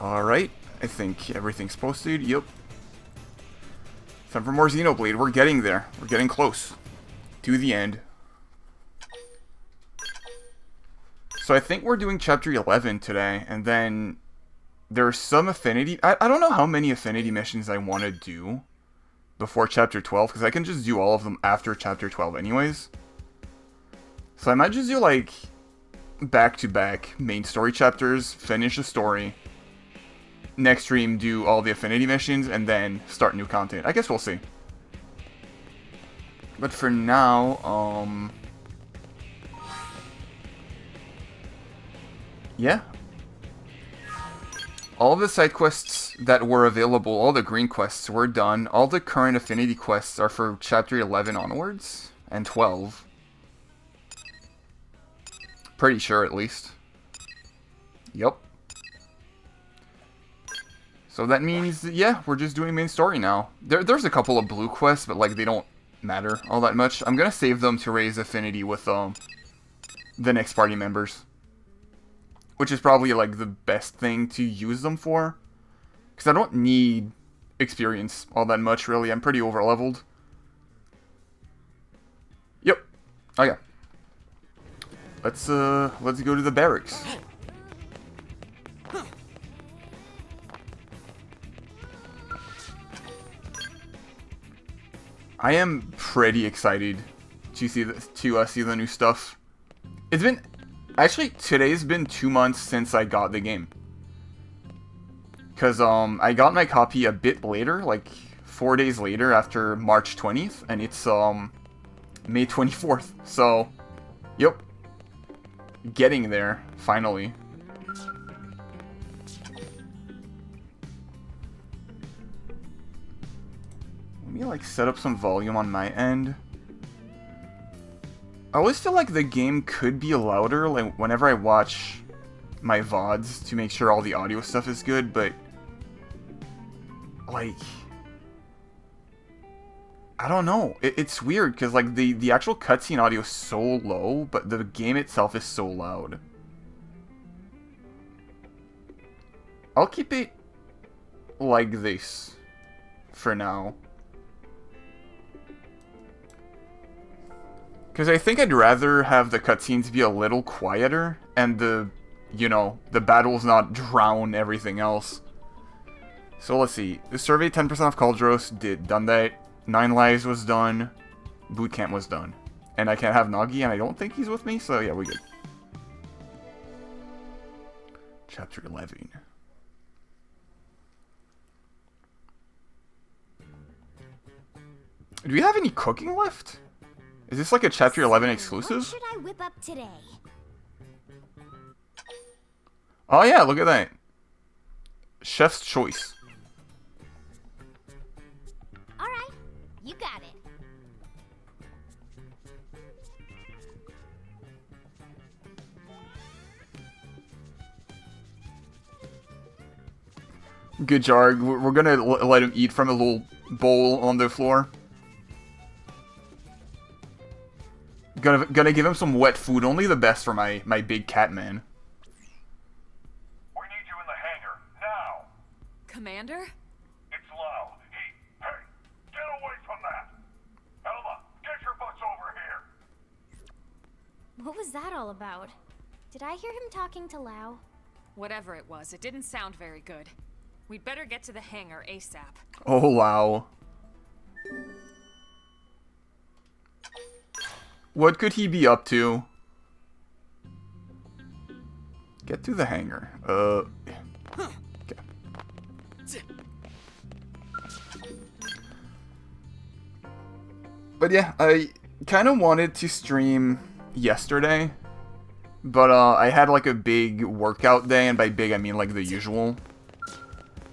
Alright, I think everything's posted. Yep. Time for more Xenoblade. We're getting there. We're getting close to the end. So I think we're doing Chapter 11 today, and then there's some Affinity... I don't know how many Affinity missions I want to do before Chapter 12, because I can just do all of them after Chapter 12 anyways. So I might just do, like, back-to-back main story chapters, finish the story, next stream do all the Affinity missions, and then start new content. I guess we'll see. But for now, yeah. All the side quests that were available, all the green quests were done. All the current Affinity quests are for Chapter 11 onwards, and 12. Pretty sure, at least. Yep. So that means, yeah, we're just doing main story now. There's a couple of blue quests, but, like, they don't matter all that much. I'm gonna save them to raise Affinity with, the next party members. Which is probably, like, the best thing to use them for. Because I don't need experience all that much, really. I'm pretty over-leveled. Yep. Okay. Let's go to the barracks. I am pretty excited to see the new stuff. It's been... Actually, today's been 2 months since I got the game. Because, I got my copy a bit later, like 4 days later after March 20th, and it's, May 24th. So, yep. Getting there, finally. Let me, like, set up some volume on my end. I always feel like the game could be louder, like, whenever I watch my VODs to make sure all the audio stuff is good, but, like, I don't know. It's weird, because, like, the actual cutscene audio is so low, but the game itself is so loud. I'll keep it like this for now. Because I think I'd rather have the cutscenes be a little quieter, and the battles not drown everything else. So let's see. The survey 10% of Caldros done that. 9 Lives was done. Boot Camp was done. And I can't have Nagi, and I don't think he's with me, so yeah, we're good. Chapter 11. Do we have any cooking left? Is this like a Chapter 11 exclusive? What should I whip up today? Oh yeah, look at that. Chef's choice. Alright, you got it. Good Jarg. We're gonna let him eat from a little bowl on the floor. Gonna give him some wet food, only the best for my big cat man. We need you in the hangar, now! Commander? It's Lau. Hey, get away from that! Elma, get your butts over here! What was that all about? Did I hear him talking to Lau? Whatever it was, it didn't sound very good. We'd better get to the hangar ASAP. Oh, wow. What could he be up to? Get to the hangar. Okay. But yeah, I kind of wanted to stream yesterday, but I had like a big workout day, and by big I mean like the usual.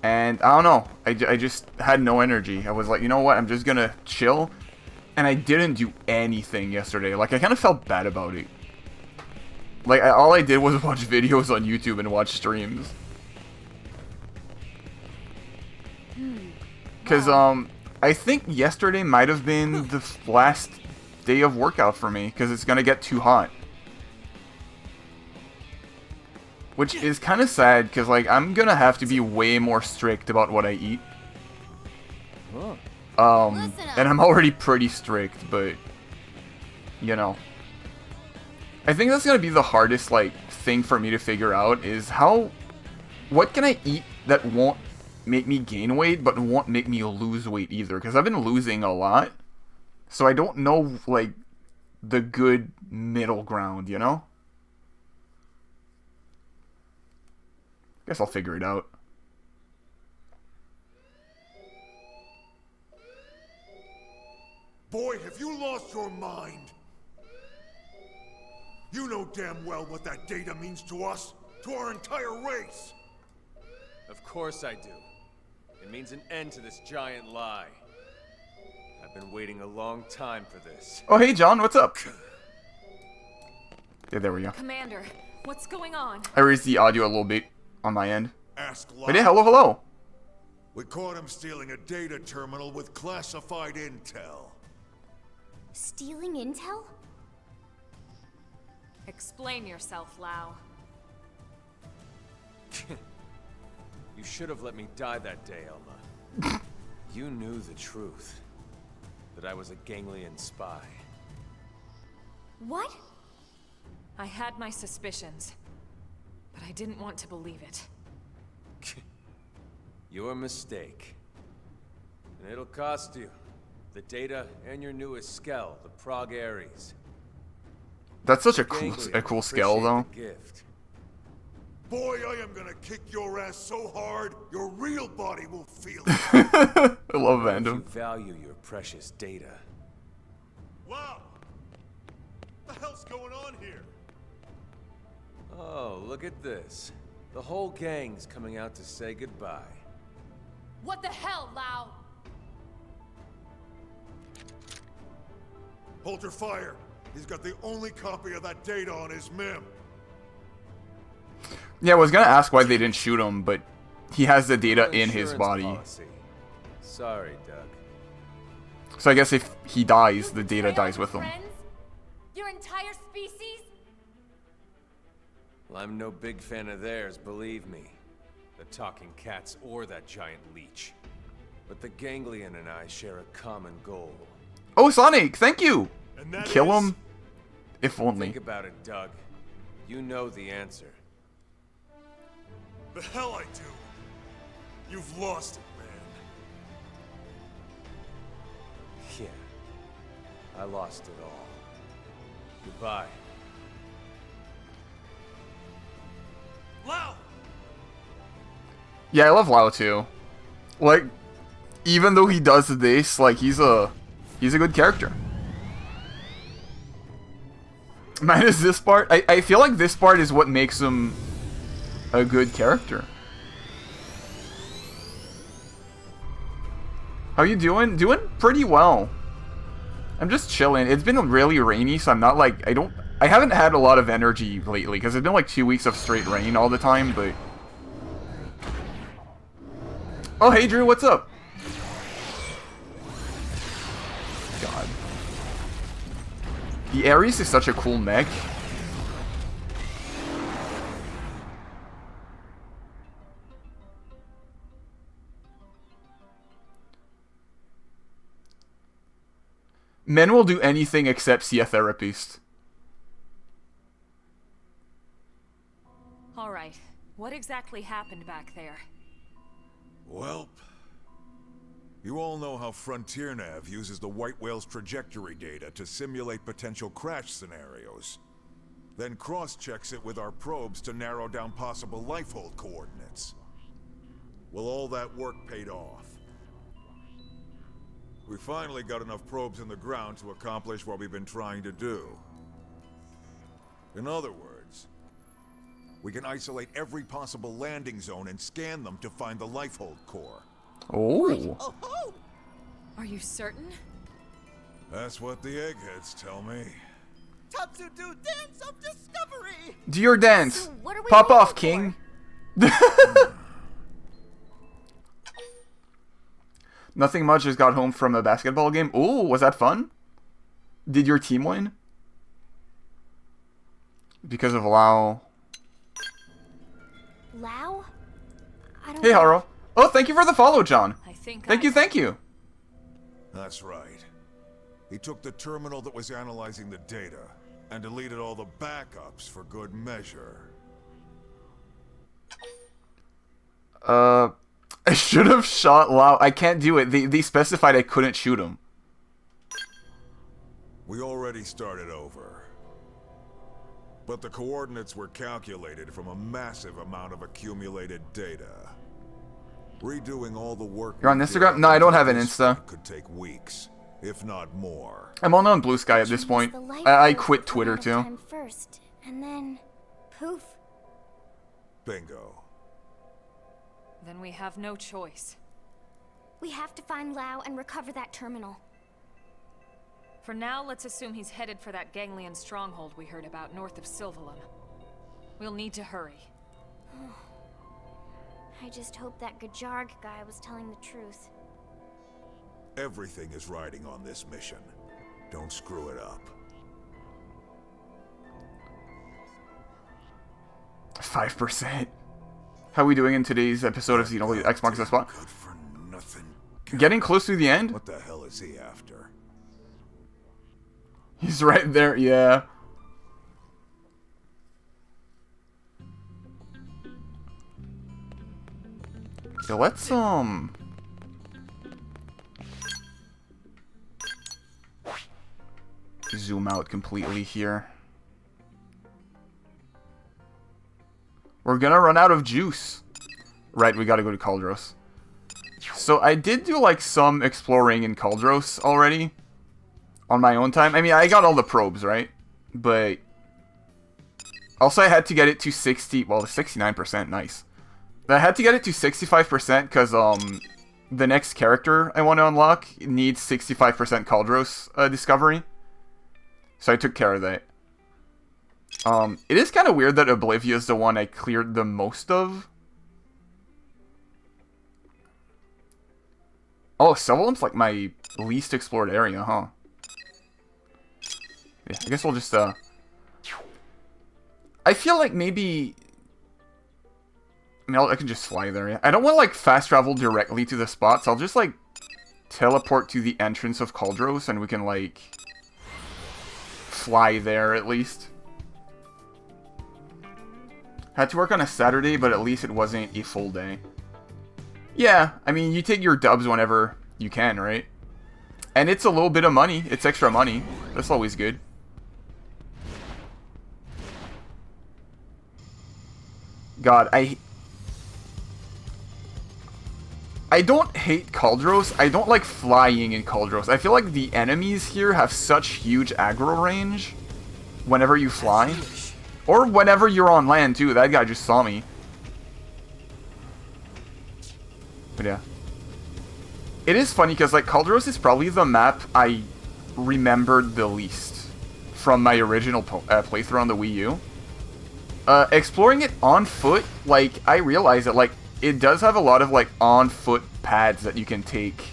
And I don't know, I just had no energy. I was like, you know what, I'm just gonna chill. And I didn't do anything yesterday. Like, I kind of felt bad about it. Like, all I did was watch videos on YouTube and watch streams. Because, I think yesterday might have been the last day of workout for me. Because it's going to get too hot. Which is kind of sad, because, like, I'm gonna have to be way more strict about what I eat. And I'm already pretty strict, but, you know. I think that's gonna be the hardest, like, thing for me to figure out, is what can I eat that won't make me gain weight, but won't make me lose weight either? Because I've been losing a lot, so I don't know, like, the good middle ground, you know? Guess I'll figure it out. Boy, have you lost your mind! You know damn well what that data means to us, to our entire race! Of course I do. It means an end to this giant lie. I've been waiting a long time for this. Oh, hey, John, what's up? Yeah, there we go. Commander, what's going on? I raised the audio a little bit on my end. Ask Lau. But yeah, hello, hello. We caught him stealing a data terminal with classified intel. Stealing intel? Explain yourself, Lau. You should have let me die that day, Elma. You knew the truth. That I was a ganglion spy. What? I had my suspicions, but I didn't want to believe it. Your mistake. And it'll cost you. The data and your newest skell, the Prague Ares. That's such a cool skill, though. Gift. Boy, I am gonna kick your ass so hard, your real body will feel it. I love If you Vandom. value your precious data. Wow! What the hell's going on here? Oh, look at this. The whole gang's coming out to say goodbye. What the hell, Lau? Hold your fire. He's got the only copy of that data on his MIM. Yeah, I was gonna ask why they didn't shoot him, but he has the data in his Insurance body. policy. Sorry, Doug. So I guess if he dies, the data dies with him. Friends? Your entire species? Well, I'm no big fan of theirs, believe me. The talking cats or that giant leech. But the ganglion and I share a common goal. Oh, Sonic, thank you! And that Kill is- him? If only. Think about it, Doug. You know the answer. The hell I do. You've lost it, man. Yeah. I lost it all. Goodbye. Lau! Yeah, I love Lau too. Like, even though he does this, like, he's a good character. Minus this part. I feel like this part is what makes him a good character. How you doing? Doing pretty well. I'm just chilling. It's been really rainy, so I'm not like, I haven't had a lot of energy lately, because it's been like 2 weeks of straight rain all the time, but... Oh, hey Drew, what's up? God. The Ares is such a cool mech. Men will do anything except see a therapist. All right, what exactly happened back there? Welp. You all know how Frontier Nav uses the White Whale's trajectory data to simulate potential crash scenarios. Then cross-checks it with our probes to narrow down possible lifehold coordinates. Well, all that work paid off. We finally got enough probes in the ground to accomplish what we've been trying to do. In other words, we can isolate every possible landing zone and scan them to find the lifehold core. Oh. Are you certain? That's what the eggheads tell me. Tatsu do dance of discovery! Do your dance. So what are we Pop waiting off, for? King. Nothing much, just got home from a basketball game. Ooh, was that fun? Did your team win? Because of Lau. Lao? I don't Hey, know. Haro. Oh, thank you for the follow, John. I think Thank you. That's right. He took the terminal that was analyzing the data and deleted all the backups for good measure. I should have shot Lao. I can't do it. They specified I couldn't shoot him. We already started over. But the coordinates were calculated from a massive amount of accumulated data. Redoing all the work. You're on we did Instagram? No, I don't have an this Insta. could take weeks, if not more. I'm only on Blue Sky at this point. The light I bulbs quit would run Twitter out of too. time first, and then poof. Bingo. Then we have no choice. We have to find Lao and recover that terminal. For now, let's assume he's headed for that ganglion stronghold we heard about north of Sylvalum. We'll need to hurry. I just hope that Gajarg guy was telling the truth. Everything is riding on this mission. Don't screw it up. 5%. How are we doing in today's episode of Xenoblade X Marks the Spot? Good for nothing. Getting close to the end? What the hell is he after? He's right there, yeah. So let's, zoom out completely here. We're gonna run out of juice. Right, we gotta go to Kaldros. So I did do, like, some exploring in Kaldros already. On my own time. I mean, I got all the probes, right? But also I had to get it to 69%, nice. I had to get it to 65% because the next character I want to unlock needs 65% Kaldros discovery. So I took care of that. It is kind of weird that Oblivia is the one I cleared the most of. Oh, Sylvalum's like my least explored area, huh? Yeah, I guess we'll just, I feel like maybe... I mean, I can just fly there, yeah. I don't want to, like, fast travel directly to the spots. I'll just, like, teleport to the entrance of Kaldros, and we can, like, fly there, at least. Had to work on a Saturday, but at least it wasn't a full day. Yeah, I mean, you take your dubs whenever you can, right? And it's a little bit of money. It's extra money. That's always good. God, I don't hate Kaldros. I don't like flying in Kaldros. I feel like the enemies here have such huge aggro range whenever you fly. Or whenever you're on land, too. That guy just saw me. But yeah. It is funny, because, like, Kaldros is probably the map I remembered the least from my original playthrough on the Wii U. Exploring it on foot, like, I realized that, like, it does have a lot of, like, on-foot paths that you can take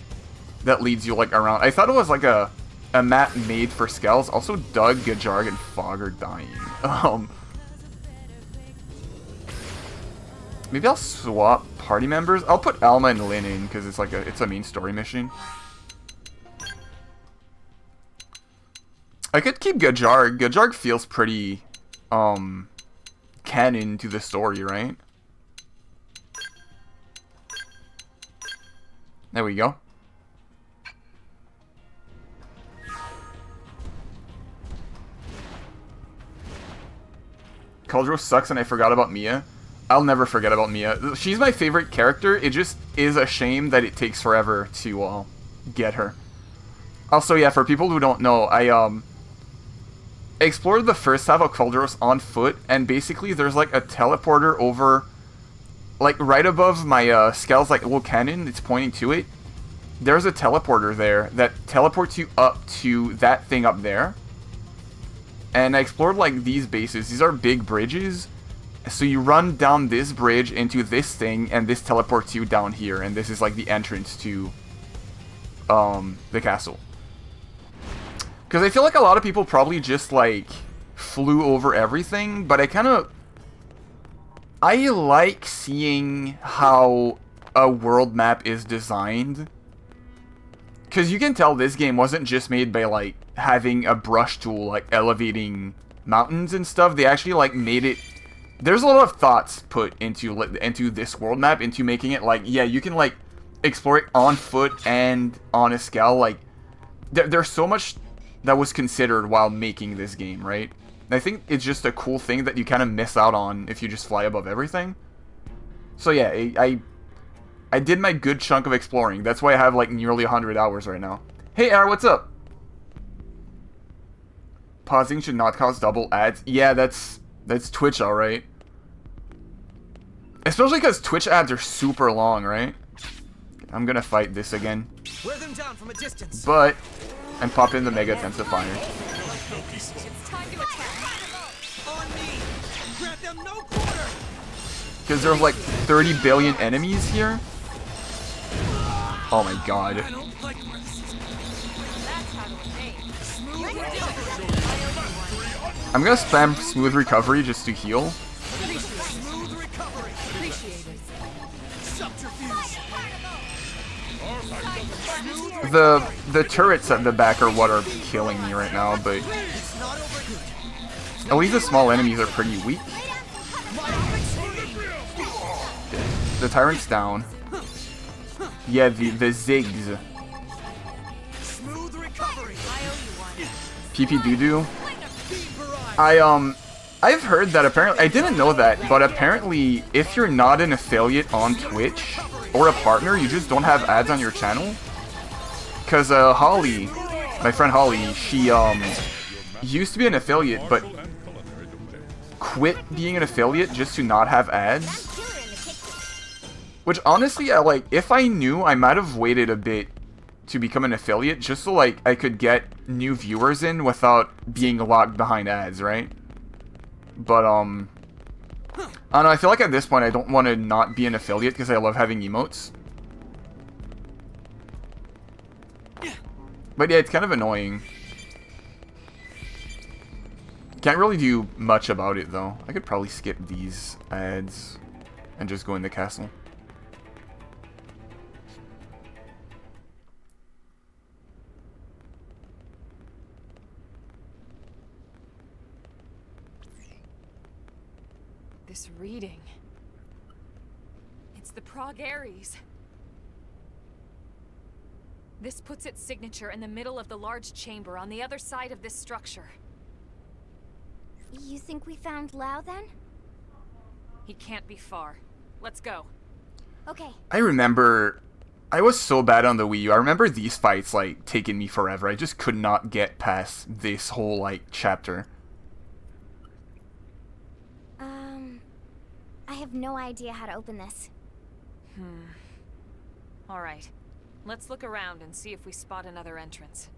that leads you, like, around. I thought it was, like, a map made for Skells. Also, Doug, Gajarg, and Fog are dying. Maybe I'll swap party members. I'll put Alma and Lynn in, because it's, like, it's a main story mission. I could keep Gajarg. Gajarg feels pretty, canon to the story, right? There we go. Kaldros sucks and I forgot about Mia. I'll never forget about Mia. She's my favorite character. It just is a shame that it takes forever to get her. Also, yeah, for people who don't know, I explored the first half of Kaldros on foot, and basically there's like a teleporter over, like right above my Skell's like little cannon. It's pointing to it. There's a teleporter there that teleports you up to that thing up there. And I explored like these bases. These are big bridges. So you run down this bridge into this thing, and this teleports you down here. And this is like the entrance to the castle. Because I feel like a lot of people probably just like flew over everything, but I kind of I like seeing how a world map is designed. Because you can tell this game wasn't just made by, like, having a brush tool, like, elevating mountains and stuff. They actually, like, made it... There's a lot of thoughts put into this world map, into making it, like, yeah, you can, like, explore it on foot and on a scale. Like, there's so much that was considered while making this game, right? And I think it's just a cool thing that you kind of miss out on if you just fly above everything. So yeah, I did my good chunk of exploring. That's why I have like nearly 100 hours right now. Hey Air, what's up? Pausing should not cause double ads. Yeah, that's Twitch, alright. Especially because Twitch ads are super long, right? I'm gonna fight this again. Wear them down from a distance. But and pop in the Mega Intensifier. It's time to attack. On me. Grant them no quarter. Because there's like 30 billion enemies here. Oh my god. That's how to evade. I'm gonna spam smooth recovery just to heal. Smooth recovery. Appreciated. Subterfuge. The turrets at the back are what are killing me right now, but It's not over good. at least the small enemies are pretty weak. The tyrant's down. Yeah, the Ziggs. Smooth recovery. PP Doodoo. I've heard that apparently, I didn't know that, but apparently if you're not an affiliate on Twitch or a partner, you just don't have ads on your channel. Cause Holly, my friend Holly, she used to be an affiliate, but quit being an affiliate just to not have ads. Which honestly, like, if I knew, I might have waited a bit to become an affiliate, just so like I could get new viewers in without being locked behind ads, right? But I don't know, I feel like at this point I don't want to not be an affiliate because I love having emotes. But yeah, it's kind of annoying. Can't really do much about it though. I could probably skip these ads and just go in the castle. This reading. It's the Prague Aries. This puts its signature in the middle of the large chamber on the other side of this structure. You think we found Lao then? He can't be far. Let's go. Okay. I remember, I was so bad on the Wii U. I remember these fights, like, taking me forever. I just could not get past this whole, like, chapter. I have no idea how to open this. Alright. Let's look around and see if we spot another entrance.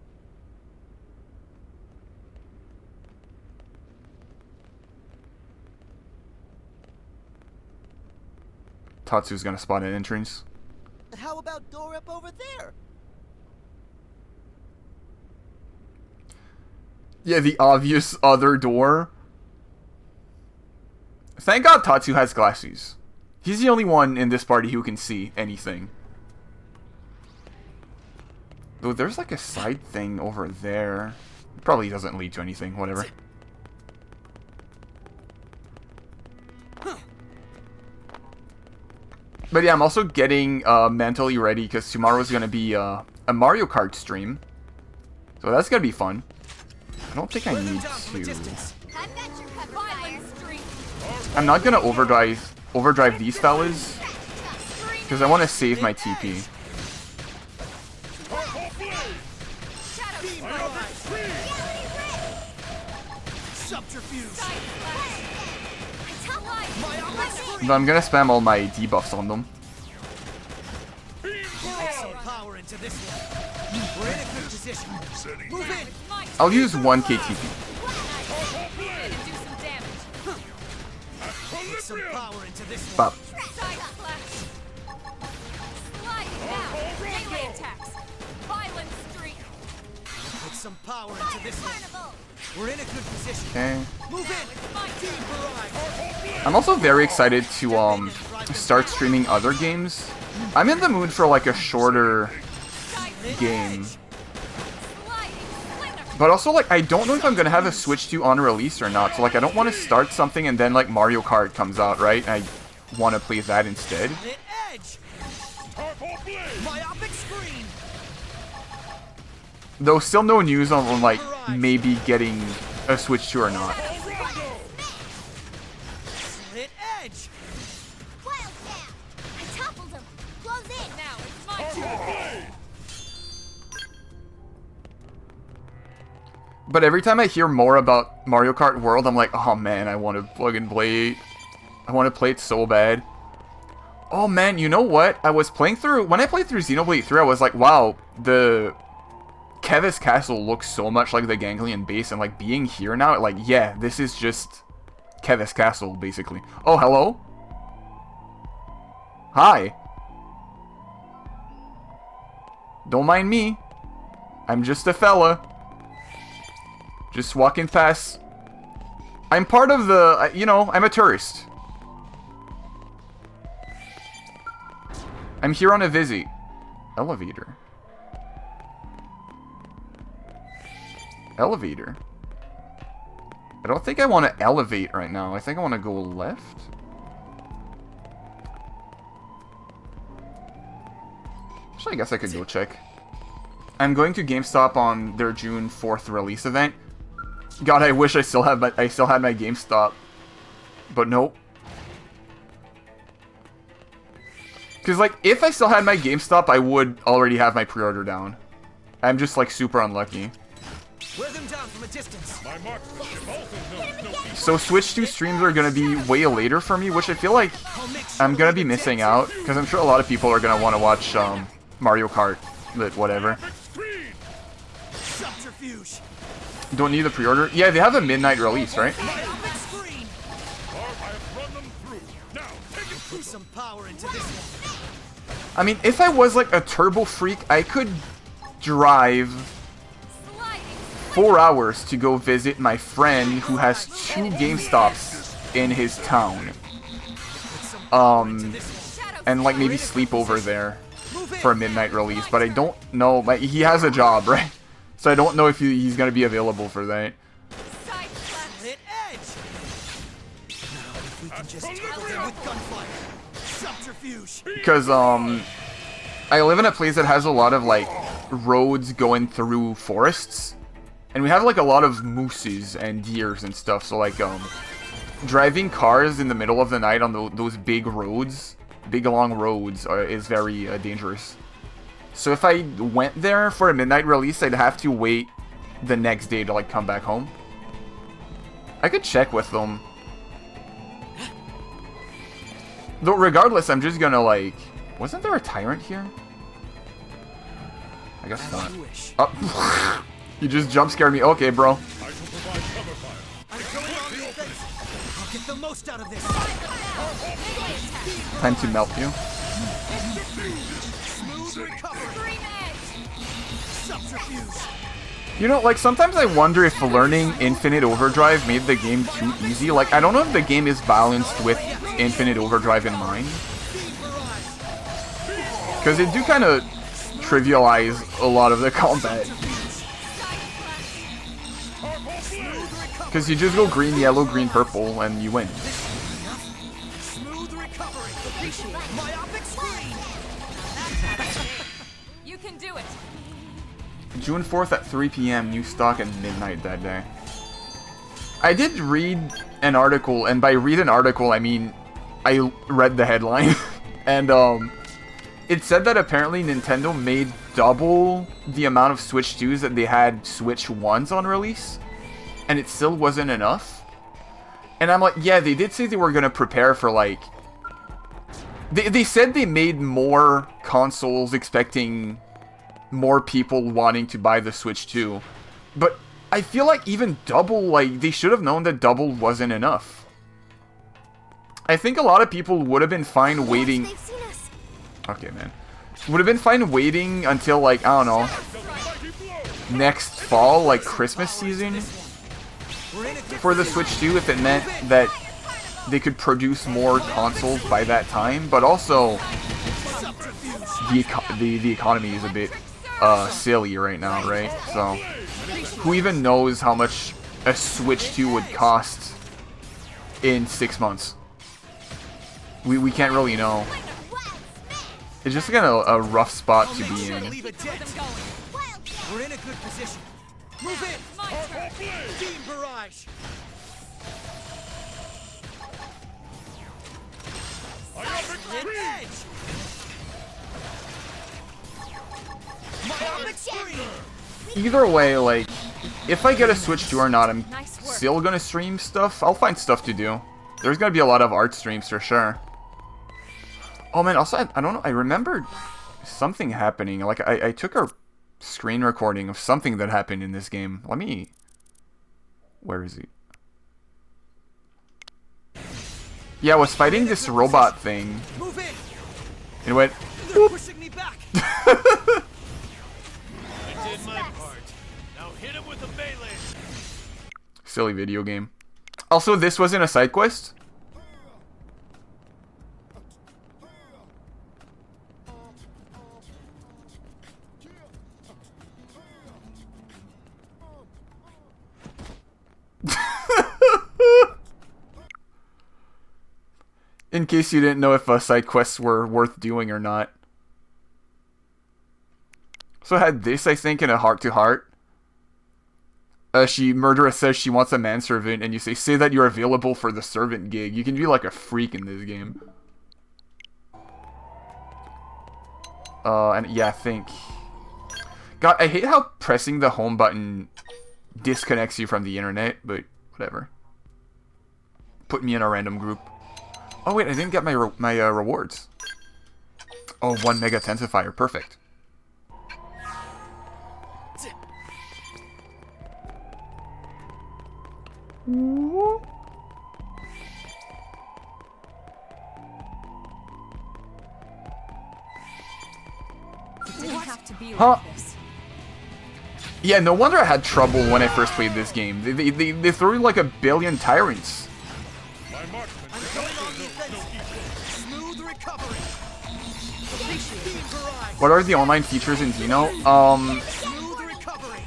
Tatsu's gonna spot an entrance. How about door up over there? Yeah, the obvious other door. Thank God Tatsu has glasses. He's the only one in this party who can see anything. Though there's like a side thing over there. Probably doesn't lead to anything, whatever. But yeah, I'm also getting mentally ready because tomorrow's gonna be a Mario Kart stream. So that's gonna be fun. I don't think I need to. I'm not gonna overdrive these fellas because I want to save my TP. But I'm gonna spam all my debuffs on them. Power into this one. We're in a good position. Move in. I'll use 1k TP. Put some power into this one. Bop. Put some power into this one. We're in a good position. Okay. Move in. Team barrage. I'm also very excited to start streaming other games. I'm in the mood for like a shorter game. But also, like, I don't know if I'm gonna have a Switch 2 on release or not. So, like, I don't want to start something and then, like, Mario Kart comes out, right? I want to play that instead. Hit edge. Myopic screen. Though still no news on, like, maybe getting a Switch 2 or not. Hit edge. Wildcat! I toppled him. Close in. Now it's my turn. But every time I hear more about Mario Kart World, I'm like, oh man, I want to plug and play. I want to play it so bad. Oh man, you know what? I was playing through, when I played through Xenoblade 3, I was like, wow, the Kevis Castle looks so much like the Ganglion base, and like being here now, like, yeah, this is just Kevis Castle, basically. Oh, hello? Hi. Don't mind me. I'm just a fella. Just walking past. I'm part of the, you know, I'm a tourist. I'm here on a visit. Elevator. Elevator. I don't think I want to elevate right now. I think I want to go left. Actually, I guess I could go check. I'm going to GameStop on their June 4th release event. God, I wish I still had my GameStop, but nope. Because like, if I still had my GameStop, I would already have my pre-order down. I'm just like super unlucky. Wear them down from a distance. So Switch 2 streams are gonna be way later for me, which I feel like I'm gonna be missing out because I'm sure a lot of people are gonna want to watch Mario Kart, but whatever. Subterfuge. Don't need the pre-order. Yeah, they have a midnight release, right? Myopic screen. Put some power into this one. I mean, if I was like a turbo freak, I could drive 4 hours to go visit my friend who has 2 GameStops in his town. And like maybe sleep over there for a midnight release, but I don't know. Like, he has a job, right? So I don't know if he's gonna be available for that. Hit edge. Now, if we can just tackle them with gunfire. Subterfuge. Because I live in a place that has a lot of like roads going through forests, and we have like a lot of mooses and deers and stuff. So like driving cars in the middle of the night on those big roads, big long roads, is very dangerous. So if I went there for a midnight release, I'd have to wait the next day to like come back home. I could check with them. Though regardless, I'm just gonna like... Wasn't there a tyrant here? I guess not. Oh, you just jump scared me. Okay, bro. I'm going on the offensive. I'll get the most out of this. Time to melt you. Smooth recovery. Subterfuge. You know, like, sometimes I wonder if learning Infinite Overdrive made the game too easy. Like, I don't know if the game is balanced with Infinite Overdrive in mind. Because it do kind of trivialize a lot of the combat. Because you just go green, yellow, green, purple, and you win. Smooth recovery. Myopic screen. You can do it. June 4th at 3 p.m. new stock at midnight that day. I did read an article, and by read an article, I mean I read the headline. And it said that apparently Nintendo made double the amount of Switch 2s that they had Switch 1s on release, and it still wasn't enough. And I'm like, yeah, they did say they were gonna prepare for like... They said they made more consoles expecting more people wanting to buy the Switch 2. But I feel like even double, like, they should have known that double wasn't enough. I think a lot of people would have been fine waiting... They've seen us. Okay, man. Would have been fine waiting until, like, I don't know, next fall, like Christmas season, for the Switch 2 if it meant that they could produce more consoles by that time, but also the economy is a bit silly right now, right? So who even knows how much a Switch 2 would cost in 6 months? We can't really know. It's just kind of a rough spot to be in. We're in a good position. Move in! Beam barrage! Split edge! Myopic screen! Either way, like, if I get a Switch 2 or not, I'm still gonna stream stuff. I'll find stuff to do. There's gonna be a lot of art streams for sure. Oh man, also, I don't know, I remembered something happening. Like, I took a screen recording of something that happened in this game. Let me... Where is he? Yeah, I was fighting this robot thing. Move in! And it went... They're pushing me back! I did my part. Now hit him with the melee. Silly video game. Also, this wasn't a side quest. In case you didn't know if side quests were worth doing or not. So I had this, I think, in a heart-to-heart. Murderess says she wants a manservant, and you say that you're available for the servant gig. You can be like a freak in this game. And yeah, I think... God, I hate how pressing the home button disconnects you from the internet, but whatever. Put me in a random group. Oh wait, I didn't get my rewards. Oh, 1 mega intensifier, perfect. It didn't have to be Huh. like this. Yeah, no wonder I had trouble when I first played this game. They threw like a billion tyrants. I'm going on defense. Smooth recovery. Beam barrage. What are the online features in Xeno? Smooth recovery.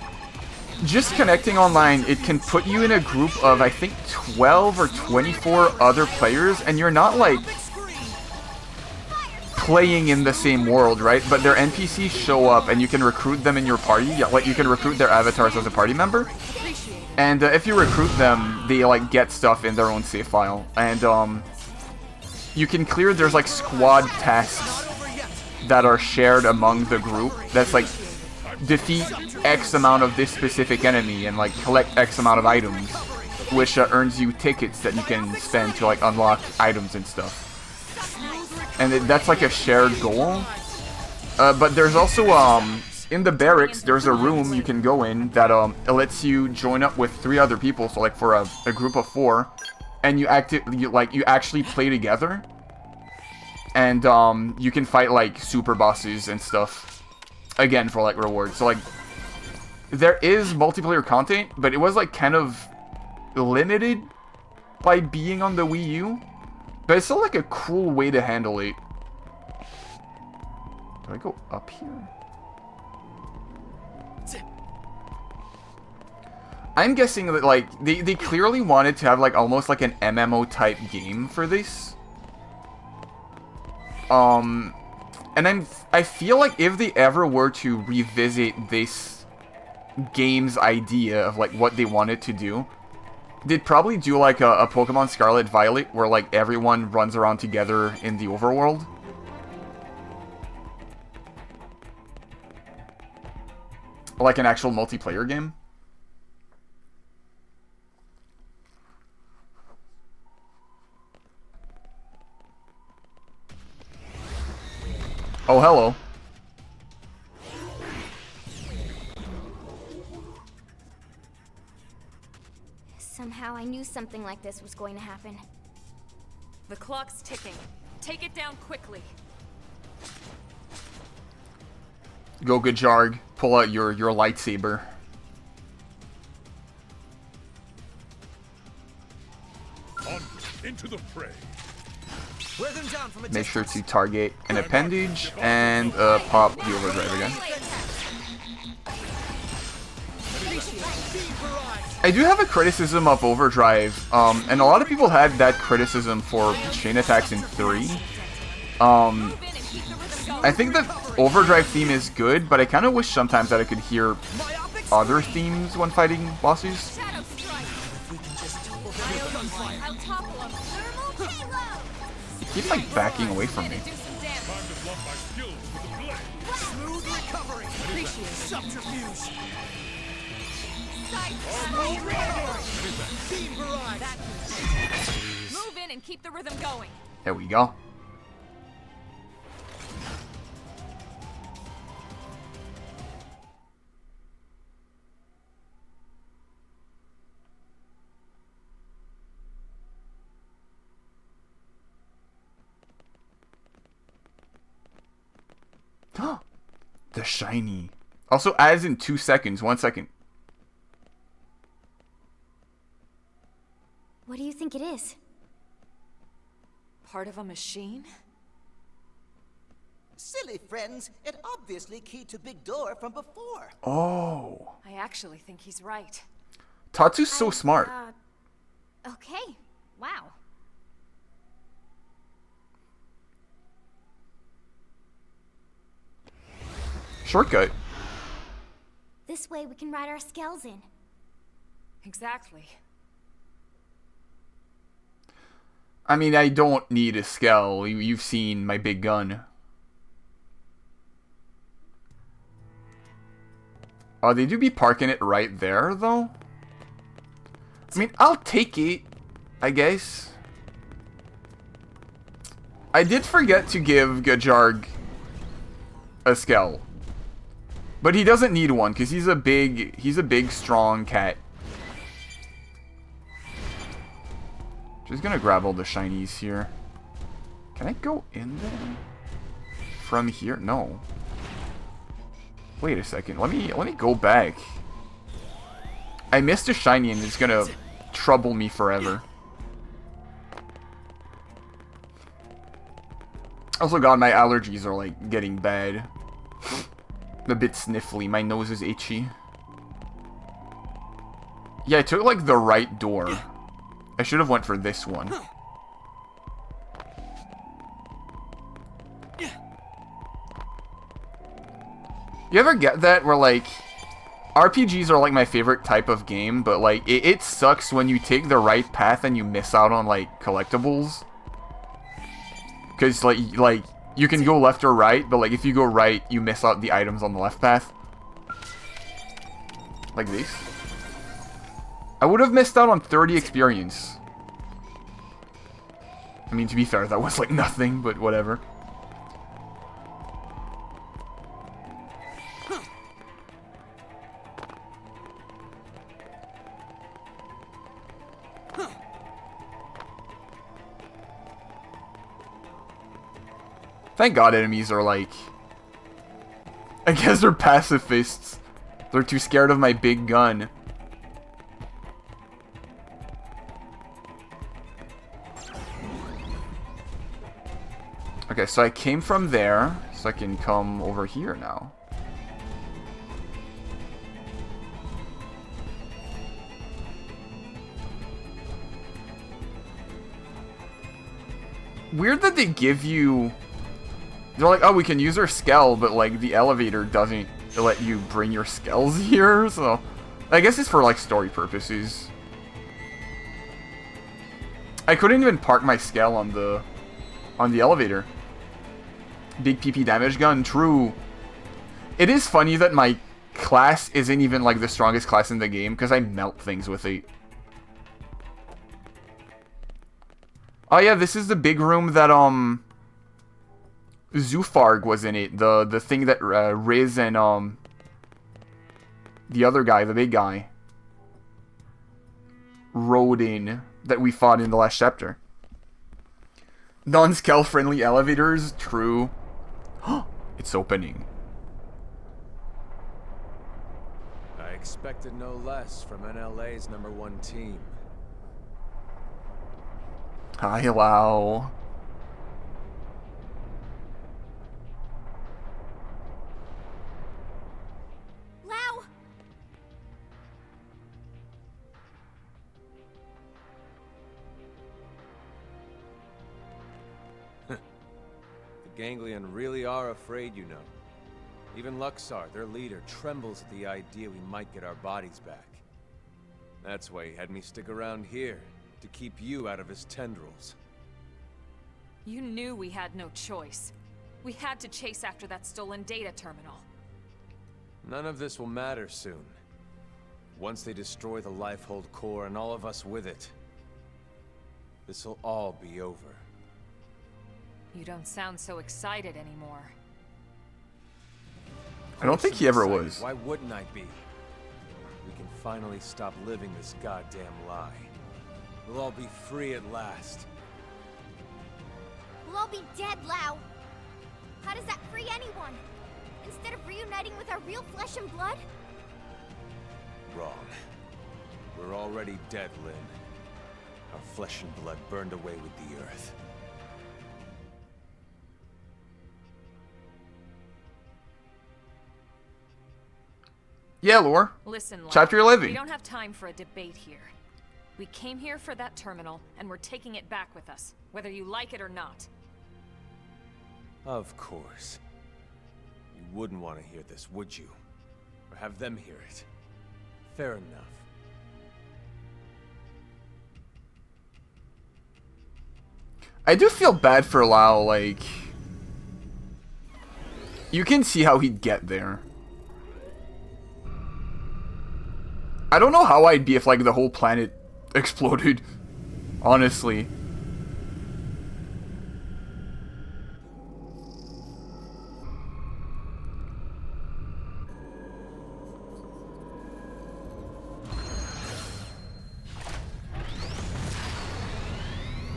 Just connecting online, it can put you in a group of, I think, 12 or 24 other players, and you're not, like, Big screen. playing in the same world, right? But their NPCs show up, and you can recruit them in your party. Yeah, like, you can recruit their avatars as a party member. And if you recruit them, they, like, get stuff in their own save file. And, you can clear, there's, like, squad tasks that are shared among the group. That's, like, defeat X amount of this specific enemy and, like, collect X amount of items, which earns you tickets that you can spend to, like, unlock items and stuff. And that's, like, a shared goal. But there's also, in the barracks, there's a room you can go in that, it lets you join up with 3 other people, so, like, for a group of 4, and you actually play together. And, you can fight, like, super bosses and stuff, again, for, like, rewards. So, like, there is multiplayer content, but it was, like, kind of limited by being on the Wii U. But it's still, like, a cool way to handle it. Do I go up here? I'm guessing that, like, they clearly wanted to have, like, almost like an MMO-type game for this. And I feel like if they ever were to revisit this game's idea of, like, what they wanted to do, they'd probably do, like, a Pokemon Scarlet Violet, where, like, everyone runs around together in the overworld. Like an actual multiplayer game. Oh, hello. Somehow I knew something like this was going to happen. The clock's ticking. Take it down quickly. Go Gajarg. Pull out your lightsaber. Into the fray. Wear them down from a Make sure distance. to target an appendage and pop the overdrive again. I do have a criticism of overdrive, and a lot of people had that criticism for chain attacks in 3. I think the overdrive theme is good, but I kind of wish sometimes that I could hear other themes when fighting bosses. It keeps like backing away from me. Smooth recovery. Subterfuge. Beam barrage. Move in and keep the rhythm going. There we go. The shiny. Also, as in 2 seconds. 1 second. What do you think it is? Part of a machine? Silly friends, it obviously keyed to big door from before. Oh. I actually think he's right. Tatsu's so smart. Okay. Wow. Shortcut. This way we can ride our skells in. Exactly. I mean, I don't need a skell. You've seen my big gun. Oh, they do be parking it right there, though? I mean, I'll take it, I guess. I did forget to give Gajarg a skell. But he doesn't need one, because he's a big, strong cat. Just gonna grab all the shinies here. Can I go in there? From here? No. Wait a second. Let me go back. I missed a shiny and it's gonna trouble me forever. Also, God, my allergies are like getting bad. I'm a bit sniffly. My nose is itchy. Yeah, I took like the right door. I should have went for this one. You ever get that where like RPGs are like my favorite type of game, but like it sucks when you take the right path and you miss out on like collectibles? Cause like you can go left or right, but like if you go right, you miss out the items on the left path. Like this. I would have missed out on 30 experience. I mean, to be fair, that was like nothing, but whatever. Thank God enemies are like... I guess they're pacifists. They're too scared of my big gun. Okay, so I came from there, so I can come over here now. Weird that they give you... They're like, oh, we can use our skell, but like the elevator doesn't let you bring your skells here, so... I guess it's for like story purposes. I couldn't even park my skell on the elevator. Big PP damage gun, true. It is funny that my class isn't even like the strongest class in the game, because I melt things with it. Oh yeah, this is the big room that Zufarg was in it. The thing that Riz and the other guy, the big guy, rode in, that we fought in the last chapter. Non-scale friendly elevators, true. It's opening. I expected no less from NLA's #1 team. Hi, Lau. Lao! The Ganglion really are afraid, you know. Even Luxar, their leader, trembles at the idea we might get our bodies back. That's why he had me stick around here, to keep you out of his tendrils. You knew we had no choice. We had to chase after that stolen data terminal. None of this will matter soon. Once they destroy the Lifehold core and all of us with it, this'll all be over. You don't sound so excited anymore. I don't think he ever Excited. was. Why wouldn't I be? We can finally stop living this goddamn lie. We'll all be free at last. We'll all be dead, Lao. How does that free anyone? Instead of reuniting with our real flesh and blood? Wrong. We're already dead, Lynn. Our flesh and blood burned away with the earth. Yeah, Lore. Listen, Lau, Chapter 11. We don't have time for a debate here. We came here for that terminal, and we're taking it back with us, whether you like it or not. Of course. You wouldn't want to hear this, would you? Or have them hear it. Fair enough. I do feel bad for Lau, like... You can see how he'd get there. I don't know how I'd be if, like, the whole planet exploded. Honestly.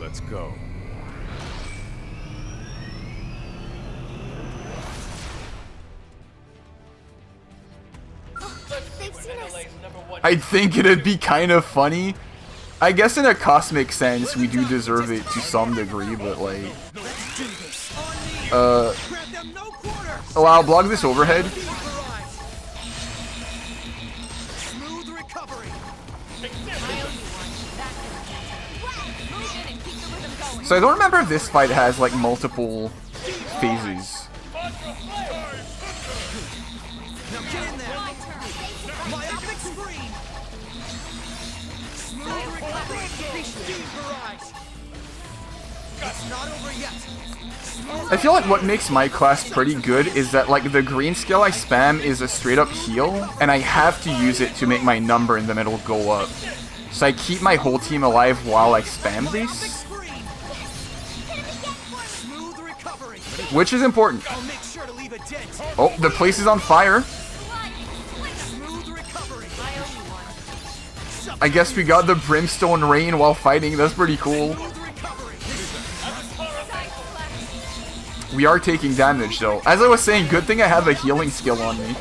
Let's go. They've seen us. I think it'd be kind of funny. I guess in a cosmic sense, we do deserve it to some degree, but like... Allow, block this overhead. Smooth recovery. So I don't remember if this fight has like multiple phases. Now get in there. Myopic screen. Smooth recovery. Speed barrage. It's not over yet. I feel like what makes my class pretty good is that like the green skill I spam is a straight up heal, and I have to use it to make my number in the middle go up. So I keep my whole team alive while I spam this, Smooth recovery. which is important. I'll make sure to leave a dent. Oh, the place is on fire. Smooth recovery. I guess we got the brimstone rain while fighting. That's pretty cool. Smooth recovery. We are taking damage though. As I was saying, good thing I have a healing skill on me.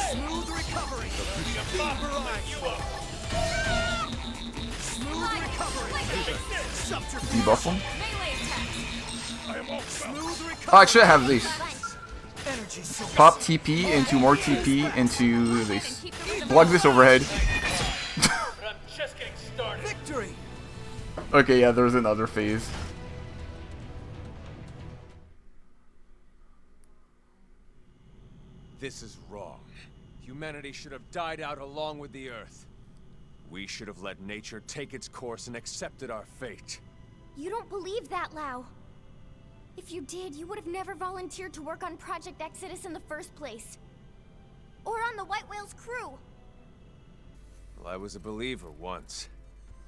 Smooth recovery. Speed barrage. Smooth recovery. Subterfuge. Debuff him. Smooth recovery. Oh, actually I have these. Energy source. Pop TP into more TP into this. Plug this overhead. But I'm just getting started. Victory. Okay, yeah, there's another phase. This is wrong. Humanity should have died out along with the Earth. We should have let nature take its course and accepted our fate. You don't believe that, Lao. If you did, you would have never volunteered to work on Project Exodus in the first place. Or on the White Whale's crew. Well, I was a believer once.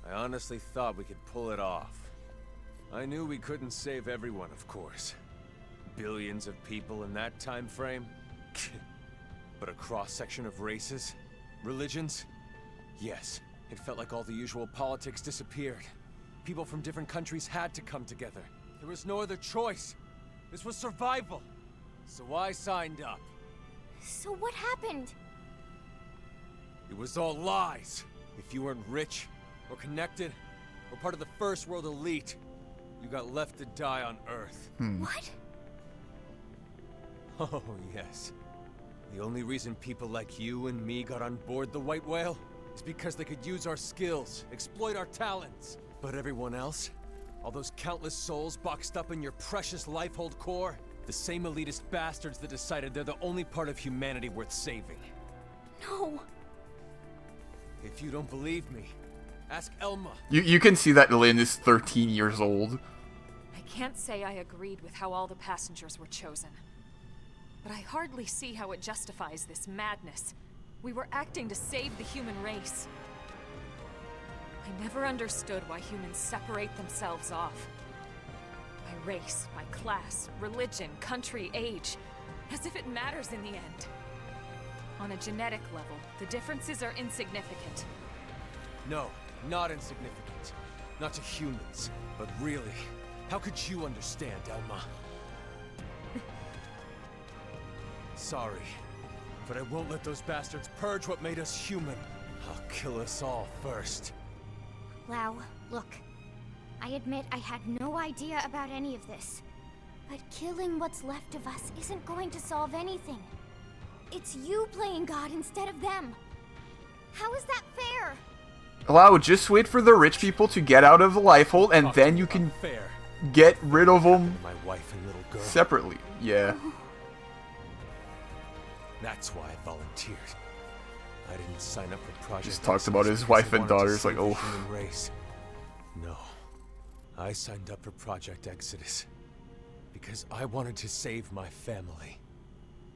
I honestly thought we could pull it off. I knew we couldn't save everyone, of course. Billions of people in that time frame? But a cross-section of races? Religions? Yes, it felt like all the usual politics disappeared. People from different countries had to come together. There was no other choice. This was survival. So I signed up. So what happened? It was all lies. If you weren't rich or connected, We're part of the First World Elite. You got left to die on Earth. What? Oh, yes. The only reason people like you and me got on board the White Whale is because they could use our skills, exploit our talents. But everyone else? All those countless souls boxed up in your precious Lifehold core? The same elitist bastards that decided they're the only part of humanity worth saving. No. If you don't believe me, ask Elma. You can see that Lynn is 13 years old. I can't say I agreed with how all the passengers were chosen. But I hardly see how it justifies this madness. We were acting to save the human race. I never understood why humans separate themselves off. By race, by class, religion, country, age. As if it matters in the end. On a genetic level, the differences are insignificant. No, not insignificant. Not to humans. But really, how could you understand, Elma? Sorry, but I won't let those bastards purge what made us human. I'll kill us all first. Lau, look. I admit I had no idea about any of this. But killing what's left of us isn't going to solve anything. It's you playing God instead of them. How is that fair? Lau, just wait for the rich people to get out of the Lifehold, and then you can fair. get rid of them My wife and little girl. separately. Yeah. That's why I volunteered. I didn't sign up for Project Just talks about Exodus his because wife I and wanted to daughters, like, save the oh. human race. No. I signed up for Project Exodus because I wanted to save my family.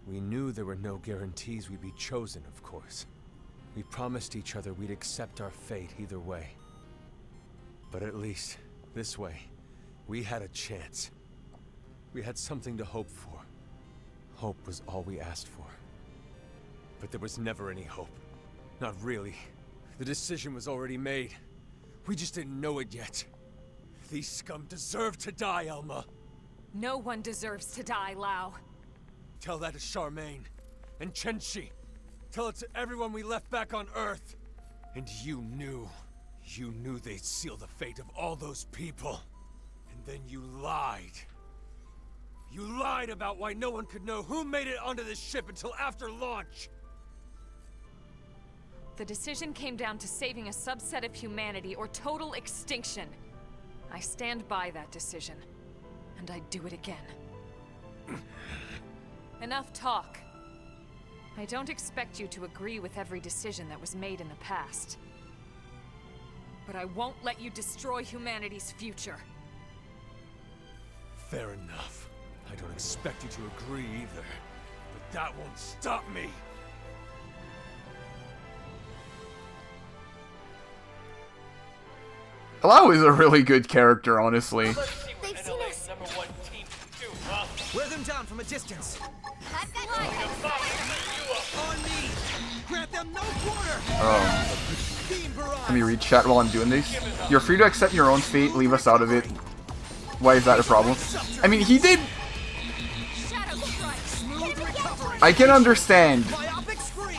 We knew there were no guarantees we'd be chosen, of course. We promised each other we'd accept our fate either way. But at least, this way, we had a chance. We had something to hope for. Hope was all we asked for. But there was never any hope. Not really. The decision was already made. We just didn't know it yet. These scum deserve to die, Elma. No one deserves to die, Lau. Tell that to Charmaine. And Chenchi. Tell it to everyone we left back on Earth. And you knew they'd seal the fate of all those people. And then you lied. You lied about why no one could know who made it onto this ship until after launch. The decision came down to saving a subset of humanity or total extinction. I stand by that decision. And I'd do it again. Enough talk. I don't expect you to agree with every decision that was made in the past. But I won't let you destroy humanity's future. Fair enough. I don't expect you to agree either. But that won't stop me. Lau is a really good character, honestly. They've seen us. Wear them down from a distance. I've got On me. Grant them no quarter. Beam barrage. Let me read chat while I'm doing this. You're free to accept your own fate, leave us out of it. Why is that a problem? I mean, he did... Shadow Strike. Smooth recovery. I can understand. Myopic screen.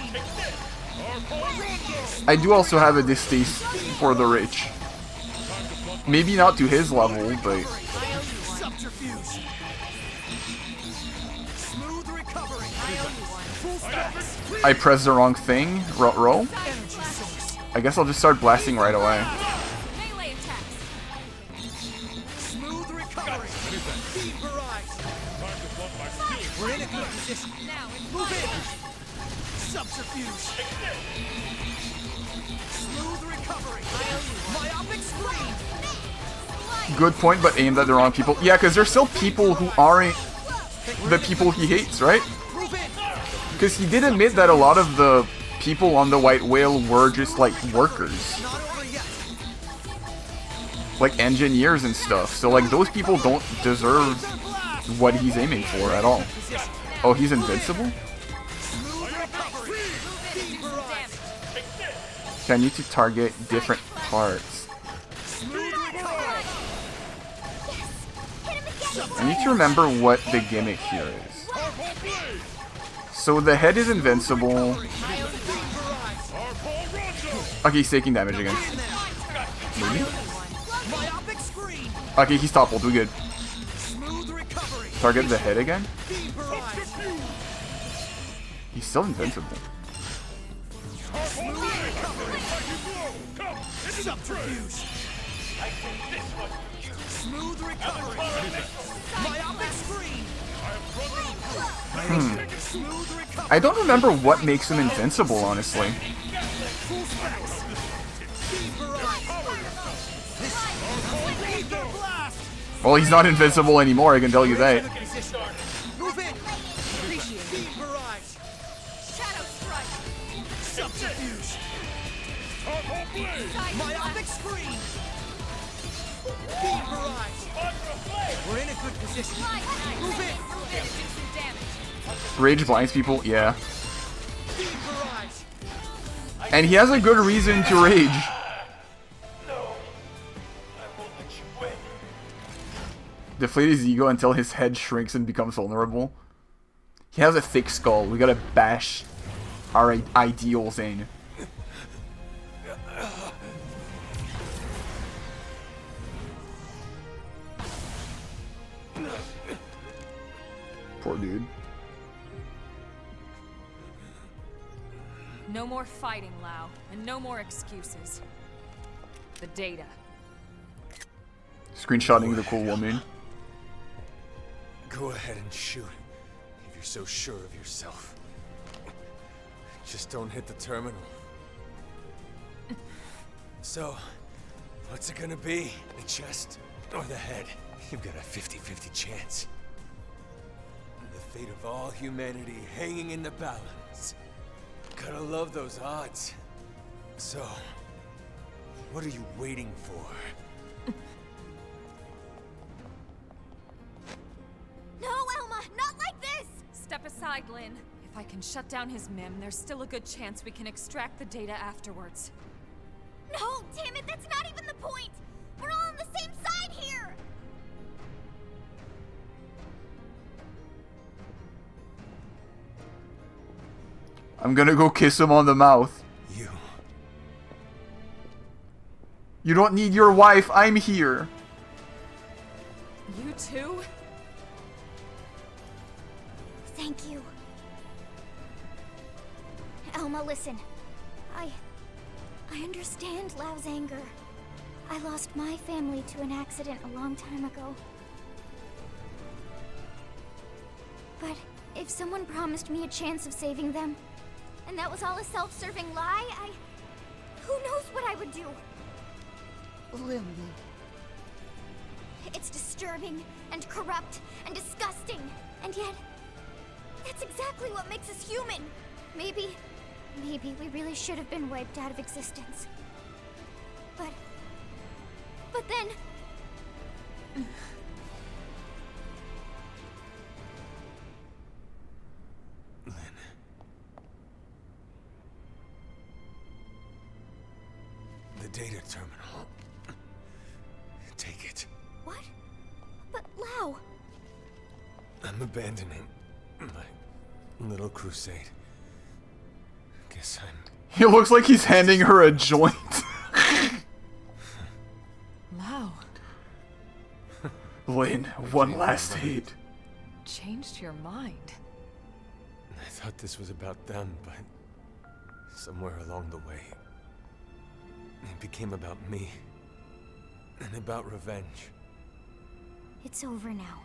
I do also have a distaste for the rich. Maybe not to his level, but... Subterfuge. Smooth recovery. Full stacks. I pressed the wrong thing. Roll? Energy source. I guess I'll just start blasting right away. Melee attacks. Smooth recovery. Beam barrage. We're in a good position. Now, Move in. Subterfuge. Smooth recovery. Myopic screen. Good point, but aimed at the wrong people. Yeah, because there's still people who aren't the people he hates, right? Move in. Because he did admit that a lot of the people on the White Whale were just, like, workers. Not over yet. Like, engineers and stuff. So, like, those people don't deserve what he's aiming for at all. Oh, he's invincible? Smooth recovery. Beam barrage. Okay, I need to target different parts. Smooth recovery. I need to remember what the gimmick here is. So the head is invincible. Okay, he's taking damage again. Maybe? Okay, he's toppled. We good. Smooth recovery. Target the head again? Deep barrage. He's still invincible. Smooth recovery. Subterfuge. Smooth recovery. Myopic screen. Smooth recovery. I don't remember what makes him invincible, honestly. Full specs. Deep barrage. Ether blast. Well, he's not invincible anymore, I can tell you that. Position. Move in. Deep barrage. Shadow strike. Subterfuge. Myopic screen. Deep barrage. We're in a good position. Move in. Do some damage. Rage blinds people, yeah. Deep barrage. And he has a good reason to rage. Deflate his ego until his head shrinks and becomes vulnerable. He has a thick skull. We gotta bash our ideals in. Poor dude. No more fighting, Lau, and no more excuses. The data. Screenshotting the cool woman. Go ahead and shoot, if you're so sure of yourself. Just don't hit the terminal. So, what's it gonna be? The chest or the head? You've got a 50-50 chance. The fate of all humanity hanging in the balance. Gotta love those odds. So, what are you waiting for? No, Elma, not like this! Step aside, Lynn. If I can shut down his MIM, there's still a good chance we can extract the data afterwards. No, damn it, that's not even the point! We're all on the same side here! I'm gonna go kiss him on the mouth. You. You don't need your wife, I'm here. You too? Thank you. Elma, listen. I understand Lau's anger. I lost my family to an accident a long time ago. But if someone promised me a chance of saving them, and that was all a self-serving lie, who knows what I would do? Lily. It's disturbing, and corrupt, and disgusting, and yet, that's exactly what makes us human. Maybe we really should have been wiped out of existence. But then... Lynn. The data terminal. Take it. What? But Lau... I'm abandoning my little crusade. Guess I'm... He looks like he's handing her a joint. Lau, Lynn, one last hit. changed your mind. I thought this was about them, but somewhere along the way, it became about me. And about revenge. It's over now.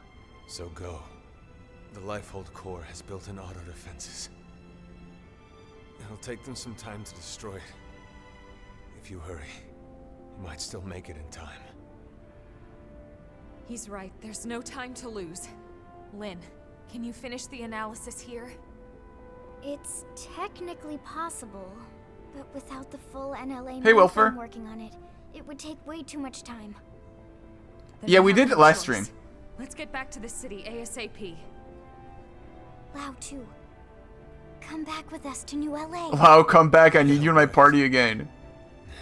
So go. The Lifehold core has built-in auto defenses. It'll take them some time to destroy it. If you hurry, you might still make it in time. He's right, there's no time to lose. Lynn, can you finish the analysis here? It's technically possible, but without the full NLA Hey, Wilfer. team working on it, it would take way too much time. Then Yeah, we have did no it last choice. stream. Let's get back to the city ASAP. Lau too. Come back with us to New LA. Wow, come back, I need you in my party again.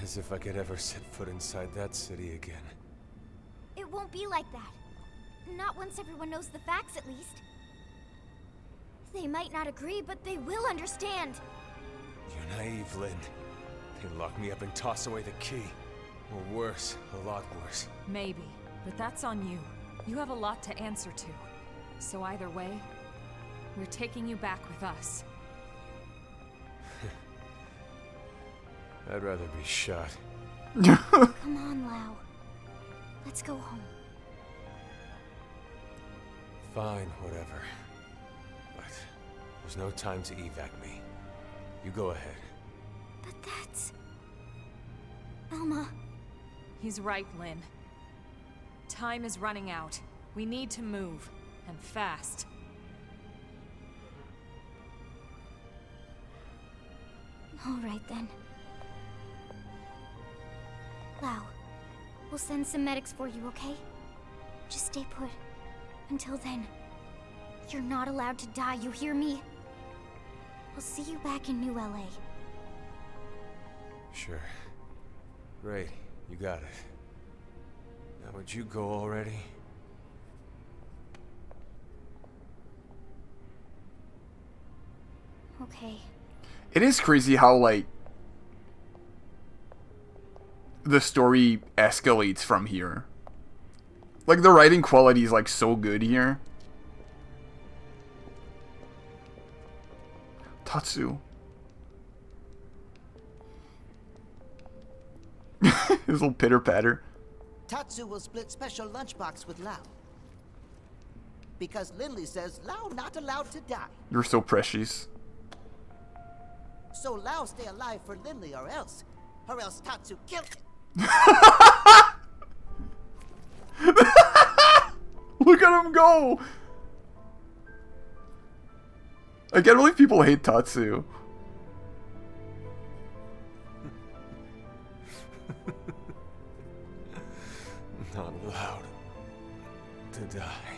As if I could ever set foot inside that city again. It won't be like that. Not once everyone knows the facts, at least. They might not agree, but they will understand. You're naive, Lynn. They lock me up and toss away the key. Or worse, a lot worse. Maybe, But that's on you. You have a lot to answer to. So either way, we're taking you back with us. I'd rather be shot. Come on, Lau. Let's go home. Fine, whatever. But there's no time to evac me. You go ahead. But that's... Elma. He's right, Lynn. Time is running out. We need to move. And fast. All right, then. Lau, we'll send some medics for you, okay? Just stay put. Until then, you're not allowed to die, you hear me? I'll see you back in New LA. Sure. Great, you got it. Now would you go already? Okay. It is crazy how, like, the story escalates from here. Like, the writing quality is, like, so good here. Tatsu. His little pitter-patter. Tatsu will split special lunchbox with Lau. Because Lindley says Lau not allowed to die. You're so precious. So Lau stay alive for Lindley or else Tatsu kill him. Look at him go! I can't believe people hate Tatsu. Not allowed to die.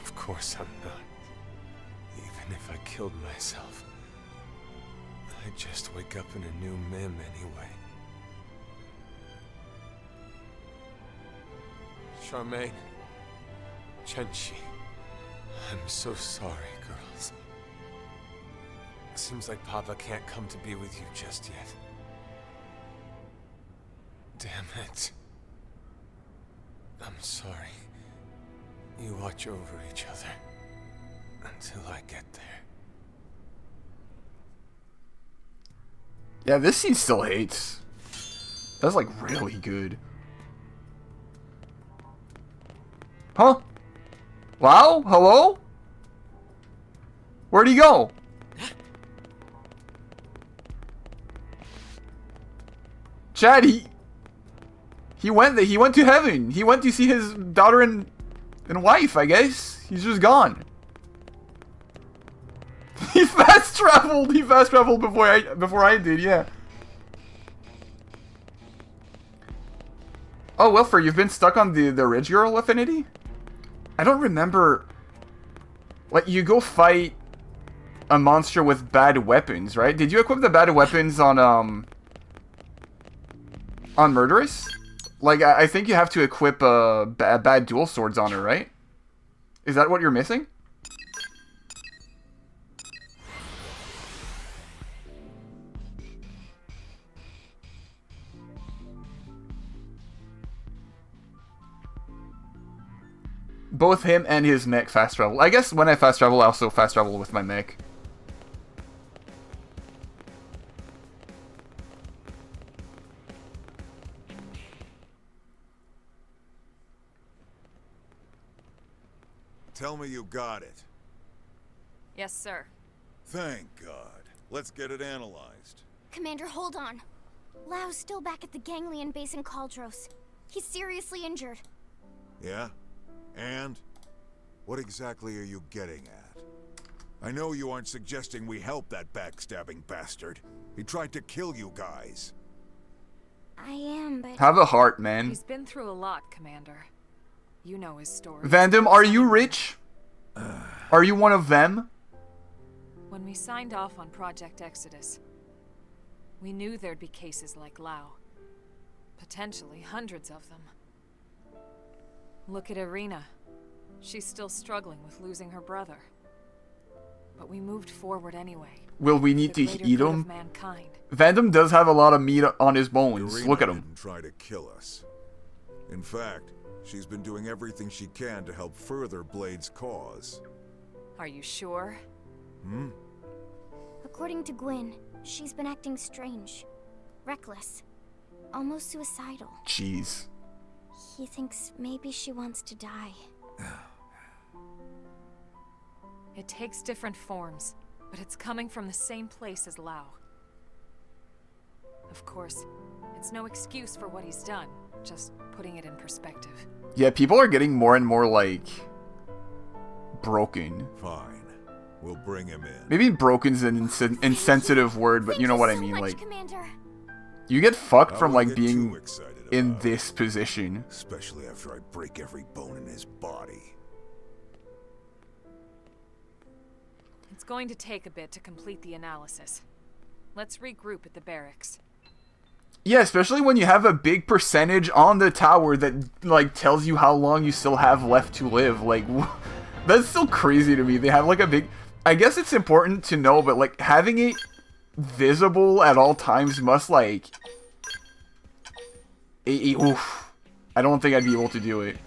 Of course I'm not. Even if I killed myself, I'd just wake up in a new Mim anyway. Charmaine, Chenchi, I'm so sorry, girls. Seems like Papa can't come to be with you just yet. Damn it. I'm sorry. You watch over each other until I get there. Yeah, this scene still hates. That's like really good. Huh? Wow? Hello? Where'd he go? Chad, he went to heaven. He went to see his daughter and wife, I guess. He's just gone. He fast traveled before I did, yeah. Oh, Wilfer, you've been stuck on the Ridge Girl affinity? I don't remember. Like, you go fight a monster with bad weapons, right? Did you equip the bad weapons on Murderous? Like, I think you have to equip bad dual swords on her, right? Is that what you're missing? Both him and his mech fast travel. I guess when I fast travel, I also fast travel with my mech. Tell me you got it. Yes, sir. Thank God. Let's get it analyzed. Commander, hold on. Lau's still back at the Ganglion base in Caldros. He's seriously injured. Yeah? And? What exactly are you getting at? I know you aren't suggesting we help that backstabbing bastard. He tried to kill you guys. I am, but... Have a heart, man. He's been through a lot, Commander. You know his story. Vandom, are you rich? Are you one of them? When we signed off on Project Exodus, we knew there'd be cases like Lau. Potentially hundreds of them. Look at Irina. She's still struggling with losing her brother. But we moved forward anyway. Will we need The to greater eat good him? of mankind. Vandom does have a lot of meat on his bones. Irina Look at him. didn't try to kill us. In fact, she's been doing everything she can to help further Blade's cause. Are you sure? According to Gwyn, she's been acting strange. Reckless. Almost suicidal. Jeez. He thinks maybe she wants to die. It takes different forms, but it's coming from the same place as Lao. Of course, it's no excuse for what he's done, just putting it in perspective. Yeah, people are getting more and more, like, broken. Fine. We'll bring him in. Maybe broken's an insensitive word, but you know what I mean. Like, Commander. you get fucked I from, wouldn't like, get being too excited in about it, this position. especially after I break every bone in his body. It's going to take a bit to complete the analysis. Let's regroup at the barracks. Yeah, especially when you have a big percentage on the tower that, like, tells you how long you still have left to live. Like, that's still crazy to me. They have, like, a big... I guess it's important to know, but, like, having it visible at all times must, like... Oof. I don't think I'd be able to do it.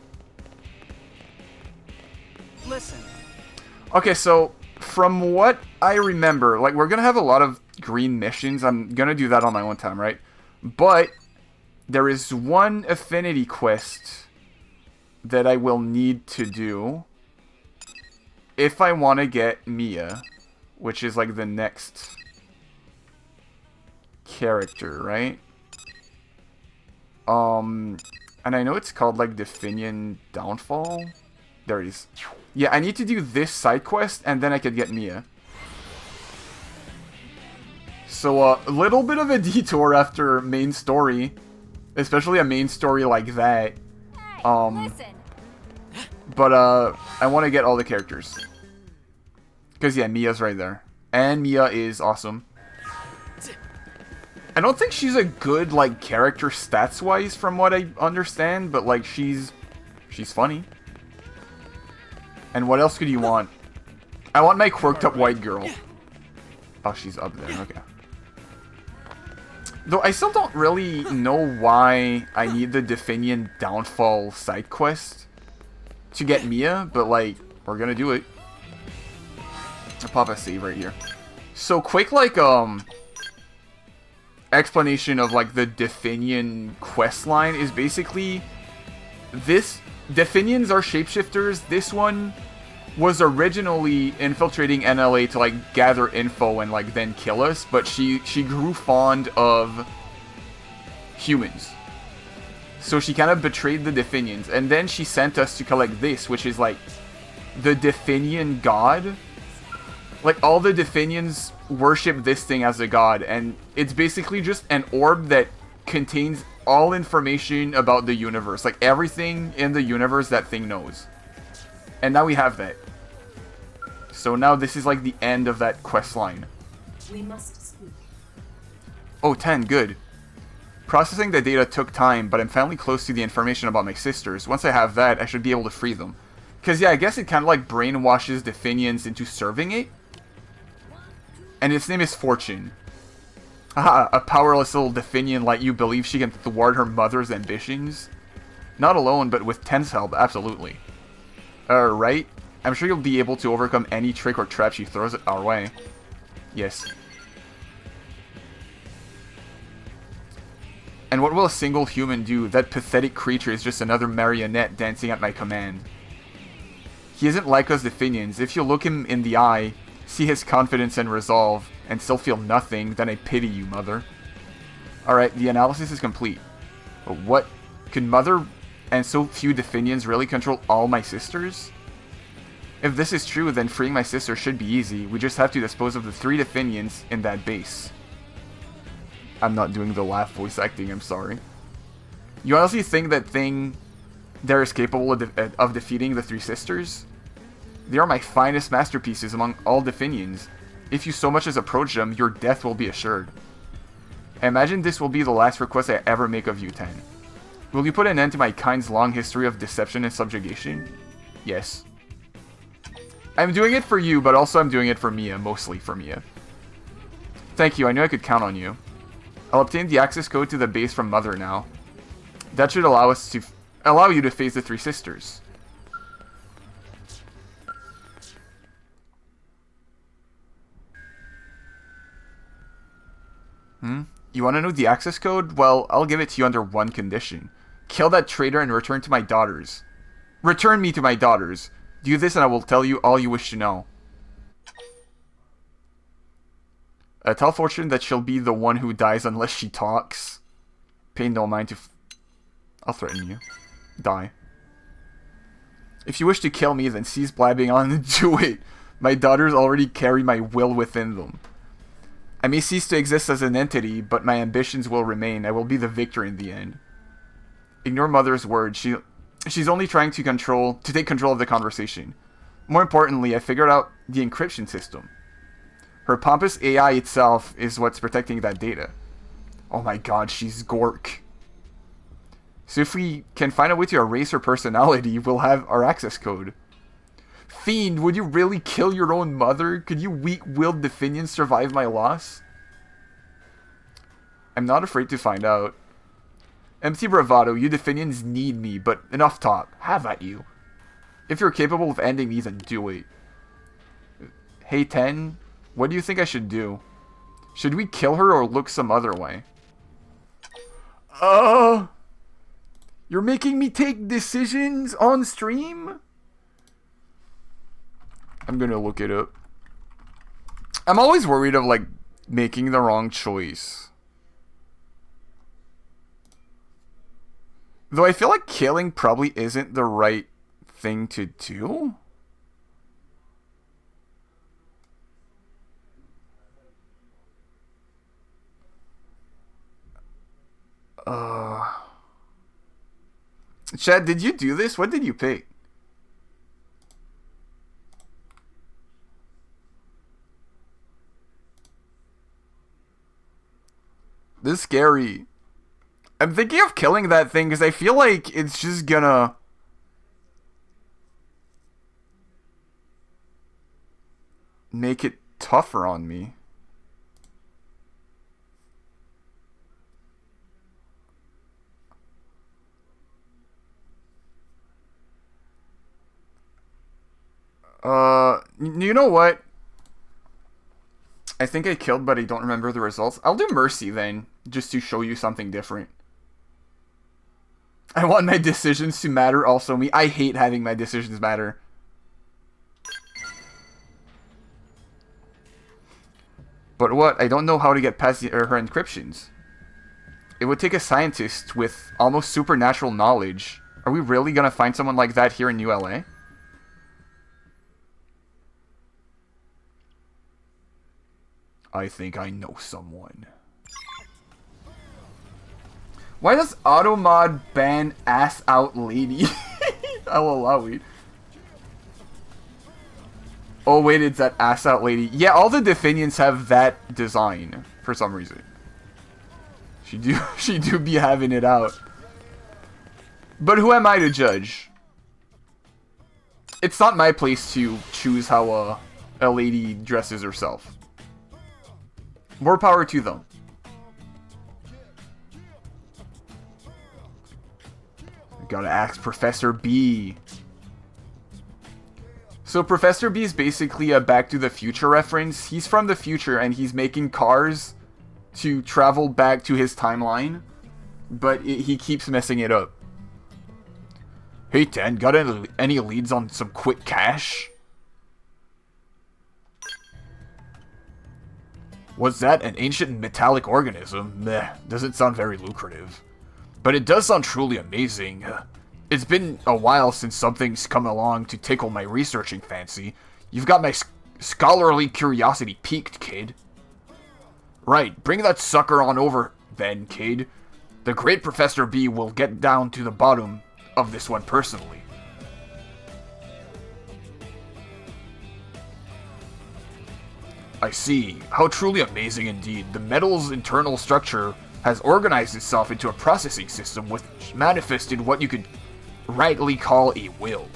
Listen. Okay, so, from what I remember, like, we're gonna have a lot of green missions. I'm gonna do that on my own time, right? But there is one affinity quest that I will need to do if I want to get Mia, which is like the next character, right? And I know it's called like Definian Downfall. There it is. Yeah, I need to do this side quest and then I could get Mia. So, a little bit of a detour after main story. Especially a main story like that. Listen. But, I want to get all the characters. Because, yeah, Mia's right there. And Mia is awesome. I don't think she's a good, like, character stats-wise from what I understand. But, like, she's funny. And what else could you want? I want my quirked-up white girl. Oh, she's up there. Okay. Though I still don't really know why I need the Definian Downfall side quest to get Mia, but like, we're gonna do it. I'll pop a save right here. So quick, like, explanation of like the Definian quest line is basically this. Definians are shapeshifters. This one was originally infiltrating NLA to like gather info and like then kill us, but she grew fond of humans. So she kind of betrayed the Definians, and then she sent us to collect this, which is like the Definian god. Like all the Definians worship this thing as a god, and it's basically just an orb that contains all information about the universe, like everything in the universe that thing knows. And now we have that. So now this is like the end of that quest line. We must speak. Oh, 10, good. Processing the data took time, but I'm finally close to the information about my sisters. Once I have that, I should be able to free them. Because, yeah, I guess it kind of like brainwashes Definians into serving it. And its name is Fortune. Haha, a powerless little Definian like you believes she can thwart her mother's ambitions? Not alone, but with Ten's help, absolutely. Right? I'm sure you'll be able to overcome any trick or trap she throws our way. Yes. And what will a single human do? That pathetic creature is just another marionette dancing at my command. He isn't like us Definians. If you look him in the eye, see his confidence and resolve, and still feel nothing, then I pity you, Mother. Alright, the analysis is complete. But what? Could Mother and so few Definians really control all my sisters? If this is true, then freeing my sister should be easy. We just have to dispose of the 3 Definians in that base. I'm not doing the laugh voice acting, I'm sorry. You honestly think that thing there is capable of defeating the 3 sisters? They are my finest masterpieces among all Definians. If you so much as approach them, your death will be assured. I imagine this will be the last request I ever make of you, Ten. Will you put an end to my kind's long history of deception and subjugation? Yes. I'm doing it for you, but also I'm doing it for Mia, mostly for Mia. Thank you, I knew I could count on you. I'll obtain the access code to the base from Mother now. That should allow us to allow you to face the three sisters. You want to know the access code? Well, I'll give it to you under one condition. Kill that traitor and return to my daughters. Return me to my daughters. Do this and I will tell you all you wish to know. Tell Fortune that she'll be the one who dies unless she talks. Pay no mind to... I'll threaten you. Die. If you wish to kill me, then cease blabbing on and do it. My daughters already carry my will within them. I may cease to exist as an entity, but my ambitions will remain. I will be the victor in the end. Ignore Mother's words. She's only trying to take control of the conversation. More importantly, I figured out the encryption system. Her pompous AI itself is what's protecting that data. Oh my god, she's Gork. So if we can find a way to erase her personality, we'll have our access code. Fiend, would you really kill your own mother? Could you weak-willed Definions survive my loss? I'm not afraid to find out. Empty bravado, you Definions need me, but enough talk. Have at you. If you're capable of ending me, then do it. Hey, Ten, what do you think I should do? Should we kill her or look some other way? You're making me take decisions on stream? I'm gonna look it up. I'm always worried of, like, making the wrong choice. Though I feel like killing probably isn't the right thing to do. Chad, did you do this? What did you pick? This is scary. I'm thinking of killing that thing because I feel like it's just gonna... make it tougher on me. You know what? I think I killed, but I don't remember the results. I'll do Mercy then, just to show you something different. I want my decisions to matter also me. I hate having my decisions matter. But what? I don't know how to get past her encryptions. It would take a scientist with almost supernatural knowledge. Are we really gonna find someone like that here in ULA? I think I know someone. Why does Automod ban ass out lady? I'll allow it. Oh wait, it's that ass out lady. Yeah, all the Definions have that design for some reason. She do be having it out. But who am I to judge? It's not my place to choose how a lady dresses herself. More power to them. Gotta ask Professor B. So Professor B is basically a Back to the Future reference. He's from the future and he's making cars to travel back to his timeline. But he keeps messing it up. Hey Ten, got any leads on some quick cash? Was that an ancient metallic organism? Meh, doesn't sound very lucrative. But it does sound truly amazing. It's been a while since something's come along to tickle my researching fancy. You've got my scholarly curiosity piqued, kid. Right, bring that sucker on over then, kid. The great Professor B will get down to the bottom of this one personally. I see. How truly amazing indeed. The metal's internal structure has organized itself into a processing system which manifested what you could rightly call a will.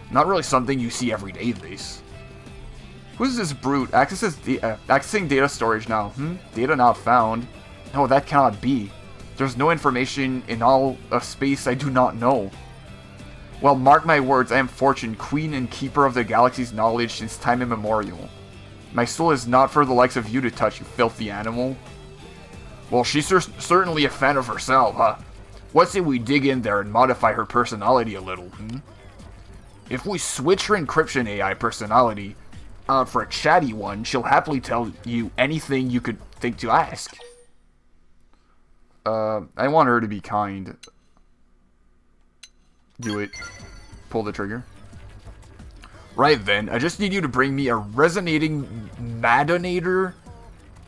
Not really something you see every day, this. Who's this brute? Accessing data storage now. Data not found. No, that cannot be. There's no information in all of space I do not know. Well, mark my words, I am Fortune, queen and keeper of the galaxy's knowledge since time immemorial. My soul is not for the likes of you to touch, you filthy animal. Well, she's certainly a fan of herself, huh? What say we dig in there and modify her personality a little, hmm? If we switch her encryption AI personality for a chatty one, she'll happily tell you anything you could think to ask. I want her to be kind. Do it. Pull the trigger. Right then, I just need you to bring me a resonating Maddonator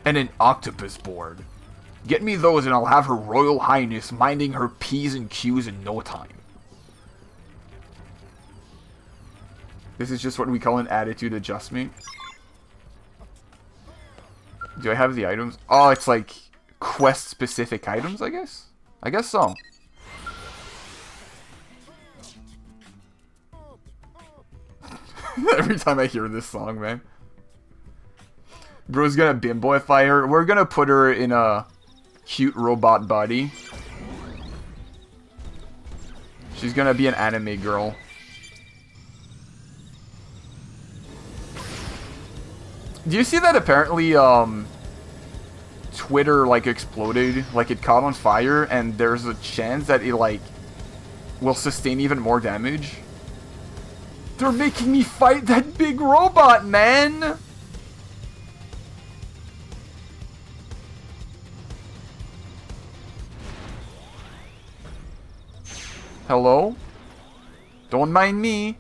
and an octopus board. Get me those and I'll have Her Royal Highness minding her P's and Q's in no time. This is just what we call an attitude adjustment. Do I have the items? Oh, it's like quest-specific items, I guess? I guess so. Every time I hear this song, man. Bro's gonna bimboify her. We're gonna put her in a cute robot body. She's gonna be an anime girl. Do you see that apparently, Twitter, like, exploded? Like, it caught on fire, and there's a chance that it, like, will sustain even more damage? They're making me fight that big robot, man! Hello? Don't mind me.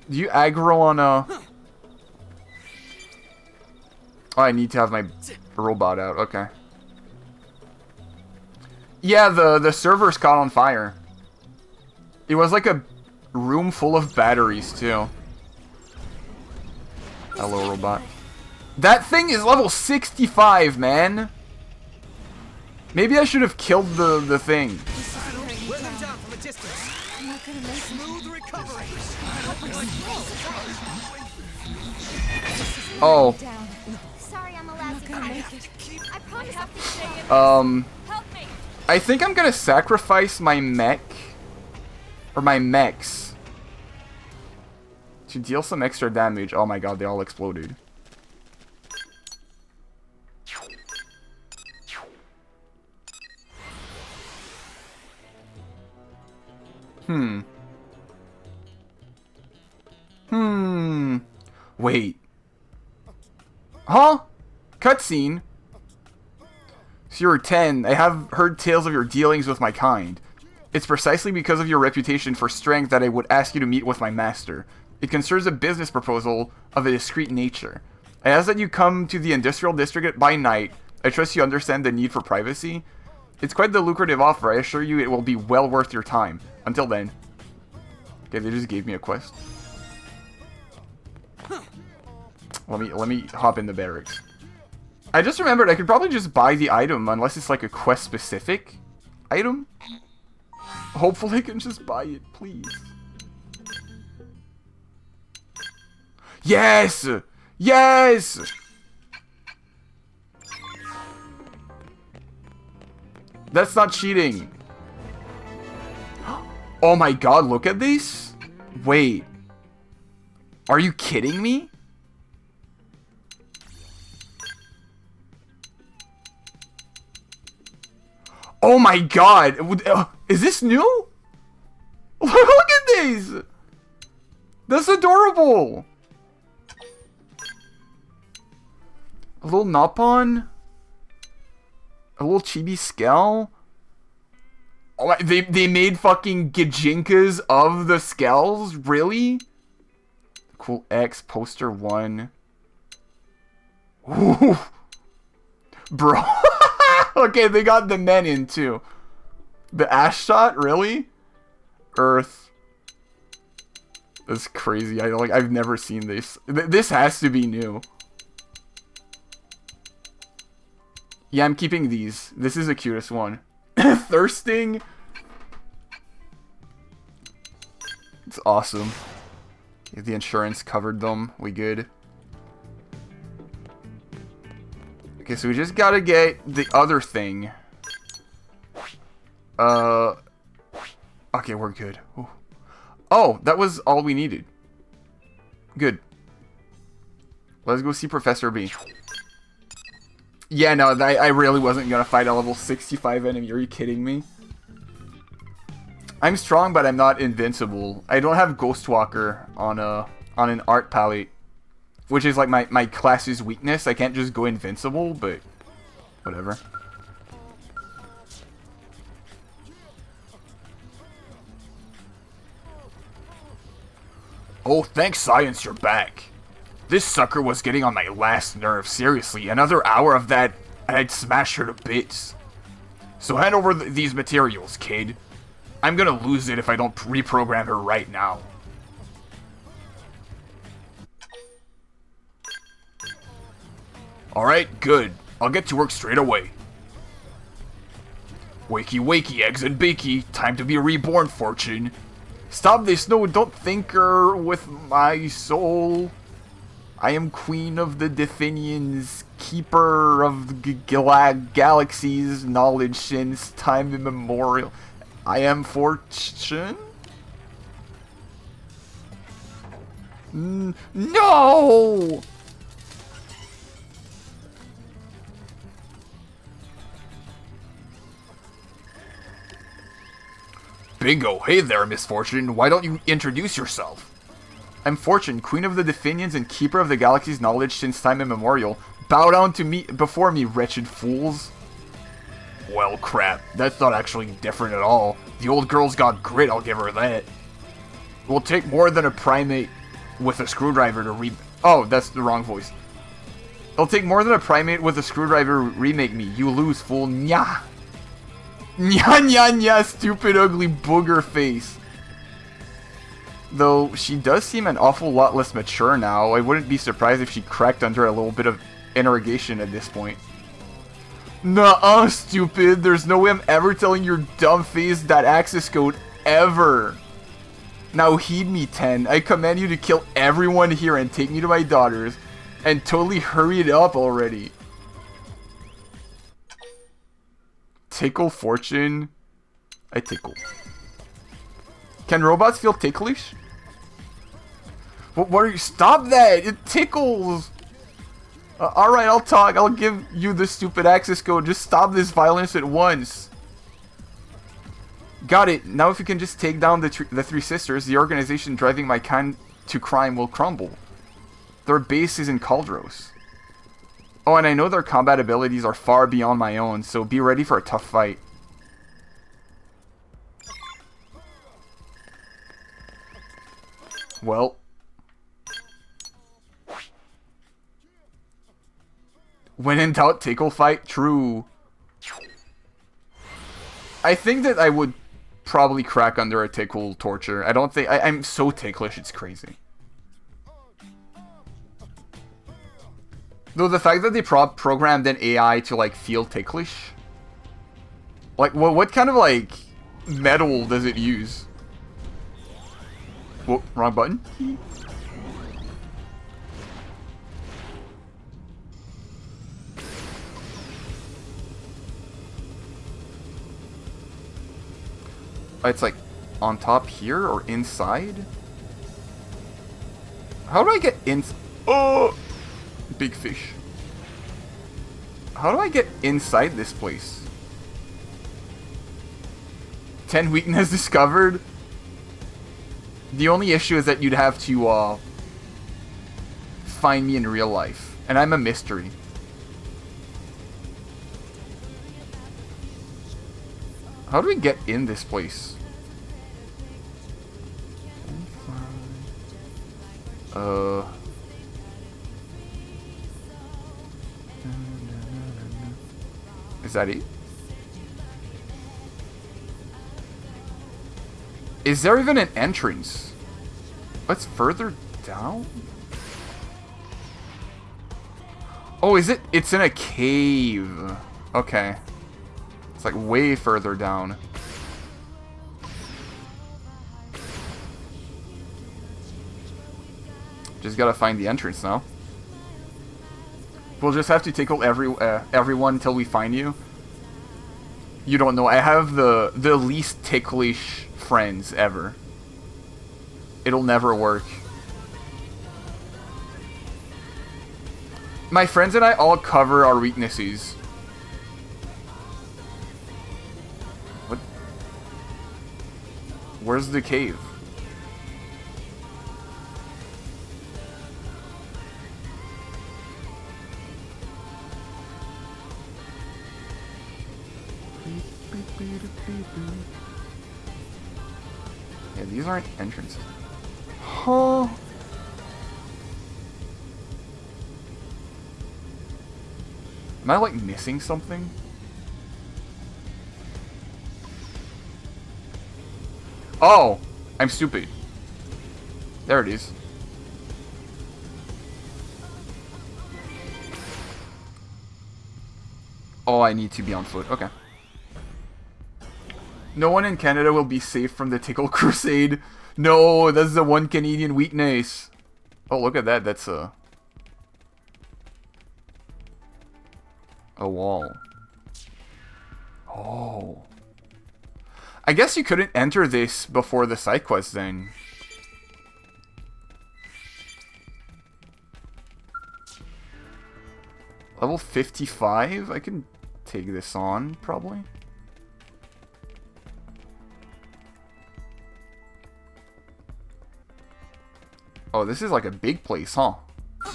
Do you aggro on a... Oh, I need to have my robot out. Okay. Yeah, the servers caught on fire. It was like a room full of batteries, too. Hello, robot. That thing is level 65, man! Maybe I should have killed the thing. Wear them down from a distance. I'm not gonna make it. Smooth recovery. Oh. Sorry, I'm a lousy I promise I'll fix it. Help me. I think I'm gonna sacrifice my mech. Or my mechs. To deal some extra damage. Oh my god, they all exploded. Wait. Huh? Cutscene? So you're 10. I have heard tales of your dealings with my kind. It's precisely because of your reputation for strength that I would ask you to meet with my master. It concerns a business proposal of a discreet nature. I ask that you come to the industrial district by night. I trust you understand the need for privacy. It's quite the lucrative offer. I assure you it will be well worth your time. Until then. Okay, they just gave me a quest. Let me hop in the barracks. I just remembered I could probably just buy the item unless it's like a quest specific item. Hopefully I can just buy it, please. Yes! Yes! That's not cheating. Oh my god, look at this. Wait. Are you kidding me? Oh my god! Is this new? Look at these! That's adorable! A little Nopon? A little chibi Skell? Oh, they made fucking Gijinkas of the Skells? Really? Cool X, poster 1. Ooh. Bro. Okay, they got the men in too. The Ash Shot, really? Earth. That's crazy. I've never seen this. This has to be new. Yeah, I'm keeping these. This is the cutest one. Thirsting. It's awesome. The insurance covered them. We good. Okay, so we just gotta get the other thing. Okay, we're good. Ooh. Oh, that was all we needed. Good. Let's go see Professor B. Yeah, no, I really wasn't gonna fight a level 65 enemy. Are you kidding me? I'm strong, but I'm not invincible. I don't have Ghostwalker on an art palette, which is like my class's weakness. I can't just go invincible, but whatever. Oh, thanks science, you're back. This sucker was getting on my last nerve, seriously. Another hour of that, and I'd smash her to bits. So hand over these materials, kid. I'm gonna lose it if I don't reprogram her right now. Alright, good. I'll get to work straight away. Wakey wakey, eggs and bakey. Time to be reborn, Fortune. Stop this, no, don't tinker with my soul. I am queen of the Definians, keeper of the galaxy's knowledge since time immemorial. I am Fortune? No! Bingo, hey there, Miss Fortune. Why don't you introduce yourself? I'm Fortune, Queen of the Definians and Keeper of the Galaxy's knowledge since time immemorial. Bow down to me before me, wretched fools. Well, crap. That's not actually different at all. The old girl's got grit, I'll give her that. It will take more than a primate with a screwdriver to Oh, that's the wrong voice. It'll take more than a primate with a screwdriver to remake me. You lose, fool. Nya. Nya, nya, nya, stupid, ugly booger face. Though, she does seem an awful lot less mature now. I wouldn't be surprised if she cracked under a little bit of interrogation at this point. Nuh-uh, stupid. There's no way I'm ever telling your dumb face that access code, ever. Now heed me, 10. I command you to kill everyone here and take me to my daughters. And totally hurry it up already. Tickle Fortune. I tickle. Can robots feel ticklish? What are you? Stop that! It tickles! Alright, I'll talk. I'll give you the stupid access code. Just stop this violence at once. Got it. Now if you can just take down the three sisters, the organization driving my kind to crime will crumble. Their base is in Caldros. Oh, and I know their combat abilities are far beyond my own, so be ready for a tough fight. Well. When in doubt, tickle fight? True. I think that I would probably crack under a tickle torture. I don't think... I'm so ticklish, it's crazy. Though the fact that they programmed an AI to, like, feel ticklish... Like, what kind of, like, metal does it use? Whoa, wrong button? It's like on top here or inside? How do I get in? Oh! Big fish. How do I get inside this place? 10 weakness discovered? The only issue is that you'd have to find me in real life. And I'm a mystery. How do we get in this place? Is that it? Is there even an entrance? What's further down? Oh, is it? It's in a cave. Okay. It's like way further down. Just gotta find the entrance now. We'll just have to tickle everyone until we find you. You don't know. I have the least ticklish friends ever. It'll never work. My friends and I all cover our weaknesses. What? Where's the cave? Yeah, these aren't entrances. Huh? Am I like missing something? Oh! I'm stupid. There it is. Oh, I need to be on foot. Okay. No one in Canada will be safe from the Tickle Crusade. No, that's the one Canadian weakness. Oh, look at that. That's a wall. Oh. I guess you couldn't enter this before the side quest then. Level 55? I can take this on, probably. Oh, this is like a big place, huh?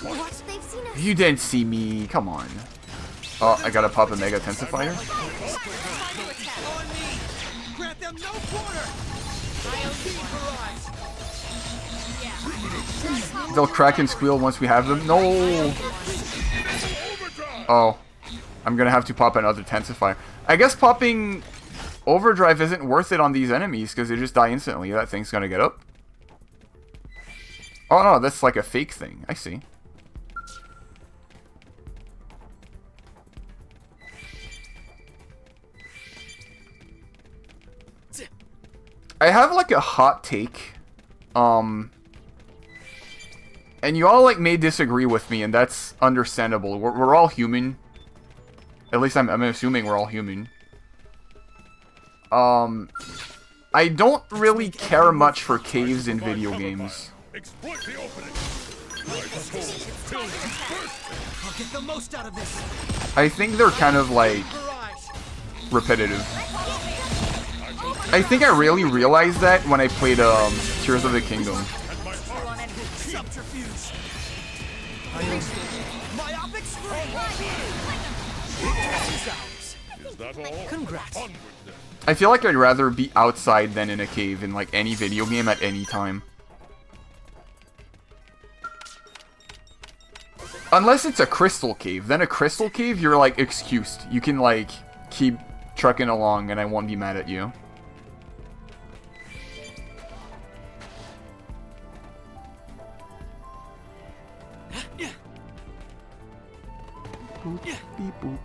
What? They've seen us. You didn't see me. Come on. Oh, I gotta pop a Mega Intensifier. On me! Grant them no quarter! They'll crack and squeal once we have them. No! Oh. I'm gonna have to pop another Intensifier. I guess popping Overdrive isn't worth it on these enemies because they just die instantly. That thing's gonna get up. Oh no, that's like a fake thing. I see. I have like a hot take. And you all like may disagree with me, and that's understandable. We're all human. At least I'm assuming we're all human. I don't really care much for caves in video games. Exploit the opening. I'll get the most out of this. I think they're kind of like repetitive. I think I really realized that when I played Tears of the Kingdom. Subterfuge. Myopic Is that all? Congrats. Onward then. I feel like I'd rather be outside than in a cave in like any video game at any time. Unless it's a crystal cave. Then a crystal cave, you're like excused. You can like keep trucking along and I won't be mad at you. Boop, beep, boop.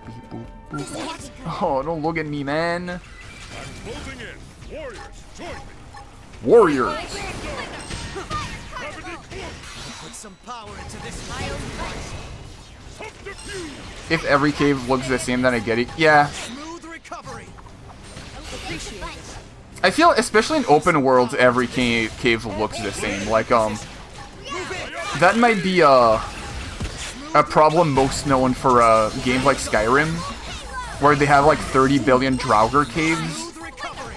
Beep, boop, boop. Oh, don't look at me, man. I'm closing in. Warriors, join me. Warriors. Gravity close. Put some power into this. Subterfuge. If every cave looks the same, then I get it. Yeah. Smooth recovery. I feel, especially in open worlds, every cave looks the same. Like, that might be a problem most known for games like Skyrim, where they have like 30 billion Draugr caves. Smooth recovery.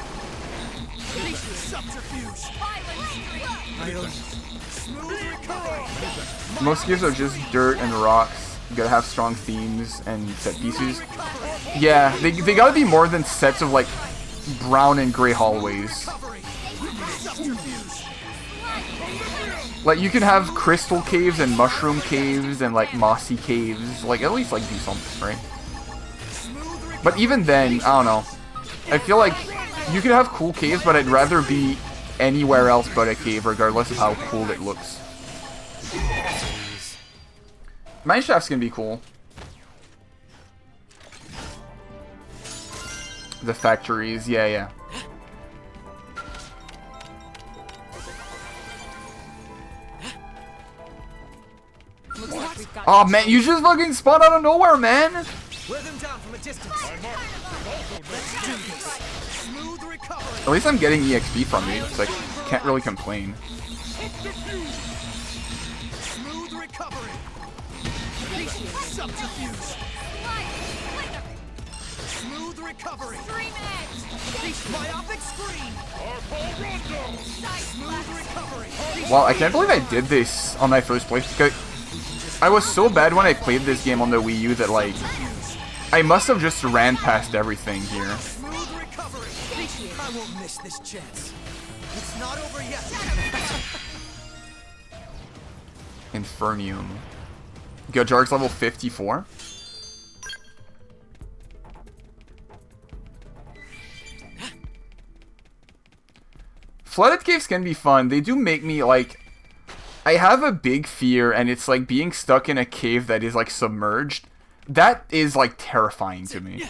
Subterfuge. Smooth recovery. Most caves are just dirt and rocks. You gotta have strong themes and set pieces. Yeah, they gotta be more than sets of like brown and gray hallways. Like, you can have crystal caves and mushroom caves and like mossy caves. Like, at least like do something, right? But even then, I don't know. I feel like you can have cool caves, but I'd rather be anywhere else but a cave, regardless of how cool it looks. Mineshaft's gonna be cool. The factories, yeah. Looks like we've got Oh man, you just fucking spawned out of nowhere, man! Wear them down from a distance. Let's do this. Smooth recovery. At least I'm getting EXP from it, so I can't really complain. Smooth recovery. Subterfuge. Smooth recovery. Myopic screen. Smooth recovery. Wow, I can't believe I did this on my first place, because I was so bad when I played this game on the Wii U that, like, I must have just ran past everything here. Smooth recovery. I won't miss this chance. It's not over yet. Infernium. Gajar's level 54. Flooded caves can be fun. They do make me, like... I have a big fear, and it's like being stuck in a cave that is, like, submerged. That is, like, terrifying to me.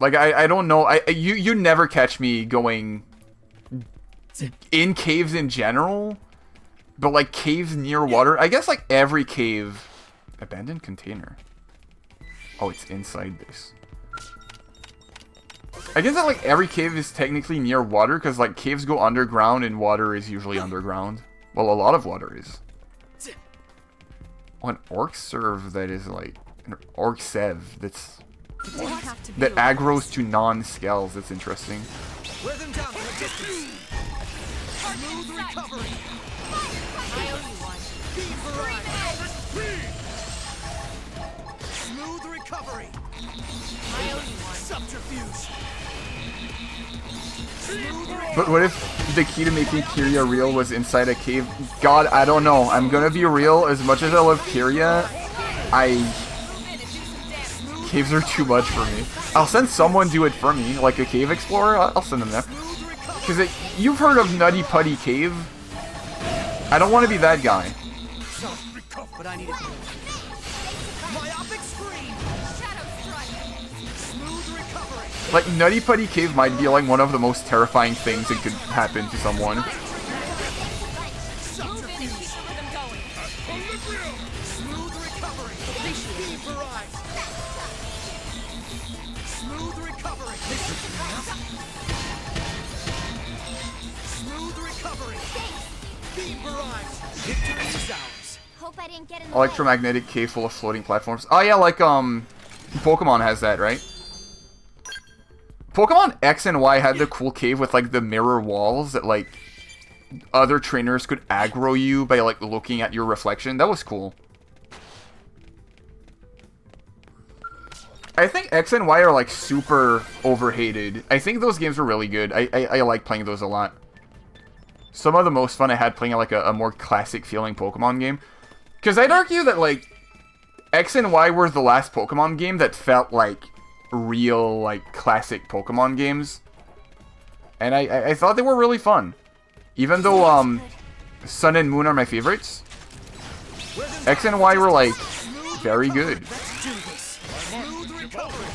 Like, I don't know. You never catch me going in caves in general, but, like, caves near water. I guess, like, every cave... Abandoned container. Oh, it's inside this. I guess that, like, every cave is technically near water, because, like, caves go underground and water is usually underground. Well, a lot of water is. Oh, an orc serve that is, like, an orc sev that's... that aggroes to non-skells. That's interesting. Wear them down from a distance. Smooth recovery. Smooth recovery. Subterfuge. But what if the key to making Kyria real was inside a cave? God, I don't know. I'm gonna be real. As much as I love Kyria, caves are too much for me. I'll send someone do it for me, like a cave explorer. I'll send them there. Because you've heard of Nutty Putty Cave? I don't want to be that guy. But I need it. Myopic screen. Shadow strike. Smooth recovery. Like, Nutty Putty Cave might be, like, one of the most terrifying things that could happen to someone. Smooth recovery. Smooth recovery. Smooth recovery. Beam barrage. Victory is ours. Hope I didn't get in the Electromagnetic cave full of floating platforms. Oh yeah, like, Pokemon has that, right? Pokemon X and Y had the cool cave with, like, the mirror walls that, like, other trainers could aggro you by, like, looking at your reflection. That was cool. I think X and Y are, like, super overhated. I think those games were really good. I like playing those a lot. Some of the most fun I had playing, like, a more classic-feeling Pokemon game. Because I'd argue that, like, X and Y were the last Pokemon game that felt like real, like, classic Pokemon games. And I thought they were really fun. Even though, Sun and Moon are my favorites, X and Y were, like, very good. Smooth recovery.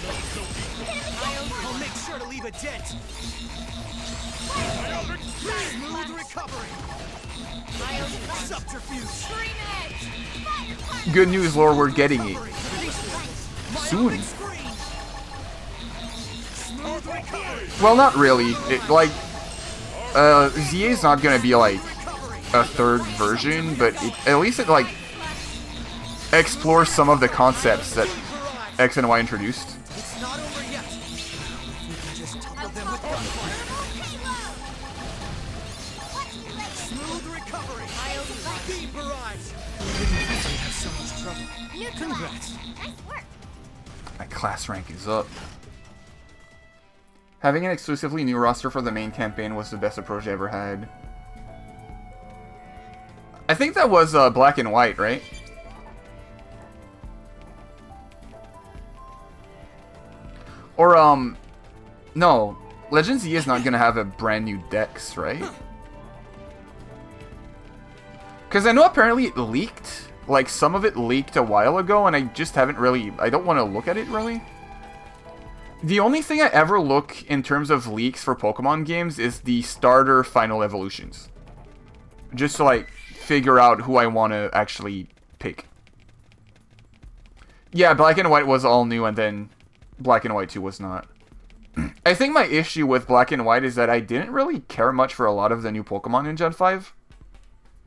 I'll make sure to leave a dent. Smooth recovery. Subterfuge. Good news, Lore, we're getting it. Soon. Smooth recovery. Well, not really. It, like, ZA's not gonna be, like, a third version, but at least it, like, explores some of the concepts that X and Y introduced. It's not over yet. We can just topple them with gunfire. Smooth recovery. Beam barrage. Didn't think we'd have so much trouble. Congrats. Nice work. My class rank is up. Having an exclusively new roster for the main campaign was the best approach I ever had. I think that was Black and White, right? Or, no. Legends Z is not gonna have a brand new Dex, right? Because I know apparently it leaked. Like, some of it leaked a while ago, and I just haven't really... I don't want to look at it, really. The only thing I ever look in terms of leaks for Pokemon games is the starter Final Evolutions. just to like figure out who I want to actually pick. Yeah, Black and White was all new, and then Black and White 2 was not. I think my issue with Black and White is that I didn't really care much for a lot of the new Pokemon in Gen 5.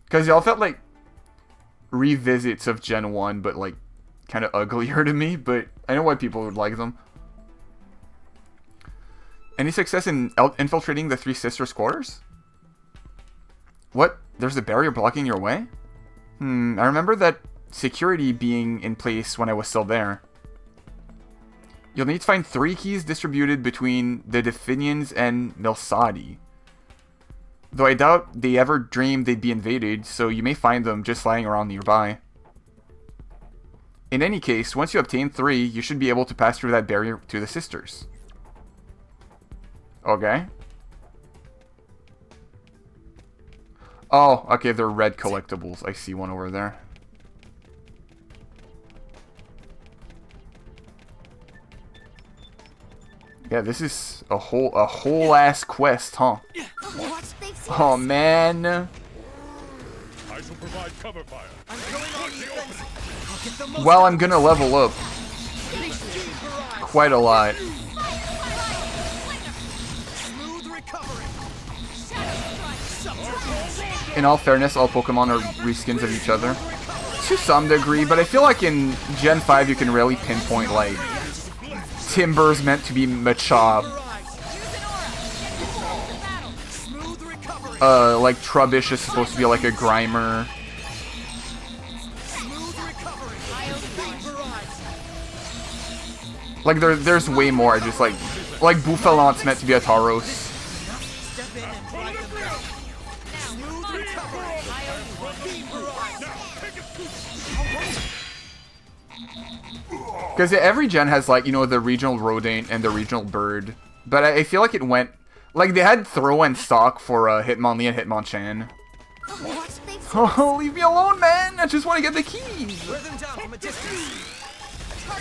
Because they all felt like revisits of Gen 1, but like kind of uglier to me, but I know why people would like them. Any success in infiltrating the Three Sisters' quarters? What? There's a barrier blocking your way? I remember that security being in place when I was still there. You'll need to find 3 keys distributed between the Definians and Milsadi. Though I doubt they ever dreamed they'd be invaded, so you may find them just lying around nearby. In any case, once you obtain 3, you should be able to pass through that barrier to the sisters. Okay. Oh, okay, they're red collectibles. I see one over there. Yeah, this is a whole ass quest, huh? Oh man. I shall provide cover fire. Well, I'm gonna level up quite a lot. In all fairness, all Pokemon are reskins of each other. To some degree, but I feel like in Gen 5 you can really pinpoint, like, Timber's meant to be Machop. Like, Trubbish is supposed to be like a Grimer. Like, there's way more, just like Bouffalante's meant to be a Tauros. Because every gen has, like, you know, the regional Rodent and the regional Bird. But I feel like it went... Like, they had Throw and Stock for Hitmonlee and Hitmonchan. Oh, leave me alone, man! I just want to get the keys!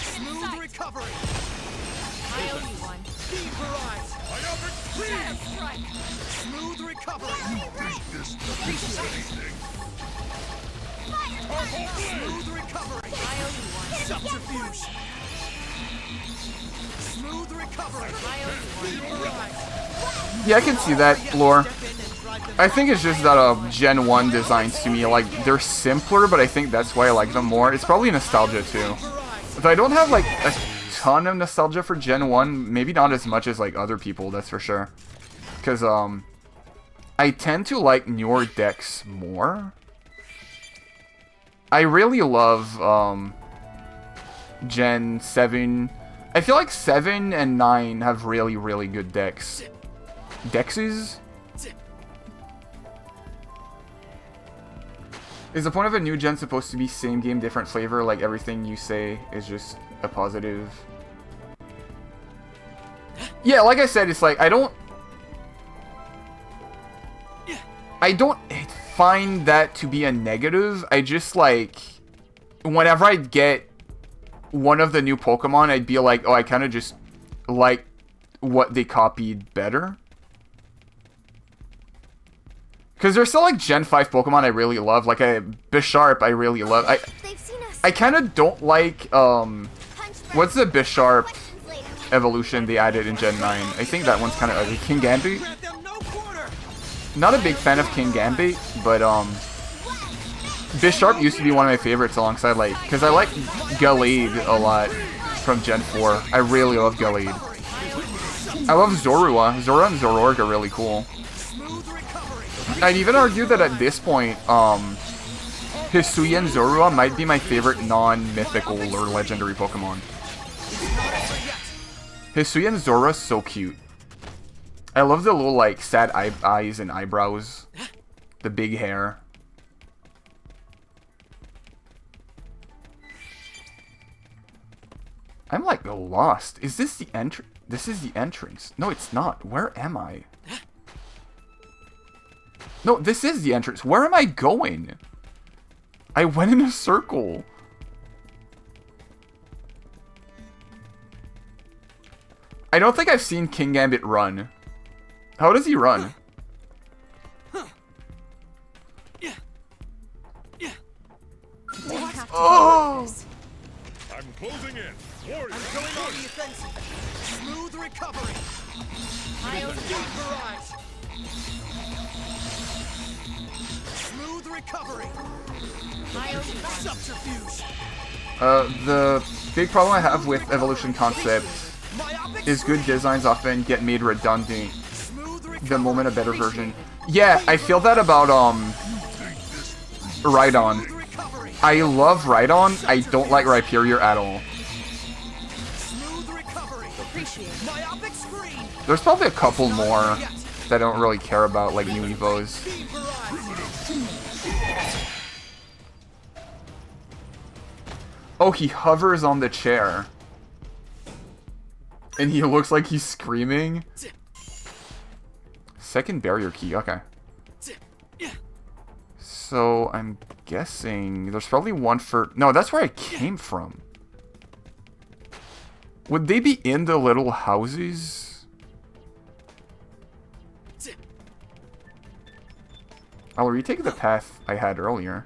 Smooth recovery! I owe you one. Smooth recovery! Smooth recovery! I owe you one. Subterfuge! Smooth recovery! I owe you one. Yeah, I can see that, Lore. I think it's just that Gen 1 designs to me, like, they're simpler, but I think that's why I like them more. It's probably nostalgia, too. Though I don't have, like, a ton of nostalgia for Gen 1. Maybe not as much as, like, other people, that's for sure. Because, I tend to like newer decks more. I really love, Gen 7. I feel like 7 and 9 have really, really good decks. Dexes? Is the point of a new gen supposed to be same game, different flavor, like everything you say is just a positive? Yeah, like I said, it's like, I don't find that to be a negative. I just, like, whenever I get one of the new Pokemon, I'd be like, oh, I kind of just like what they copied better. Because there's still, like, Gen 5 Pokemon I really love. Like, Bisharp I really love. I kind of don't like, what's the Bisharp evolution they added in Gen 9? I think that one's kind of ugly. King Gambit? Not a big fan of King Gambit, but, Bisharp used to be one of my favorites alongside, like, because I like Gallade a lot from Gen 4. I really love Gallade. I love Zorua. Zorua and Zoroark are really cool. I'd even argue that at this point, Hisuian and Zorua might be my favorite non-mythical or legendary Pokemon. Hisuian and Zorua is so cute. I love the little, like, sad eyes and eyebrows. The big hair. I'm, like, lost. Is this the entrance? This is the entrance. No, it's not. Where am I? No, this is the entrance. Where am I going? I went in a circle. I don't think I've seen King Gambit run. How does he run? to deal with this. I'm closing in. Warrior. I'm going on the offensive. Smooth recovery. Deep barrage. Smooth recovery. Subterfuge. The big problem I have with Evolution Concept is good designs often get made redundant the moment a better version. Yeah, I feel that about Rhydon. I love Rhydon. I don't like Rhyperior at all. There's probably a couple more that I don't really care about, like new Evos. Oh, he hovers on the chair. And he looks like he's screaming. Second barrier key, okay. So, I'm guessing there's probably one for... No, that's where I came from. Would they be in the little houses? I'll retake the path I had earlier.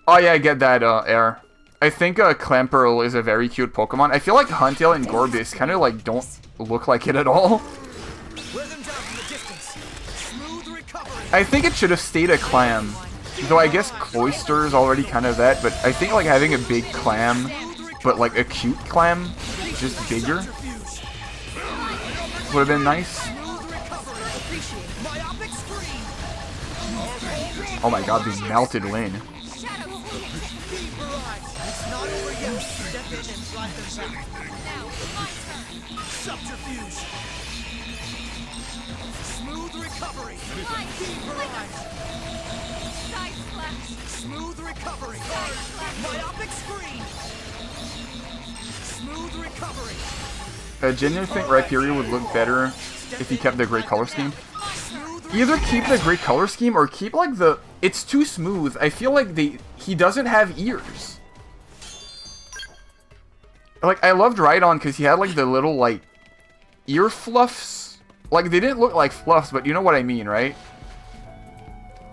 Oh yeah, I get that, Air. I think Clamperl is a very cute Pokemon. I feel like Huntail and Gorbis kind of like don't look like it at all. I think it should have stayed a clam. Though I guess Cloyster is already kind of that, but I think like having a big clam, but like a cute clam, just bigger, would have been nice. Oh my god, the melted Lyn. Subterfuge. Smooth recovery. Smooth recovery. Myopic screen. Smooth recovery. I genuinely think Rhyperior would look better if he kept the great color scheme. Either keep the great color scheme or keep like the... It's too smooth. I feel like he doesn't have ears. Like, I loved Rhydon because he had like the little like ear fluffs. Like, they didn't look like fluffs, but you know what I mean, right?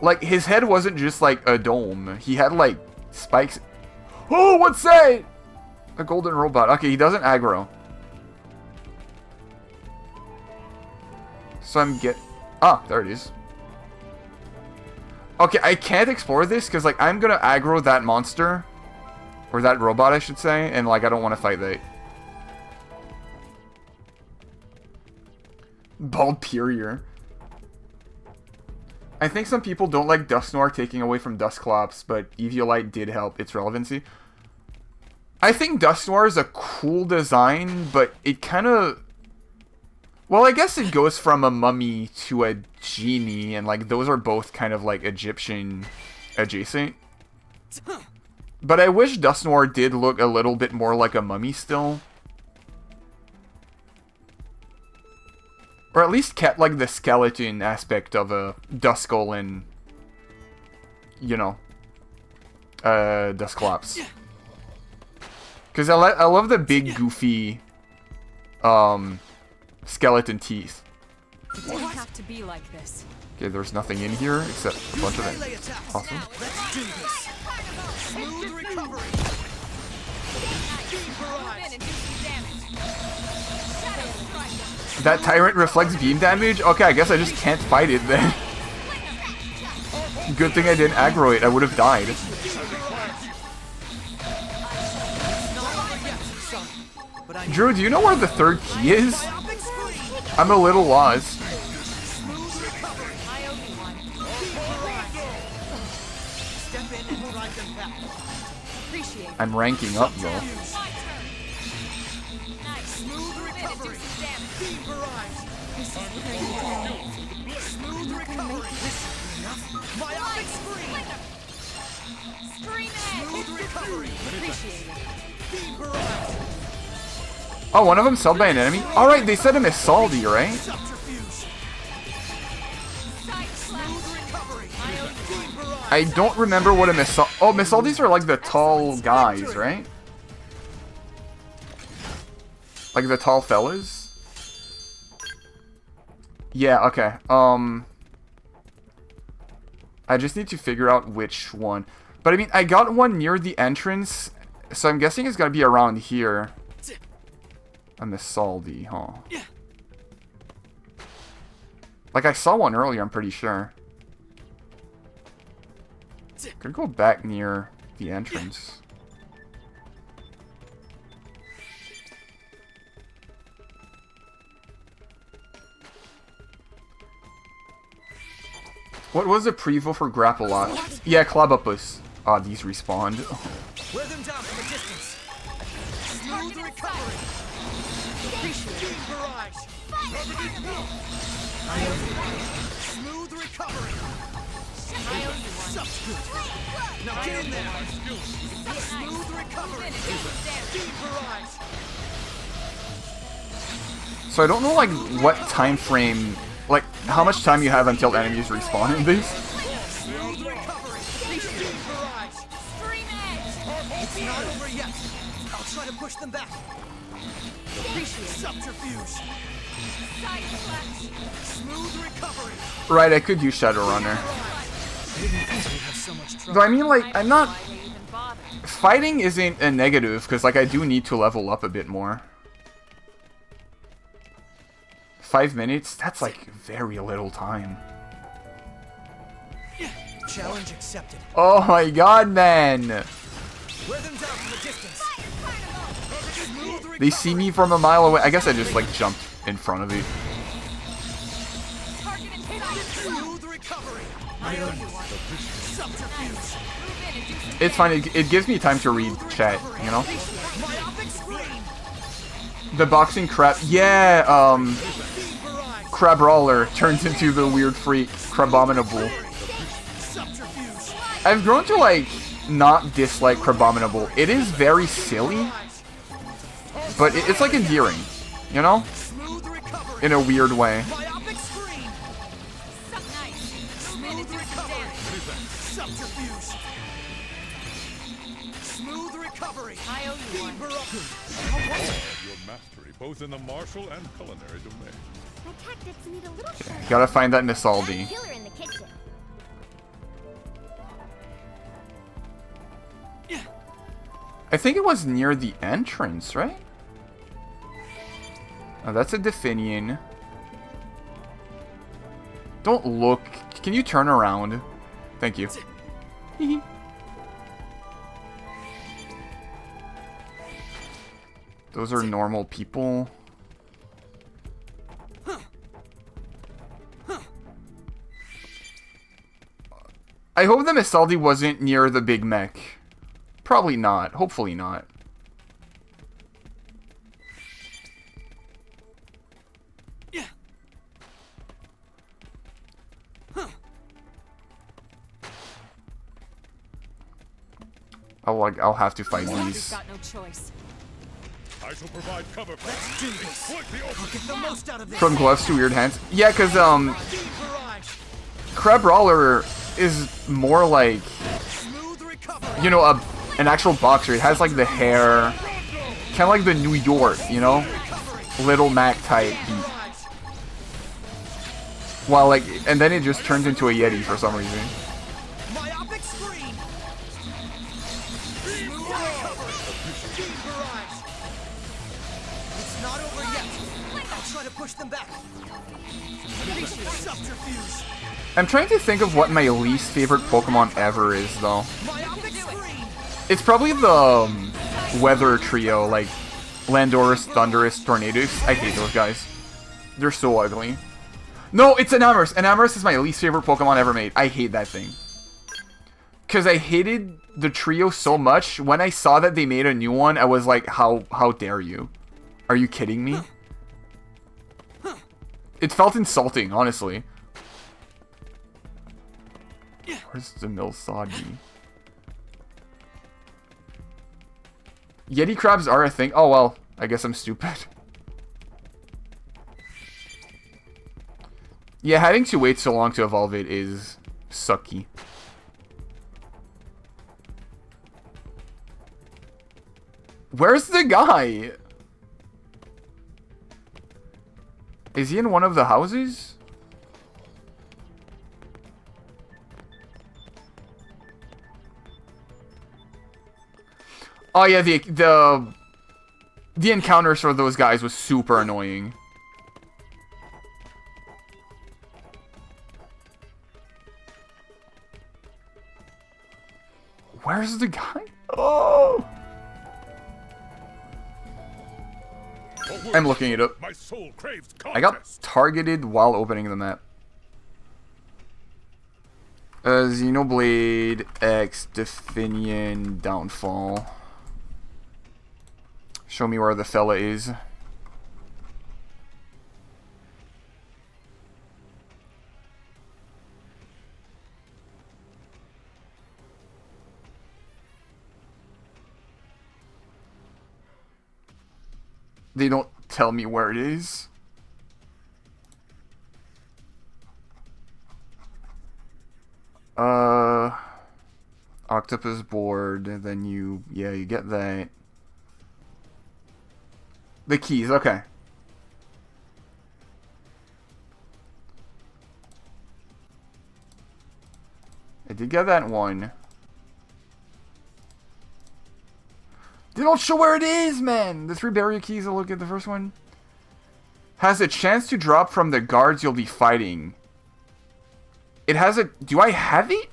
Like, his head wasn't just like a dome. He had like spikes. Oh, what's that? A golden robot. Okay, he doesn't aggro. So I'm Ah, there it is. Okay, I can't explore this because like I'm gonna aggro that monster. Or that robot, I should say, and like I don't want to fight that. Baldperior. I think some people don't like Dusknoir taking away from Dusclops, but Eviolite did help its relevancy. I think Dusknoir is a cool design, but it kind of... Well, I guess it goes from a mummy to a genie, and like those are both kind of like Egyptian adjacent. But I wish Dusknoir did look a little bit more like a mummy still. Or at least kept like the skeleton aspect of a Duskull and, you know, Dusclops. Because I love the big goofy skeleton teeth. It didn't have to be like this. Okay, there's nothing in here except a bunch of it. Awesome. Let's do this. Smooth recovery. That Tyrant reflects beam damage? Okay, I guess I just can't fight it then. Good thing I didn't aggro it, I would have died. Drew, do you know where the third key is? I'm a little lost. I'm ranking up though. Oh, one of them sold by an enemy? Alright, they said a Missaldi, right? I don't remember what a Missaldi... Oh, Missaldis are like the tall guys, right? Like the tall fellas? Yeah, okay. I just need to figure out which one. But I mean, I got one near the entrance, so I'm guessing it's gotta be around here. A Misaldi, huh? Like, I saw one earlier, I'm pretty sure. Could go back near the entrance. What was the preview for Grapple Lock? Yeah, Clubopus. Ah, these respawned. Wear them down from a distance. Smooth recovery. Deep barrage. Smooth recovery. Such good. Now get in there. Smooth recovery. Deep barrage. So I don't know, like, what time frame, like, how much time you have until enemies respawn in this. Smooth recovery. Deep barrage. It's not over yet. I'll try to push them back. Subterfuge. Smooth recovery. Right, I could use Shadowrunner. Though, I mean, like, I'm not... Fighting isn't a negative, because, like, I do need to level up a bit more. 5 minutes? That's, like, very little time. Challenge accepted. Oh my god, man! Wear them down from a distance. They see me from a mile away. I guess I just, like, jumped in front of it. Smooth recovery. Subterfuge. It's fine, it gives me time to read chat, you know? Myopic screen. The boxing crab... Yeah, Crabrawler turns into the weird freak, Crabominable. Subterfuge. I've grown to, like, not dislike Crabominable. It is very silly, but it's, like, endearing, you know? Smooth recovery. In a weird way. Myopic screen. Smooth recovery. Subterfuge. Smooth recovery. I owe you one. Your mastery, both in the martial and culinary domain. My tactics need a little sharp. Gotta find that Misaldi. Killer in the kitchen. I think it was near the entrance, right? Oh, that's a Definian. Don't look. Can you turn around? Thank you. Those are normal people. I hope the Misaldi wasn't near the big mech. Probably not. Hopefully not. I'll have to fight these. Got no choice. I shall provide cover. Let's do this. I'll get the most out of this. From gloves to weird hands. Yeah, cause Deep barrage. Crabrawler is more like, Smooth recovery. you know, an actual boxer. It has like the hair, kind of like the New York, you know, Little Mac type beat. While like, and then it just turns into a Yeti for some reason. Myopic screen. Smooth recovery. Deep barrage. It's not over yet. I'll try to push them back. Subterfuge. I'm trying to think of what my least favorite Pokemon ever is, though. Myopic screen. It's probably the weather trio, like Landorus, Thundurus, Tornadus. I hate those guys. They're so ugly. No, it's Enamorus. Enamorus is my least favorite Pokemon ever made. I hate that thing. Because I hated the trio so much, when I saw that they made a new one, I was like, how dare you? Are you kidding me? It felt insulting, honestly. Where's the Milsagi? Yeti crabs are a thing. Oh, well, I guess I'm stupid. Yeah, having to wait so long to evolve it is sucky. Where's the guy? Is he in one of the houses? Oh yeah, the encounters for those guys was super annoying. Where's the guy? Oh! I'm looking it up. My soul craves I got contest. targeted while opening the map. Xenoblade X Definian Downfall. Show me where the fella is. They don't tell me where it is. Octopus board, then you get that. The keys, okay. I did get that one. They don't show where it is, man! The 3 barrier keys, I'll look at the first one. Has a chance to drop from the guards you'll be fighting. It has a... Do I have it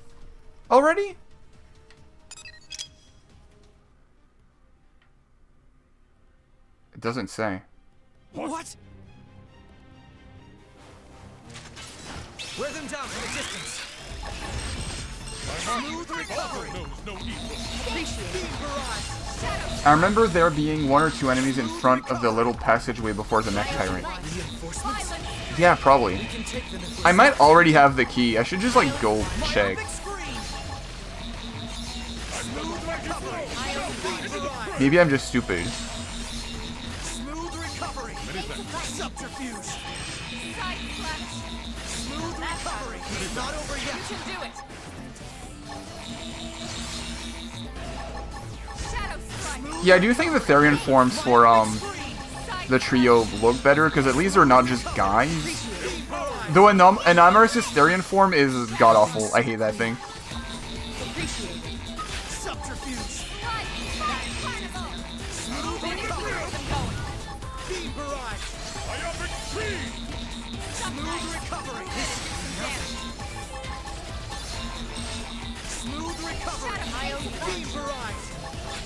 already? It doesn't say. What? Wear them down from a distance. Smooth recovery. I remember there being 1 or 2 enemies in front of the little passageway before the mech tyrant. Yeah, probably. I might already have the key. I should just, like, go check. Maybe I'm just stupid. Smooth recovery. Subterfuge. Smooth recovery. It's not over yet. You can do it. Yeah, I do think the Therian forms for, the trio look better, because at least they're not just guys. Though Anomalous' Therian form is god-awful. I hate that thing.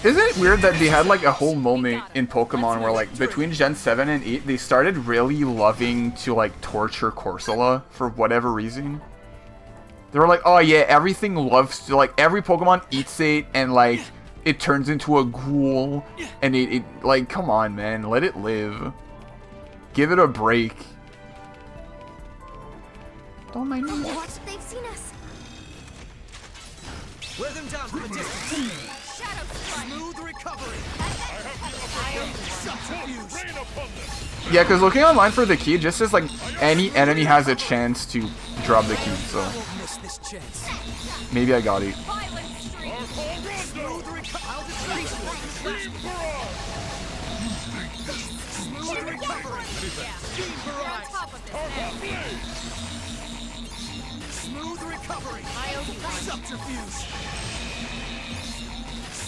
Isn't it weird that they had like a whole moment in Pokemon where like between Gen 7 and 8 they started really loving to like torture Corsola for whatever reason? They were like, oh yeah, everything loves to, like, every Pokemon eats it and like it turns into a ghoul and it like, come on man, let it live. Give it a break. Don't mind me. What? They've seen us. Wear them down from a distance. Smooth recovery. Yeah, because looking online for the key just says like any enemy has a chance to drop the key, so maybe I got it. Smooth recovery. Subterfuge.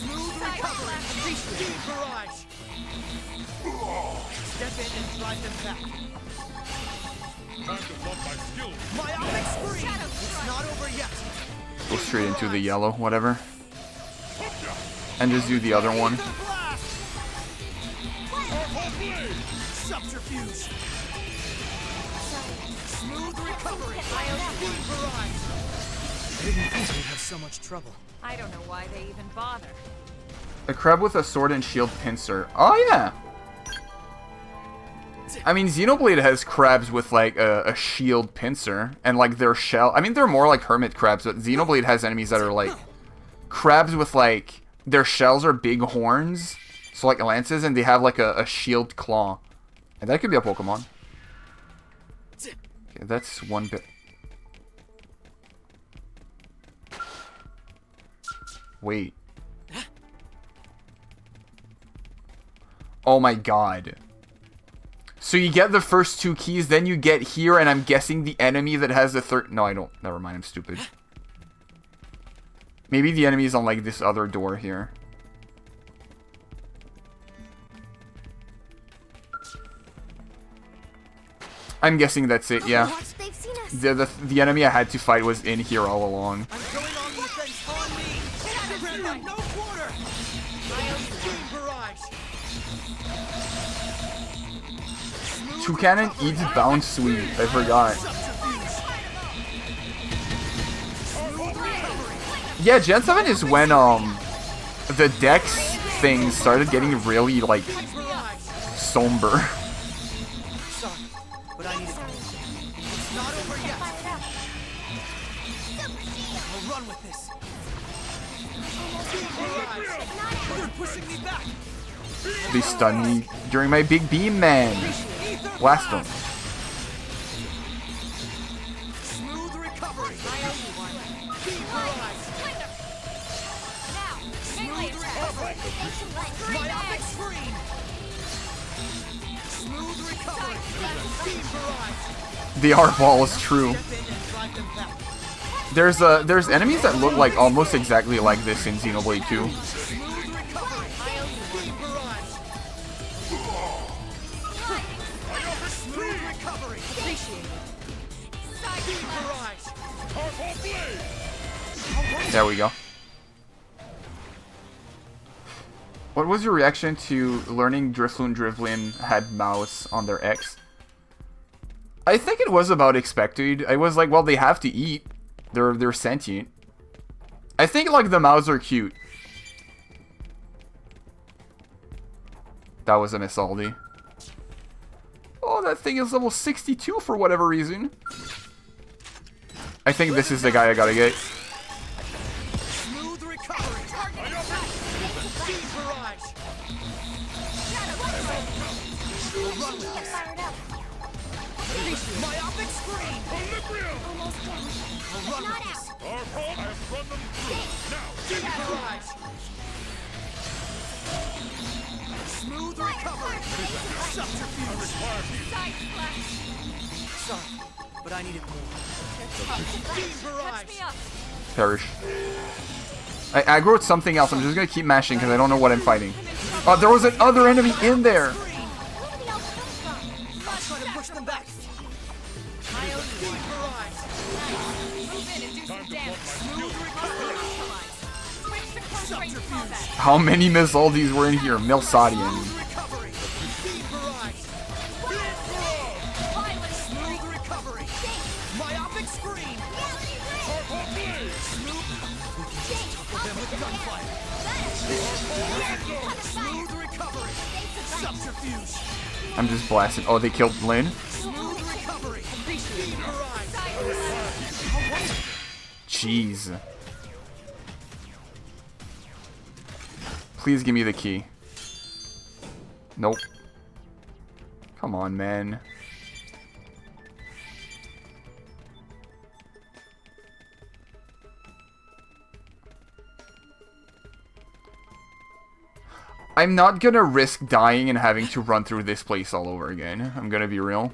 Smooth recovery. Speed barrage. Step in and drive them back. Time to flaunt my skills. Myopic screen. It's not over yet. Go straight into the yellow, whatever. And just do the other one. Subterfuge. Smooth recovery. Speed barrage. I didn't think we'd have so much trouble. I don't know why they even bother. A crab with a sword and shield pincer. Oh yeah! I mean, Xenoblade has crabs with like a shield pincer and like their shell. I mean, they're more like hermit crabs, but Xenoblade has enemies that are like crabs with like their shells are big horns, so like lances, and they have like a shield claw. And that could be a Pokemon. Okay, that's one bit. Wait. Oh my god. So you get the first 2 keys, then you get here, and I'm guessing the enemy that has the third... No, I don't. Never mind, I'm stupid. Maybe the enemy's on, like, this other door here. I'm guessing that's it, yeah. What? They've seen us. The enemy I had to fight was in here all along. I'm going on the offense on me. Random, no quarter. Extreme barrage. Toucanon eats bound sweet. I forgot. Yeah, Gen 7 is when the Dex things started getting really like somber. Sorry, but I need it. It's not over yet. I'll run with this. You're pushing me back. They stunned me during my big beam, man. Blast them. Smooth recovery. Beam barrage. Smooth recovery. Myopic screen. Smooth recovery. Beam barrage. They are balls, true. Step in and drive them back. There's enemies that look like almost exactly like this in Xenoblade 2. Smooth recovery. Beam barrage. Smooth recovery. Appreciate it. Beam barrage. There we go. What was your reaction to learning Drifloon and Drivlin had mouse on their X? I think it was about expected. I was like, well, they have to eat. They're sentient. I think like the mouse are cute. That was a miss, Aldi. Oh, that thing is level 62 for whatever reason. I think this is the guy I gotta get. Smooth recovery. Beam barrage. Run with this. Fired up. Myopic screen. Almost down. I'll run Not with this. out. Beam barrage. Smooth recovery. Subterfuge. Side splash. Sorry, but I need it more. Beam Catch barrage. me up. Perish. I aggroed something else. I'm just gonna keep mashing because I don't know what I'm fighting. Oh, there was another enemy in there. Where did the else come from? Try to push them back. Beam barrage. Move in and do some damage. Smooth recovery. Switch to close range combat. How many Mizaldis were in here? Milsadian. Smooth recovery. Beam barrage. Smooth recovery. Myopic screen. Smooth. We can just topple them with gunfire. Smooth recovery. Subterfuge. I'm just blasting. Oh, they killed Lynn? Smooth recovery. Beam barrage. Jeez. Please give me the key. Nope. Come on, man. I'm not gonna risk dying and having to run through this place all over again. I'm gonna be real.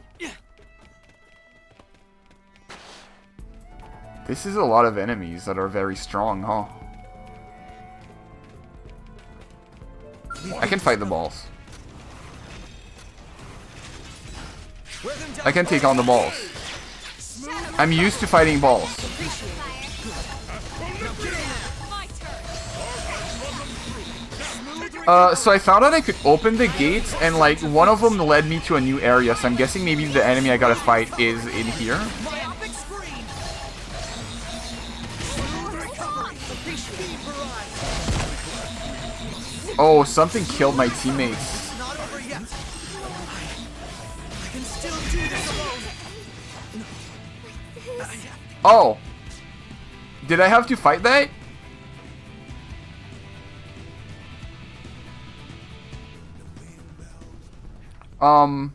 This is a lot of enemies that are very strong, huh? I can fight the balls. I can take on the balls. I'm used to fighting balls. So I found out I could open the gates, and like one of them led me to a new area. So I'm guessing maybe the enemy I gotta fight is in here. Myopic screen. Smooth recovery. Beam barrage. Oh, something killed my teammates. It's not over yet. I can still do this alone. Oh, did I have to fight that? I've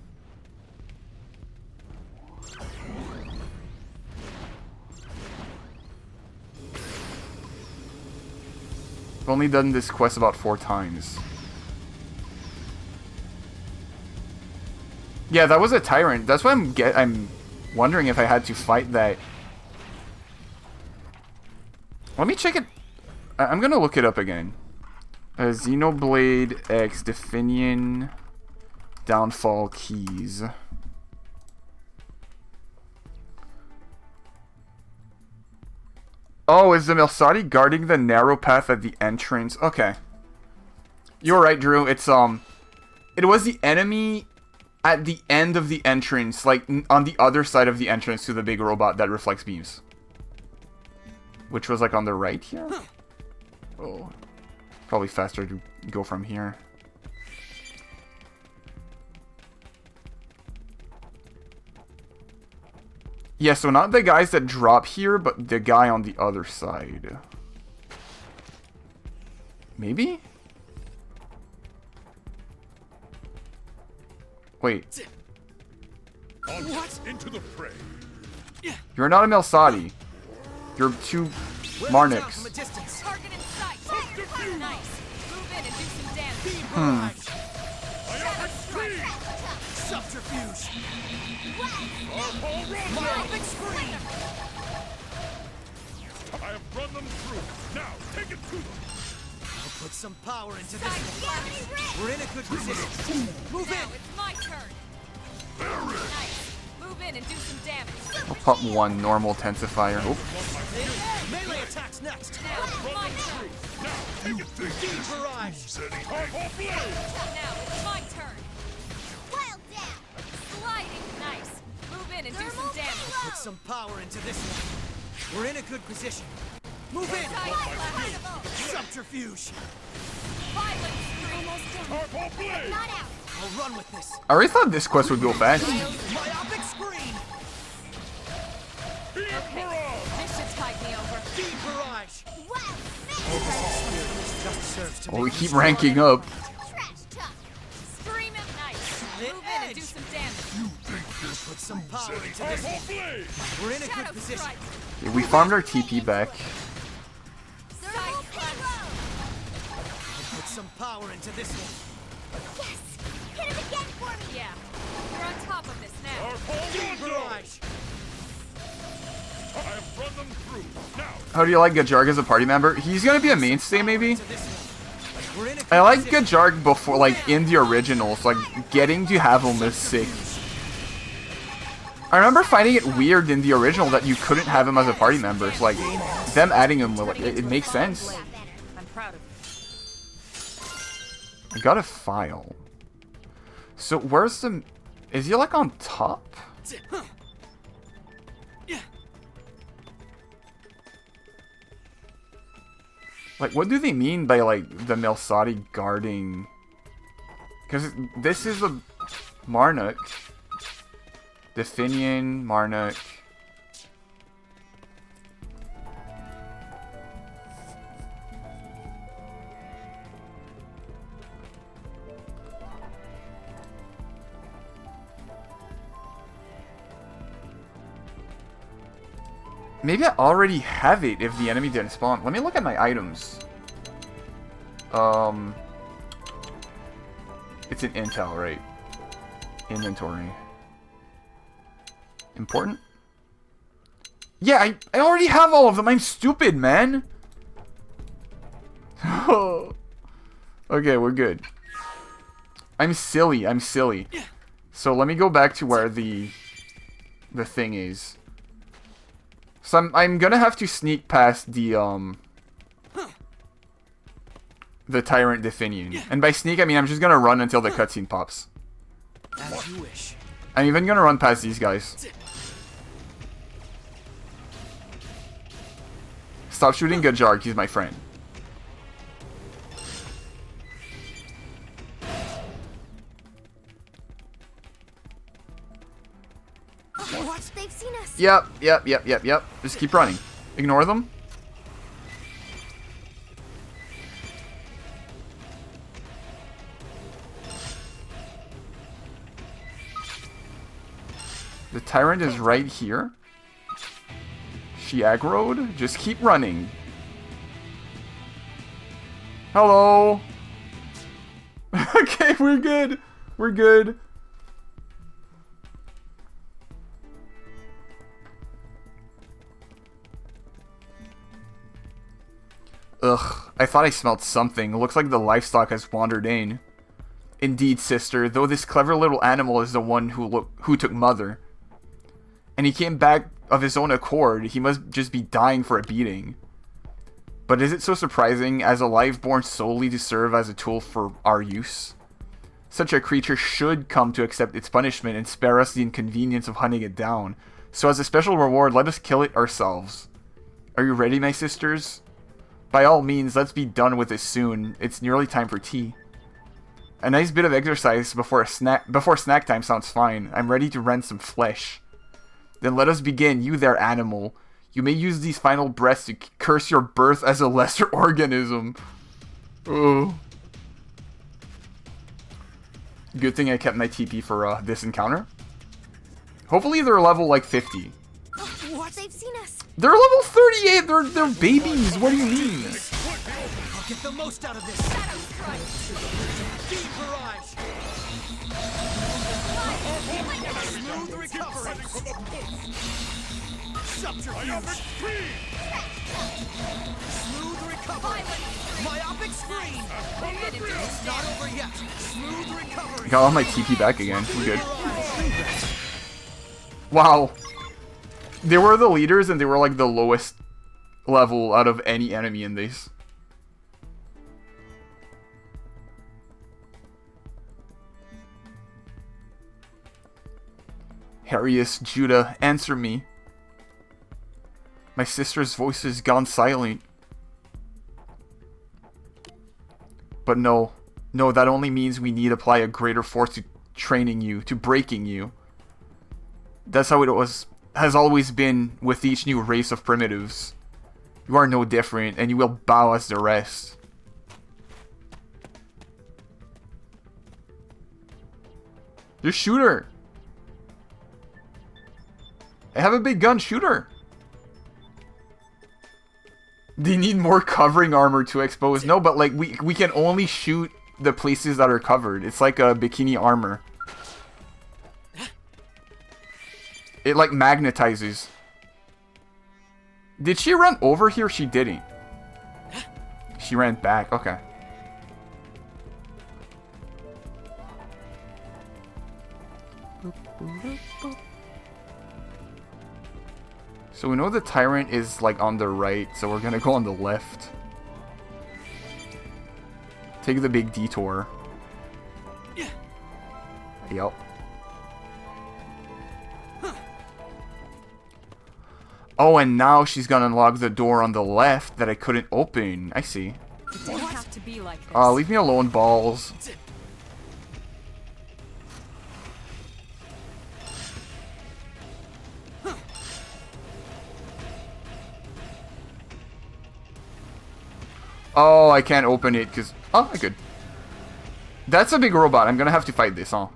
only done this quest about 4 times. Yeah, that was a tyrant. That's why I'm wondering if I had to fight that. Let me check it. I'm gonna look it up again. Xenoblade X Definion Downfall Keys. Oh, is the Milsati guarding the narrow path at the entrance? Okay. You're right, Drew. It's, it was the enemy at the end of the entrance, like, on the other side of the entrance to the big robot that reflects beams. Which was, like, on the right here? Oh. Probably faster to go from here. Yeah, so not the guys that drop here, but the guy on the other side. Maybe? Wait. What? Into the fray. You're not a Milsati. You're two Marniks. Target in sight. Nice. Move in and do some damage. Subterfuge. Myopic screen. I have run them through. Now, take it to them. I'll put some power into this one. We're in a good position. Move Now in. it's my turn. Nice. Move in and do some damage. I'll pump one normal intensifier. Oh. Melee attacks next. Now it's my turn. Deep barrage. Now it's my turn. Well down. Sliding. Nice. Move in and do some damage. Put some power into this one. We're in a good position. Move in. Subterfuge. Violent screen. Almost done. Not out. I'll run with this. I already thought this quest would go fast. Myopic screen. Okay. This should tide me over. Deep barrage. Wow. Just serves to Well, we make keep me ranking up. Trash talk. Scream it nice. Move in and do some damage. put some power into this one. We're in a good Shadow position. strike. Yeah, we farmed our TP back. Thermal payload. Put some power into this one. Yes. Hit him again for me. Yeah. You're on top of this now. Barrage. I have run them through. Now, How do you like Gajarg as a party member? He's gonna be a mainstay, maybe? To this one. We're in a good I like position. Gajarg before, like, in the originals. Like, getting to have him is sick. I remember finding it weird in the original that you couldn't have him as a party member. It's like, them adding him, it makes sense. I'm proud of you. I got a file. So, where's the... Is he, like, on top? Like, what do they mean by, like, the Melsati guarding... Because this is a Marnook. Definian, Marnook. Maybe I already have it if the enemy didn't spawn. Let me look at my items. It's an intel, right? Inventory. Important? Yeah, I already have all of them. I'm stupid, man. Okay, we're good. I'm silly. I'm silly. So let me go back to where the thing is. So I'm gonna have to sneak past the Tyrant Definian. And by sneak, I mean I'm just gonna run until the cutscene pops. As you wish. I'm even gonna run past these guys. Stop shooting Gajarg, he's my friend. What? They've seen us. Yep. Just keep running. Ignore them. The Tyrant is right here. She aggroed. Just keep running. Hello. Okay, we're good. We're good. Ugh, I thought I smelled something. It looks like the livestock has wandered in. Indeed, sister, though this clever little animal is the one who took Mother. And he came back of his own accord. He must just be dying for a beating. But is it so surprising, as a life born solely to serve as a tool for our use? Such a creature should come to accept its punishment and spare us the inconvenience of hunting it down. So as a special reward, let us kill it ourselves. Are you ready, my sisters? By all means, let's be done with this soon. It's nearly time for tea. A nice bit of exercise before snack time sounds fine. I'm ready to rend some flesh. Then let us begin, you there, animal. You may use these final breaths to curse your birth as a lesser organism. Oh. Good thing I kept my TP for this encounter. Hopefully they're level like 50. What? They've seen us. They're level 38. They're babies. What do you mean? I'll get the most out of this. Deep barrage. Smooth recovery. Subterfuge. Smooth recovery. Myopic screen. It's not over yet. Smooth recovery. Got all my TP back again. We're good. Wow. They were the leaders and they were like the lowest level out of any enemy in this. Harius, Judah, answer me. My sister's voice has gone silent. But no, that only means we need apply a greater force to training you, to breaking you. That's how it has always been with each new race of primitives. You are no different, and you will bow as the rest. Just shoot her. I have a big gun, shoot her. They need more covering armor to expose. No, but like we can only shoot the places that are covered. It's like a bikini armor. It like magnetizes. Did she run over here? She didn't. She ran back. Okay. So we know the tyrant is like on the right, so we're gonna go on the left. Take the big detour. Yep. Oh, and now she's gonna unlock the door on the left that I couldn't open. I see. It didn't have to be like this. Leave me alone, balls. Oh, I can't open it because... Oh, I could. That's a big robot. I'm gonna have to fight this, huh?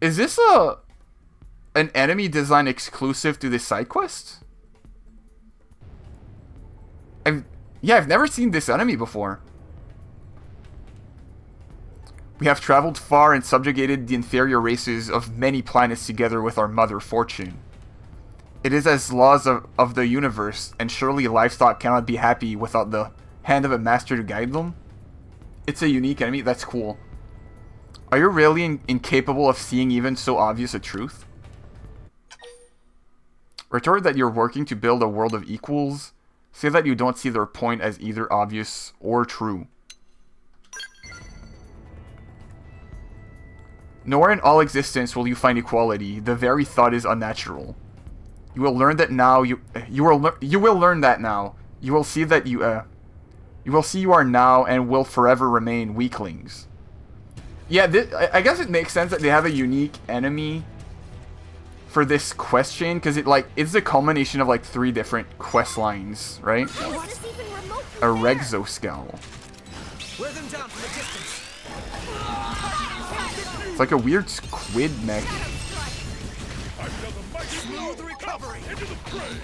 Is this an enemy design exclusive to this side quest? I've never seen this enemy before. We have traveled far and subjugated the inferior races of many planets together with our mother Fortune. It is as laws of the universe, and surely livestock cannot be happy without the hand of a master to guide them. It's a unique enemy. That's cool. Are you really incapable of seeing even so obvious a truth? Retort that you're working to build a world of equals. Say that you don't see their point as either obvious or true. Nowhere in all existence will you find equality. The very thought is unnatural. You will learn that now. You will learn that now. You will see that you will see you are now and will forever remain weaklings. Yeah, I guess it makes sense that they have a unique enemy for this quest chain, because it's the culmination of like 3 different quest lines, right? A Rexoskel. It's like a weird squid mech. Smooth recovery. Into the fray.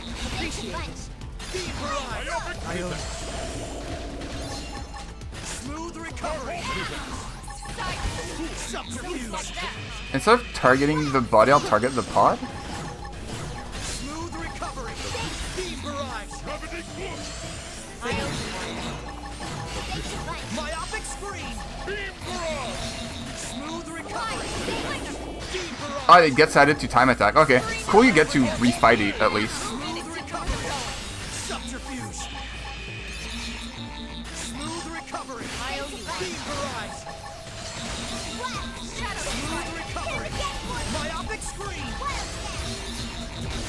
Smooth recovery. Instead of targeting the body, I'll target the pod? Smooth recovery. Beam barrage. Myopic screen. Beam barrage. Smooth recovery. Oh, it gets added to time attack. Okay, cool. You get to refight it at least. Subterfuge. Smooth recovery. Beam barrage. Smooth recovery. Myopic screen.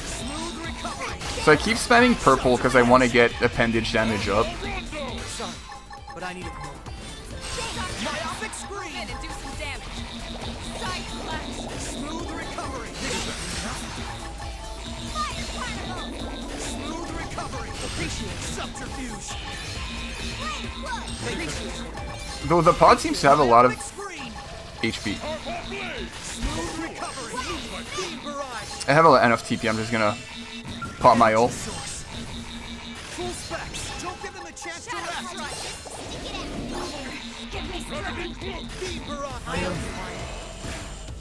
Smooth recovery. So I keep spamming purple because I want to get appendage damage up. Sorry, but I need it more. Myopic screen. And do some damage. Side flash. Smooth recovery. Smooth recovery. Appreciate subterfuge. Though the pod seems to have a lot of Screen. HP. Smooth recovery. Beam barrage. I have enough TP. I'm just gonna pop my ult. Source. Full specs. Don't give them a chance to rest. Beam barrage.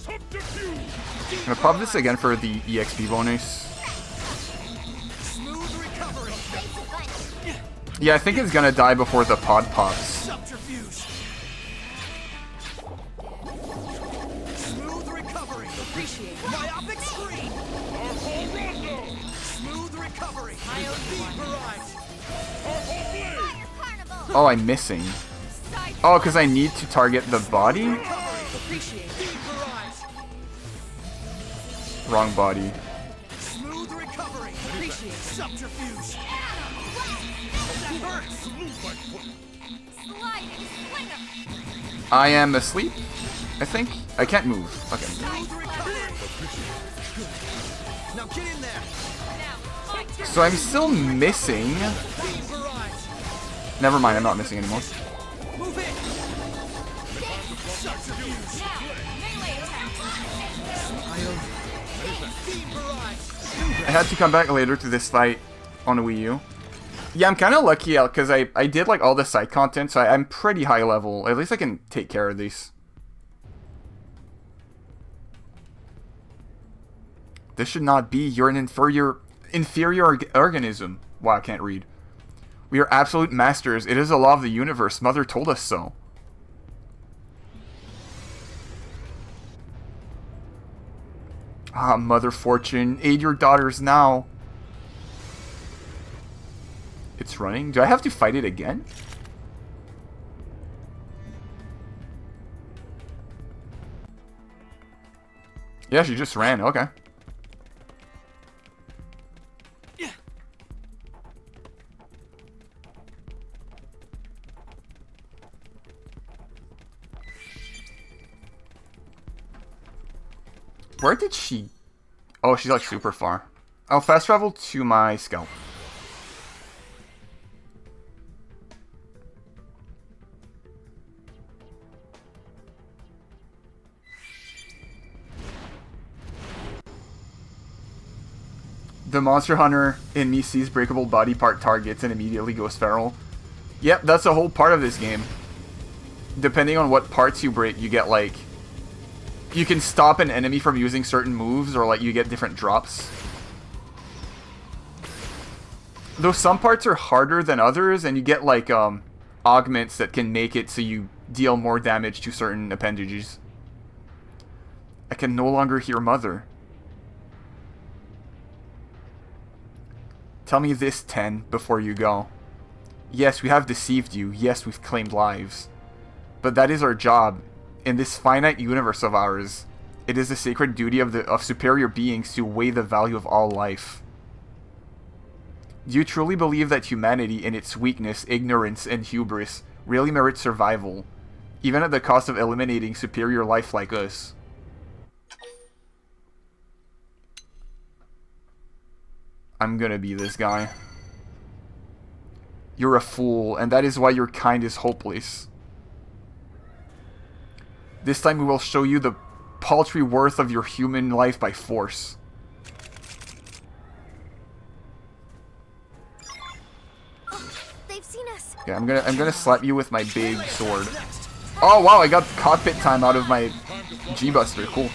I'm gonna pop this again for the EXP bonus. Smooth recovery. Yeah, I think it's gonna die before the pod pops. Subterfuge. Smooth recovery. Appreciate myopic screen. Smooth recovery. Beam barrage. Oh, I'm missing. Oh, because I need to target the body? Appreciate beam barrage. Wrong body. Smooth recovery. Appreciate subterfuge. That hurts. Sliding slinger. I am asleep, I think. I can't move. Okay. Smooth recovery. Now get in there. Now, my turn. So I'm still missing. Beam barrage. Never mind, I'm not missing anymore. Move in. Subterfuge. Now, melee attack. Beam barrage. I had to come back later to this fight on a Wii U. Yeah, I'm kind of lucky because I did like all the side content, so I'm pretty high level. At least I can take care of these. This should not be. You're an inferior organism. Wow, I can't read. We are absolute masters. It is a law of the universe. Mother told us so. Ah, Mother Fortune, aid your daughters now. It's running. Do I have to fight it again? Yeah, she just ran. Okay. Where did she... Oh, she's like super far. I'll fast travel to my scalp. The monster hunter in me sees breakable body part targets and immediately goes feral. Yep, that's the whole part of this game. Depending on what parts you break, you get like... You can stop an enemy from using certain moves, or like you get different drops. Though some parts are harder than others, and you get like augments that can make it so you deal more damage to certain appendages. I can no longer hear Mother. Tell me this, 10, before you go. Yes, we have deceived you. Yes, we've claimed lives. But that is our job. In this finite universe of ours, it is the sacred duty of superior beings to weigh the value of all life. Do you truly believe that humanity, in its weakness, ignorance, and hubris, really merits survival, even at the cost of eliminating superior life like us? I'm gonna be this guy. You're a fool, and that is why your kind is hopeless. This time we will show you the paltry worth of your human life by force. They've seen us. Yeah, I'm gonna slap you with my big sword. Oh wow, I got cockpit time out of my G-Buster. Cool.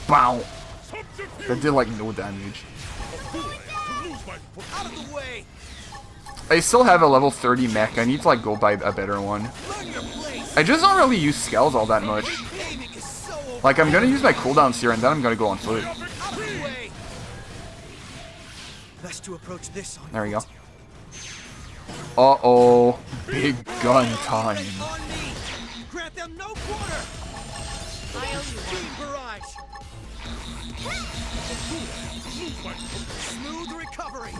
Bow. That did like no damage. Out of the way. I still have a level 30 mech. I need to like go buy a better one. Learn your place. I just don't really use scales all that much. Like, I'm gonna use my cooldowns here, and then I'm gonna go on foot. Best to approach this on. There we go. Uh-oh. Big gun time. Grant them no quarter. Speed barrage. Smooth recovery.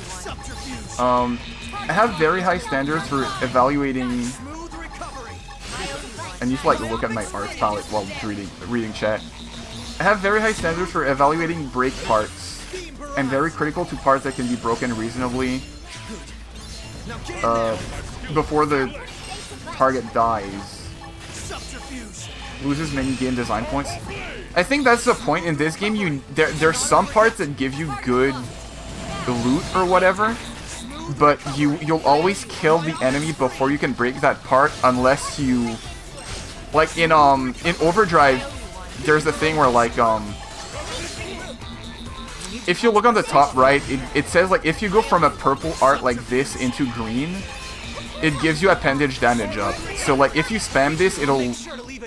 Subterfuge. I have very high standards for evaluating. Smooth recovery. I need to like look at my art palette while reading chat. I have very high standards for evaluating break parts, and very critical to parts that can be broken reasonably before the target dies. Loses many game design points. I think that's the point in this game. There's some parts that give you good loot or whatever, but you'll always kill the enemy before you can break that part unless you like in Overdrive. There's a thing where like if you look on the top right, it says like if you go from a purple art like this into green, it gives you appendage damage up. So like if you spam this, it'll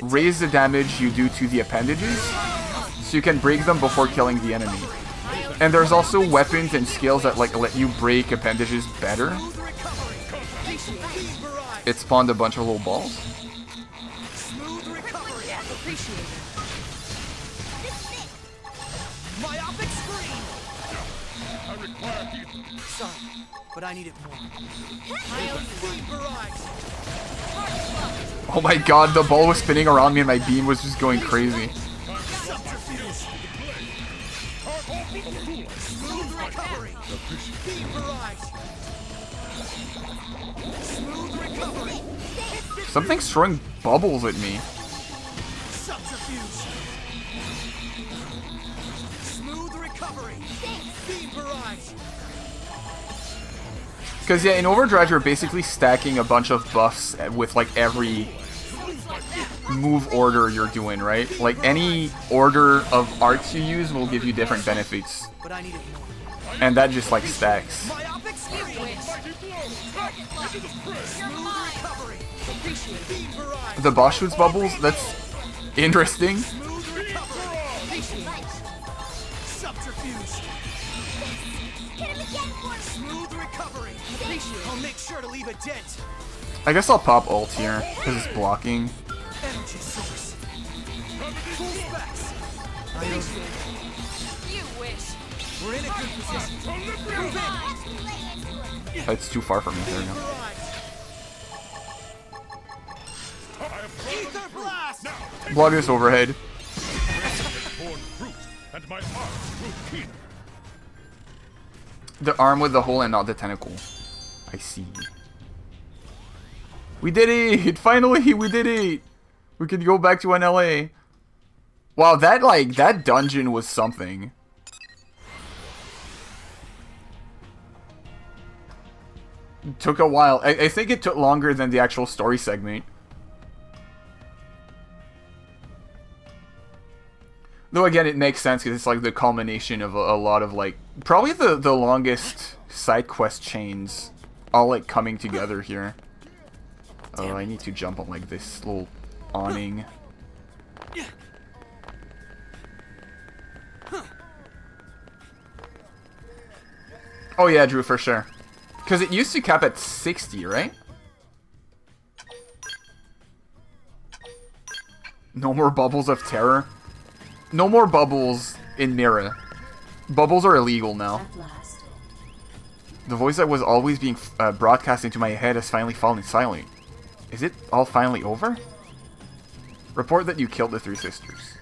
raise the damage you do to the appendages, so you can break them before killing the enemy. And there's also weapons and skills that like let you break appendages better. It spawned a bunch of little balls. Sorry, but I need it more. Oh my god, the ball was spinning around me and my beam was just going crazy. Something's throwing bubbles at me. Because yeah, in Overdrive you're basically stacking a bunch of buffs with like every move order you're doing, right? Like any order of arts you use will give you different benefits. And that just like stacks. The boss shoots bubbles? That's interesting. I'll make sure to leave a dent. I guess I'll pop ult here, because it's blocking. Energy source. Full specs. You wish. We're in a good position. Move in. It's too far from me. There we go. Ether blast. Block this overhead. The arm with the hole and not the tentacle. I see. We did it! Finally, we did it! We could go back to NLA. Wow, that dungeon was something. It took a while. I think it took longer than the actual story segment. Though again, it makes sense because it's like the culmination of a lot of like probably the longest side quest chains all like coming together here. Oh, I need to jump on like this little awning. Oh yeah, Drew, for sure. Because it used to cap at 60, right? No more bubbles of terror. No more bubbles in Mira. Bubbles are illegal now. The voice that was always being broadcast into my head has finally fallen silent. Is it all finally over? Report that you killed the three sisters.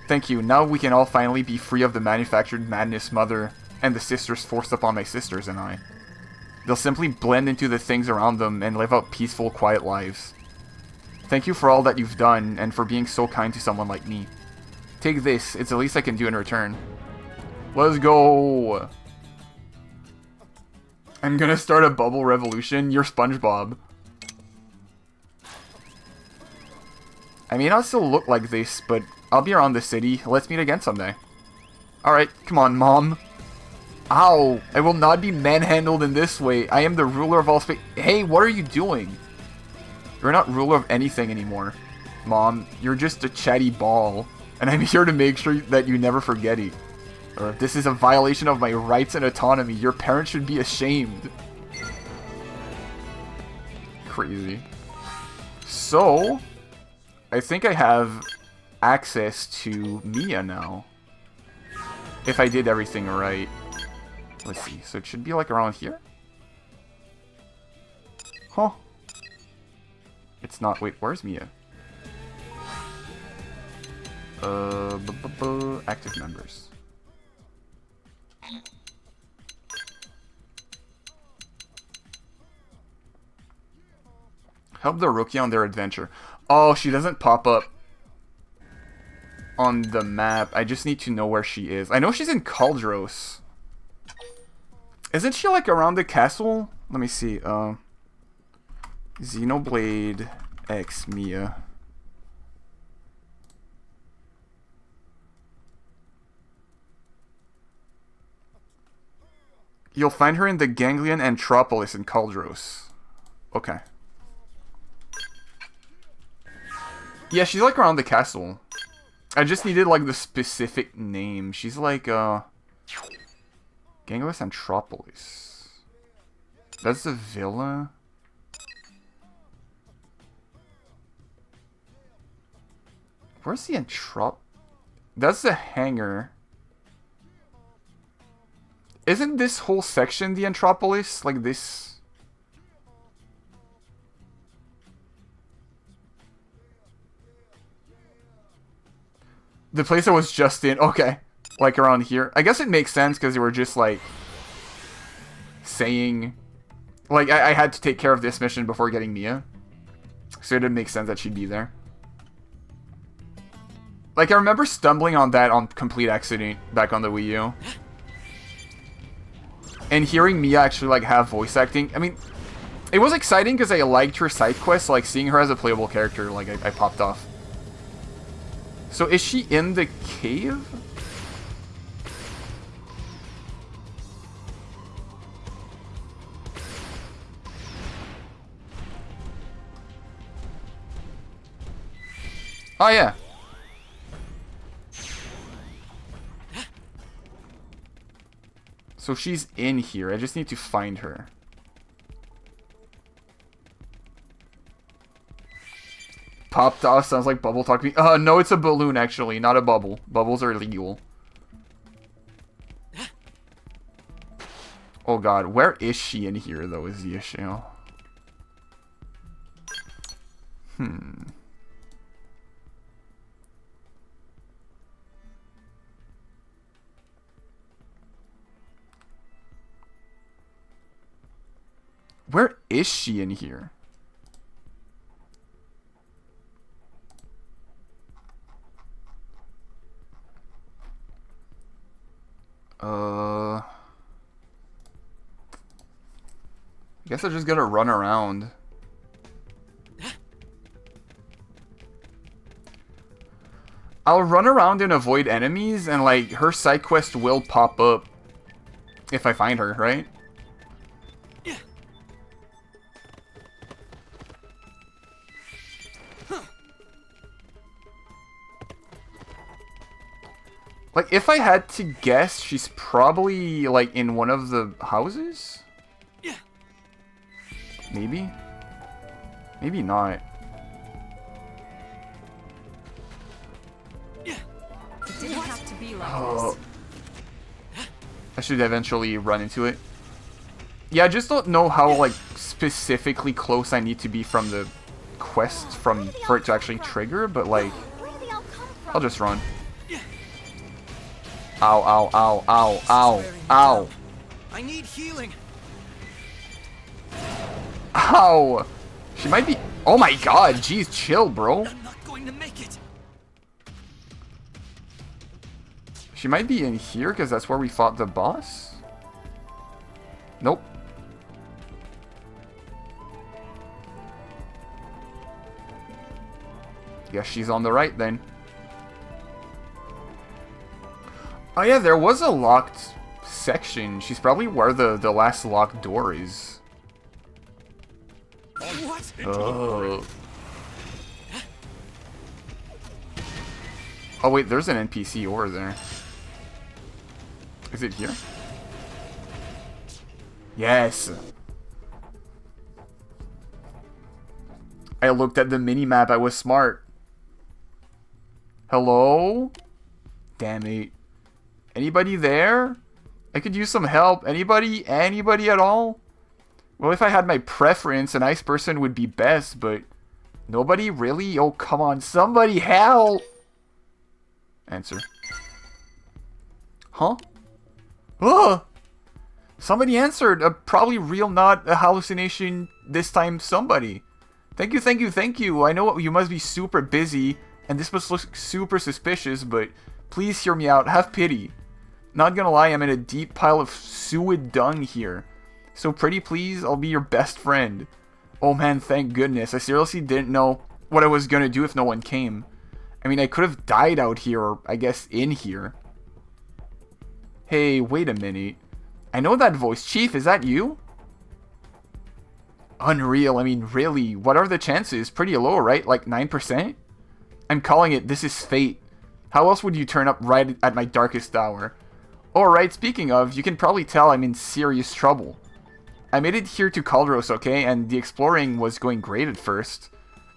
Thank you. Now we can all finally be free of the manufactured madness mother and the sisters forced upon my sisters and I. They'll simply blend into the things around them and live out peaceful, quiet lives. Thank you for all that you've done and for being so kind to someone like me. Take this. It's the least I can do in return. Let's go! I'm gonna start a bubble revolution. You're SpongeBob. I may not still look like this, but I'll be around the city. Let's meet again someday. Alright, come on, Mom. Ow! I will not be manhandled in this way. I am the ruler of all space. Hey, what are you doing? You're not ruler of anything anymore. Mom, you're just a chatty ball. And I'm here to make sure that you never forget it. Or if this is a violation of my rights and autonomy, your parents should be ashamed. Crazy. So, I think I have access to Mia now. If I did everything right. Let's see. So it should be like around here? Huh. It's not. Wait, where's Mia? Active members. Help the rookie on their adventure. Oh, she doesn't pop up on the map. I just need to know where she is. I know she's in Caldros. Isn't she like around the castle? Let me see. Xenoblade X Mia. You'll find her in the Ganglion Anthropolis in Caldros. Okay. Yeah, she's like around the castle. I just needed like the specific name. She's like Ganglion Anthropolis. That's the villa. Where's the That's the hangar. Isn't this whole section the Anthropolis? Like this? The place I was just in. Okay. Like around here. I guess it makes sense because they were just like saying... Like I had to take care of this mission before getting Mia. So it didn't make sense that she'd be there. Like I remember stumbling on that on complete accident back on the Wii U. And hearing Mia actually like have voice acting, I mean, it was exciting because I liked her side quest, like seeing her as a playable character, like I popped off. So is she in the cave? Oh yeah. So she's in here. I just need to find her. Popped off sounds like bubble talk to me. No, it's a balloon actually, not a bubble. Bubbles are illegal. Oh god, where is she in here though is the issue. Where is she in here? I guess I'm just gonna run around. I'll run around and avoid enemies, and like her side quest will pop up if I find her, right? Like, if I had to guess, she's probably, like, in one of the houses? Maybe? Maybe not. It didn't have to be like Oh. I should eventually run into it. Yeah, I just don't know how, like, specifically close I need to be from the quest for it to actually trigger, but, like, I'll just run. Ow, ow, ow, ow, ow, ow. I need healing. Ow. She might be... Oh my god, jeez, chill, bro. I'm not going to make it. She might be in here because that's where we fought the boss. Nope. Guess she's on the right then. Oh yeah, there was a locked section. She's probably where the last locked door is. What? Oh. Oh wait, there's an NPC over there. Is it here? Yes. I looked at the mini-map. I was smart. Hello? Damn it. Anybody there? I could use some help. Anybody? Anybody at all? Well, if I had my preference, an ice person would be best, but nobody really? Oh, come on. Somebody help! Answer. Huh? Ugh! Somebody answered. Probably real, not a hallucination. This time, somebody. Thank you, thank you, thank you. I know you must be super busy, and this must look super suspicious, but please hear me out. Have pity. Not gonna lie, I'm in a deep pile of sewed dung here. So pretty please, I'll be your best friend. Oh man, thank goodness. I seriously didn't know what I was gonna do if no one came. I mean, I could have died out here, or I guess in here. Hey, wait a minute. I know that voice. Chief, is that you? Unreal. I mean, really, what are the chances? Pretty low, right? Like 9%? I'm calling it. This is fate. How else would you turn up right at my darkest hour? Alright, speaking of, you can probably tell I'm in serious trouble. I made it here to Caldros, okay, and the exploring was going great at first.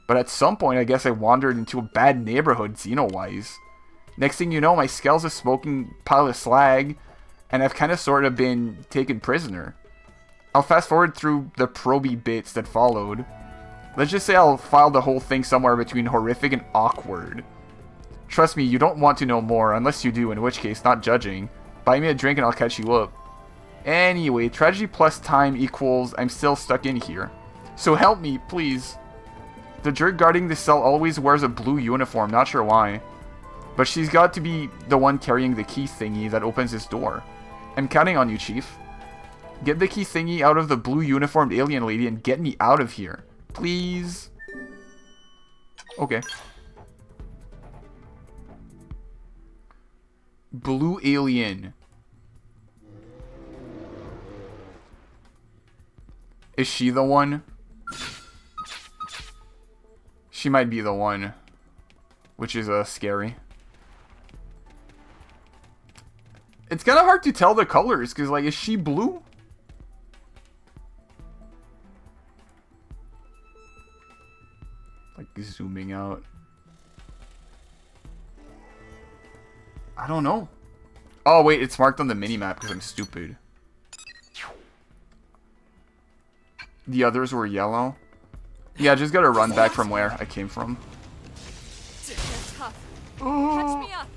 But at some point, I guess I wandered into a bad neighborhood, Xeno-wise. Next thing you know, my skull's a smoking pile of slag, and I've kind of sort of been taken prisoner. I'll fast forward through the proby bits that followed. Let's just say I'll file the whole thing somewhere between horrific and awkward. Trust me, you don't want to know more, unless you do, in which case, not judging. Buy me a drink and I'll catch you up. Anyway, tragedy plus time equals I'm still stuck in here. So help me, please. The jerk guarding the cell always wears a blue uniform, not sure why. But she's got to be the one carrying the key thingy that opens this door. I'm counting on you, Chief. Get the key thingy out of the blue uniformed alien lady and get me out of here. Please. Okay. Blue alien. Is she the one? She might be the one. Which is scary. It's kind of hard to tell the colors, because, like, is she blue? Like, zooming out. I don't know. Oh, wait, it's marked on the minimap because I'm stupid. The others were yellow. Yeah, just gotta run back from where I came from. They're tough. Catch me up.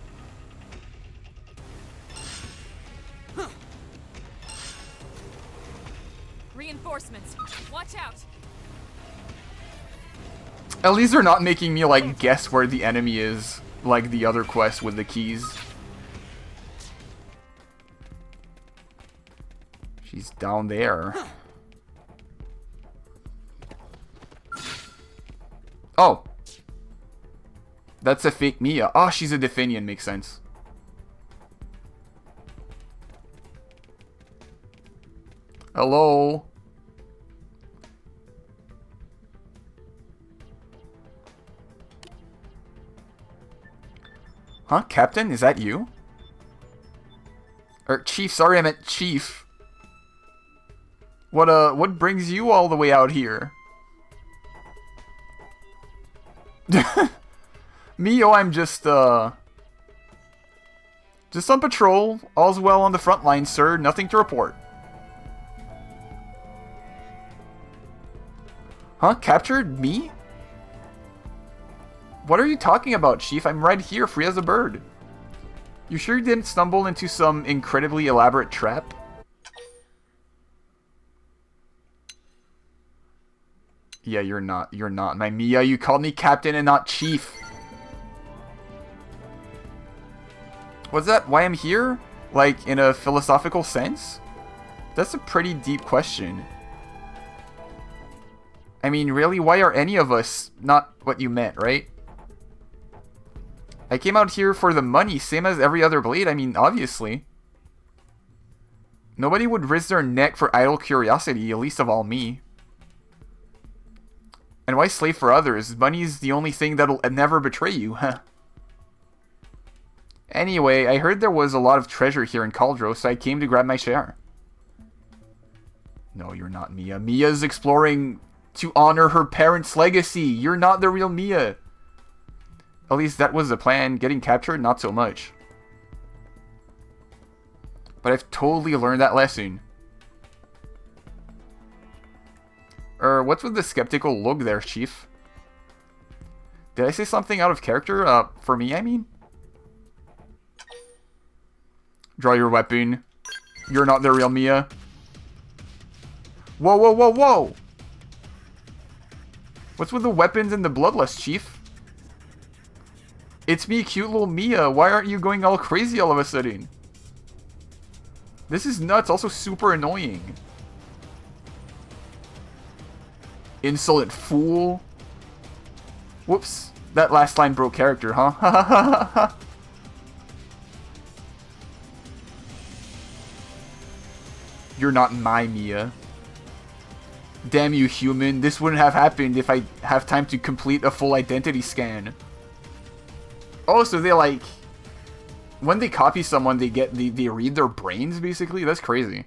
Reinforcements. Watch out. At least they're not making me, like, guess where the enemy is, like the other quest with the keys. She's down there. Oh. That's a fake Mia. Oh, she's a Definian. Makes sense. Hello? Huh? Captain? Is that you? Or Chief, sorry, I meant Chief. What brings you all the way out here? Me, oh, I'm just on patrol. All's well on the front line, sir. Nothing to report. Huh? Captured me? What are you talking about, Chief? I'm right here, free as a bird. You sure you didn't stumble into some incredibly elaborate trap? Yeah, you're not. You're not. My Mia, you called me Captain and not Chief. Was that why I'm here? Like, in a philosophical sense? That's a pretty deep question. I mean, really, why are any of us not what you meant, right? I came out here for the money, same as every other blade. I mean, obviously. Nobody would risk their neck for idle curiosity, least of all me. And why slave for others? Money's the only thing that'll never betray you, huh? Anyway, I heard there was a lot of treasure here in Caldro, so I came to grab my share. No, you're not Mia. Mia's exploring to honor her parents' legacy. You're not the real Mia. At least that was the plan. Getting captured, not so much. But I've totally learned that lesson. What's with the skeptical look there, Chief? Did I say something out of character? For me, I mean? Draw your weapon. You're not the real Mia. Whoa, whoa, whoa, whoa! What's with the weapons and the bloodlust, Chief? It's me, cute little Mia. Why aren't you going all crazy all of a sudden? This is nuts. Also super annoying. Insolent fool. Whoops. That last line broke character, huh? You're not my Mia. Damn you, human. This wouldn't have happened if I have time to complete a full identity scan. Oh, so they like... When they copy someone, they read their brains, basically? That's crazy.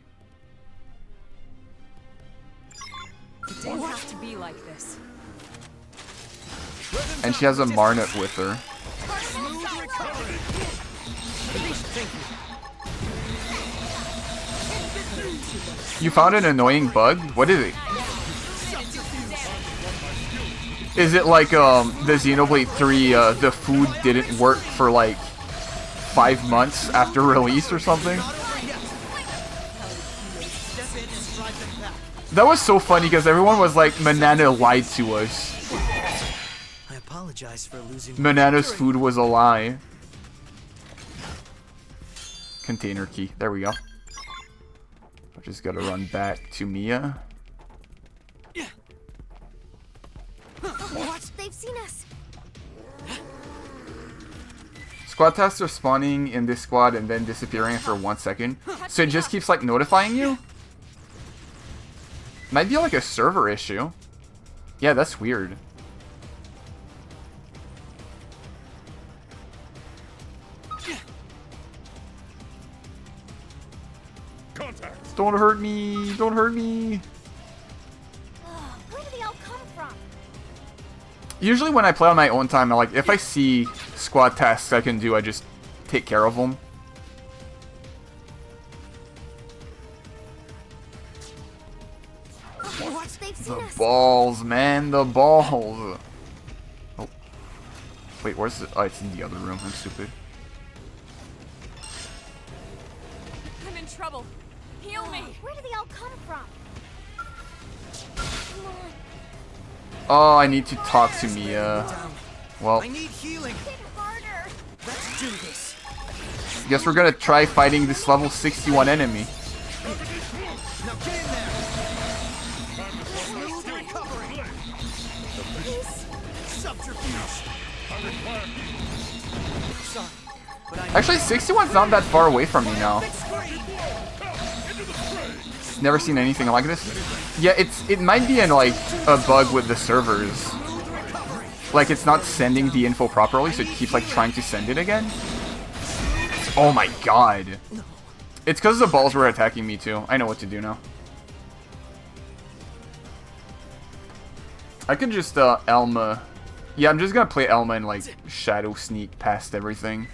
It didn't have to be like this. And she has a Marnet with her. You found an annoying bug? What is it? Is it like the Xenoblade 3, the food didn't work for like 5 months after release or something? That was so funny because everyone was like, Manana lied to us. I apologize for losing. Manana's food was a lie. Container key. There we go. I just gotta run back to Mia. What? They've seen us. Squad tasks are spawning in this squad and then disappearing after 1 second. So it just keeps like notifying you? Might be like a server issue. Yeah, that's weird. Contact. Don't hurt me! Don't hurt me! Where do they all come from? Usually when I play on my own time, if I see squad tasks I can do, I just take care of them. What? They've seen The us. balls, man, the balls. Oh. Wait, where's the... Oh, it's in the other room. I'm stupid. I'm in trouble. Heal me. Where do they all come from? Come on. Oh, I need to talk to Mia. Well, I need healing. Hit harder. Let's do this. guess we're gonna try fighting this level 61 enemy. Now get in there. Smooth recovery. Subterfuge. Sorry, but I Actually, 61's not that far away from me now. Never seen anything like this. Yeah, it might be in like a bug with the servers. Like it's not sending the info properly, so it keeps like trying to send it again. Oh my god. It's because the balls were attacking me too. I know what to do now. I can just Elma. Yeah, I'm just gonna play Elma and like shadow sneak past everything.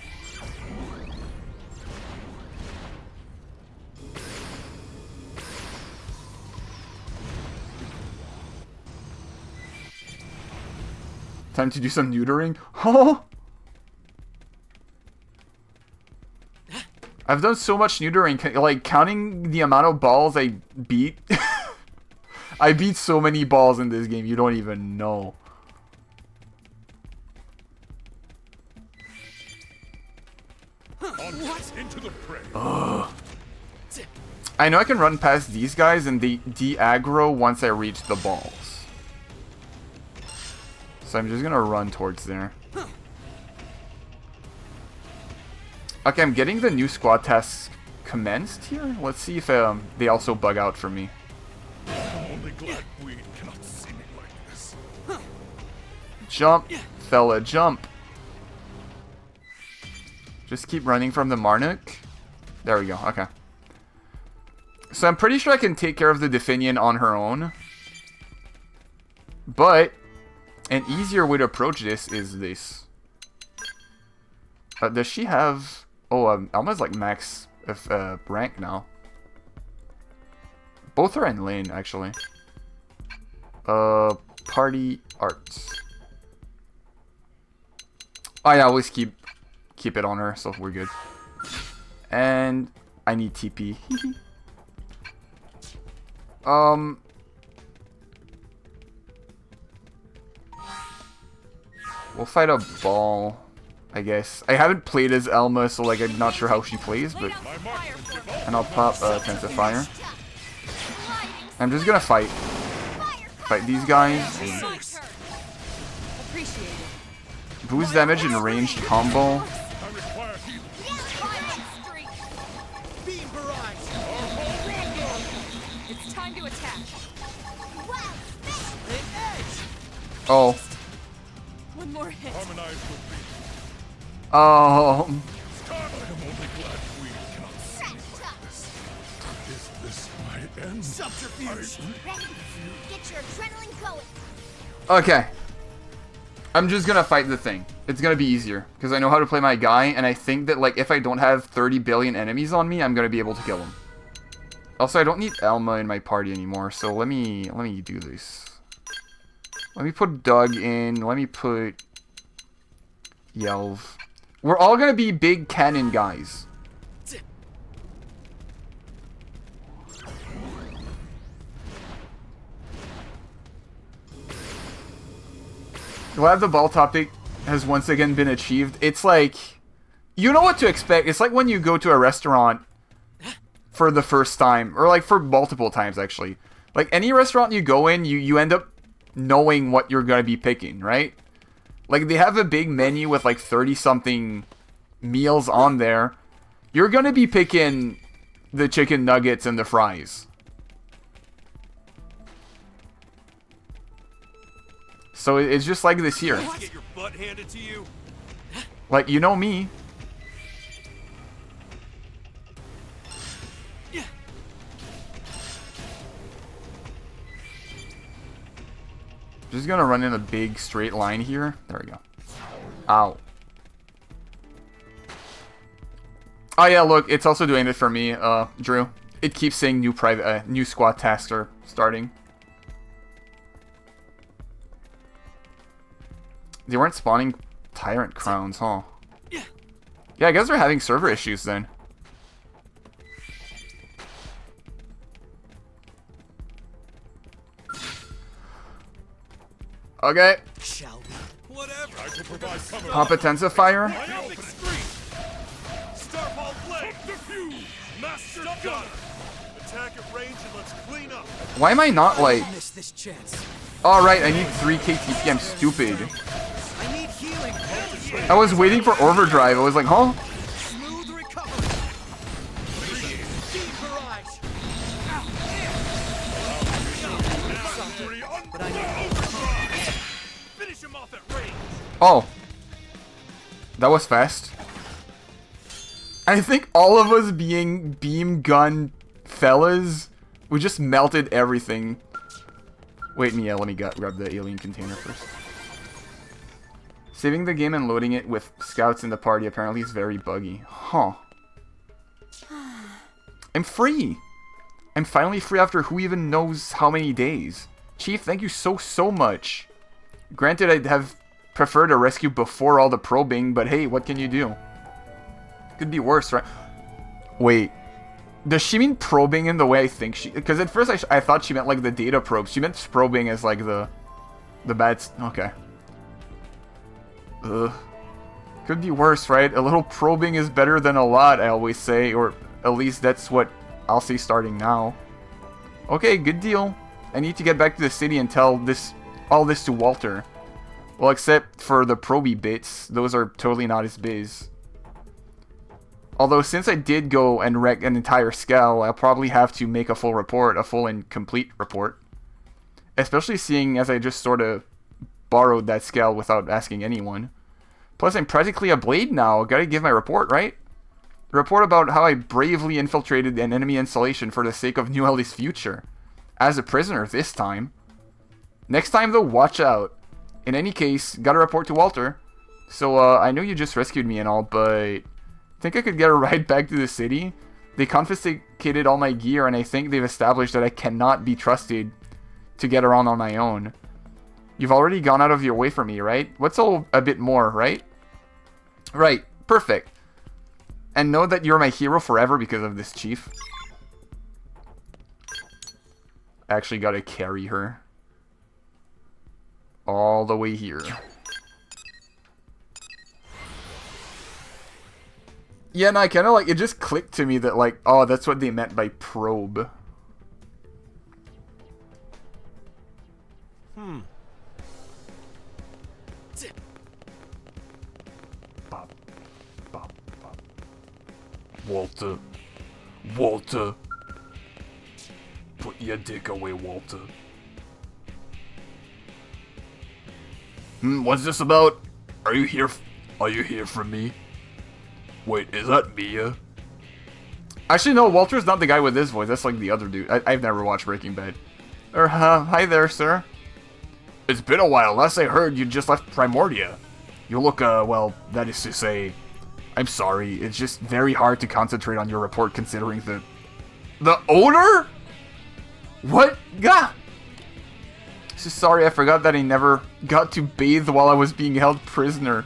Time to do some neutering. Huh? I've done so much neutering, like counting the amount of balls I beat. I beat so many balls in this game, you don't even know. Into the prey. Ugh. I know I can run past these guys and they de-aggro once I reach the balls. So I'm just gonna run towards there. Okay, I'm getting the new squad tasks commenced here. Let's see if they also bug out for me. I'm only glad we cannot see me like this. Jump, fella, jump. Just keep running from the Marnook. There we go, okay. So I'm pretty sure I can take care of the Definian on her own. But an easier way to approach this is this. Does she have... Oh, Alma's like max rank now. Both are in lane, actually. Party arts. I always keep it on her, so we're good. And I need TP. We'll fight a ball, I guess. I haven't played as Elma, so like I'm not sure how she plays, but... And I'll pop Tensifire. I'm just gonna fight. Fight these guys. Boost damage and ranged combo. It's time to attack. Oh. One more hit. Oh. I'm only glad we cannot see like this. Is this my end? Subterfuge! Ready? Get your adrenaline going. Okay. I'm just gonna fight the thing. It's gonna be easier because I know how to play my guy, and I think that like if I don't have 30 billion enemies on me, I'm gonna be able to kill him. Also, I don't need Elma in my party anymore, so let me do this. Let me put Doug in. Let me put Yelv. We're all gonna be big cannon guys. Glad the ball topic has once again been achieved. It's like, you know what to expect. It's like when you go to a restaurant for the first time, or like for multiple times actually. Like any restaurant you go in, you end up knowing what you're gonna be picking, right? Like they have a big menu with like 30 something meals on there. You're gonna be picking the chicken nuggets and the fries. So it's just like this here. Get your butt handed to you. Like, you know me. Just gonna run in a big straight line here. There we go. Ow. Oh yeah, look, it's also doing it for me, Drew. It keeps saying new squad tasks are starting. They weren't spawning tyrant crowns, huh? Yeah, I guess they're having server issues then. Okay. Shall we? Whatever. I can provide cover. Pop a Tensifire. Starfall Blade. Subterfuge. Master Gunner. Attack at range and let's clean up. Why am I not like... Miss this chance. Alright, I need 3 KTP, I'm stupid. I need healing. I was waiting for overdrive, I was like, huh? Smooth recovery. Deep barrage. But I need Finish him off at range. Oh. That was fast. I think all of us being beam gun fellas, we just melted everything. Wait, Mia, let me grab the alien container first. Saving the game and loading it with scouts in the party apparently is very buggy. Huh. I'm free! I'm finally free after who even knows how many days. Chief, thank you so much. Granted, I'd have preferred a rescue before all the probing, but hey, what can you do? Could be worse, right? Wait. Does she mean probing in the way I think she... Because at first I thought she meant like the data probes. She meant probing as like the bad... Okay. Ugh. Could be worse, right? A little probing is better than a lot, I always say. Or at least that's what I'll say starting now. Okay, good deal. I need to get back to the city and tell all this to Walter. Well, except for the proby bits. Those are totally not his biz. Although, since I did go and wreck an entire Skell, I'll probably have to make a full report, a full and complete report. Especially seeing as I just sort of borrowed that scale without asking anyone. Plus, I'm practically a blade now. Gotta give my report, right? Report about how I bravely infiltrated an enemy installation for the sake of New Ellie's future. As a prisoner this time. Next time, though, watch out. In any case, gotta report to Walter. So, I know you just rescued me and all, but... think I could get a ride back to the city? They confiscated all my gear, and I think they've established that I cannot be trusted to get around on my own. You've already gone out of your way for me, right? What's a bit more, right? Right. Perfect. And know that you're my hero forever because of this, Chief. Actually gotta carry her. All the way here. Yeah, no, I kind of like, it just clicked to me that like, oh, that's what they meant by probe. Bop, bop, bop. Walter. Walter. Put your dick away, Walter. What's this about? Are you here for me? Wait, is that Mia? Actually, no, Walter's not the guy with this voice. That's like the other dude. I've never watched Breaking Bad. Hi there, sir. It's been a while. Last I heard, you just left Primordia. You look, well, that is to say... I'm sorry. It's just very hard to concentrate on your report considering the odor? What? Gah! So sorry, I forgot that I never got to bathe while I was being held prisoner.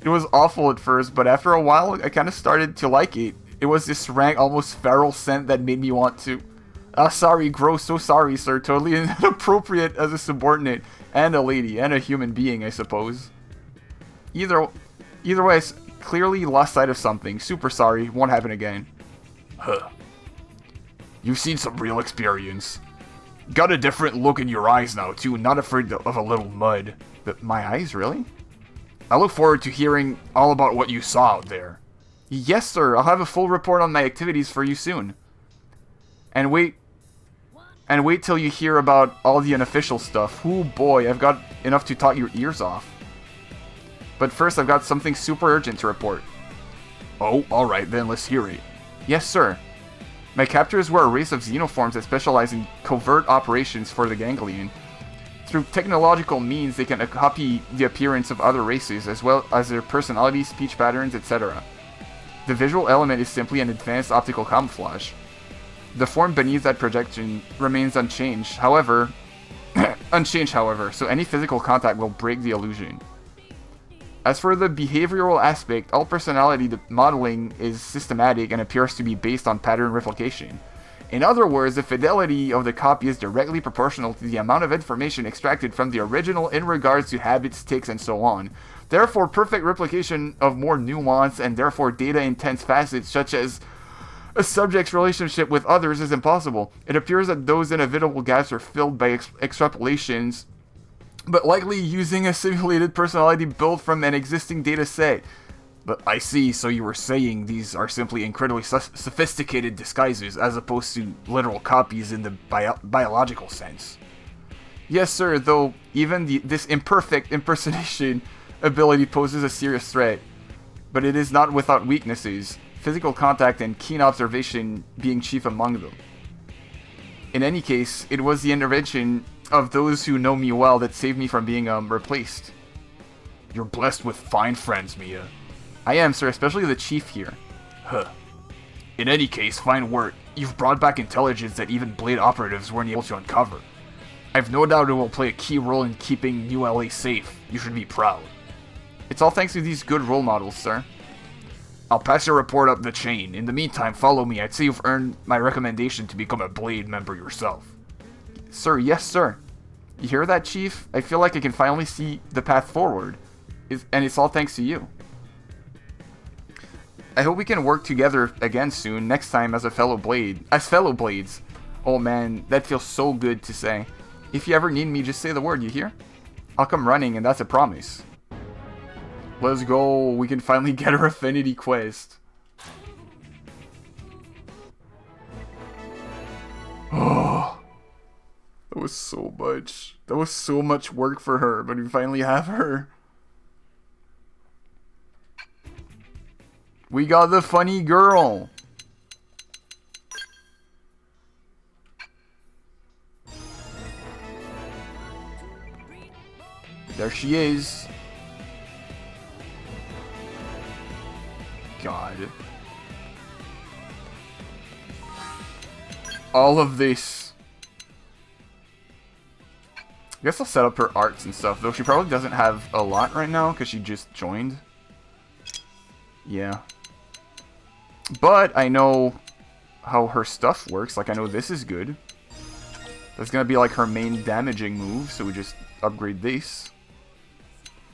It was awful at first, but after a while, I kind of started to like it. It was this rank, almost feral scent that made me want to... sorry, gross, so sorry, sir. Totally inappropriate as a subordinate, and a lady, and a human being, I suppose. Either way, I clearly lost sight of something. Super sorry, won't happen again. Huh. You've seen some real experience. Got a different look in your eyes now, too, not afraid of a little mud. But my eyes, really? I look forward to hearing all about what you saw out there. Yes, sir. I'll have a full report on my activities for you soon. And wait till you hear about all the unofficial stuff. Oh boy, I've got enough to talk your ears off. But first, I've got something super urgent to report. Oh, alright then, let's hear it. Yes, sir. My captors were a race of xenoforms that specialize in covert operations for the Ganglion. Through technological means, they can copy the appearance of other races, as well as their personality, speech patterns, etc. The visual element is simply an advanced optical camouflage. The form beneath that projection remains unchanged, however, so any physical contact will break the illusion. As for the behavioral aspect, all personality modeling is systematic and appears to be based on pattern replication. In other words, the fidelity of the copy is directly proportional to the amount of information extracted from the original in regards to habits, tics, and so on. Therefore, perfect replication of more nuanced and therefore data-intense facets such as a subject's relationship with others is impossible. It appears that those inevitable gaps are filled by extrapolations, but likely using a simulated personality built from an existing data set. But I see, so you were saying these are simply incredibly sophisticated disguises as opposed to literal copies in the biological sense. Yes, sir, though even this imperfect impersonation ability poses a serious threat. But it is not without weaknesses, physical contact and keen observation being chief among them. In any case, it was the intervention of those who know me well that saved me from being replaced. You're blessed with fine friends, Mia. I am, sir, especially the chief here. Huh. In any case, fine work. You've brought back intelligence that even Blade operatives weren't able to uncover. I've no doubt it will play a key role in keeping New LA safe. You should be proud. It's all thanks to these good role models, sir. I'll pass your report up the chain. In the meantime, follow me. I'd say you've earned my recommendation to become a Blade member yourself. Sir, yes, sir. You hear that, Chief? I feel like I can finally see the path forward. And it's all thanks to you. I hope we can work together again soon, next time as fellow Blades. Oh man, that feels so good to say. If you ever need me, just say the word, you hear? I'll come running, and that's a promise. Let's go, we can finally get our affinity quest. Oh, was so much. That was so much work for her, but we finally have her. We got the funny girl. There she is. God. All of this. I guess I'll set up her arts and stuff, though she probably doesn't have a lot right now because she just joined. Yeah. But I know how her stuff works. Like, I know this is good. That's gonna be like her main damaging move, so we just upgrade this.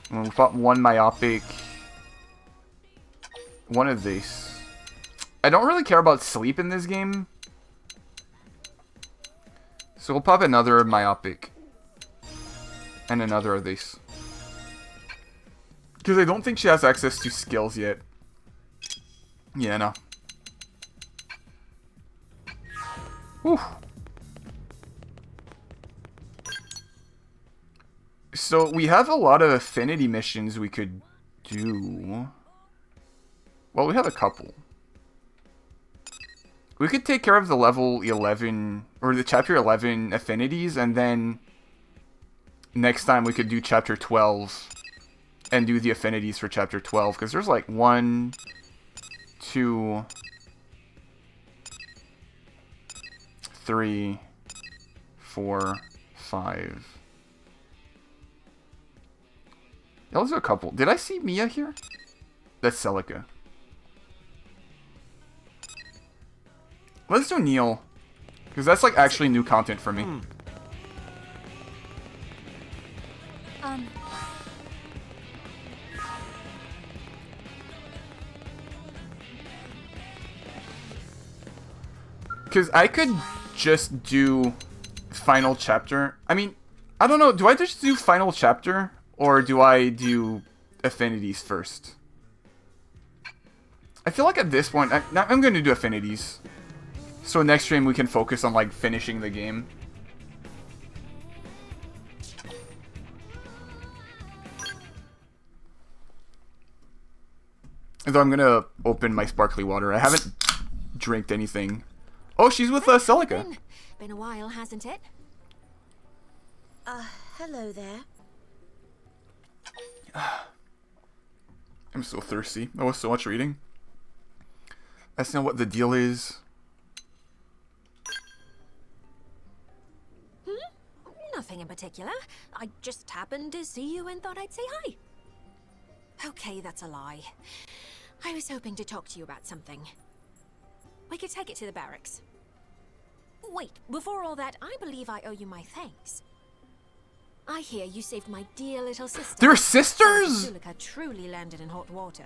And we pop one myopic. One of these. I don't really care about sleep in this game. So we'll pop another myopic. And another of these. Because I don't think she has access to skills yet. Yeah, no. Whew. So we have a lot of affinity missions we could do. Well, we have a couple. We could take care of the level 11, or the chapter 11 affinities, and then next time we could do chapter 12 and do the affinities for chapter 12, because there's like 1, 2, 3, 4, 5. Yeah, let's do a couple. Did I see Mia here? That's Celica. Let's do Neil. Because that's like actually new content for me. Because I could just do final chapter. I mean, I don't know. Do I just do final chapter? Or do I do affinities first? I feel like at this point, I'm going to do affinities. So next stream we can focus on like finishing the game. Though I'm going to open my sparkly water. I haven't drank anything. Oh, she's with Celica. Been a while, hasn't it? Hello there. I'm so thirsty. That was so much reading. That's not what the deal is. Nothing in particular. I just happened to see you and thought I'd say hi. Okay, that's a lie. I was hoping to talk to you about something. We could take it to the barracks. Wait, before all that, I believe I owe you my thanks. I hear you saved my dear little sister. They're sisters? Chronicles truly landed in hot water.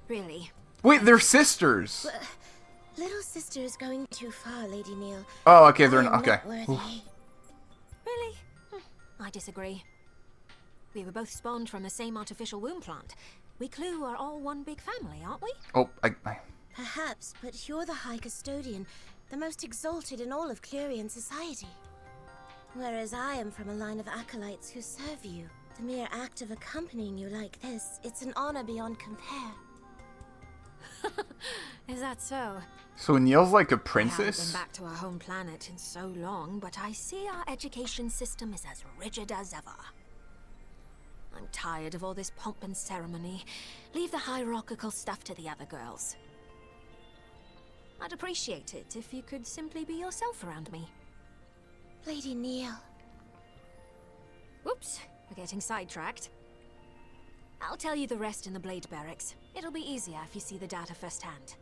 Really? Wait, they're sisters. But little sister is going too far, Lady Neil. Oh, okay, they're not. Okay. Really? I disagree. We were both spawned from the same artificial womb plant. We Clue are all one big family, aren't we? Oh, Perhaps, but you're the High Custodian, the most exalted in all of Clurian society. Whereas I am from a line of acolytes who serve you. The mere act of accompanying you like this, it's an honor beyond compare. Is that so? So Neil's like a I haven't princess? been back to our home planet in so long, but I see our education system is as rigid as ever. I'm tired of all this pomp and ceremony. Leave the hierarchical stuff to the other girls. I'd appreciate it if you could simply be yourself around me. Lady Neil. Whoops, we're getting sidetracked. I'll tell you the rest in the Blade Barracks. It'll be easier if you see the data firsthand.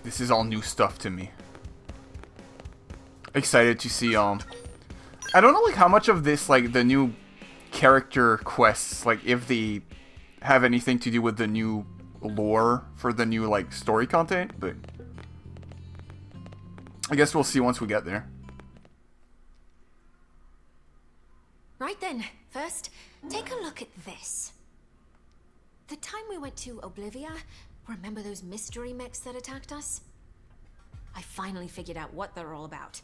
This is all new stuff to me. Excited to see, I don't know, like, how much of this, like, the new character quests, like, if they have anything to do with the new lore for the new, like, story content, but I guess we'll see once we get there. Right then, first, take a look at this. The time we went to Oblivia, Remember those mystery mechs that attacked us? I finally figured out what they're all about.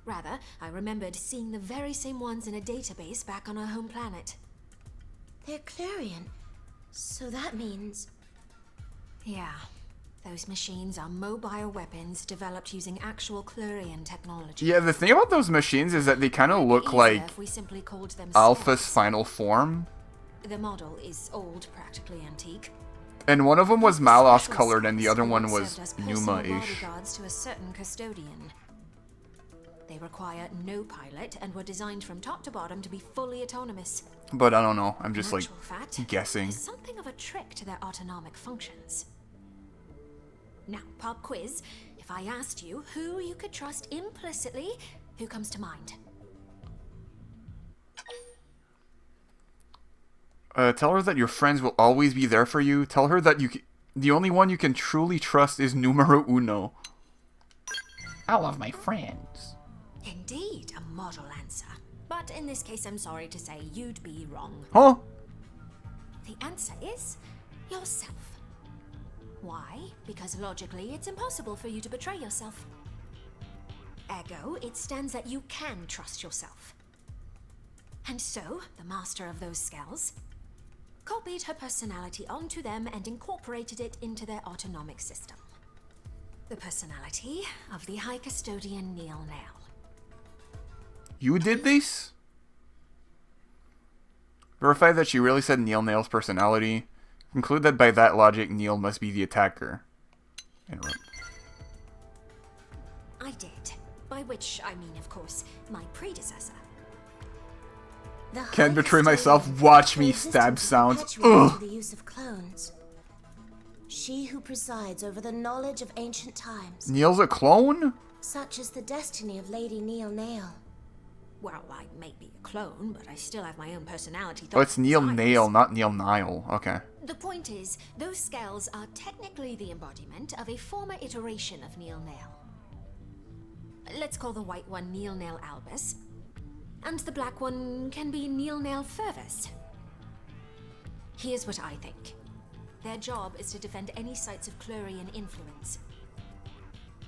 Rather, I remembered seeing the very same ones in a database back on our home planet. They're Clurian. So that means... Yeah. Those machines are mobile weapons developed using actual Clurian technology. Yeah, the thing about those machines is that they kind of look like if we simply called them Alpha's scales. final form. The model is old, practically antique. And one of them was The Malos special colored and the scales other one served was as personal Numa-ish. bodyguards to a certain custodian. They require no pilot and were designed from top to bottom to be fully autonomous. But I don't know, I'm just In like actual fact, guessing. there's something of a trick to their autonomic functions. Now, pop quiz. If I asked you who you could trust implicitly, who comes to mind? Tell her that your friends will always be there for you. Tell her that the only one you can truly trust is numero uno. I love my friends. Indeed, a model answer. But in this case, I'm sorry to say you'd be wrong. Huh? The answer is yourself. Why? Because logically, it's impossible for you to betray yourself. Ergo, it stands that you can trust yourself. And so, the master of those scales copied her personality onto them and incorporated it into their autonomic system. The personality of the High Custodian Neil Nail. You did this? Verify that she really said Neil Nail's personality. Conclude that by that logic, Neil must be the attacker. Interrupt. I did. By which, I mean, of course, my predecessor. Can't betray myself. Watch me stab sounds. Ugh. The use of clones. She who presides over the knowledge of ancient times. Neil's a clone? Such is the destiny of Lady Neil Nail. Well, I may be a clone, but I still have my own personality. Oh, it's Neil Nail, not Neil Nile. Okay. The point is, those scales are technically the embodiment of a former iteration of Neil Nail. Let's call the white one Neil Nail Albus, and the black one can be Neil Nail Fervus. Here's what I think. Their job is to defend any sites of Clurian influence.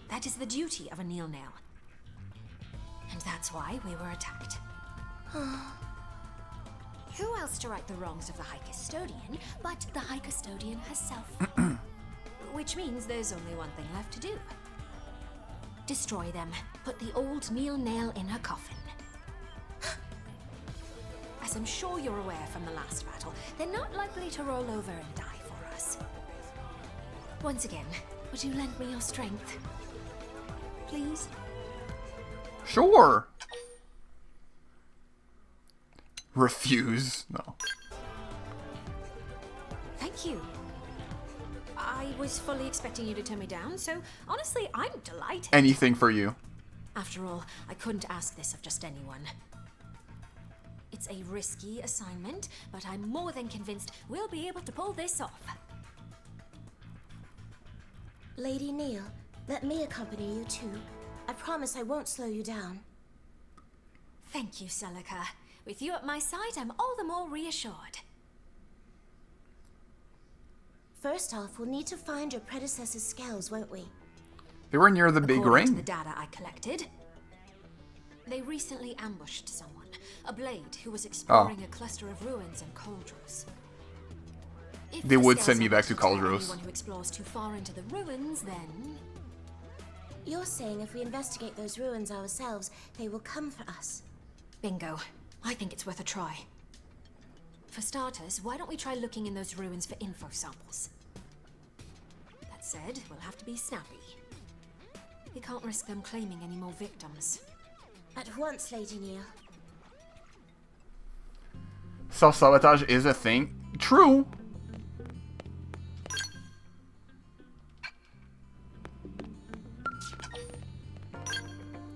That is the duty of a Neil Nail. And that's why we were attacked. Who else to right the wrongs of the High Custodian but the High Custodian herself? Which means there's only one thing left to do. Destroy them. Put the old Neil Nail in her coffin. As I'm sure you're aware from the last battle, they're not likely to roll over and die for us. Once again, would you lend me your strength? Please? Sure. Refuse. No. Thank you. I was fully expecting you to turn me down, so honestly, I'm delighted. Anything for you. After all, I couldn't ask this of just anyone. It's a risky assignment, but I'm more than convinced we'll be able to pull this off. Lady Neil, let me accompany you too. I promise I won't slow you down. Thank you, Celica. With you at my side, I'm all the more reassured. First off, we'll need to find your predecessor's scales, won't we? They were near the big According to ring. the data I collected, they recently ambushed someone, a blade who was exploring a cluster of ruins in Cauldros. If They the would scales send me are back to meant tell Cauldros. Anyone who explores too far into the ruins, then You're saying if we investigate those ruins ourselves, they will come for us. bingo. I think it's worth a try. For starters, why don't we try looking in those ruins for info samples? That said, we'll have to be snappy. We can't risk them claiming any more victims. At once, Lady Neil. Self-sabotage is a thing. True.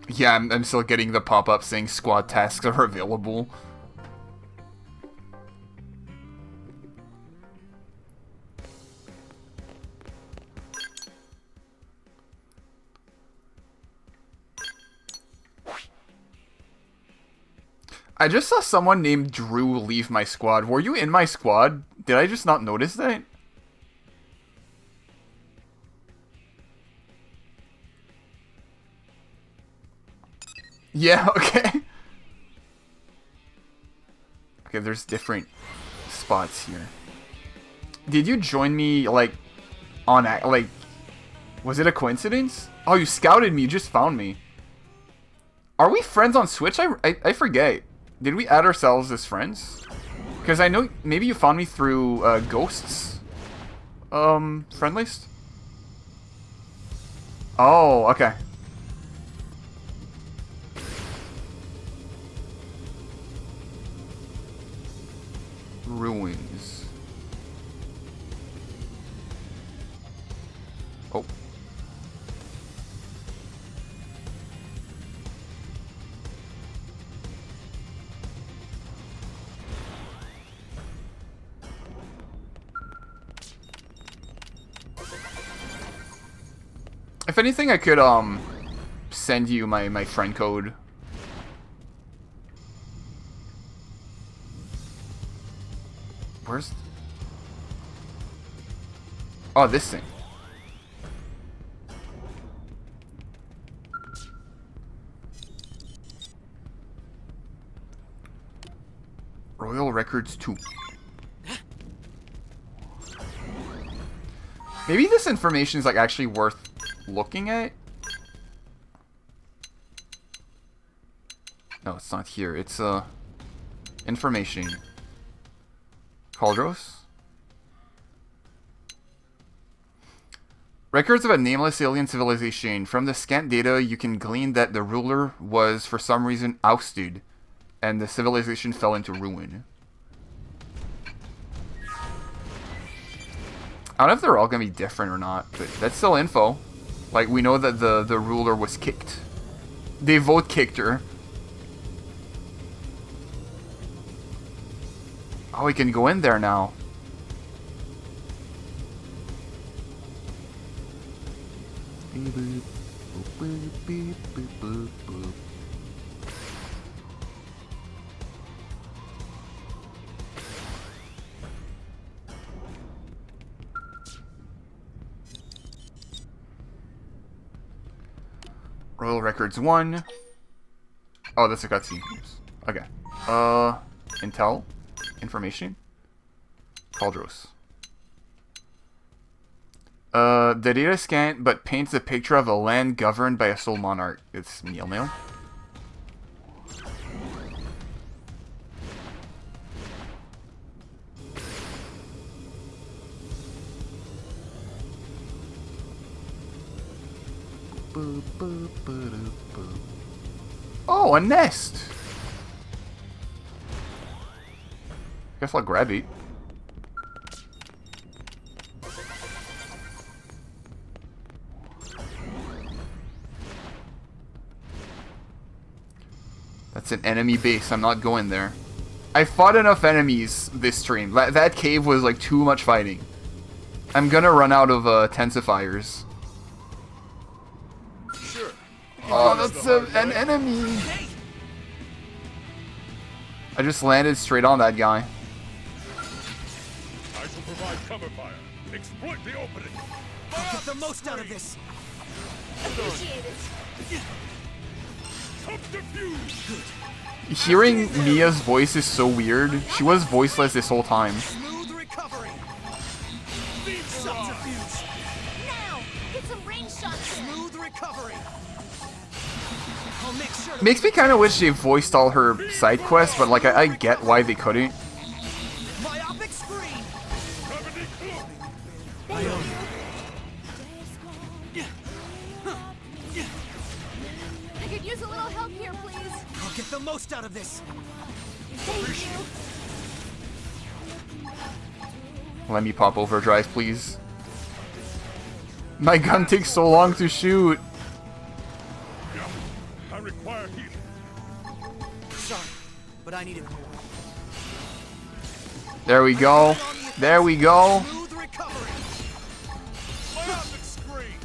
Yeah, I'm still getting the pop-up saying squad tasks are available. I just saw someone named Drew leave my squad. Were you in my squad? Did I just not notice that? Yeah, okay. Okay, there's different spots here. Did you join me, like, on, like, was it a coincidence? Oh, you scouted me, you just found me. Are we friends on Switch? I forget. Did we add ourselves as friends? Because I know maybe you found me through Ghosts friend list. Oh, okay. Ruins. Oh. If anything, I could send you my friend code. Where's... Oh, this thing. Royal Records 2. Maybe this information is like actually worth looking at. No, it's not here. It's information. Caldros. Records of a nameless alien civilization. From the scant data, you can glean that the ruler was, for some reason, ousted, and the civilization fell into ruin. I don't know if they're all gonna be different or not, but that's still info. Like, we know that the ruler was kicked. They vote kicked her. Oh, we can go in there now. Royal Records 1. Oh, that's a cutscene. Okay. Intel. Information. Caldros. The data is scant, but paints a picture of a land governed by a sole monarch. It's Meal. Oh, a nest! Guess I'll grab it. That's an enemy base. I'm not going there. I fought enough enemies this stream. That cave was like too much fighting. I'm gonna run out of intensifiers. Sure. Oh, that's an enemy. I just landed straight on that guy. I shall provide cover fire. Exploit the opening. I'll get the most out of this. Appreciate it. Subterfuge. Hearing Mia's voice is so weird. She was voiceless this whole time. Smooth recovery. Subterfuge. Now, get some range shots in. Smooth recovery. I'll make sure to... Makes me kind of wish they voiced all her side quests, but like I get why they couldn't. Myopic screen. Thank you. I could use a little help here, please. I'll get the most out of this. Thank you. Let me pop overdrive, please. My gun takes so long to shoot. I require healing. Sorry, but I need it. There we go. There we go. Smooth recovery. Myopic screen.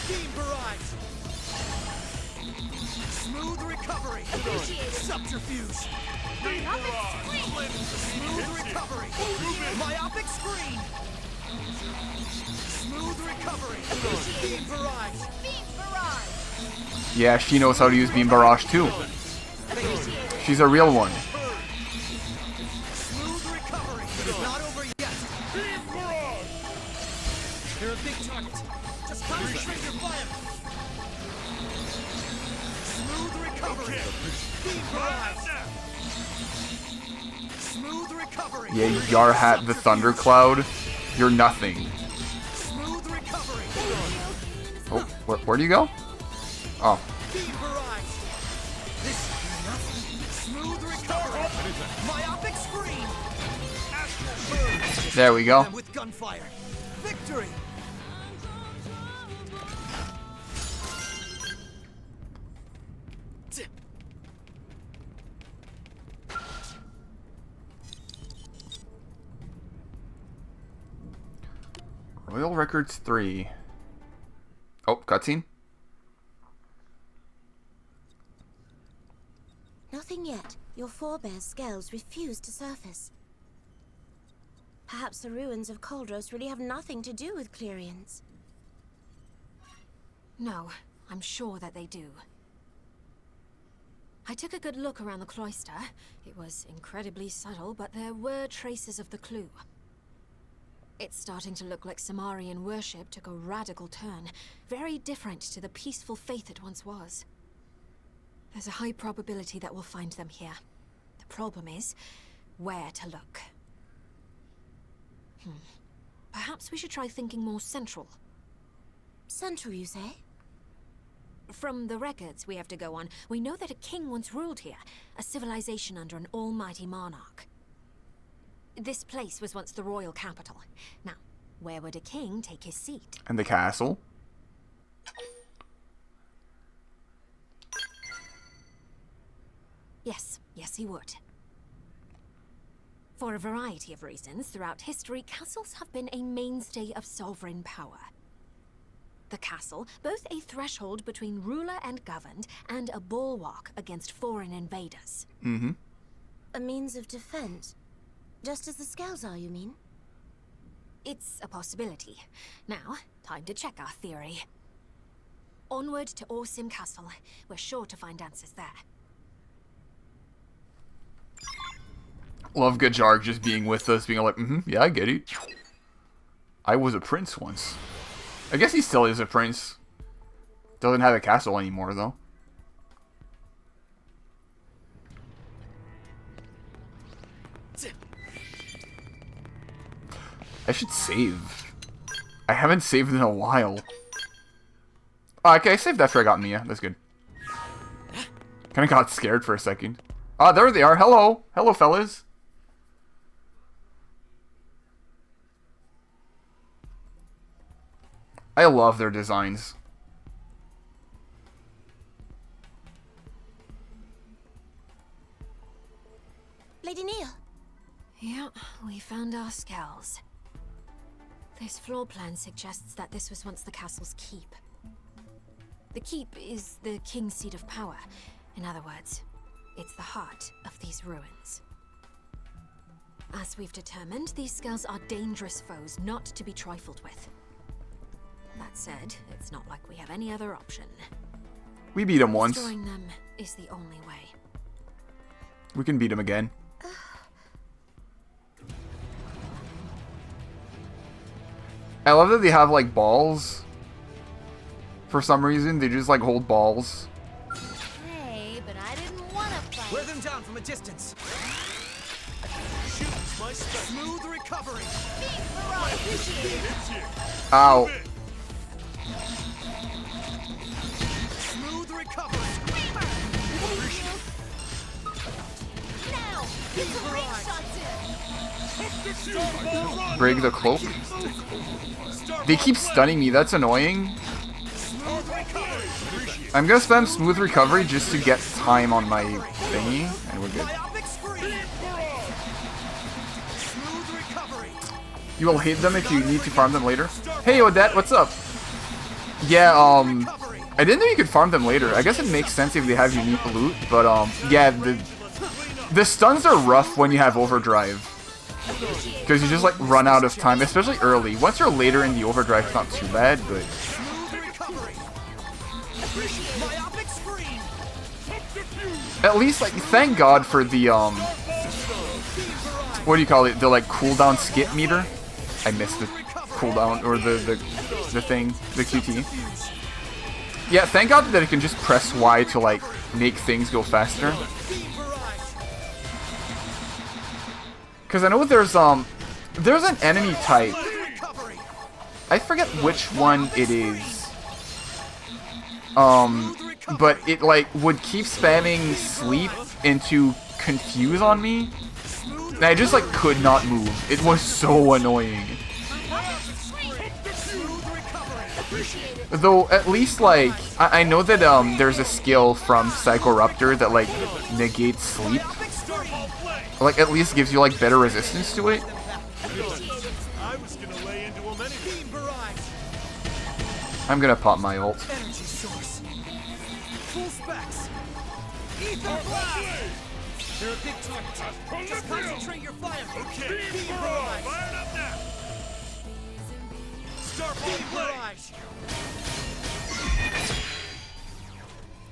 Beam barrage. Smooth recovery. Appreciate it. Subterfuge. Smooth recovery. Myopic screen. Smooth recovery. Beam barrage. Beam barrage. Yeah, she knows how to use Beam Barrage too. She's a real one. Smooth recovery. It's not over yet. You're a big target. Just concentrate your fire. Smooth recovery. Beam barrage. Smooth recovery. Yeah, Yarhat the Thundercloud. You're nothing. Smooth recovery. Oh, where do you go? Oh. Beam barrage. This is nothing. Smooth recovery. Myopic screen. There we go. With gunfire. Victory. Royal Records 3. Oh, cutscene. Nothing yet. Your forebears' scales refuse to surface. Perhaps the ruins of Koldros really have nothing to do with Clerians. No, I'm sure that they do. I took a good look around the cloister. It was incredibly subtle, but there were traces of the clue. It's starting to look like Samarian worship took a radical turn, very different to the peaceful faith it once was. There's a high probability that we'll find them here. The problem is, where to look. Perhaps we should try thinking more central. Central, you say? From the records we have to go on, we know that a king once ruled here, a civilization under an almighty monarch. This place was once the royal capital. Now, where would a king take his seat? And the castle. Yes, he would. For a variety of reasons, throughout history, castles have been a mainstay of sovereign power. The castle, both a threshold between ruler and governed, and a bulwark against foreign invaders. Mm-hmm. A means of defense. Just as the scales are, you mean? It's a possibility. Now, time to check our theory. Onward to Orsim Castle. We're sure to find answers there. Love Gajarg just being with us, being like, yeah, I get it. I was a prince once. I guess he still is a prince. Doesn't have a castle anymore, though. I should save. I haven't saved in a while. Oh, okay, I saved after I got Mia. That's good. Kinda got scared for a second. Ah, there they are. Hello. Hello, fellas. I love their designs. Lady Neil. Yeah, we found our skulls. This floor plan suggests that this was once the castle's keep. The keep is the king's seat of power. In other words, it's the heart of these ruins. As we've determined, these skulls are dangerous foes not to be trifled with. That said, it's not like we have any other option. We beat him once. Destroying them is the only way. We can beat him again. I love that they have, like, balls. For some reason, they just, like, hold balls. Hey, but I didn't want to fight. Wear them down from a distance. Shoot's my special. Smooth recovery. Ow. Smooth recovery. Now, get some ring shots in. Break the cloak. They keep stunning me. That's annoying. I'm gonna spam smooth recovery just to get time on my thingy, and we're good. You will hate them if you need to farm them later. Hey Odette, what's up? Yeah, I didn't know you could farm them later. I guess it makes sense if they have unique loot, but yeah, the stuns are rough when you have overdrive. Because you just like run out of time, especially early. Once you're later in the overdrive, it's not too bad, but Myopic screen. At least, like, thank God for the, what do you call it? The, like, cooldown skip meter? I missed the cooldown, or the thing, the QT. Yeah, thank God that it can just press Y to, like, make things go faster. Because I know there's an enemy type. I forget which one it is. But it, like, would keep spamming sleep into confuse on me. And I just, like, could not move. It was so annoying. Though, at least, like, I know that, there's a skill from Psychoruptor that, like, negates sleep. Like, at least gives you, like, better resistance to it. I'm gonna pop my ult. They're a big target. Just concentrate your fire. Okay. Fire up now. Barrage.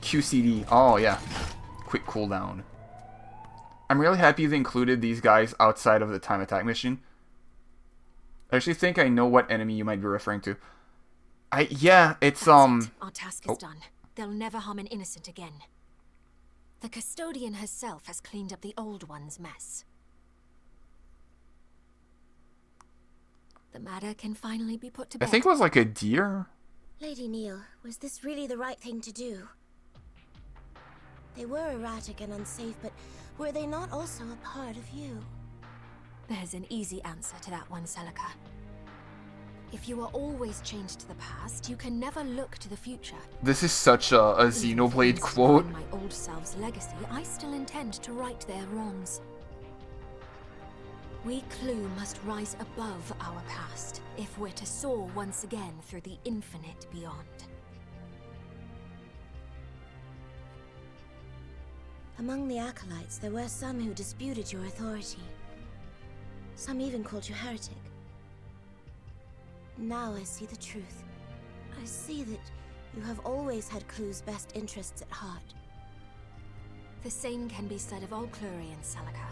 QCD. Oh, yeah. Quick cooldown. I'm really happy they included these guys outside of the time attack mission. I actually think I know what enemy you might be referring to. Yeah, it's, Our task is done. They'll never harm an innocent again. The custodian herself has cleaned up the old one's mess. The matter can finally be put to bed. I think it was like a deer. Lady Neil, was this really the right thing to do? They were erratic and unsafe, but were they not also a part of you? There's an easy answer to that one, Celica. If you are always chained to the past, you can never look to the future. This is such a Xenoblade quote. In my old self's legacy, I still intend to right their wrongs. We Clue must rise above our past if we're to soar once again through the infinite beyond. Among the acolytes, there were some who disputed your authority. Some even called you heretic. Now I see the truth. I see that you have always had Clue's best interests at heart. The same can be said of all Clurians, Celica.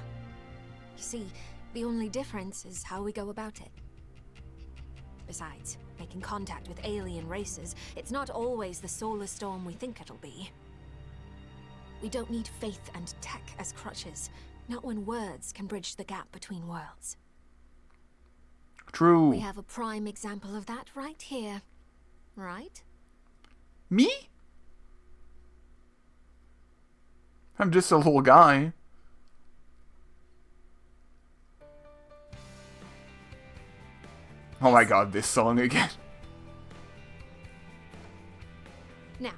You see, the only difference is how we go about it. Besides, making contact with alien races, it's not always the solar storm we think it'll be. We don't need faith and tech as crutches, not when words can bridge the gap between worlds. True. We have a prime example of that right here. Right? Me? I'm just a little guy. Oh my god, this song again. Now,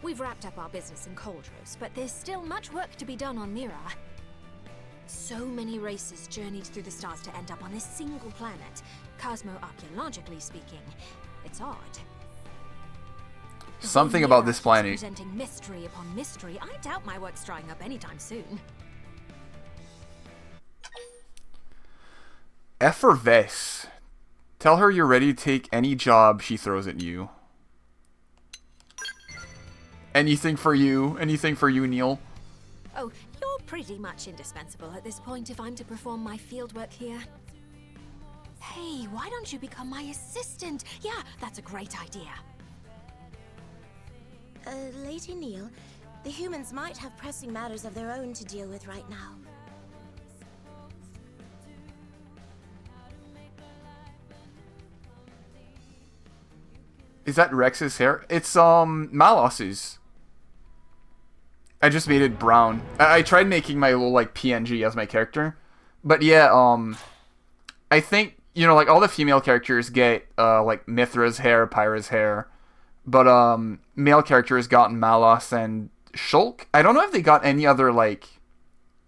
we've wrapped up our business in Coldros, but there's still much work to be done on Mira. So many races journeyed through the stars to end up on this single planet. Cosmo-archaeologically speaking, it's odd. Something about this planet. Presenting mystery upon mystery, I doubt my work's drying up anytime soon. Effervesce. Tell her you're ready to take any job she throws at you. Anything for you. Anything for you, Neil. Oh, you're pretty much indispensable at this point if I'm to perform my fieldwork here. Hey, why don't you become my assistant? Yeah, that's a great idea. Lady Neil, the humans might have pressing matters of their own to deal with right now. Is that Rex's hair? It's, Malos's. I just made it brown. I tried making my little, like, PNG as my character. But yeah, I think, you know, like, all the female characters get, like, Mithra's hair, Pyra's hair. But, male characters got Malos and Shulk. I don't know if they got any other, like,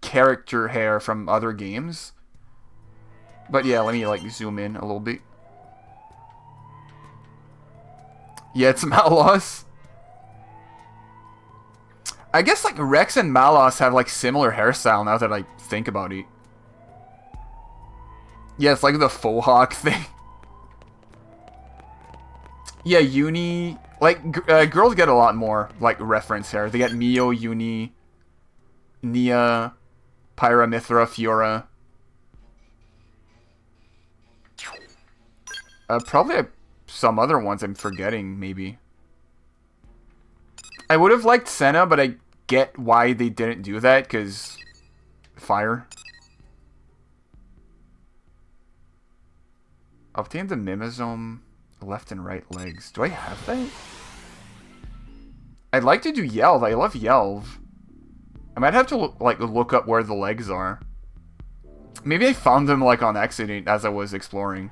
character hair from other games. But yeah, let me, like, zoom in a little bit. Yeah, it's Malos. I guess, like, Rex and Malos have, like, similar hairstyle now that I think about it. Yeah, it's like the faux hawk thing. Yeah, Uni Like, girls get a lot more, like, reference here. They get Mio, Uni, Nia, Pyra, Mithra, Fiora. Probably some other ones I'm forgetting, maybe. I would have liked Senna, but I get why they didn't do that, because... Fire. Obtain the Mimosome left and right legs. Do I have that? I'd like to do Yelv. I love Yelv. I might have to look up where the legs are. Maybe I found them like on accident as I was exploring.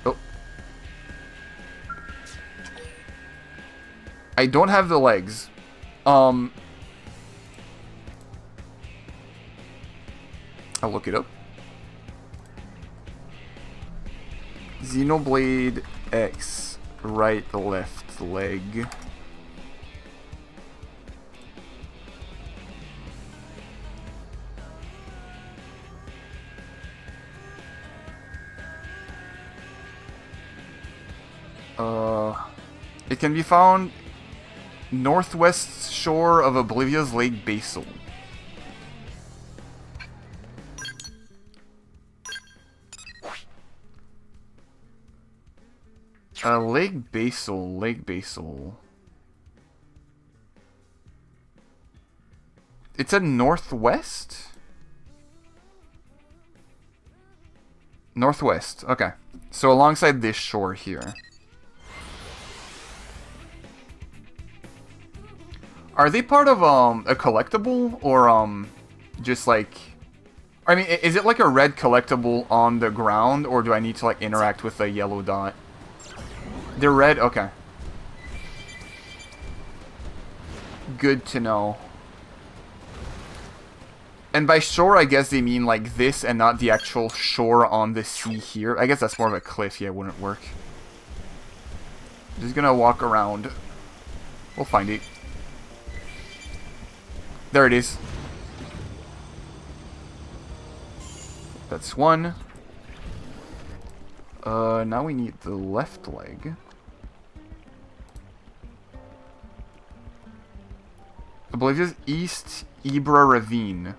Oh. I don't have the legs. I'll look it up. Xenoblade X, right, left leg. It can be found northwest shore of Oblivia's Lake Basal. Lake Basal, Lake Basal. It's a northwest? Northwest, okay. So alongside this shore here. Are they part of a collectible or just like, I mean, is it like a red collectible on the ground, or do I need to like interact with a yellow dot? They're red? Okay. Good to know. And by shore, I guess they mean like this and not the actual shore on the sea here. I guess that's more of a cliff. Yeah, it wouldn't work. Just gonna walk around. We'll find it. There it is. That's one. Now we need the left leg. I believe it's East Ibra Ravine.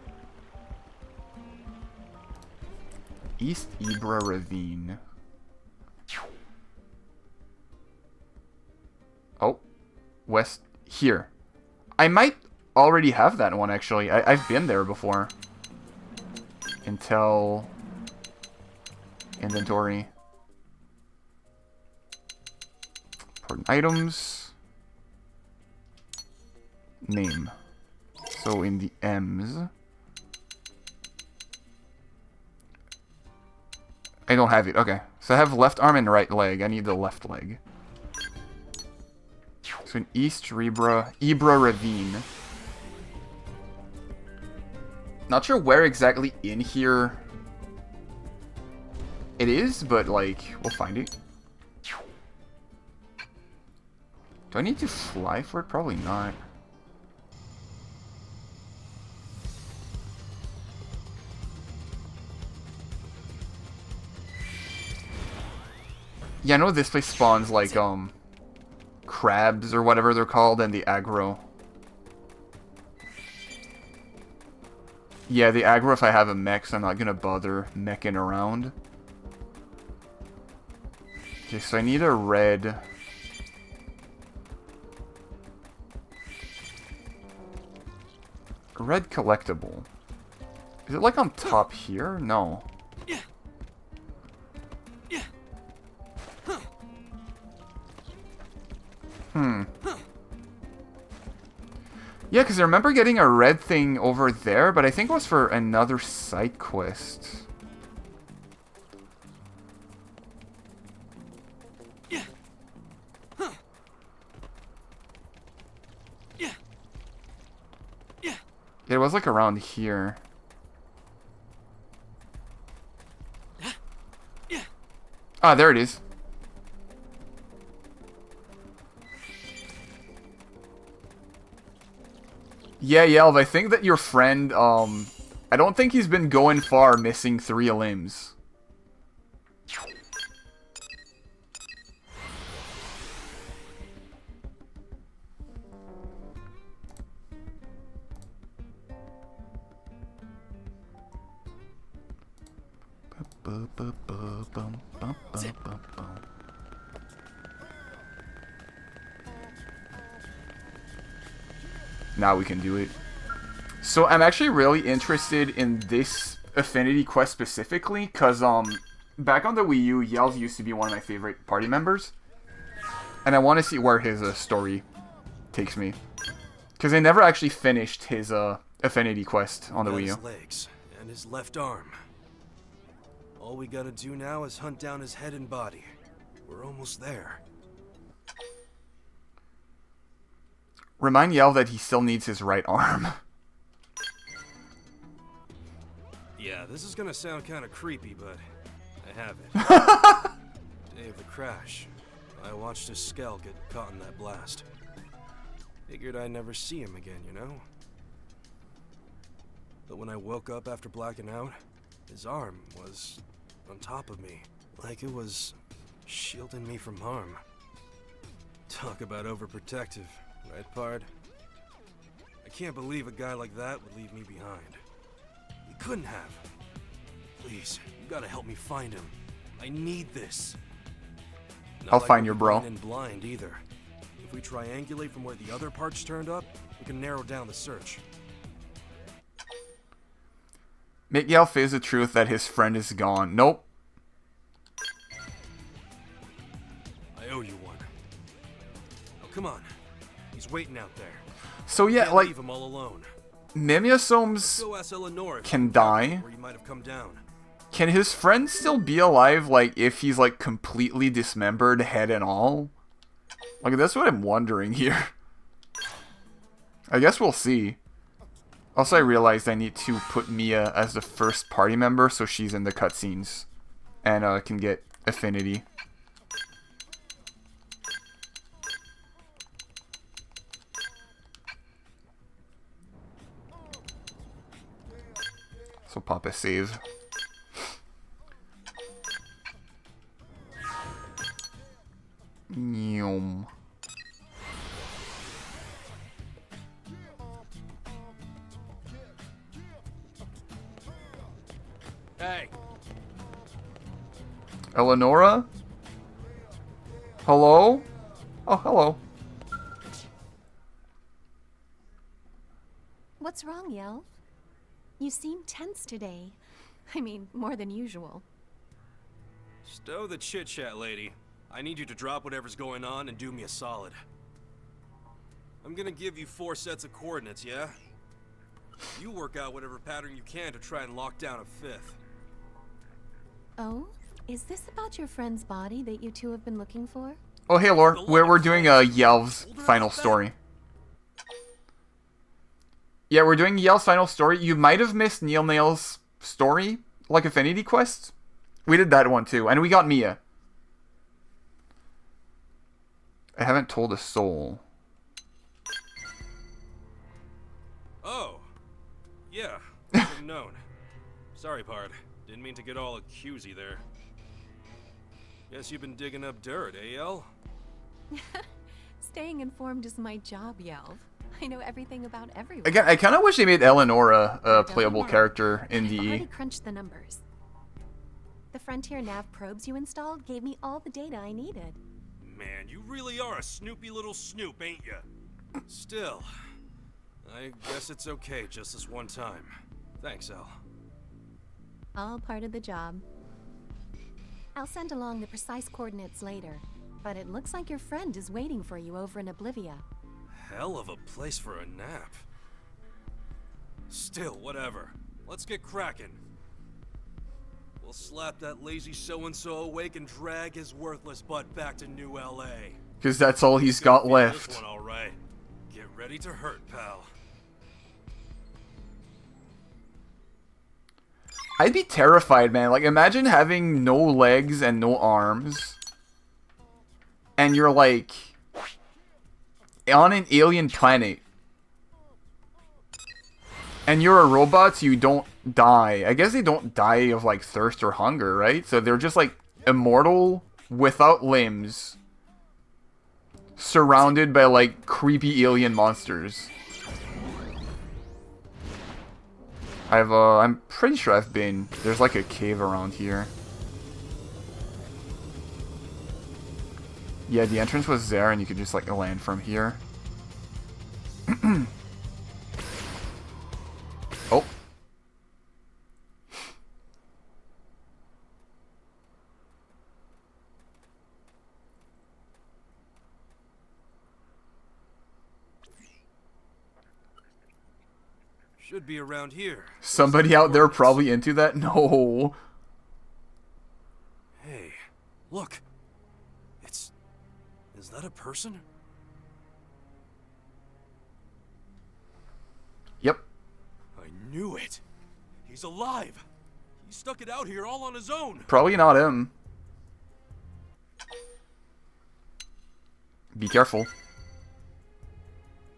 East Ibra Ravine. Oh. West. Here. I might already have that one, actually. I've been there before. Intel. Inventory. Important items. Name. So in the M's. I don't have it. Okay. So I have left arm and right leg. I need the left leg. So in East Ibra Ravine. Not sure where exactly in here it is, but like, we'll find it. Do I need to fly for it? Probably not. Yeah, I know this place spawns like, crabs or whatever they're called, and the aggro. Yeah, the aggro if I have a mech, so I'm not gonna bother meching around. Okay, so I need a red. A red collectible. Is it like on top here? No. Yeah, because I remember getting a red thing over there, but I think it was for another side quest. Yeah, it was like around here. Ah, there it is. Yeah, Yelv, I think that your friend, I don't think he's been going far missing 3 limbs. Now we can do it. So I'm actually really interested in this affinity quest specifically, because back on the Wii U, Yelv used to be one of my favorite party members. And I want to see where his story takes me. Because I never actually finished his affinity quest on the Wii U. His legs and his left arm. All we gotta do now is hunt down his head and body. We're almost there. Remind Yelv that he still needs his right arm. Yeah, this is gonna sound kind of creepy, but I have it. Day of the crash, I watched his skull get caught in that blast. Figured I'd never see him again, you know? But when I woke up after blacking out, his arm was on top of me, like it was shielding me from harm. Talk about overprotective, right, Pard? I can't believe a guy like that would leave me behind. He couldn't have. Please, you gotta help me find him. I need this. I'll find your bro. And blind either. If we triangulate from where the other parts turned up, we can narrow down the search. Make Yelv face the truth that his friend is gone. Nope. I owe you one. Oh, come on. He's waiting out there. So yeah, Can't like, leave him all alone. Mimiasomes Go ask Eleanor if can you found die. where he might have come down. Can his friend still be alive, like, if he's, like, completely dismembered, head and all? Like, that's what I'm wondering here. I guess we'll see. Also, I realized I need to put Mia as the first party member so she's in the cutscenes. And can get affinity. So pop a save. Yum. Hey. Eleonora? Hello? Oh, hello. What's wrong, Yelv? You seem tense today. I mean, more than usual. Stow the chit-chat, lady. I need you to drop whatever's going on and do me a solid. I'm gonna give you 4 sets of coordinates, yeah? You work out whatever pattern you can to try and lock down a 5th. Oh? Is this about your friend's body that you two have been looking for? Oh, hey, Lore. We're doing Yelv's final story. Yeah, we're doing Yelv's final story. You might have missed Neil Nail's story, like Affinity Quest. We did that one too, and we got Mia. I haven't told a soul. Oh. Yeah, I should have known. Sorry, Pard. Didn't mean to get all accusey there. Guess you've been digging up dirt, eh, El? Staying informed is my job, Yelv. I know everything about everyone. Again, I kind of wish they made Eleonora a playable Don't character in I've already DE. crunched the numbers. The Frontier Nav probes you installed gave me all the data I needed. Man, you really are a snoopy little snoop, ain't ya? Still, I guess it's okay just this one time. Thanks, El. All part of the job. I'll send along the precise coordinates later, but it looks like your friend is waiting for you over in Oblivia. Hell of a place for a nap. Still, whatever. Let's get cracking. We'll slap that lazy so-and-so awake and drag his worthless butt back to New LA. Because that's all he's got This left. one, all right. Get ready to hurt, pal. I'd be terrified, man. Like, imagine having no legs and no arms. And you're, like, on an alien planet. And you're a robot, so you don't die. I guess they don't die of, like, thirst or hunger, right? So they're just, like, immortal, without limbs, surrounded by, like, creepy alien monsters. I'm pretty sure I've been... There's, like, a cave around here. Yeah, the entrance was there, and you could just, like, land from here. Oh. Should be around here. Somebody out there probably into that? No. Hey, look. Is that a person? Yep. I knew it. He's alive. He stuck it out here all on his own. Probably not him. Be careful.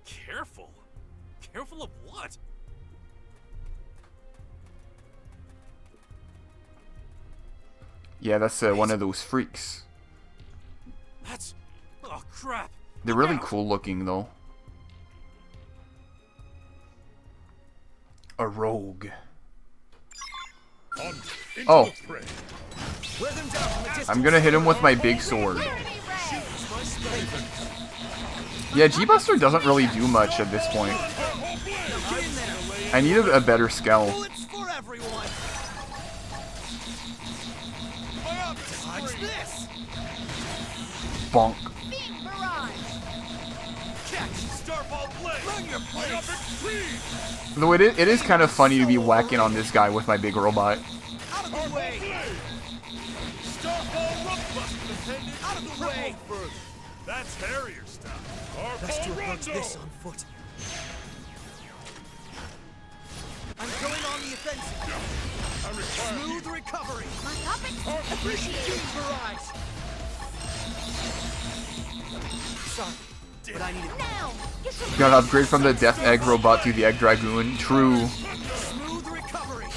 Careful? Careful of what? Yeah, that's one of those freaks. That's... Oh, crap. They're really cool looking, though. A rogue. Oh. I'm gonna hit him with my big sword. Yeah, G-Buster doesn't really do much at this point. I need a better scout. Bonk. Though it is kind of funny to be whacking on this guy with my big robot. That's Harrier stuff. Best to approach this on foot. I'm going on the offensive. Smooth recovery. My optics appreciate barrage. Sorry, but I need it now. Got an upgrade from the Death Egg robot to the Egg Dragoon. True. Smooth recovery.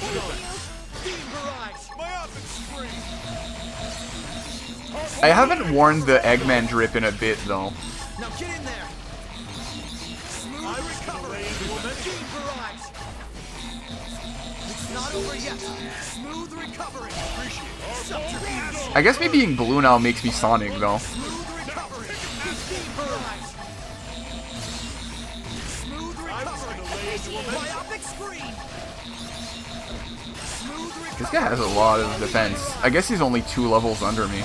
I haven't worn the Eggman drip in a bit, though. Now get in there. Smooth recovery. Barrage. It's not over yet. Smooth recovery. Subterfuge. I guess me being blue now makes me Sonic, though. Smooth recovery. Barrage. Smooth recovery. Myopic screen. This guy has a lot of defense. I guess he's only 2 levels under me.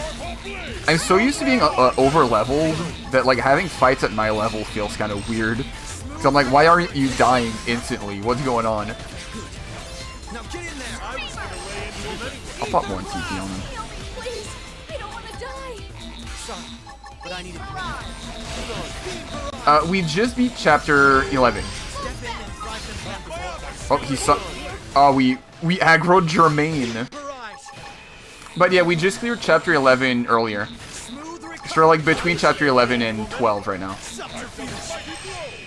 I'm so used to being over-leveled that, like, having fights at my level feels kind of weird. So I'm like, why aren't you dying instantly? What's going on? I'll pop 1 TP on him. Please, I don't want to die. Sorry, but I need it. We just beat chapter 11. Oh, we aggroed Jermaine. But yeah, we just cleared chapter 11 earlier. So we're like between chapter 11 and 12 right now.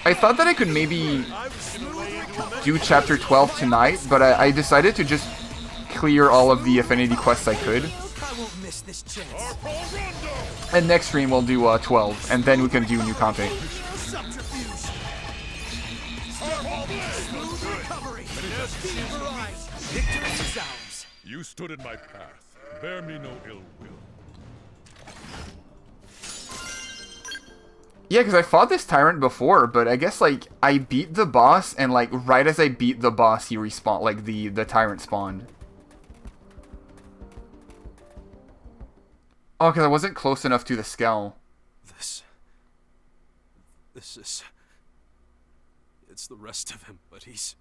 I thought that I could maybe do chapter 12 tonight, but I decided to just clear all of the affinity quests I could. And next stream we'll do 12, and then we can do new content. You stood in my path. Bear me no ill will. Yeah, because I fought this tyrant before, but I guess, like, I beat the boss, and, like, right as I beat the boss, he respawned, like, the tyrant spawned. Oh, because I wasn't close enough to the skull. This is... It's the rest of him, but he's...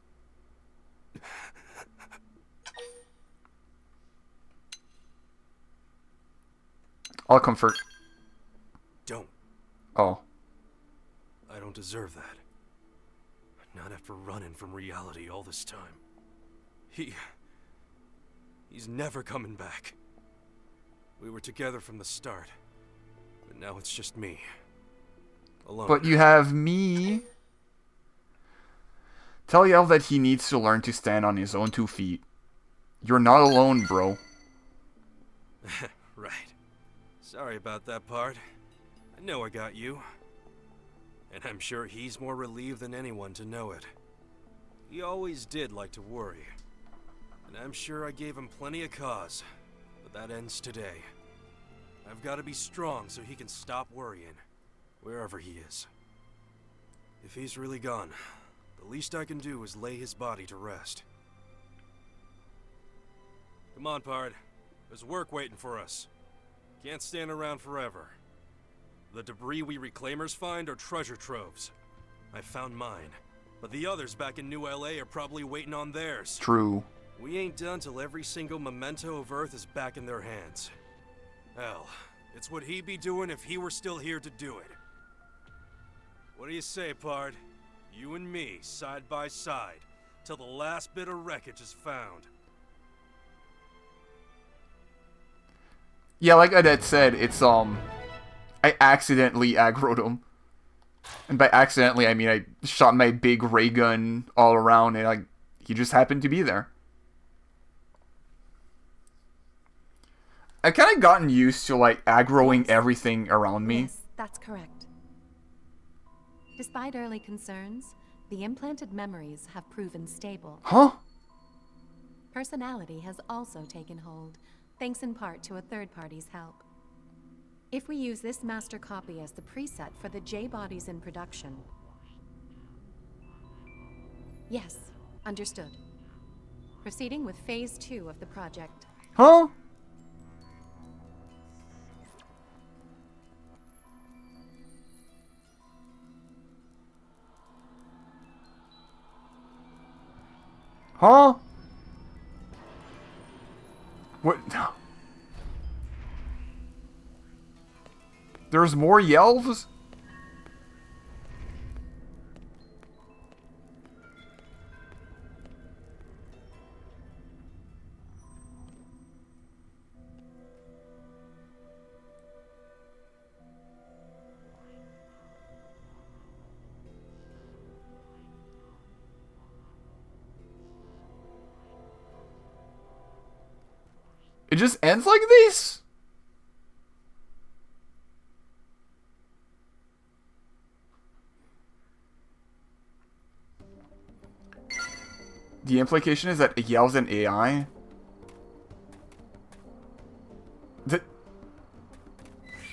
I'll comfort. Don't. Oh. I don't deserve that. Not after running from reality all this time. He's never coming back. We were together from the start. But now it's just me. Alone. But you have me Tell Yelv that he needs to learn to stand on his own 2 feet. You're not alone, bro. Right. Sorry about that part. I know I got you. And I'm sure he's more relieved than anyone to know it. He always did like to worry. And I'm sure I gave him plenty of cause. But that ends today. I've got to be strong so he can stop worrying. Wherever he is. If he's really gone, the least I can do is lay his body to rest. Come on, Pard. There's work waiting for us. Can't stand around forever. The debris we reclaimers find are treasure troves. I found mine, but the others back in New LA are probably waiting on theirs. True. We ain't done till every single memento of Earth is back in their hands. Hell, it's what he'd be doing if he were still here to do it. What do you say, Pard? You and me, side by side, till the last bit of wreckage is found. Yeah, like Odette said, it's, I accidentally aggroed him. And by accidentally, I mean I shot my big ray gun all around and he just happened to be there. I've kind of gotten used to, like, aggroing everything around me. Yes, that's correct. Despite early concerns, the implanted memories have proven stable. Huh? Personality has also taken hold, thanks in part to a third party's help. If we use this master copy as the preset for the J-bodies in production... Yes, understood. Proceeding with Phase 2 of the project. Huh? Huh? What? There's more Yelves? It just ends like this? The implication is that Yel's an AI?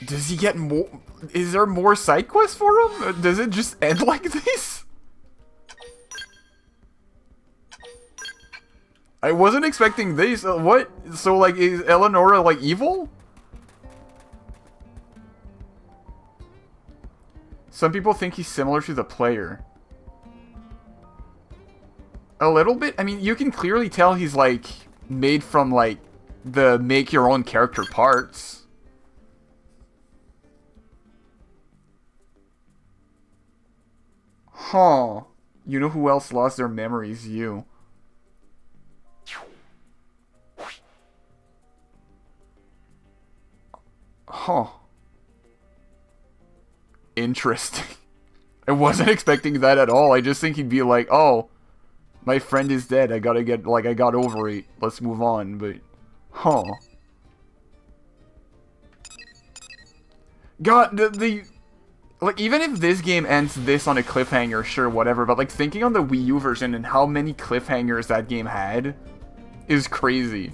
Does he get more? Is there more side quests for him? Or does it just end like this? I wasn't expecting this. What? So, like, is Eleonora, like, evil? Some people think he's similar to the player. A little bit? I mean, you can clearly tell he's, like, made from, like, the make-your-own-character parts. Huh. You know who else lost their memories? You. Huh. Interesting. I wasn't expecting that at all. I just think he'd be like, oh, my friend is dead. I gotta get, like, I got over it. Let's move on, but... Huh. God, like, even if this game ends this on a cliffhanger, sure, whatever, but, like, thinking on the Wii U version and how many cliffhangers that game had is crazy.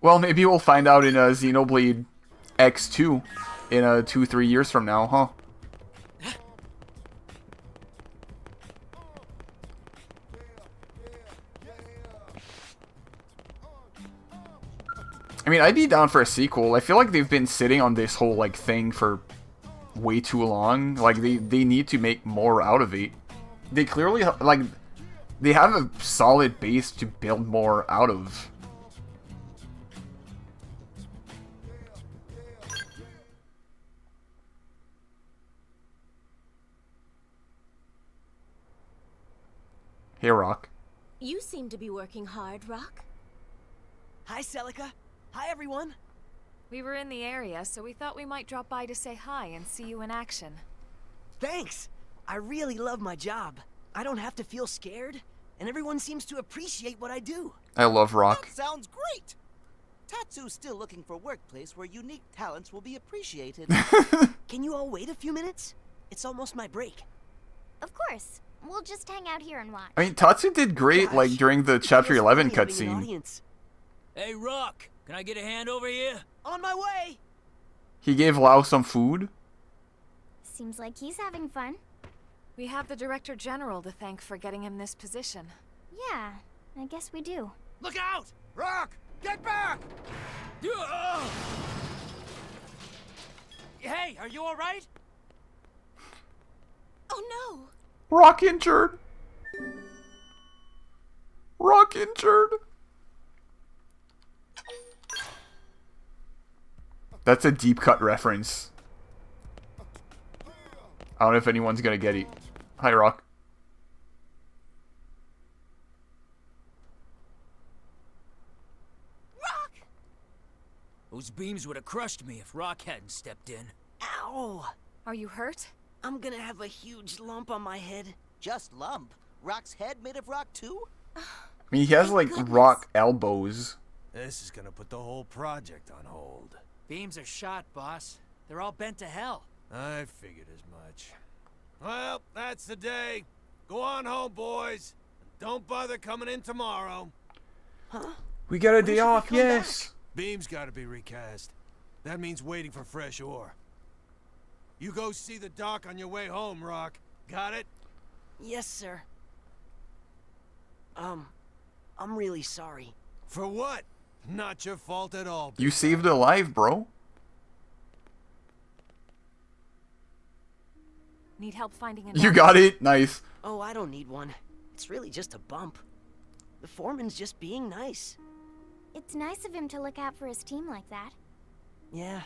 Well, maybe we'll find out in Xenoblade X2 in 2-3 years from now, huh? I mean, I'd be down for a sequel. I feel like they've been sitting on this whole, like, thing for way too long. Like, they need to make more out of it. They clearly, like, they have a solid base to build more out of. Hey, Rock. You seem to be working hard, Rock. Hi, Celica. Hi, everyone. We were in the area, so we thought we might drop by to say hi and see you in action. Thanks! I really love my job. I don't have to feel scared, and everyone seems to appreciate what I do. I love Rock. That sounds great! Tatsu's still looking for a workplace where unique talents will be appreciated. Can you all wait a few minutes? It's almost my break. Of course. We'll just hang out here and watch. I mean, Tatsu did great, like, during the Chapter 11 cutscene. Hey, Rock, can I get a hand over here? On my way! He gave Lau some food. Seems like he's having fun. We have the Director General to thank for getting him this position. Yeah, I guess we do. Look out! Rock, get back! Hey, are you all right? Oh no! Rock injured. Rock injured. That's a deep cut reference. I don't know if anyone's gonna get it. Hi, Rock. Rock! Those beams would have crushed me if Rock hadn't stepped in. Ow! Are you hurt? I'm gonna have a huge lump on my head. Just lump. Rock's head made of rock too? I mean, he has like rock elbows. This is gonna put the whole project on hold. Beams are shot, boss. They're all bent to hell. I figured as much. Well, that's the day. Go on home, boys. Don't bother coming in tomorrow. Huh? We got a day off, yes. Beams gotta be recast. That means waiting for fresh ore. You go see the dock on your way home, Rock. Got it? Yes, sir. I'm really sorry. For what? Not your fault at all. You saved a life, bro. Need help finding a You got it? Nice. Oh, I don't need one. It's really just a bump. The foreman's just being nice. It's nice of him to look out for his team like that. Yeah,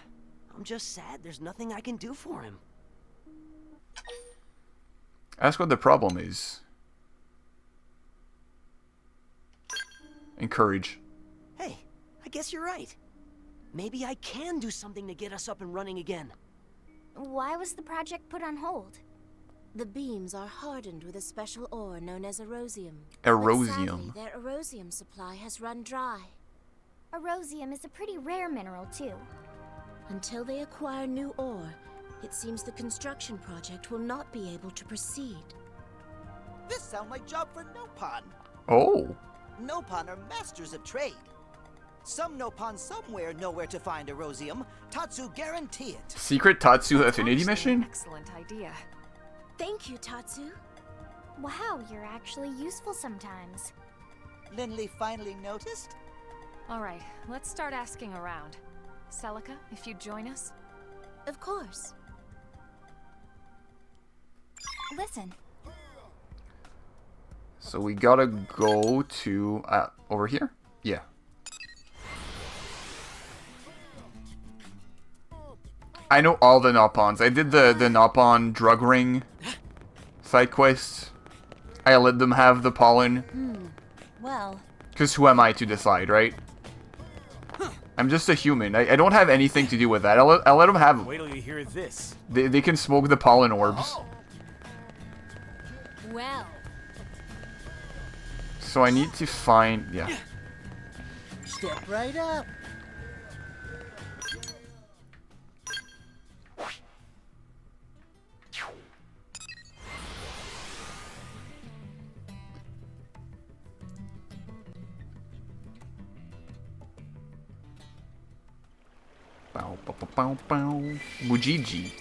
I'm just sad there's nothing I can do for him. Ask what the problem is. Encourage. Hey, I guess you're right. Maybe I can do something to get us up and running again. Why was the project put on hold? The beams are hardened with a special ore known as erosium. Erosium. But sadly, their erosium supply has run dry. Erosium is a pretty rare mineral, too. Until they acquire new ore, it seems the construction project will not be able to proceed. This sounds like job for Nopon. Oh. Nopon are masters of trade. Some Nopon somewhere know where to find erosium. Tatsu guarantee it. Secret Tatsu affinity mission? Excellent idea. Thank you, Tatsu. Wow, you're actually useful sometimes. Lindley finally noticed? Alright, let's start asking around. Celica, if you'd join us? Of course. Listen. So we gotta go to... over here? Yeah. I know all the Nopons. I did the Nopon drug ring side quest. I let them have the pollen. Well... Because who am I to decide, right? I'm just a human. I don't have anything to do with that. I'll let them have them. Wait till you hear this. They can smoke the pollen orbs. Well... So I need to find... yeah. Step right up. Bow, bow, bow, bow, bow. Mujiji.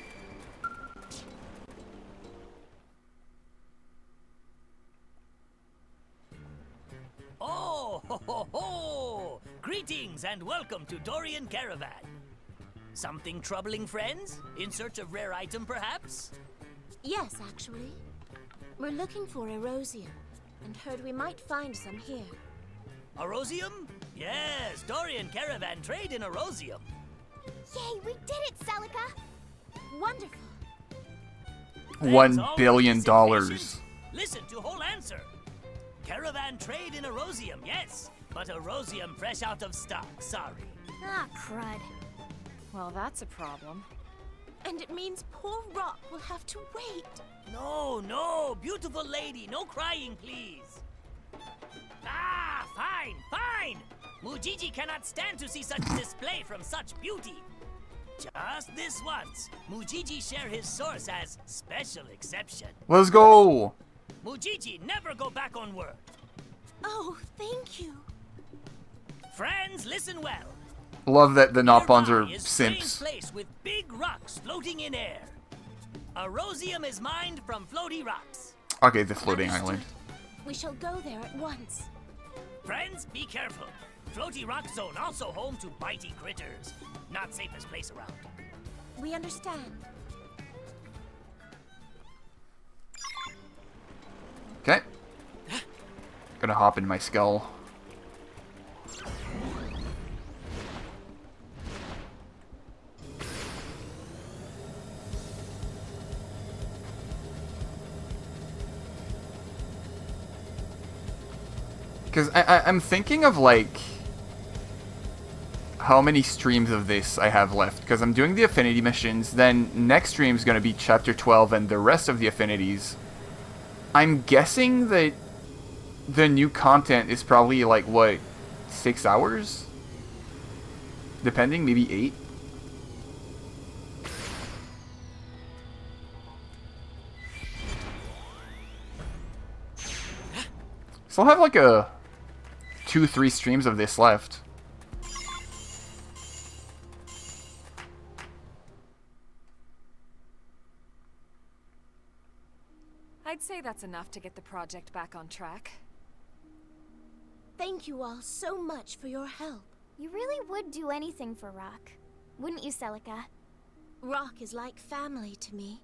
Oh, ho, ho, ho! Greetings and welcome to Dorian Caravan. Something troubling, friends? In search of rare item, perhaps? Yes, actually. We're looking for erosium, and heard we might find some here. Erosium? Yes, Dorian Caravan trade in erosium. Yay, we did it, Celica! Wonderful. $1 billion. Listen to whole answer. Caravan trade in erosium, yes. But erosium fresh out of stock, sorry. Ah, crud. Well, that's a problem. And it means poor Rock will have to wait. No, no, beautiful lady, no crying, please. Ah, fine, fine. Mujiji cannot stand to see such display from such beauty. Just this once, Mujiji share his source as special exception. Let's go! Mujiji never go back on word. Oh, thank you. Friends, listen well. Love that the Nopons are Nearby is strange simps. place with big rocks floating in air. Erosium is mined from floaty rocks. Okay, the floating island. We shall go there at once. Friends, be careful. Floaty rock zone also home to bitey critters. Not safest place around. We understand. Okay. Gonna hop in my skull. Because I'm thinking of, like, how many streams of this I have left. Because I'm doing the affinity missions, then next stream is going to be Chapter 12 and the rest of the affinities. I'm guessing that the new content is probably, like, what, 6 hours? Depending, maybe 8? Still have, like, a 2-3 streams of this left. I'd say that's enough to get the project back on track. Thank you all so much for your help. You really would do anything for Rock, wouldn't you, Celica? Rock is like family to me.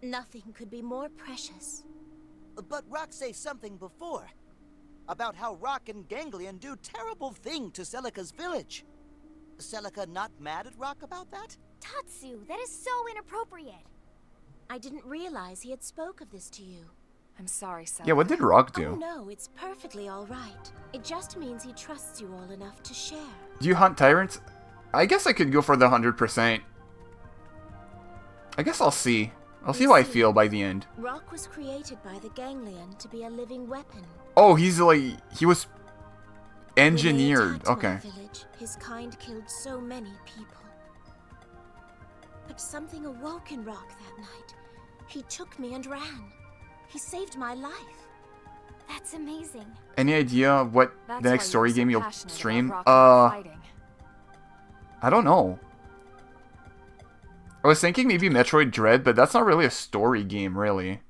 Nothing could be more precious. But Rock say something before. About how Rock and Ganglion do terrible thing to Celica's village. Celica not mad at Rock about that? Tatsu, that is so inappropriate. I didn't realize he had spoke of this to you. I'm sorry, Celica. Yeah, what did Rock do? Oh no, it's perfectly all right. It just means he trusts you all enough to share. Do you hunt tyrants? I guess I could go for the 100%. I guess I'll see. I'll see how I feel by the end. Rock was created by the Ganglion to be a living weapon. Oh, he's like, he was engineered. When they Okay. attacked my village, his kind killed so many people. But something awoke in Rock that night. He took me and ran. He saved my life. That's amazing. Any idea what That's the next why story you're so game you'll passionate about stream? Rock and fighting. I don't know. I was thinking maybe Metroid Dread, but that's not really a story game, really.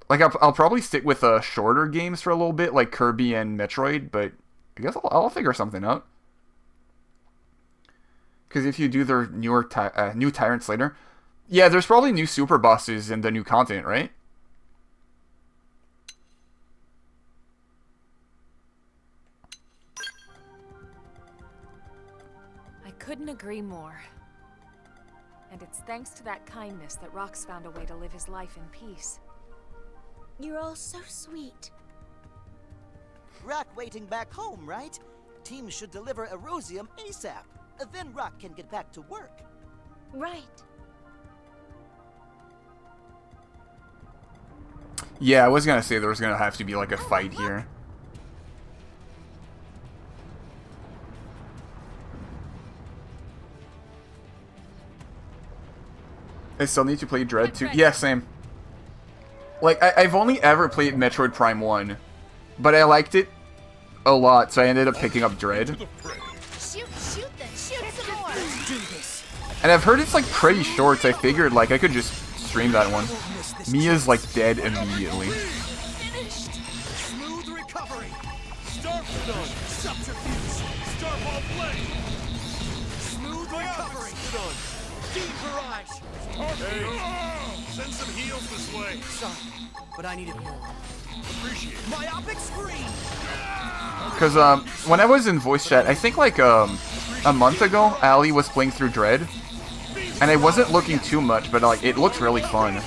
Like, I'll probably stick with shorter games for a little bit, like Kirby and Metroid, but I guess I'll figure something out. Because if you do their new Tyrants later, yeah, there's probably new super bosses in the new content, right? I couldn't agree more. And it's thanks to that kindness that Rock's found a way to live his life in peace. You're all so sweet. Rock waiting back home, right? Team should deliver Erosium ASAP. Then Rock can get back to work. Right. Yeah, I was gonna say there was gonna have to be like a fight here. I still need to play Dread 2. Yeah, same. Like, I've only ever played Metroid Prime 1, but I liked it a lot, so I ended up picking up Dread. Shoot then, shoot some more. Do this. And I've heard it's like pretty short, so I figured like I could just stream that one. Mia's like dead immediately. Smooth recovery. Star done. Subterfuge. Star ball blade. Smooth recovery. Done. Deep barrage. Hey, send some heals this way. Sorry, but I needed more. Appreciate it. Myopic screen. Because when I was in voice chat, I think like a month ago, Ali was playing through Dread, and I wasn't looking too much, but like it looked really fun.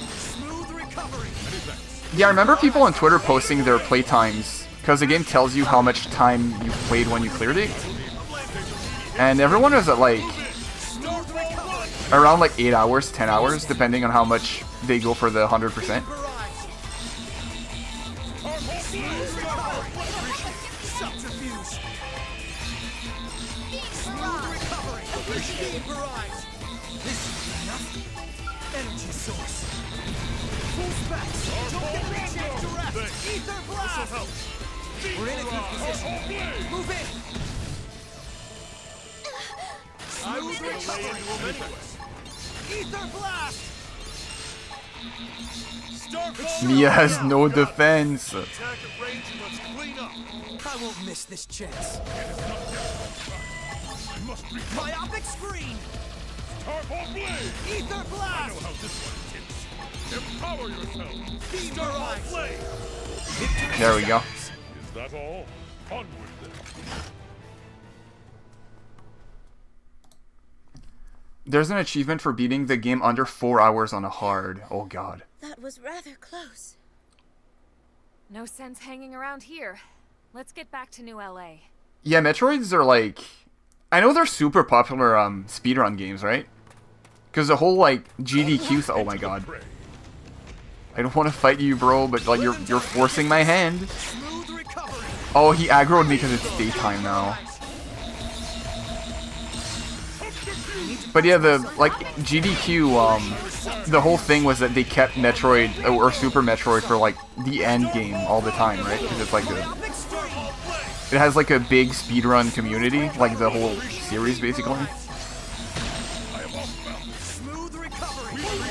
Smooth recovery. Yeah, I remember people on Twitter posting their playtimes because the game tells you how much time you played when you cleared it. And everyone was at like around like 8 hours, 10 hours, depending on how much they go for the 100%. Energy source. Full specs. Don't get me a chance to rest. Ether blast. We're in a good position. Move in. I was recovering. Ether blast. Mia has no defense. I won't miss this chance. Myopic screen. Ether blast. I know how this one tips. Empower yourself. Beam blade. There we go. Is that all? Onward then. There's an achievement for beating the game under 4 hours on a hard. Oh god. That was rather close. No sense hanging around here. Let's get back to New LA. Yeah, Metroids are like... I know they're super popular speedrun games, right? Because the whole like GDQ... Oh my god. I don't want to fight you, bro, but like you're forcing my hand. Oh, he aggroed me because it's daytime now. But yeah, the like GDQ, the whole thing was that they kept Metroid or Super Metroid for like the end game all the time, right? Because it's like it has like a big speedrun community, like the whole series basically. Smooth recovery.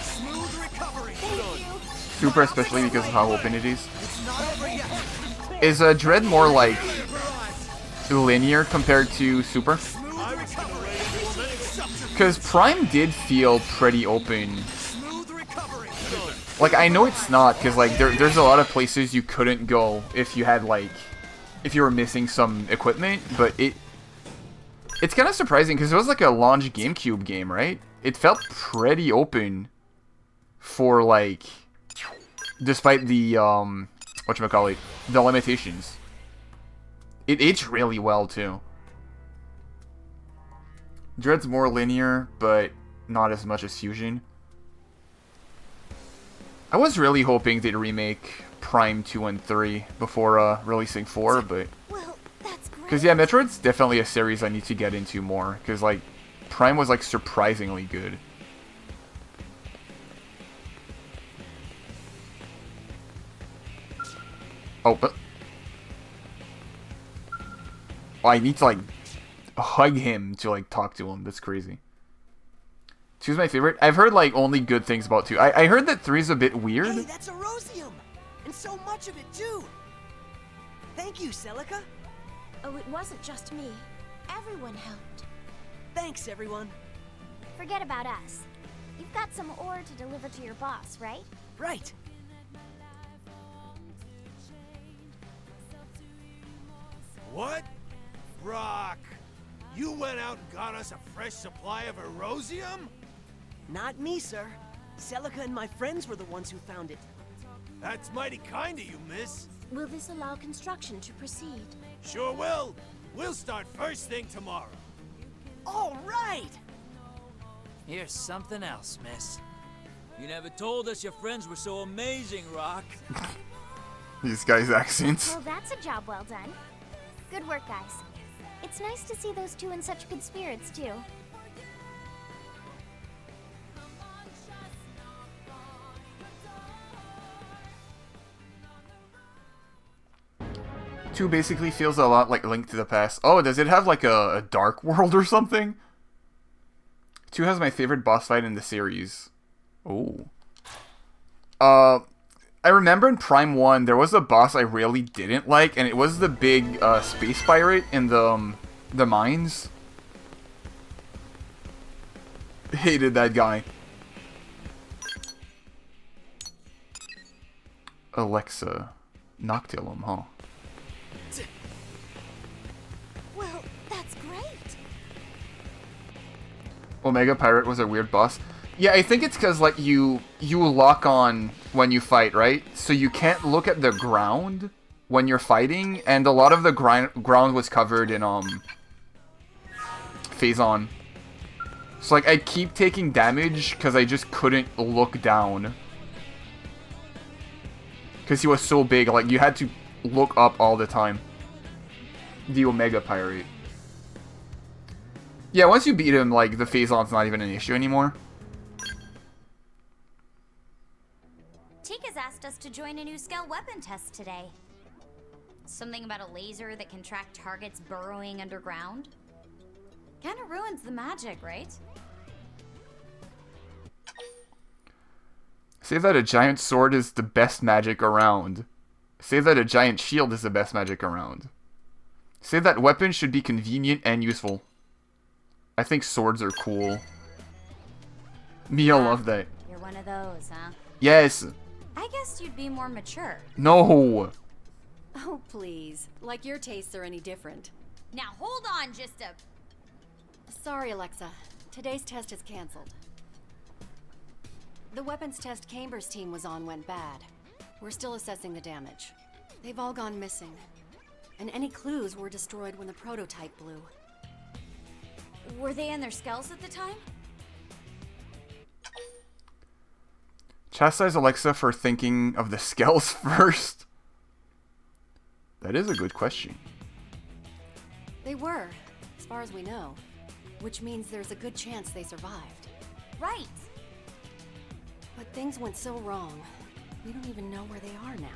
Smooth recovery. Super, especially because of how open it is. Is Dread more like linear compared to Super? Because Prime did feel pretty open. Like, I know it's not, because like there's a lot of places you couldn't go if you had like, if you were missing some equipment, but it's kind of surprising because it was like a launch GameCube game, right? It felt pretty open for like, despite the whatchamacallit, the limitations. It aged really well too. Dread's more linear, but not as much as Fusion. I was really hoping they'd remake Prime 2 and 3 before releasing 4, but... Well, that's great. Because yeah, Metroid's definitely a series I need to get into more, because like, Prime was like surprisingly good. Oh, but... Oh, I need to like hug him to like talk to him. That's crazy. 2's my favorite. I've heard like only good things about 2. I heard that 3's a bit weird. Hey, that's a rosium, and so much of it too. Thank you, Celica. Oh, it wasn't just me. Everyone helped. Thanks, everyone. Forget about us. You've got some ore to deliver to your boss, right? Right. What? Rock, you went out and got us a fresh supply of erosium? Not me, sir. Celica and my friends were the ones who found it. That's mighty kind of you, miss. Will this allow construction to proceed? Sure will. We'll start first thing tomorrow. All right! Here's something else, miss. You never told us your friends were so amazing, Rock. These guys' accents. Well, that's a job well done. Good work, guys. It's nice to see those two in such good spirits, too. Two basically feels a lot like Link to the Past. Oh, does it have like a dark world or something? 2 has my favorite boss fight in the series. Oh. I remember in Prime 1, there was a boss I really didn't like, and it was the big space pirate in the mines. Hated that guy. Alexa. Noctilum, huh? Well, that's great. Omega Pirate was a weird boss. Yeah, I think it's because like you lock on when you fight, right? So you can't look at the ground when you're fighting, and a lot of the ground was covered in Phazon. So like I keep taking damage because I just couldn't look down. Because he was so big, like you had to look up all the time. The Omega Pirate. Yeah, once you beat him, like the Phazon's not even an issue anymore. Tika's asked us to join a new Skell weapon test today. Something about a laser that can track targets burrowing underground. Kinda ruins the magic, right? Say that a giant sword is the best magic around. Say that a giant shield is the best magic around. Say that weapons should be convenient and useful. I think swords are cool. Mia loved that. You're one of those, huh? Yes. I guess you'd be more mature. No. Oh, please. Like your tastes are any different. Now hold on just a... Sorry, Alexa. Today's test is cancelled. The weapons test Camber's team was on went bad. We're still assessing the damage. They've all gone missing. And any clues were destroyed when the prototype blew. Were they in their skulls at the time? Chastise Alexa for thinking of the skulls first. That is a good question. They were, as far as we know. Which means there's a good chance they survived. Right. But things went so wrong. We don't even know where they are now.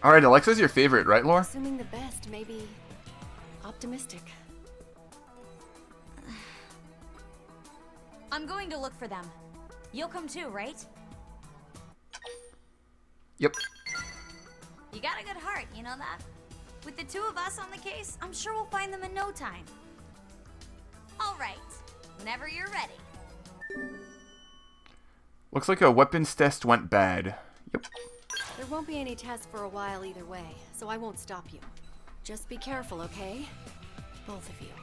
Alright, Alexa's your favorite, right, Laura? Assuming the best, maybe optimistic. I'm going to look for them. You'll come too, right? Yep. You got a good heart, you know that? With the two of us on the case, I'm sure we'll find them in no time. All right. Whenever you're ready. Looks like a weapons test went bad. Yep. There won't be any tests for a while either way, so I won't stop you. Just be careful, okay? Both of you.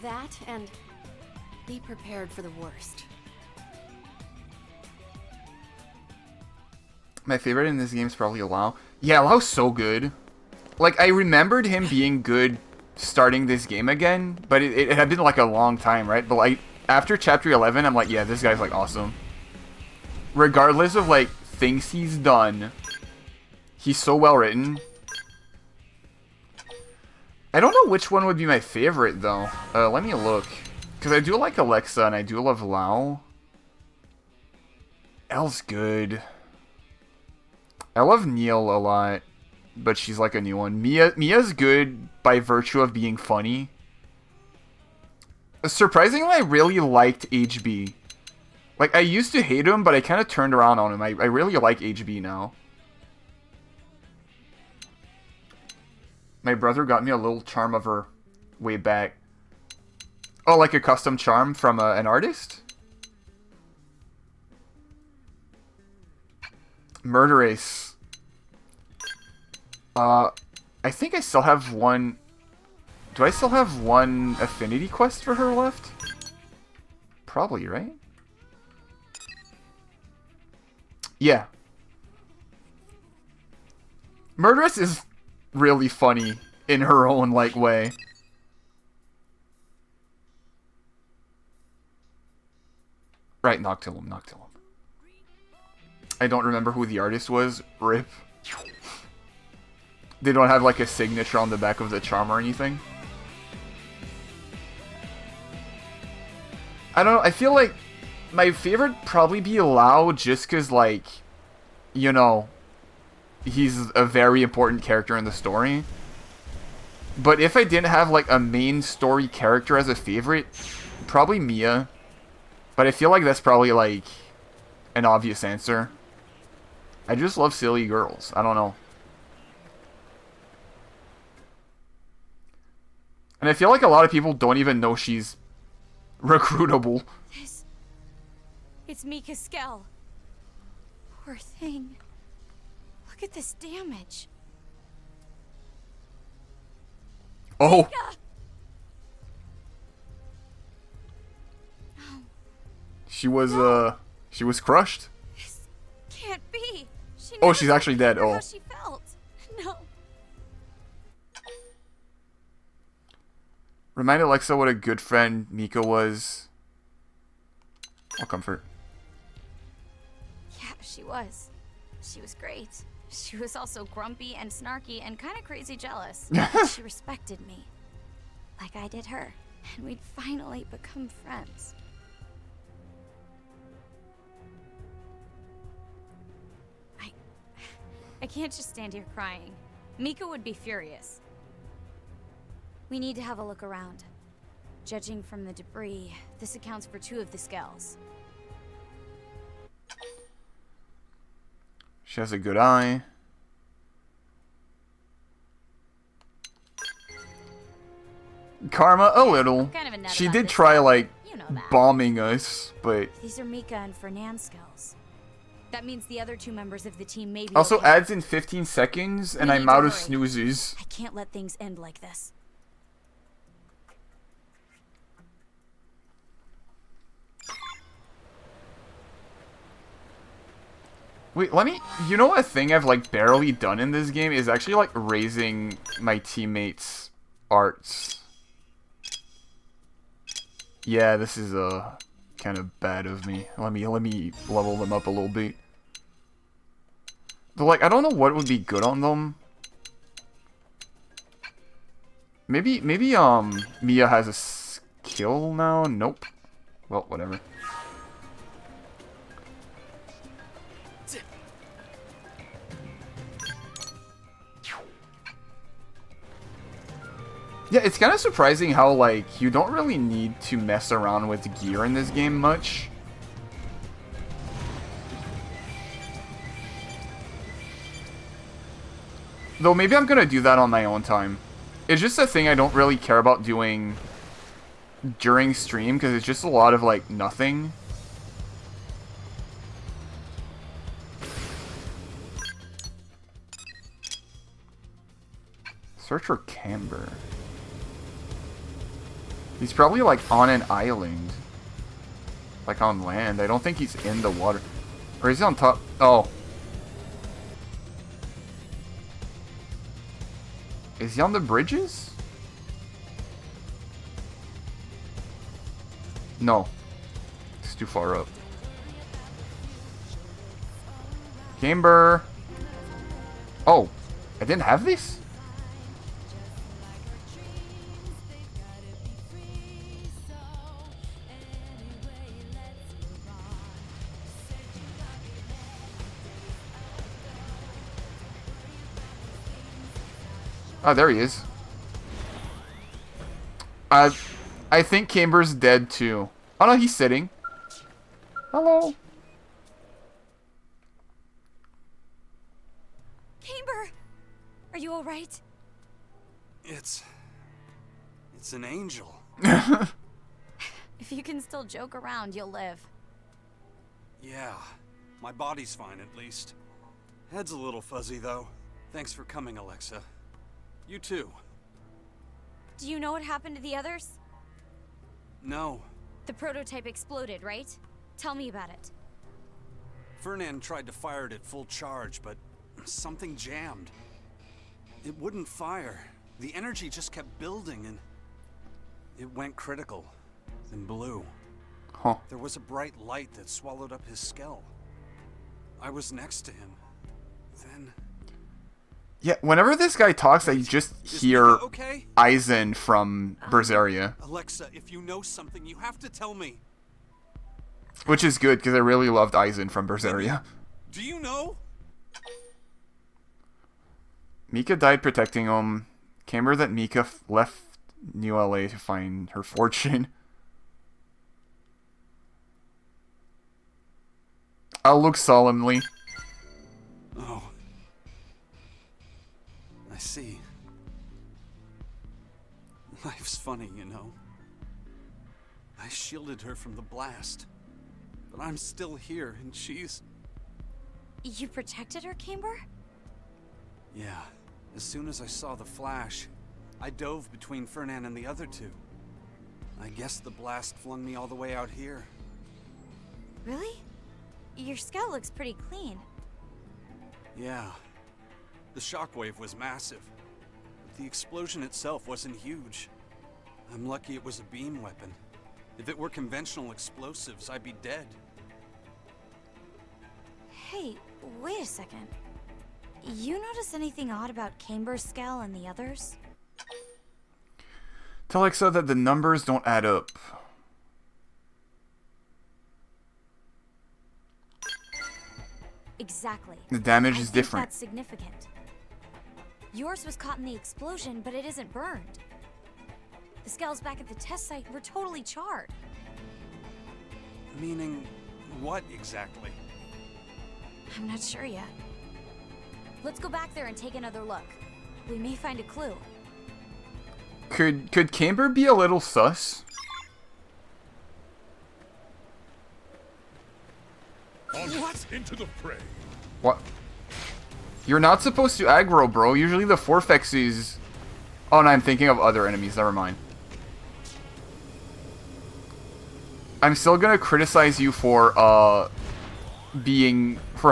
That and be prepared for the worst. My favorite in this game is probably Lau. Yeah, Lau's so good. Like, I remembered him being good starting this game again, but it had been like a long time, right? But like, after chapter 11, I'm like, yeah, this guy's like awesome. Regardless of like things he's done, he's so well written. I don't know which one would be my favorite though. Let me look. Because I do like Alexa and I do love Lau. Elle's good. I love Neil a lot, but she's like a new one. Mia's good by virtue of being funny. Surprisingly, I really liked HB. Like, I used to hate him, but I kind of turned around on him. I really like HB now. My brother got me a little charm of her way back. Oh, like a custom charm from an artist? Murderous. I think I still have one... Do I still have one affinity quest for her left? Probably, right? Yeah. Murderous is really funny in her own, like, way. Right, Noctilum. I don't remember who the artist was. RIP. They don't have, like, a signature on the back of the charm or anything. I don't know, I feel like my favorite probably be Lau just because, like, you know, he's a very important character in the story. But if I didn't have, like, a main story character as a favorite, probably Mia. But I feel like that's probably, like, an obvious answer. I just love silly girls. I don't know. And I feel like a lot of people don't even know she's recruitable. It's Mika Skell. Poor thing. Look at this damage. Oh. Mika! Oh. She was crushed. This can't be. She Oh, never she's told actually dead. Peter Oh. how she felt. No. Remind Alexa what a good friend Mika was. I'll comfort. Yeah, she was. She was great. She was also grumpy and snarky and kind of crazy jealous. She respected me. Like I did her. And we'd finally become friends. I can't just stand here crying. Mika would be furious. We need to have a look around. Judging from the debris, this accounts for 2 of the skulls. She has a good eye. Karma, a little. Kind of a nut She about did this try, stuff, like, you know that. bombing us, but... These are Mika and Fernand's skulls. That means the other 2 members of the team may be Also okay. adds in 15 seconds, and We I'm need to out of hurry. snoozes. I can't let things end like this. Wait, let me... You know, a thing I've, like, barely done in this game is actually, like, raising my teammates' arts. Yeah, this is, kind of bad of me. Let me level them up a little bit. But, like, I don't know what would be good on them. Maybe, Mia has a skill now? Nope. Well, whatever. Yeah, it's kind of surprising how, like, you don't really need to mess around with gear in this game much. Though maybe I'm gonna do that on my own time. It's just a thing I don't really care about doing during stream, because it's just a lot of, like, nothing. Search for Camber. He's probably, like, on an island. Like, on land. I don't think he's in the water. Or is he on top? Oh. Is he on the bridges? No. It's too far up. Camber. Oh. I didn't have this? Oh, there he is. I think Camber's dead too. Oh no, he's sitting. Hello. Camber! Are you alright? It's an angel. If you can still joke around, you'll live. Yeah, my body's fine at least. Head's a little fuzzy though. Thanks for coming, Alexa. You too. Do you know what happened to the others? No. The prototype exploded, right? Tell me about it. Fernand tried to fire it at full charge, but something jammed. It wouldn't fire. The energy just kept building and it went critical, then blew. Huh. There was a bright light that swallowed up his skull. I was next to him. Then... Yeah, whenever this guy talks, I just hear okay? Eisen from Berseria. Alexa, if you know something, you have to tell me. Which is good, because I really loved Eisen from Berseria. Do you know? Mika died protecting him. Camber that Mika left New LA to find her fortune. I'll look solemnly. Oh. I see. Life's funny, you know. I shielded her from the blast. But I'm still here, and she's... You protected her, Camber? Yeah. As soon as I saw the flash, I dove between Fernand and the other 2. I guess the blast flung me all the way out here. Really? Your skull looks pretty clean. Yeah. The shockwave was massive. But the explosion itself wasn't huge. I'm lucky it was a beam weapon. If it were conventional explosives, I'd be dead. Hey, wait a second. You notice anything odd about Camber's skull and the others? Tell Alexa that the numbers don't add up. Exactly. The damage I is think different. That's significant. Yours was caught in the explosion, but it isn't burned. The skulls back at the test site were totally charred. Meaning, what exactly? I'm not sure yet. Let's go back there and take another look. We may find a clue. Could Camber be a little sus? What? Into the fray. What? You're not supposed to aggro, bro. Usually the Forfex is... Oh, no, I'm thinking of other enemies. Never mind. I'm still gonna criticize you for, for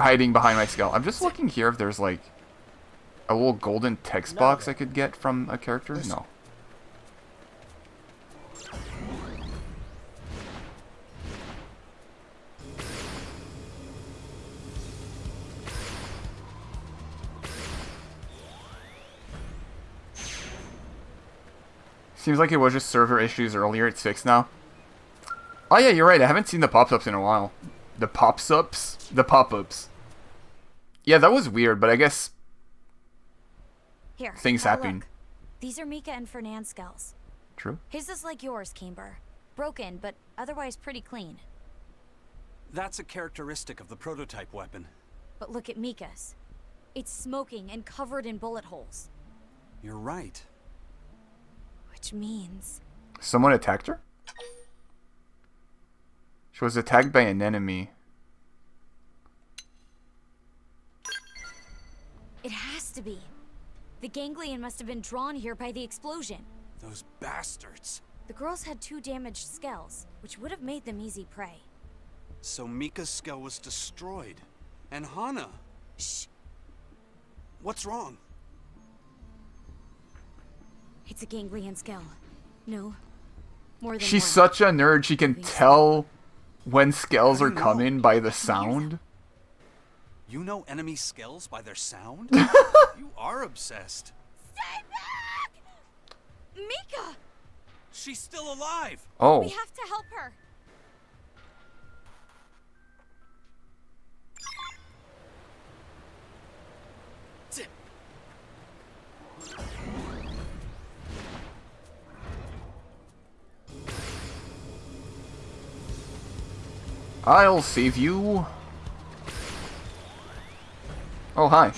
hiding behind my skull. I'm just looking here if there's, like, a little golden text box I could get from a character. No. Seems like it was just server issues earlier. It's fixed now. Oh yeah, you're right. I haven't seen the pop-ups in a while. The pop-ups? The pop-ups. Yeah, that was weird, but I guess... Here, things have a happen. look. These are Mika and Fernand's skulls. True. His is like yours, Camber. Broken, but otherwise pretty clean. That's a characteristic of the prototype weapon. But look at Mika's. It's smoking and covered in bullet holes. You're right. Which means... Someone attacked her? She was attacked by an enemy. It has to be. The ganglion must have been drawn here by the explosion. Those bastards. The girls had 2 damaged skulls, which would have made them easy prey. So Mika's skull was destroyed. And Hana. Shh. What's wrong? It's a ganglion skull. No. More than She's one. such a nerd, she can tell when skells are coming by the sound. You know enemy skulls by their sound? You are obsessed. Stay back! Mika! She's still alive! Oh. We have to help her. I'll save you. Oh, hi.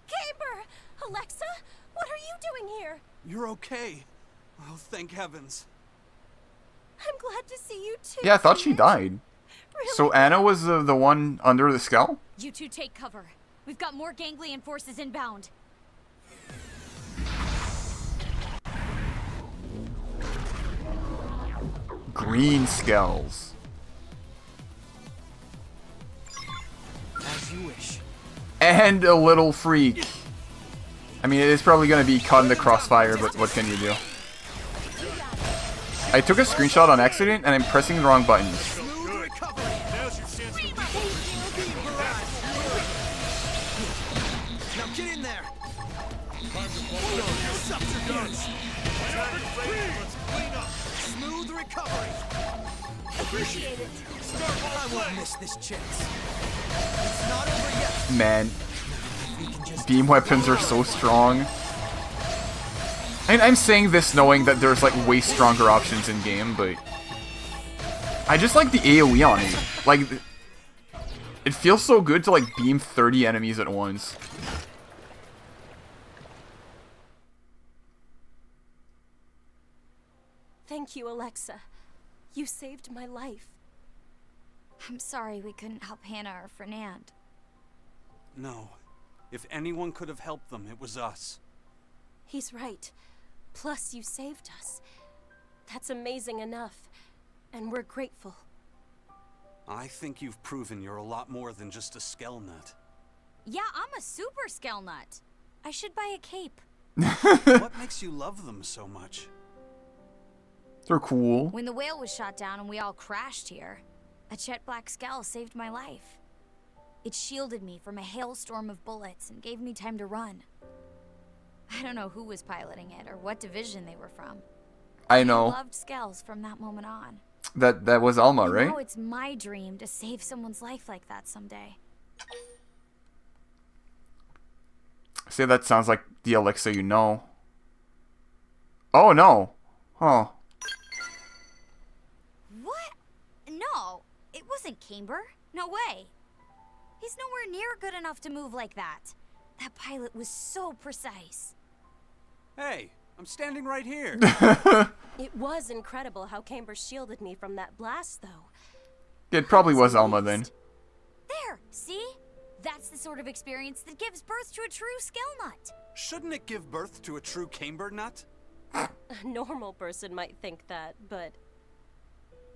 Camber! Alexa? What are you doing here? You're okay. Oh, thank heavens. I'm glad to see you too. Yeah, I thought she died. Really? So Anna was the one under the skull? You two take cover. We've got more ganglion forces inbound. Green skulls. As you wish. And a little freak. I mean, it is probably going to be caught in the crossfire, but what can you do? I took a screenshot on accident, and I'm pressing the wrong buttons. Now get in there. Smooth recovery. Appreciate it. I won't miss this chance. It's not over yet. Man, beam weapons are so strong. And I'm saying this knowing that there's like way stronger options in game, but I just like the AoE on it. Like, it feels so good to like beam 30 enemies at once. Thank you, Alexa. You saved my life. I'm sorry we couldn't help Hannah or Fernand. No. If anyone could have helped them, it was us. He's right. Plus, you saved us. That's amazing enough. And we're grateful. I think you've proven you're a lot more than just a skell nut. Yeah, I'm a super skell nut. I should buy a cape. What makes you love them so much? They're cool. When the whale was shot down and we all crashed here, a jet black skell saved my life. It shielded me from a hailstorm of bullets and gave me time to run. I don't know who was piloting it or what division they were from. I know. I loved skells from that moment on. That was Alma, right? Now it's my dream to save someone's life like that someday. Say that sounds like the Alexa you know. Oh no. Huh. What? No, it wasn't Camber. No way. He's nowhere near good enough to move like that. That pilot was so precise. Hey, I'm standing right here. It was incredible how Camber shielded me from that blast, though. It probably was Alma then. There, see? That's the sort of experience that gives birth to a true skell nut. Shouldn't it give birth to a true camber nut? A normal person might think that, but...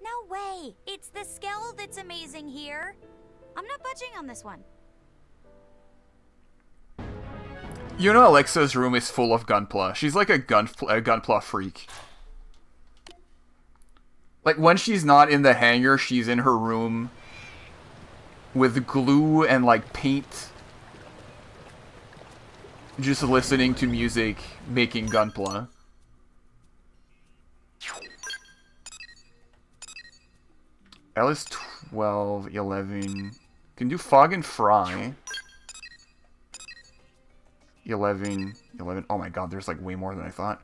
No way! It's the skell that's amazing here. I'm not budging on this one. You know Alexa's room is full of gunpla. She's like a gunpla freak. Like, when she's not in the hangar, she's in her room with glue and, like, paint. Just listening to music, making gunpla. Alice 12, 11. Can do Fog and Fry. 11. Oh my god, there's like way more than I thought.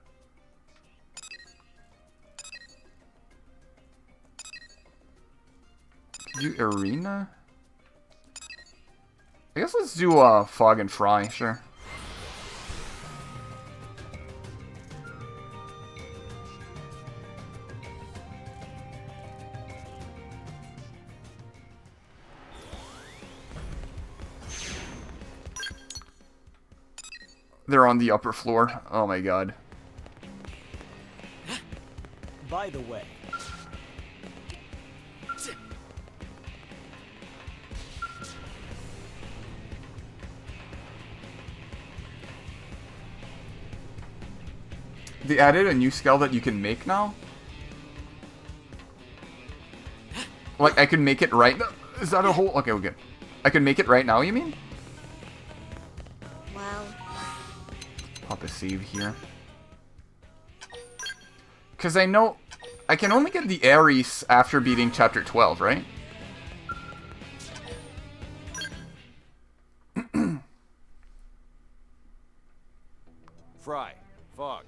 Can do Arena? I guess let's do Fog and Fry, sure. They're on the upper floor. Oh my god. By the way, they added a new skell that you can make now? Like, I can make it right now? Is that a whole... Okay, we're good. I can make it right now, you mean? Well... Pop a save here. Because I know... I can only get the Ares after beating Chapter 12, right? Fry, Fog,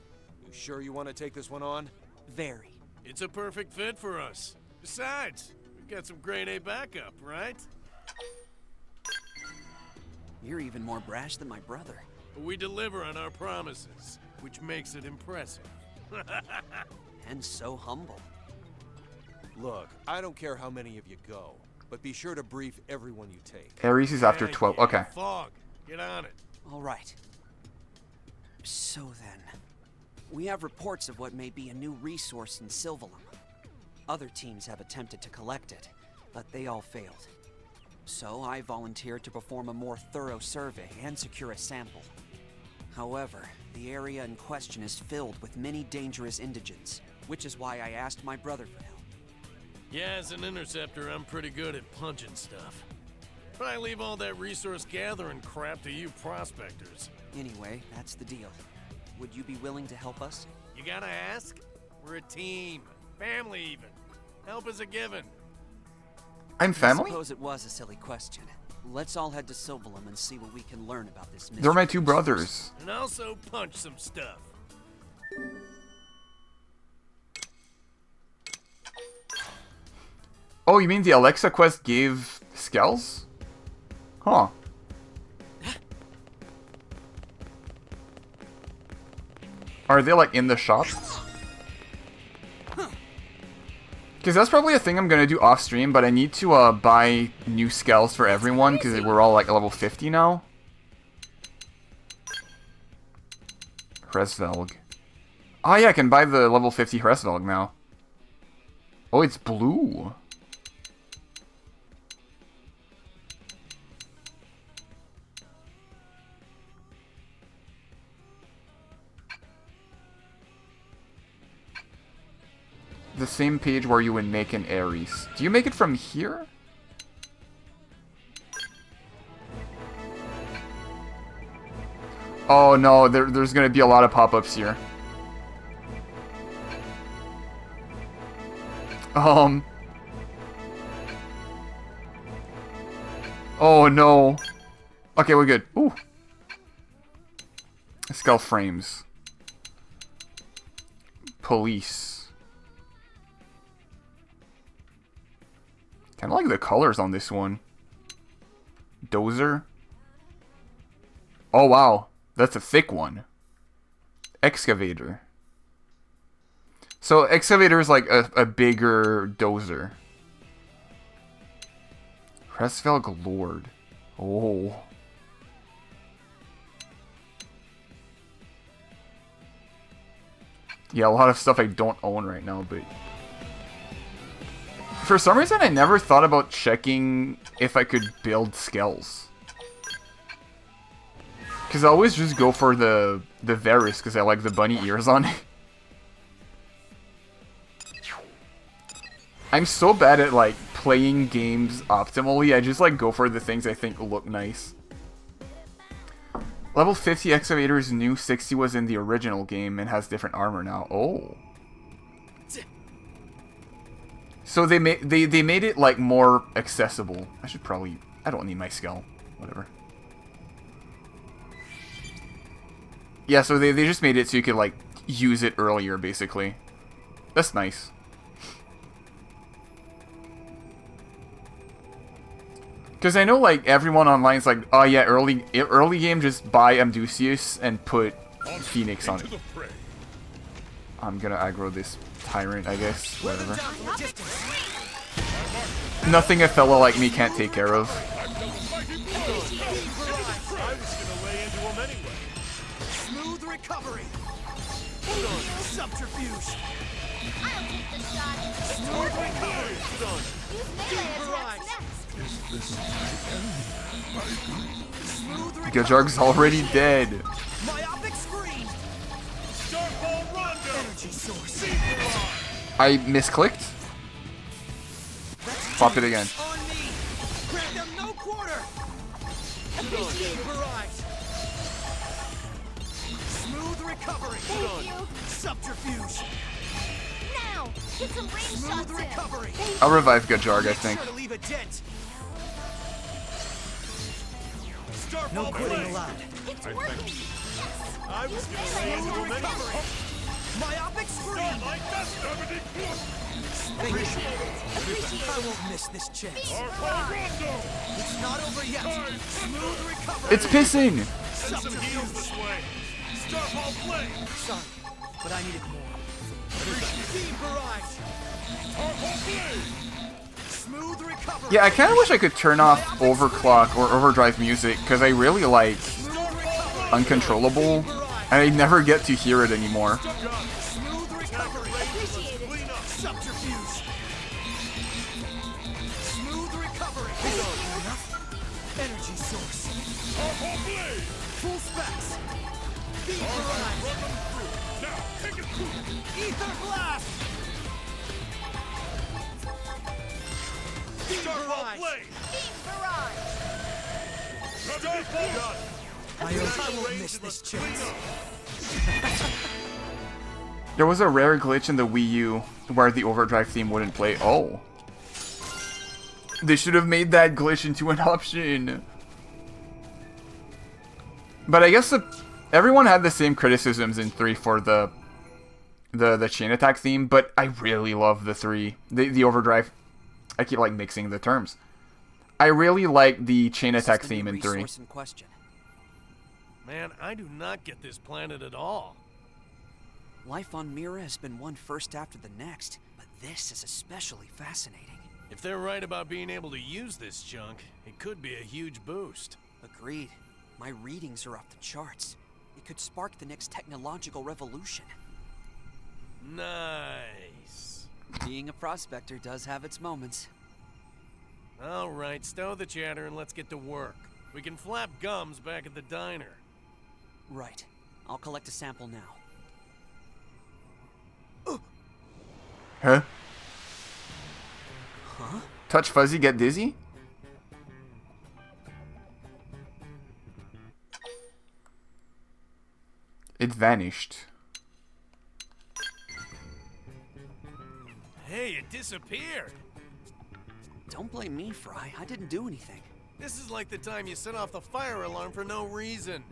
you sure you want to take this one on? Very. It's a perfect fit for us. Besides, we've got some grade A backup, right? You're even more brash than my brother. We deliver on our promises, which makes it impressive. And so humble. Look, I don't care how many of you go, but be sure to brief everyone you take. Ares is after 12. Okay. Fog, get on it. All right. So then, we have reports of what may be a new resource in Sylvalum. Other teams have attempted to collect it, but they all failed. So I volunteered to perform a more thorough survey and secure a sample. However, the area in question is filled with many dangerous indigents, which is why I asked my brother for help. Yeah, as an interceptor, I'm pretty good at punching stuff. But I leave all that resource gathering crap to you prospectors. Anyway, that's the deal. Would you be willing to help us? You gotta ask? We're a team. Family, even. Help is a given. I'm family? I suppose it was a silly question. Let's all head to Sylvalum and see what we can learn about this mystery. They're my two brothers. And also punch some stuff. Oh, you mean the Alexa quest gave skells? Huh. Are they like in the shop? Because that's probably a thing I'm going to do off stream, but I need to buy new skells for everyone because we're all like level 50 now. Hresvelg. Oh yeah, I can buy the level 50 Hresvelg now. Oh, it's blue. The same page where you would make an Ares. Do you make it from here? Oh no, there's gonna be a lot of pop-ups here. Oh no. Okay, we're good. Ooh. Skull frames. Police. Kinda like the colors on this one. Dozer. Oh wow. That's a thick one. Excavator. So excavator is like a bigger dozer. Hresvelg Lord. Oh. Yeah, a lot of stuff I don't own right now, but... For some reason, I never thought about checking if I could build skulls. Because I always just go for the Varus, because I like the bunny ears on it. I'm so bad at, like, playing games optimally, I just, like, go for the things I think look nice. Level 50 Excavator is new, 60 was in the original game, and has different armor now. Oh. So they made it, like, more accessible. I should probably... I don't need my skull. Whatever. Yeah, so they just made it so you could, like, use it earlier, basically. That's nice. Because I know, like, everyone online's like, oh yeah, early game, just buy Amdusius and put Phoenix on it. I'm gonna aggro this Tyrant, I guess. Whatever. Nothing a fellow like me can't take care of. Smooth recovery. Subterfuge. Smooth recovery. Gajarg's already dead. Myopic screen. Energy source. I misclicked. Pop it again. On me. Grant them no quarter. Barrage. Smooth recovery. Thank you. Subterfuge. Now, get some range Smooth shots in. recovery. I'll revive Gajarg, I think. Sure to leave a dent. No quitting allowed. It's working. I was gonna say recovery. Myopic screen. I won't miss this chance. It's not over yet. Smooth recovery. It's pissing. Send some heals this way. Starball play. Sorry, but I needed more. Beam barrage. Starball play. Smooth recovery. Yeah, I kind of wish I could turn off overclock or overdrive music, because I really like Uncontrollable, and I never get to hear it anymore. Smooth recovery. Subterfuge. Smooth recovery. Energy source. Full specs. Beam barrage. Now, take it through. Ether blast. Beam barrage. Beam barrage. I won't miss this chance. There was a rare glitch in the Wii U where the overdrive theme wouldn't play. Oh. They should have made that glitch into an option. But I guess everyone had the same criticisms in 3 for the chain attack theme, but I really love the 3. The overdrive. I keep like mixing the terms. I really like the chain attack theme in 3. Man, I do not get this planet at all. Life on Mira has been one first after the next, but this is especially fascinating. If they're right about being able to use this junk, it could be a huge boost. Agreed. My readings are off the charts. It could spark the next technological revolution. Nice. Being a prospector does have its moments. All right, stow the chatter and let's get to work. We can flap gums back at the diner. Right. I'll collect a sample now. Huh? Huh? Touch Fuzzy, get dizzy? It vanished. Hey, it disappeared. Don't blame me, Fry. I didn't do anything. This is like the time you set off the fire alarm for no reason.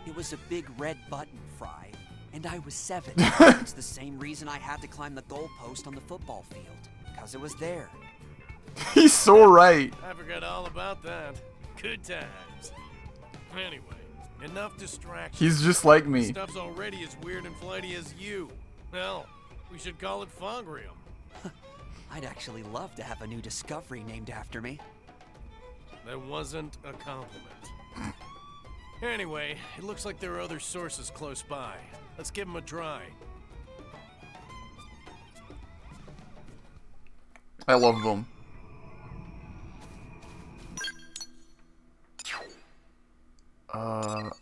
It was a big red button, Fry. And I was 7. It's the same reason I had to climb the goalpost on the football field. Because it was there. He's so right. I forgot all about that. Good times. Anyway, enough distraction. He's just like me. Stuff's already as weird and flighty as you. Hell, we should call it Fogrium. I'd actually love to have a new discovery named after me. That wasn't a compliment. Anyway, it looks like there are other sources close by. Let's give them a try. I love them.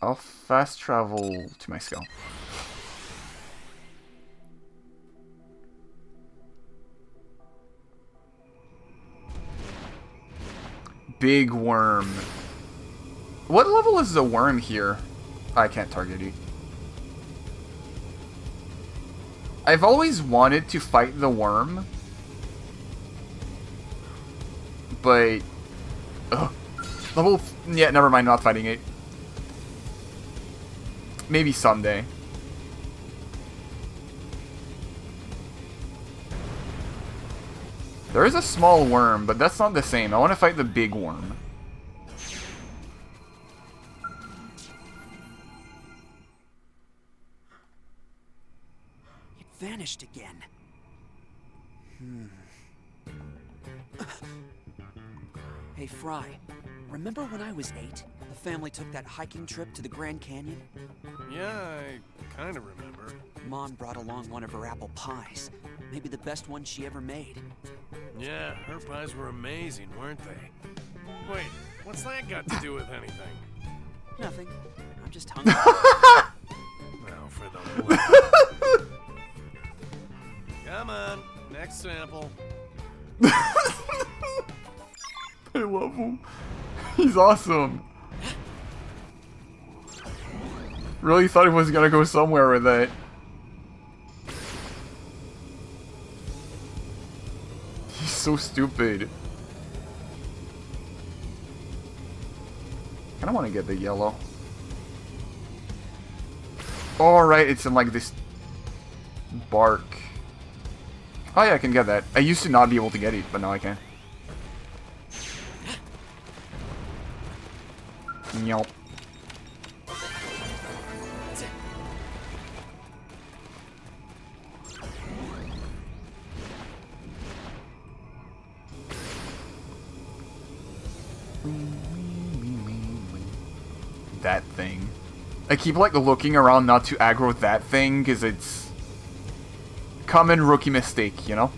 I'll fast travel to my skull. Big worm. What level is the worm here? I can't target it. I've always wanted to fight the worm. But... Ugh. Level... Yeah, never mind, not fighting it. Maybe someday. There is a small worm, but that's not the same. I want to fight the big worm. It vanished again. Hey, Fry. Remember when I was 8? The family took that hiking trip to the Grand Canyon? Yeah, I kind of remember. Mom brought along one of her apple pies. Maybe the best one she ever made. Yeah, her pies were amazing, weren't they? Wait, what's that got to do with anything? Nothing. I'm just hungry. Now for the blood. Come on, next sample. I love him. He's awesome. Really thought he was gonna go somewhere with that. He's so stupid. I don't want to get the yellow. Alright, it's in like this bark. Oh yeah, I can get that. I used to not be able to get it, but now I can. Nope. That thing. I keep like looking around not to aggro that thing because it's common rookie mistake, you know?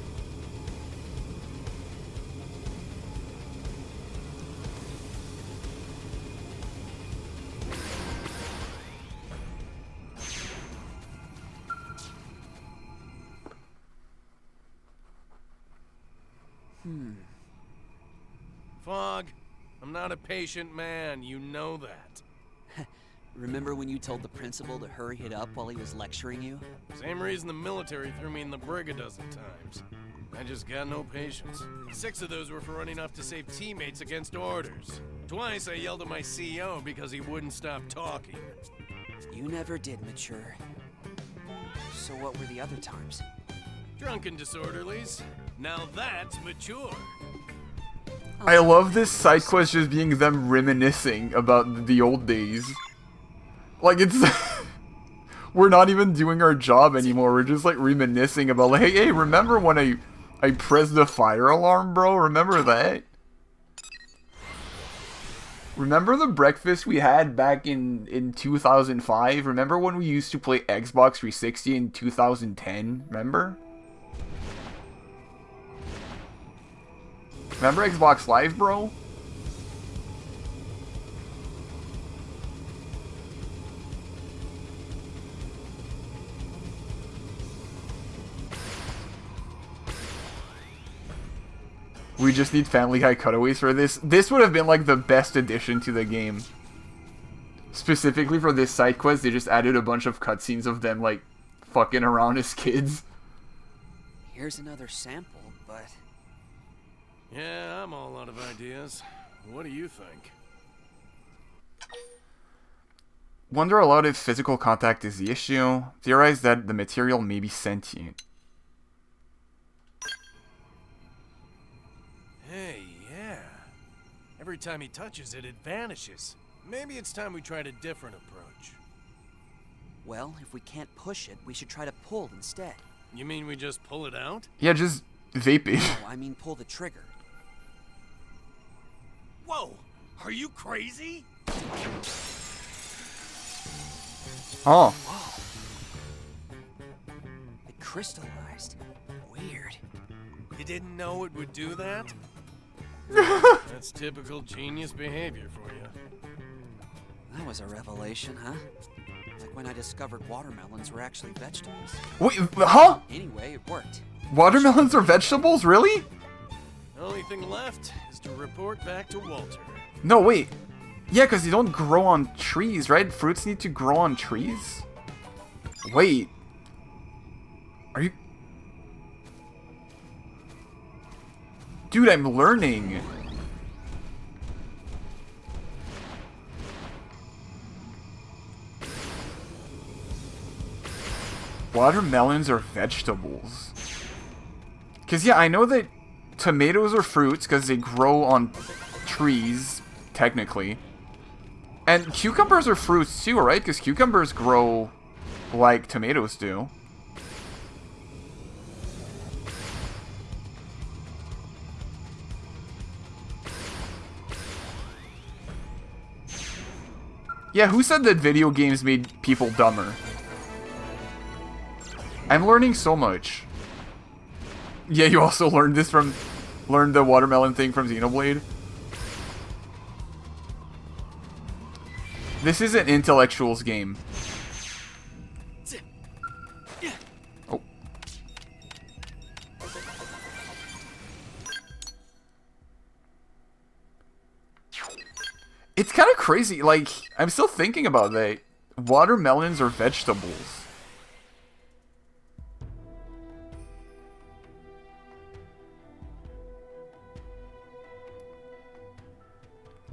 Fog, I'm not a patient man, you know that. Remember when you told the principal to hurry it up while he was lecturing you? Same reason the military threw me in the brig a dozen times. I just got no patience. 6 of those were for running off to save teammates against orders. Twice I yelled at my CEO because he wouldn't stop talking. You never did mature. So what were the other times? Drunken disorderlies. Now that's mature. I love this side quest just being them reminiscing about the old days. Like, it's... we're not even doing our job anymore. We're just, like, reminiscing about, like, hey, remember when I pressed the fire alarm, bro? Remember that? Remember the breakfast we had back in 2005? Remember when we used to play Xbox 360 in 2010? Remember? Remember Xbox Live, bro? We just need Family Guy cutaways for this. This would have been like the best addition to the game. Specifically for this side quest, they just added a bunch of cutscenes of them like fucking around as kids. Here's another sample, but... Yeah, I'm all out of ideas. What do you think? Wonder aloud if physical contact is the issue. Theorize that the material may be sentient. Hey, yeah. Every time he touches it, it vanishes. Maybe it's time we tried a different approach. Well, if we can't push it, we should try to pull instead. You mean we just pull it out? Yeah, just vape it. No, I mean pull the trigger. Whoa! Are you crazy? Oh. Whoa. It crystallized. Weird. You didn't know it would do that? That's typical genius behavior for you. That was a revelation, huh? Like when I discovered watermelons were actually vegetables. Wait, huh? Anyway, it worked. Watermelons are vegetables? Really? The only thing left is to report back to Walter. No, wait. Yeah, because they don't grow on trees, right? Fruits need to grow on trees? Wait. Are you... Dude, I'm learning. Watermelons are vegetables. Because, yeah, I know that tomatoes are fruits because they grow on trees, technically. And cucumbers are fruits too, right? Because cucumbers grow like tomatoes do. Yeah, who said that video games made people dumber? I'm learning so much. Yeah, you also learned this from... Learned the watermelon thing from Xenoblade? This is an intellectuals game. Oh. It's kind of crazy, like, I'm still thinking about that. Watermelons are vegetables.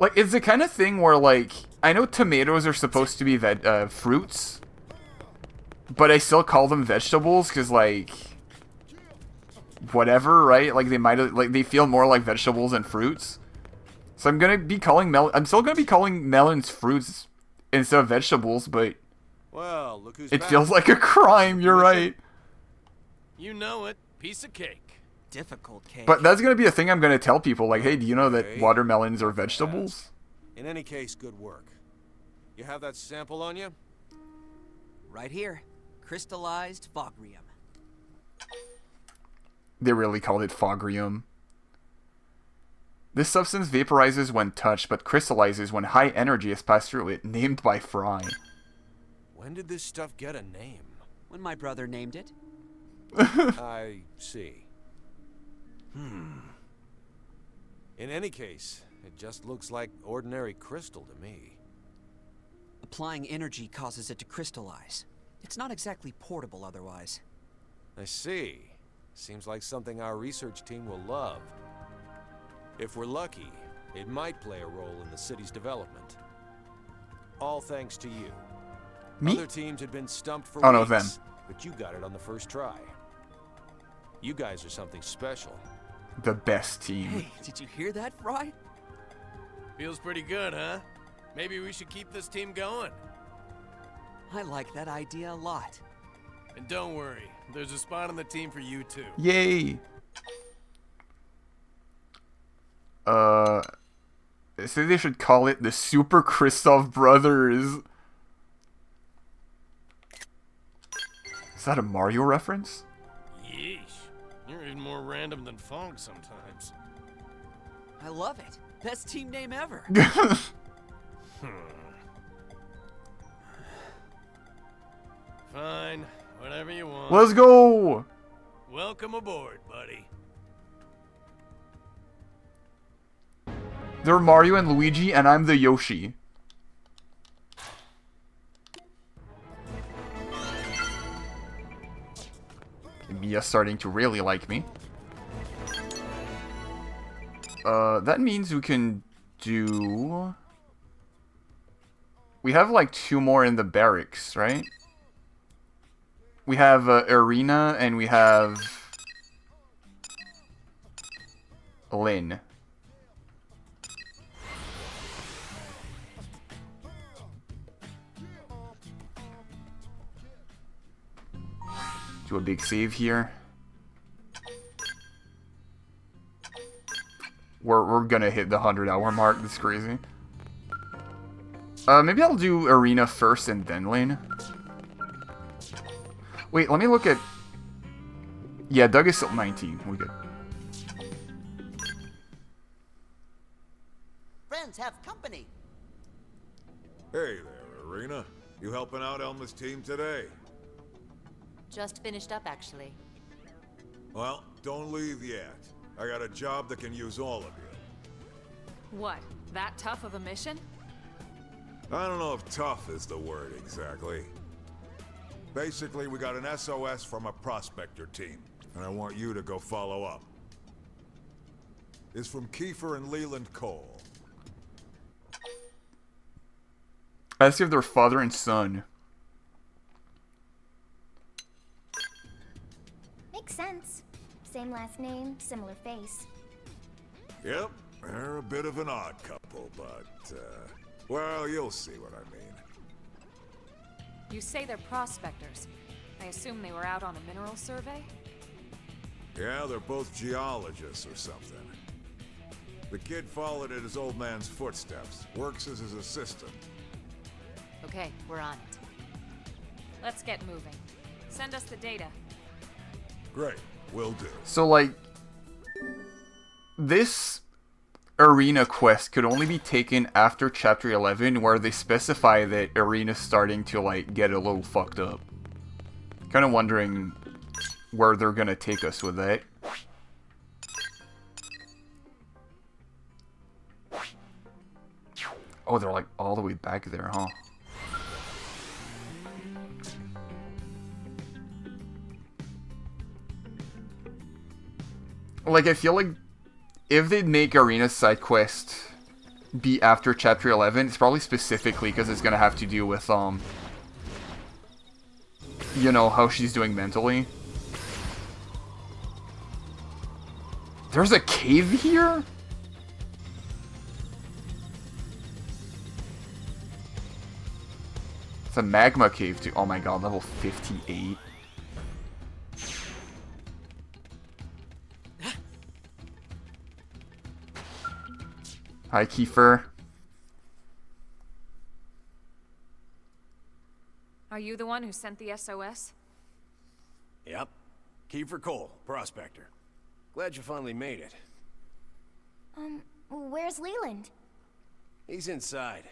Like, it's the kind of thing where, like, I know tomatoes are supposed to be fruits, but I still call them vegetables because, like, whatever, right? Like, they feel more like vegetables than fruits. So I'm gonna be calling I'm still gonna be calling melons fruits instead of vegetables, but well, look who's it back. feels like a crime. You're right. You know it. Piece of cake. Difficult cake. But that's gonna be a thing I'm gonna tell people. Like, hey, do you know that watermelons are vegetables? In any case, good work. You have that sample on you? Right here. Crystallized fogrium. They really called it fogrium. This substance vaporizes when touched, but crystallizes when high energy is passed through it, named by Fry. When did this stuff get a name? When my brother named it. I see. In any case, it just looks like ordinary crystal to me. Applying energy causes it to crystallize. It's not exactly portable otherwise. I see. Seems like something our research team will love. If we're lucky, it might play a role in the city's development. All thanks to you. Me? Other teams had been stumped for Oh, no, weeks, them. but you got it on the first try. You guys are something special. The best team. Hey, did you hear that, Fry? Feels pretty good, huh? Maybe we should keep this team going. I like that idea a lot. And don't worry, there's a spot on the team for you too. Yay! They say they should call it the Super Kristoff Brothers. Is that a Mario reference? Yeesh. You're even more random than Funk sometimes. I love it. Best team name ever. Fine. Whatever you want. Let's go! Welcome aboard, buddy. They're Mario and Luigi, and I'm the Yoshi. Mia's starting to really like me. That means we can do... We have like 2 more in the barracks, right? We have Arena, and we have... Lynn. Do a big save here. We're gonna hit the 100-hour mark. That's crazy. Maybe I'll do Arena first and then Lane. Wait, let me look at... Yeah, Doug is still 19. We good. Friends have company. Hey there, Arena. You helping out Elma's team today? Just finished up, actually. Well, don't leave yet. I got a job that can use all of you. What? That tough of a mission? I don't know if tough is the word exactly. Basically, we got an SOS from a prospector team, and I want you to go follow up. It's from Kiefer and Leland Cole. Ask if they're father and son. Makes sense. Same last name, similar face. Yep, they're a bit of an odd couple, but, well, you'll see what I mean. You say they're prospectors. I assume they were out on a mineral survey? Yeah, they're both geologists or something. The kid followed in his old man's footsteps, works as his assistant. Okay, we're on it. Let's get moving. Send us the data. Great, will do. So, like... This Arena quest could only be taken after Chapter 11, where they specify that Arena's starting to, like, get a little fucked up. Kind of wondering where they're gonna take us with that. Oh, they're, like, all the way back there, huh? Like, I feel like if they'd make Arena's side quest be after Chapter 11, it's probably specifically because it's gonna have to do with, you know, how she's doing mentally. There's a cave here? It's a magma cave too. Oh my god, level 58. Hi, Kiefer. Are you the one who sent the SOS? Yep. Kiefer Cole, prospector. Glad you finally made it. Where's Leland? He's inside.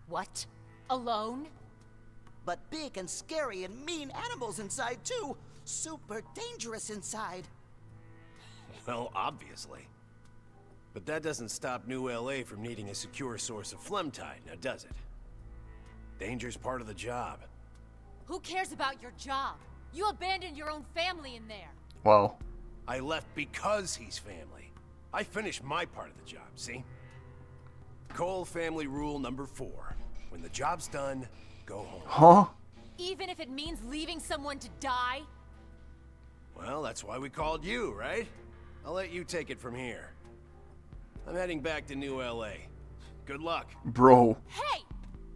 What? Alone? But big and scary and mean animals inside, too. Super dangerous inside. Well, obviously. But that doesn't stop New LA from needing a secure source of Flemtide, now does it? Danger's part of the job. Who cares about your job? You abandoned your own family in there. Well, I left because he's family. I finished my part of the job, see? Cole family rule number 4. When the job's done, go home. huh? Even if it means leaving someone to die? Well, that's why we called you, right? I'll let you take it from here. I'm heading back to New LA. Good luck. Bro. Hey!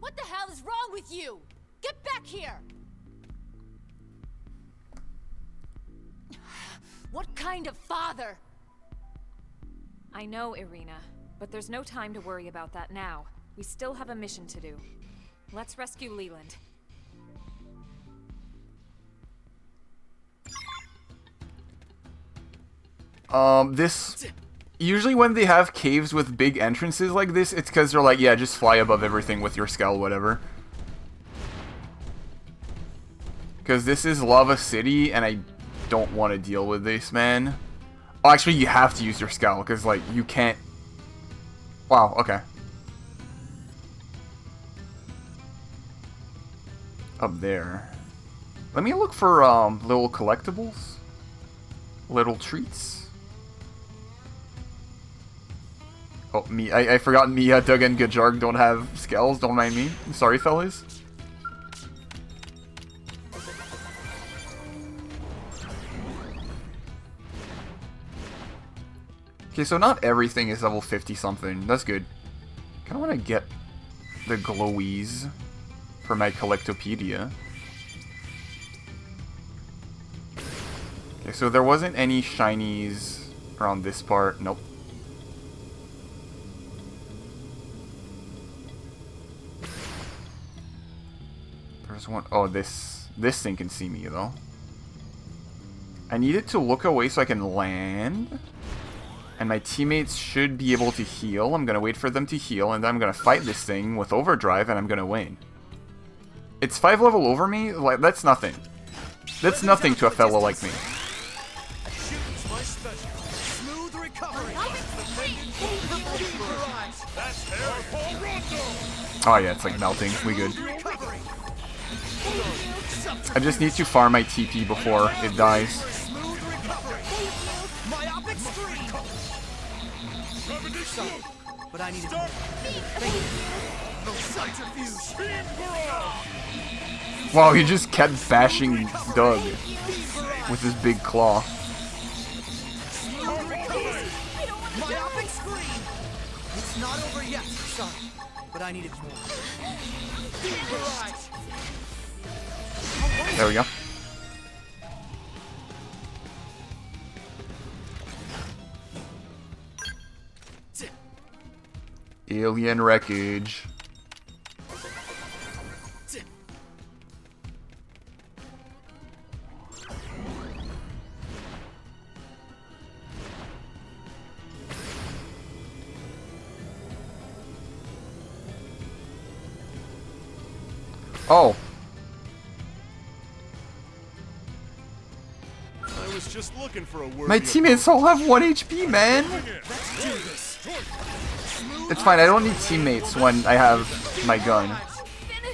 What the hell is wrong with you? Get back here! What kind of father? I know, Irina, But there's no time to worry about that now. We still have a mission to do. Let's rescue Leland. This... Usually when they have caves with big entrances like this, it's because they're like, yeah, just fly above everything with your skull, whatever. Because this is Lava City, and I don't want to deal with this, man. Oh, actually, you have to use your skull, because, like, you can't... Wow, okay. Up there. Let me look for, little collectibles. Little treats. Oh, me. I forgot Mia, Doug, and Gajarg don't have skulls. Don't mind me. I'm sorry, fellas. Okay, so not everything is level 50 something. That's good. Kinda wanna get the glowies for my Collectopedia. Okay, so there wasn't any shinies around this part. Nope. There's one. Oh, this thing can see me, though. I need it to look away so I can land. And my teammates should be able to heal. I'm going to wait for them to heal, and then I'm going to fight this thing with overdrive, and I'm going to win. It's 5 level over me? Like, that's nothing. That's nothing to a fellow like me. Oh yeah, it's like melting. We good. I just need to farm my TP before it dies. But I need it. Wow, he just kept bashing Doug with his big claw. Myopic screen. It's not over yet, son. But I need it more. There we go. Alien wreckage. Oh. I was just looking for a word. My teammates all have 1 HP, man. It's fine, I don't need teammates when I have my gun.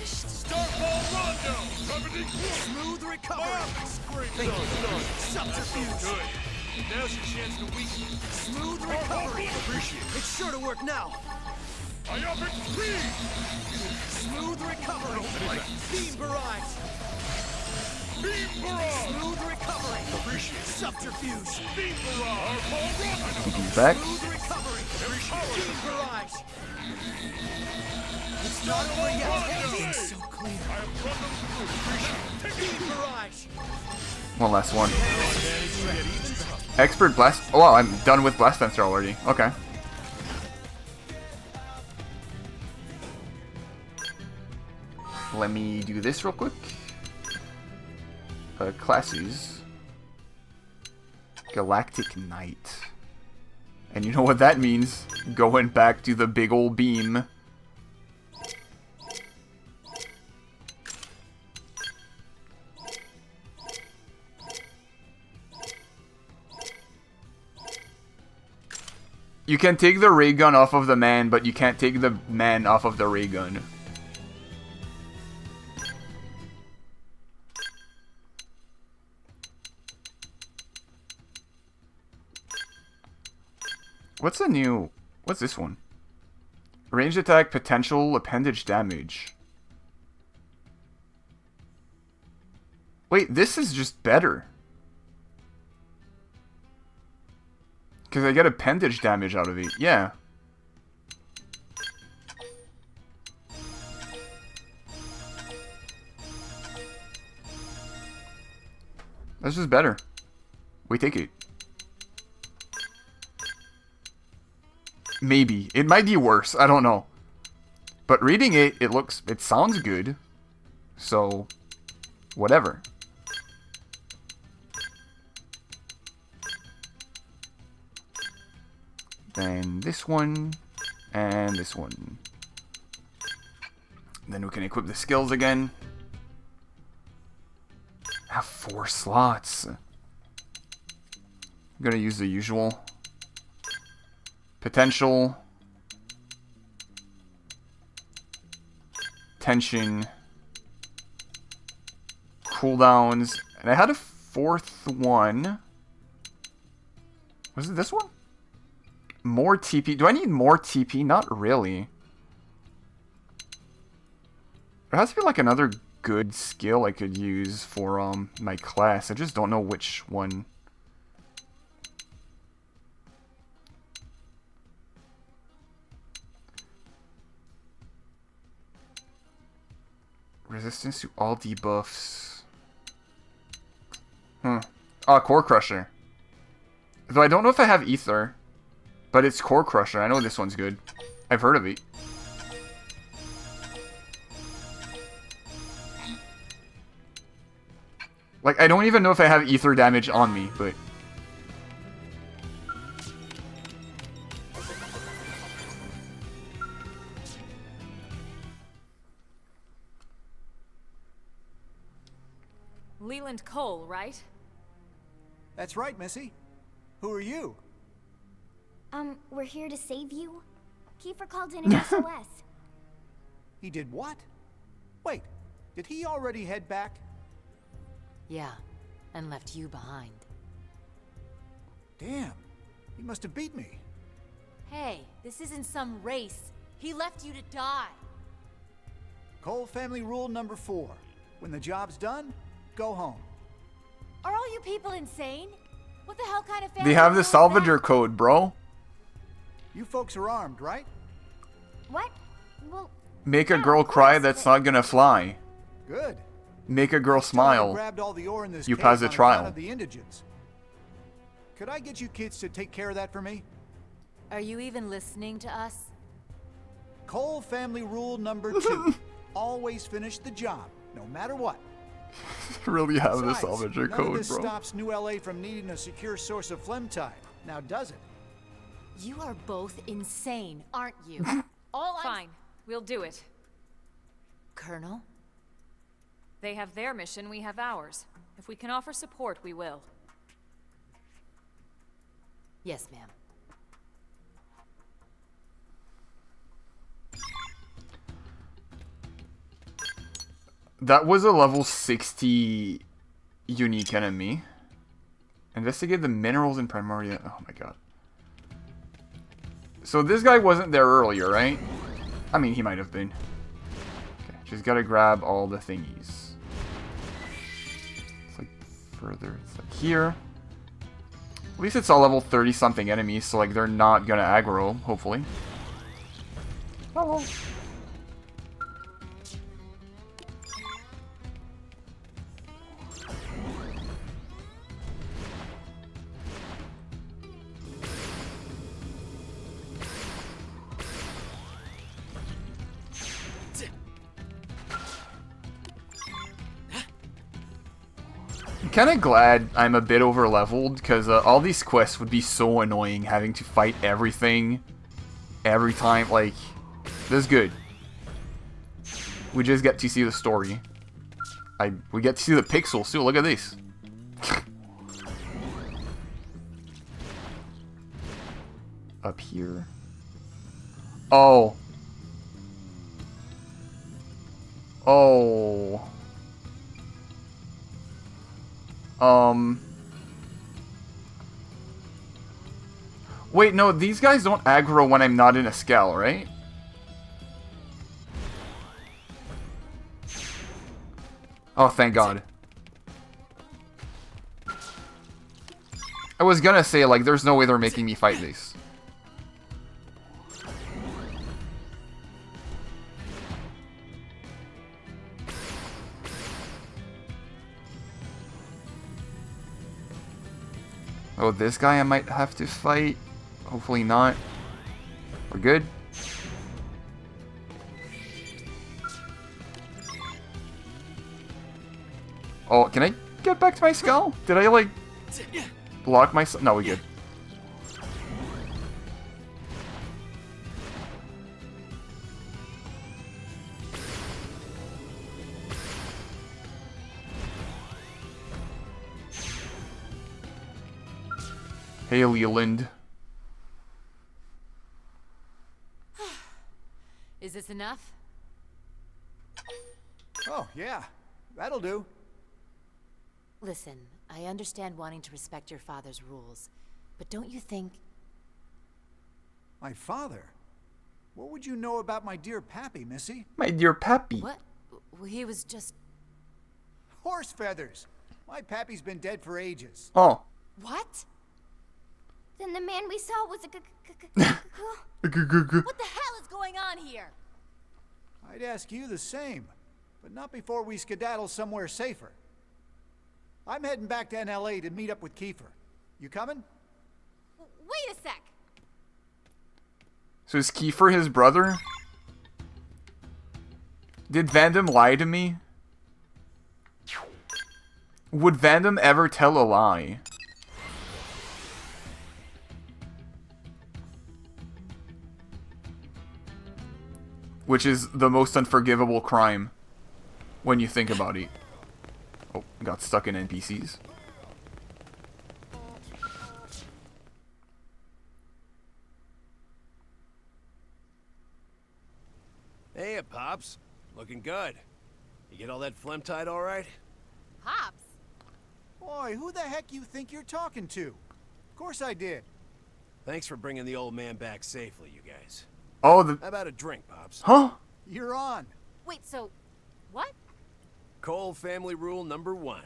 Smooth recovery. Subterfuge. Now's your chance to weaken. Smooth recovery. It's sure to work now. Smooth recovery. Beam barrage. Beam barrage. Smooth recovery. Subterfuge. Beam barrage. TP's back. Smooth recovery. Beam barrage. It's not over yet. Everything's so clear. Beam barrage. One last one. Expert blast. Oh, wow, I'm done with blast fencer already. Okay. Let me do this real quick. Classes. Galactic Knight. And you know what that means. Going back to the big old beam. You can take the ray gun off of the man, but you can't take the man off of the ray gun. What's the new... What's this one? Ranged attack, potential, appendage damage. Wait, this is just better. Because I get appendage damage out of it. Yeah. That's just better. We take it. Maybe. It might be worse. I don't know. But reading it, it sounds good. So, whatever. Then this one, and this one. Then we can equip the skills again. I have 4 slots. I'm gonna use the usual. Potential. Tension. Cooldowns. And I had a 4th one. Was it this one? More TP. Do I need more TP? Not really. There has to be like another good skill I could use for my class. I just don't know which one. Resistance to all debuffs. Core Crusher. Though I don't know if I have Ether. But it's Core Crusher. I know this one's good. I've heard of it. Like, I don't even know if I have Ether damage on me, but... Leland Cole, right? That's right, Missy. Who are you? We're here to save you. Kiefer called in an SOS. He did what? Wait, did he already head back? Yeah, and left you behind. Damn, he must have beat me. Hey, this isn't some race. He left you to die. Cole family rule number 4. When the job's done, go home. Are all you people insane? What the hell kind of family They have the rule is that? Salvager code, bro. You folks are armed, right? What? Well, Make a girl cry, that's not gonna fly. Good. Make a girl smile. Grabbed all the ore in this You cave pass the on account trial. of the indigents. Could I get you kids to take care of that for me? Are you even listening to us? Cole family rule number 2. Always finish the job, no matter what. Really have the Besides, Salvager none of code, this bro. stops New LA from needing a secure source of phlegm tide. Now does it? You are both insane, aren't you? Fine, we'll do it. Colonel? They have their mission, we have ours. If we can offer support, we will. Yes, ma'am. That was a level 60 unique enemy. Investigate the minerals in Primoria. Oh my god. So this guy wasn't there earlier, right? I mean, he might have been. Okay, just gotta grab all the thingies. It's like further. It's like here. At least it's all level 30 something enemies, so like they're not gonna aggro, hopefully. Oh. I'm kind of glad I'm a bit over leveled because all these quests would be so annoying having to fight everything every time. Like, this is good. We just get to see the story. We get to see the pixels too. Look at this. Up here. Oh. Oh. Wait, no, these guys don't aggro when I'm not in a scale, right? Oh, thank God. I was gonna say, like, there's no way they're making me fight this. Oh, this guy I might have to fight. Hopefully not. We're good. Oh, can I get back to my skull? Did I, like, block myself? No, we good. Hey, Leland. Is this enough? Oh, yeah. That'll do. Listen, I understand wanting to respect your father's rules, but don't you think... My father? What would you know about my dear Pappy, Missy? My dear Pappy. What? Well, he was just... Horse feathers. My Pappy's been dead for ages. Oh. What? Then the man we saw was a What the hell is going on here? I'd ask you the same, but not before we skedaddle somewhere safer. I'm heading back to NLA to meet up with Kiefer. You coming? Wait a sec! So is Kiefer his brother? Did Vandam lie to me? Would Vandam ever tell a lie? Which is the most unforgivable crime when you think about it. Oh, got stuck in NPCs. Hey, Pops. Looking good. You get all that phlegm tied all right? Pops? Boy, who the heck you think you're talking to? Of course I did. Thanks for bringing the old man back safely, you guys. Oh, the... How about a drink, Pops? Huh? You're on. Wait, so... What? Cole family rule number 1.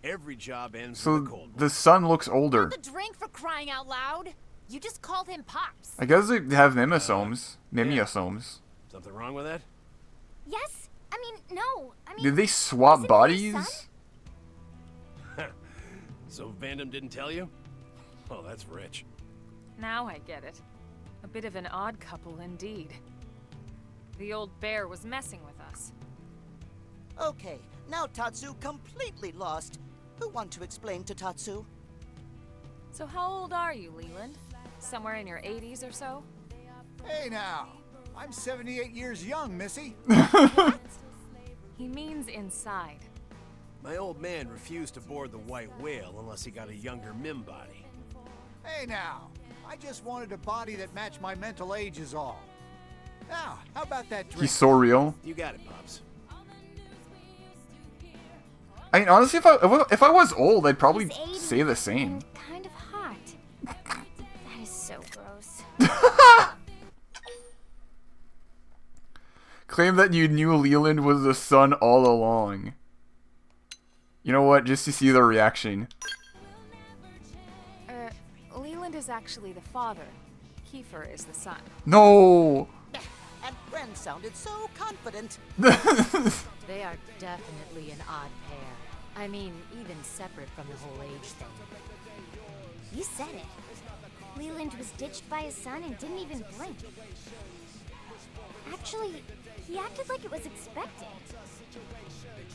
Every job ends So with a cold one. the son looks older. The drink for crying out loud? You just called him Pops. I guess they have mimisomes. Mimiosomes. Something wrong with that? Yes? I mean, no. I mean, Did they swap bodies? So Vandam didn't tell you? Oh, that's rich. Now I get it. A bit of an odd couple indeed. The old bear was messing with us. Okay, now Tatsu completely lost. Who want to explain to Tatsu? So how old are you, Leland? Somewhere in your 80s or so? Hey now, I'm 78 years young, Missy. He means inside. My old man refused to board the White Whale unless he got a younger Mim body. Hey now, I just wanted a body that matched my mental age is all. Now, how about that drink? He's so real. You got it, Pops. I mean, honestly, if I was old, I'd probably say the same. kind of hot. That is so gross. Claim that you knew Leland was the son all along. You know what? Just to see the reaction. Leland is actually the father. Kiefer is the son. No! And Bren sounded so confident. They are definitely an odd pair. I mean, even separate from the whole age thing. You said it. Leland was ditched by his son and didn't even blink. Actually, he acted like it was expected.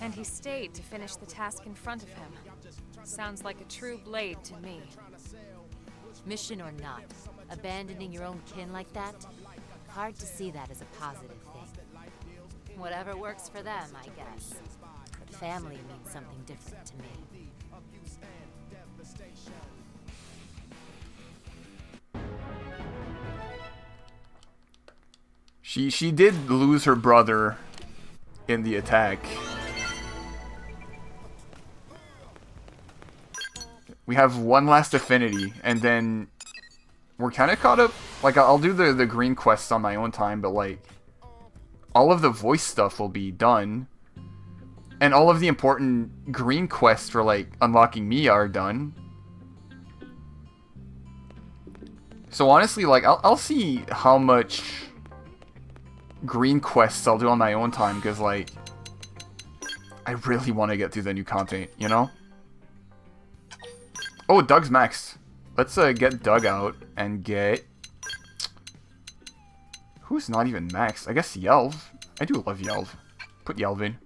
And he stayed to finish the task in front of him. Sounds like a true blade to me. Mission or not, abandoning your own kin like that? Hard to see that as a positive thing. Whatever works for them, I guess. But family means something different to me. She did lose her brother in the attack. We have one last affinity, and then we're kind of caught up. Like, I'll do the green quests on my own time, but like, all of the voice stuff will be done. And all of the important green quests for like unlocking Mia are done. So honestly, like, I'll see how much green quests I'll do on my own time, because like, I really want to get through the new content, you know? Oh, Doug's maxed. Let's get Doug out and get Who's not even max? I guess Yelv. I do love Yelv. Put Yelv in.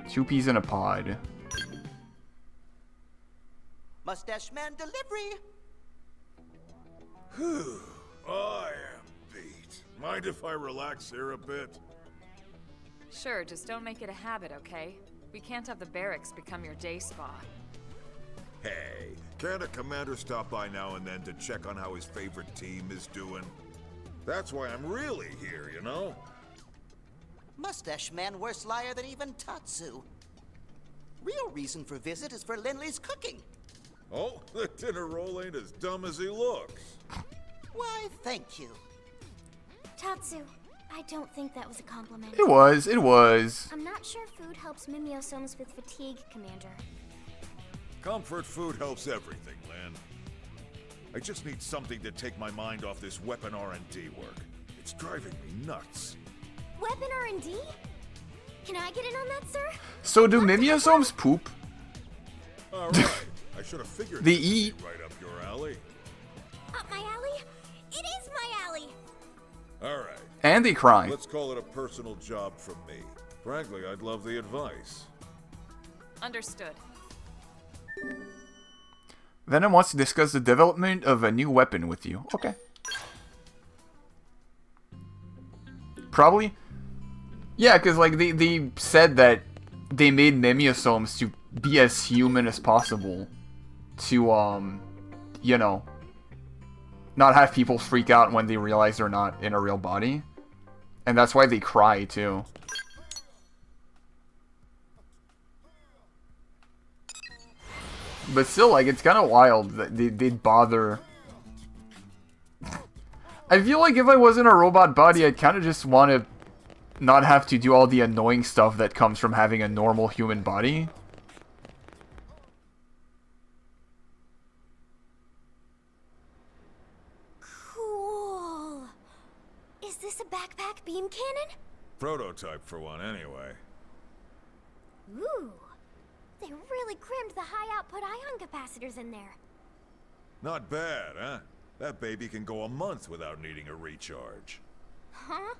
Two peas in a pod. Mustache Man delivery. Whew. I am beat. Mind if I relax here a bit? Sure, just don't make it a habit, okay? We can't have the barracks become your day spa. Hey, can't a commander stop by now and then to check on how his favorite team is doing? That's why I'm really here, you know? Mustache Man worse liar than even Tatsu. Real reason for visit is for Linley's cooking. Oh, the dinner roll ain't as dumb as he looks. Why, thank you. Tatsu, I don't think that was a compliment. It was. It was. I'm not sure food helps Mimiosomes with fatigue, Commander. Comfort food helps everything, Lynn. I just need something to take my mind off this weapon R&D work. It's driving me nuts. Weapon R&D? Can I get in on that, sir? So do Mimiosomes poop? Alright, I should have figured They this would be eat. right up your alley. Up my alley? It is my alley! Alright. And they cry. Let's call it a personal job from me. Frankly, I'd love the advice. Understood. Venom wants to discuss the development of a new weapon with you. Okay. Probably. Yeah, because like they said that they made Mimiosomes to be as human as possible. To, you know, not have people freak out when they realize they're not in a real body. And that's why they cry, too. But still, like, it's kind of wild that they'd bother. I feel like if I wasn't a robot body, I'd kind of just want to not have to do all the annoying stuff that comes from having a normal human body. Cool. Is this a backpack beam cannon? Prototype for one, anyway. Ooh. They really crammed the high-output ion capacitors in there. Not bad, huh? That baby can go a month without needing a recharge. Huh?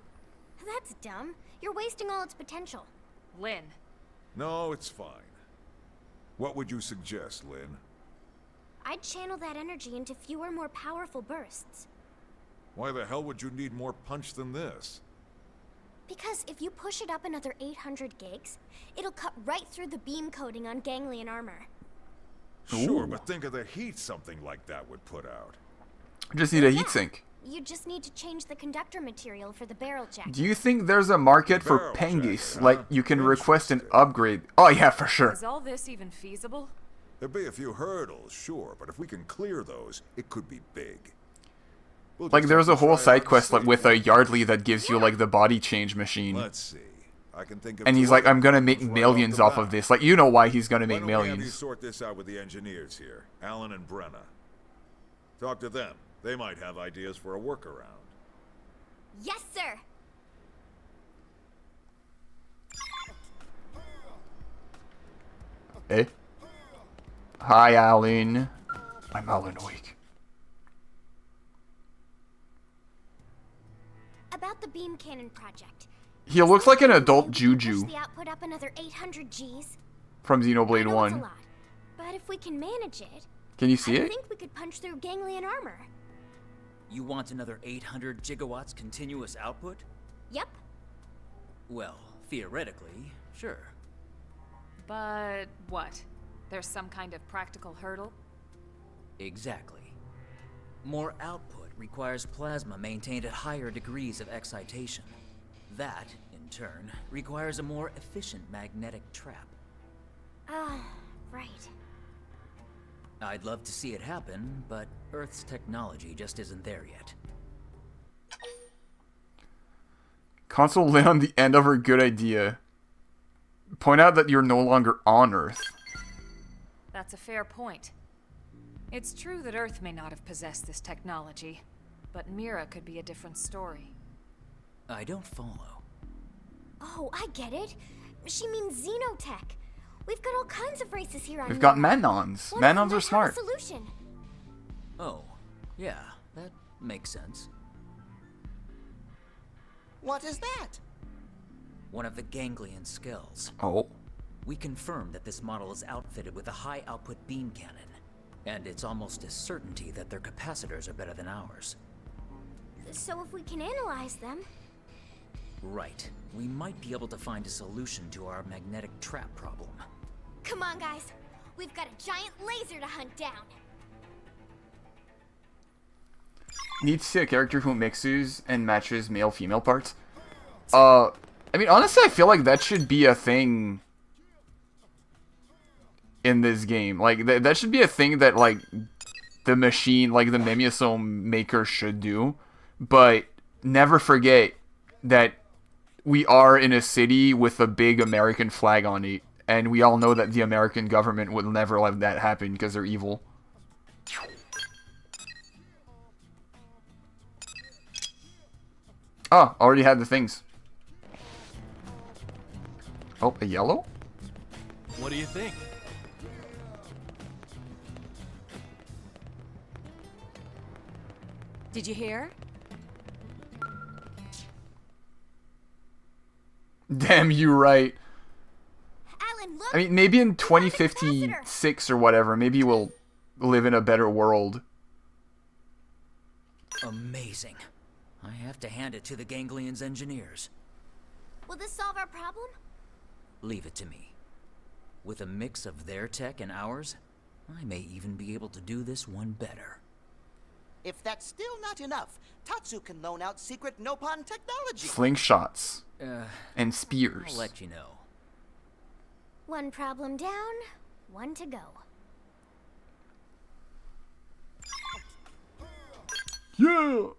That's dumb. You're wasting all its potential. Lynn. No, it's fine. What would you suggest, Lynn? I'd channel that energy into fewer, more powerful bursts. Why the hell would you need more punch than this? Because if you push it up another 800 gigs, it'll cut right through the beam coating on ganglion armor. Sure, but think of the heat something like that would put out. Just need a heatsink. You just need to change the conductor material for the barrel jacket. Do you think there's a market for Pengis? Like, you can request an upgrade. Oh, yeah, for sure. Is all this even feasible? There'll be a few hurdles, sure, but if we can clear those, it could be big. We'll Like, just there's have a to whole try it side out quest like, and with see. a Yardley that gives you, like, the body change machine. Let's see. I can think of And he's two like, other I'm gonna make things right millions off off the of bat. this. Like, you know why he's gonna Why make don't we have you millions. sort this out with the engineers here, Alan and Brenna. Talk to them. They might have ideas for a workaround. Yes, sir. Eh? Hi, Alan. I'm Alan Wake. About the beam cannon project. He looks like an adult Push Juju the output up another 800 Gs. from I Xenoblade know it's a 1. lot, but if we can manage it, Can you see I it? think we could punch through ganglion armor. You want another 800 gigawatts continuous output? Yep. Well, theoretically, sure. But what? There's some kind of practical hurdle? Exactly. More output requires plasma maintained at higher degrees of excitation. That, in turn, requires a more efficient magnetic trap. Ah, right. I'd love to see it happen, but Earth's technology just isn't there yet. Console lit on the end of her good idea. Point out that you're no longer on Earth. That's a fair point. It's true that Earth may not have possessed this technology, but Mira could be a different story. I don't follow. Oh, I get it. She means xenotech. We've got all kinds of races here on We've got Mira. Manons. One of them Manons are might have a smart. solution. Oh, Yeah, that makes sense. What is that? One of the ganglion skulls. Oh. We confirmed that this model is outfitted with a high-output beam cannon, and it's almost a certainty that their capacitors are better than ours. So if we can analyze them... Right. We might be able to find a solution to our magnetic trap problem. Come on, guys. We've got a giant laser to hunt down. Need to see a character who mixes and matches male-female parts. I mean, honestly, I feel like that should be a thing in this game. Like, that should be a thing that, like, the machine, like, the Mimeosome maker should do. But never forget that we are in a city with a big American flag on it. And we all know that the American government will never let that happen because they're evil. Oh, already had the things. Oh, a yellow? What do you think? Did you hear? Damn you right. Alan, look! I mean, maybe in 2056 or whatever, maybe we'll live in a better world. Amazing. I have to hand it to the Ganglion's engineers. Will this solve our problem? Leave it to me. With a mix of their tech and ours, I may even be able to do this one better. If that's still not enough, Tatsu can loan out secret Nopon technology. Slingshots. And spears. I'll let you know. One problem down, one to go. Yeah!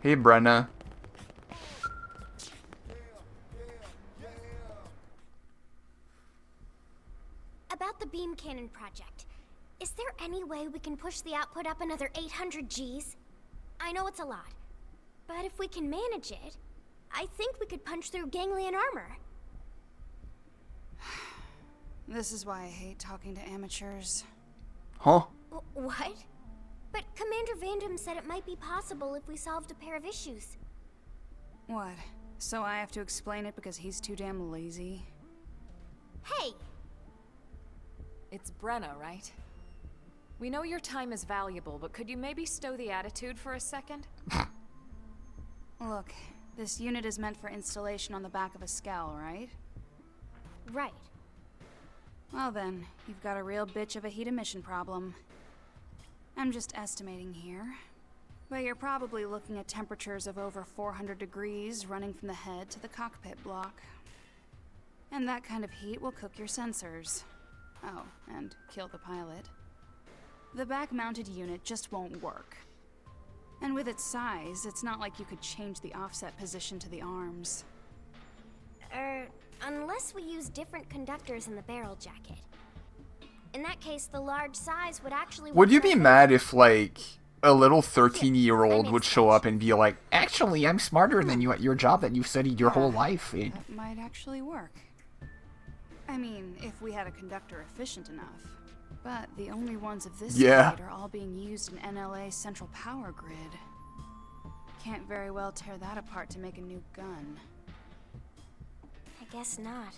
Hey, Brenna. About the beam cannon project, is there any way we can push the output up another 800 Gs? I know it's a lot, but if we can manage it, I think we could punch through ganglion armor. This is why I hate talking to amateurs. Huh? What? But Commander Vandam said it might be possible if we solved a pair of issues. What? So I have to explain it because he's too damn lazy? Hey! It's Brenna, right? We know your time is valuable, but could you maybe stow the attitude for a second? Look, this unit is meant for installation on the back of a scowl, right? Right. Well then, you've got a real bitch of a heat emission problem. I'm just estimating here. But you're probably looking at temperatures of over 400 degrees running from the head to the cockpit block. And that kind of heat will cook your sensors. Oh, and kill the pilot. The back-mounted unit just won't work. And with its size, it's not like you could change the offset position to the arms. Unless we use different conductors in the barrel jacket. In that case, the large size would actually... Would you be mad if, like, a little 13-year-old would show up and be like, actually, I'm smarter than you at your job that you've studied your whole life in? That might actually work. I mean, if we had a conductor efficient enough. But the only ones of this grade are all being used in NLA's central power grid. Can't very well tear that apart to make a new gun. I guess not.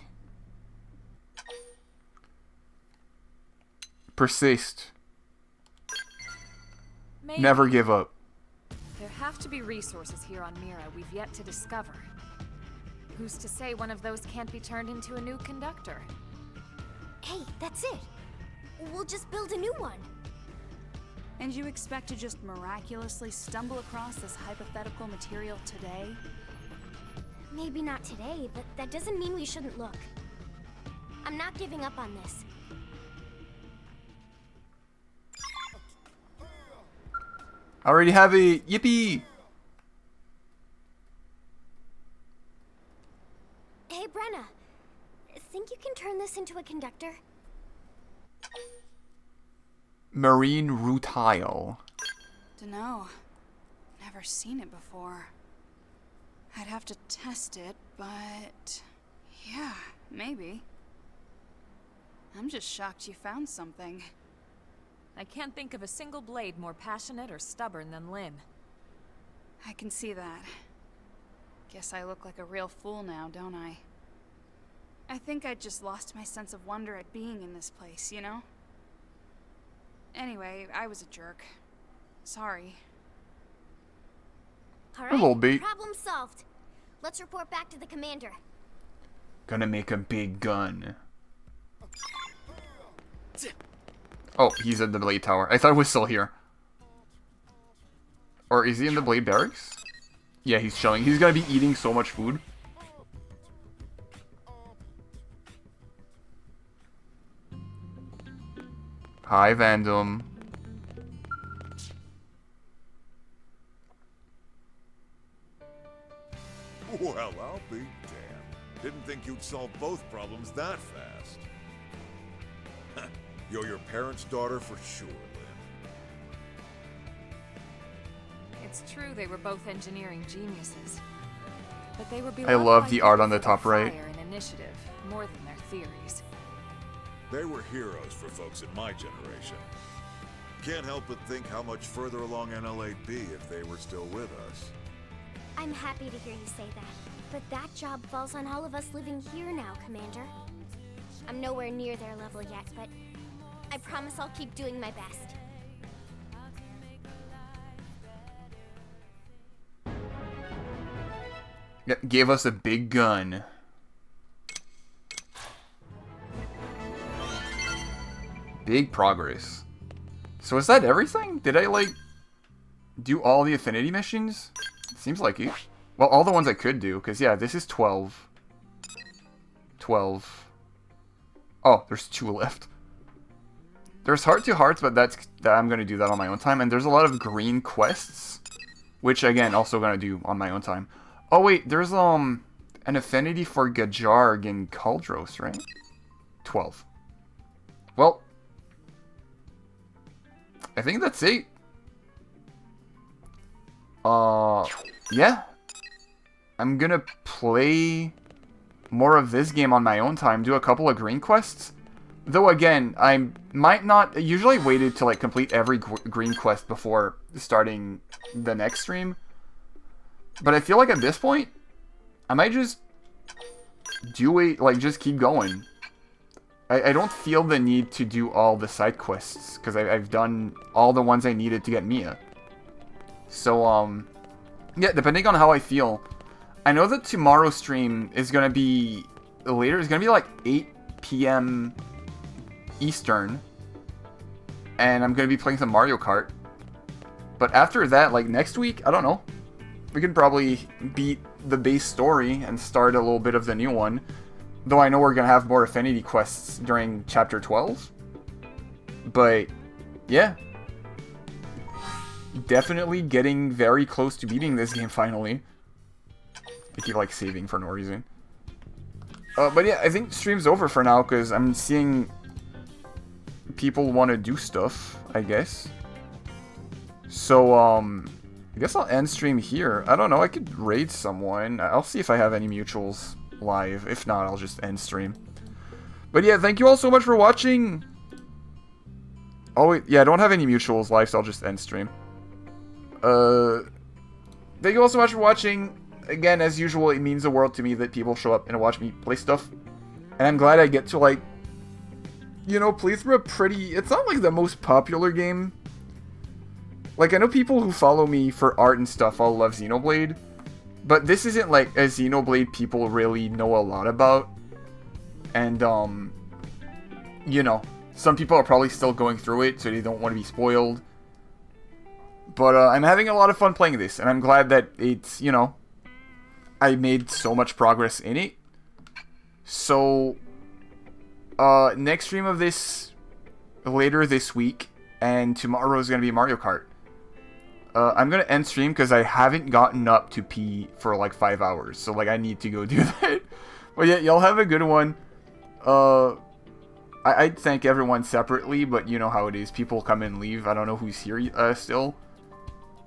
Persist. Maybe. Never give up. There have to be resources here on Mira we've yet to discover. Who's to say one of those can't be turned into a new conductor? Hey, that's it! We'll just build a new one. And you expect to just miraculously stumble across this hypothetical material today? Maybe not today, but that doesn't mean we shouldn't look. I'm not giving up on this. I already have a yippee! Hey, Brenna. Think you can turn this into a conductor? Marine rutile. Dunno. Never seen it before. I'd have to test it, but... yeah, maybe. I'm just shocked you found something. I can't think of a single blade more passionate or stubborn than Lynn. I can see that. Guess I look like a real fool now, don't I? I think I just lost my sense of wonder at being in this place, you know? Anyway, I was a jerk. Sorry. All A little bit. Problem solved. Let's report back to the commander. Gonna make a big gun. Oh, he's in the Blade Tower. I thought he was still here. Or is he in the Blade Barracks? Yeah, he's chilling. He's gonna be eating so much food. Hi, Vandom. Well, I'll be damned. Didn't think you'd solve both problems that fast. You're your parents' daughter for sure, Lynn. It's true they were both engineering geniuses. But they were I beloved love by the art people on the for top their right. fire and initiative, more than their theories. They were heroes for folks in my generation. Can't help but think how much further along NLA'd be if they were still with us. I'm happy to hear you say that. But that job falls on all of us living here now, Commander. I'm nowhere near their level yet, but I promise I'll keep doing my best. Yeah, gave us a big gun. Big progress. So is that everything? Did I, like, do all the affinity missions? Seems like it. Well, all the ones I could do, because, yeah, this is 12. 12. Oh, there's 2 left. There's Heart to Hearts, but I'm going to do that on my own time. And there's a lot of green quests, which, again, also going to do on my own time. Oh, wait, there's, an affinity for Gajarg and Kaldros, right? 12. Well, I think that's it. Yeah. I'm gonna play more of this game on my own time, do a couple of green quests. Though again, I might not, usually waited to like complete every green quest before starting the next stream. But I feel like at this point, I might just do it, like just keep going. I don't feel the need to do all the side quests, because I've done all the ones I needed to get Mia. So, yeah, depending on how I feel. I know that tomorrow's stream is going to be later. It's going to be like 8 p.m. Eastern. And I'm going to be playing some Mario Kart. But after that, like next week, I don't know. We can probably beat the base story and start a little bit of the new one. Though I know we're going to have more affinity quests during Chapter 12. But, yeah. Definitely getting very close to beating this game finally. I keep like saving for no reason. But yeah, I think stream's over for now because I'm seeing people want to do stuff, I guess. So, I guess I'll end stream here. I don't know, I could raid someone. I'll see if I have any mutuals live. If not, I'll just end stream. But yeah, thank you all so much for watching. Oh, wait, yeah, I don't have any mutuals live, so I'll just end stream. Thank you all so much for watching. Again, as usual, it means the world to me that people show up and watch me play stuff. And I'm glad I get to, like, you know, play through a pretty... It's not, like, the most popular game. Like, I know people who follow me for art and stuff all love Xenoblade. But this isn't, like, a Xenoblade people really know a lot about. And, you know, some people are probably still going through it, so they don't want to be spoiled. But, I'm having a lot of fun playing this, and I'm glad that it's, you know, I made so much progress in it. So, next stream of this later this week, and tomorrow is going to be Mario Kart. I'm going to end stream because I haven't gotten up to pee for like 5 hours, so like I need to go do that. But yeah, y'all have a good one. I'd thank everyone separately, but you know how it is. People come and leave. I don't know who's here still.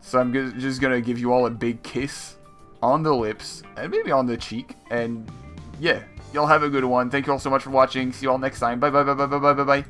So I'm just going to give you all a big kiss. on the lips, and maybe on the cheek. And yeah, y'all have a good one. Thank you all so much for watching. See you all next time. Bye bye bye bye bye bye bye bye.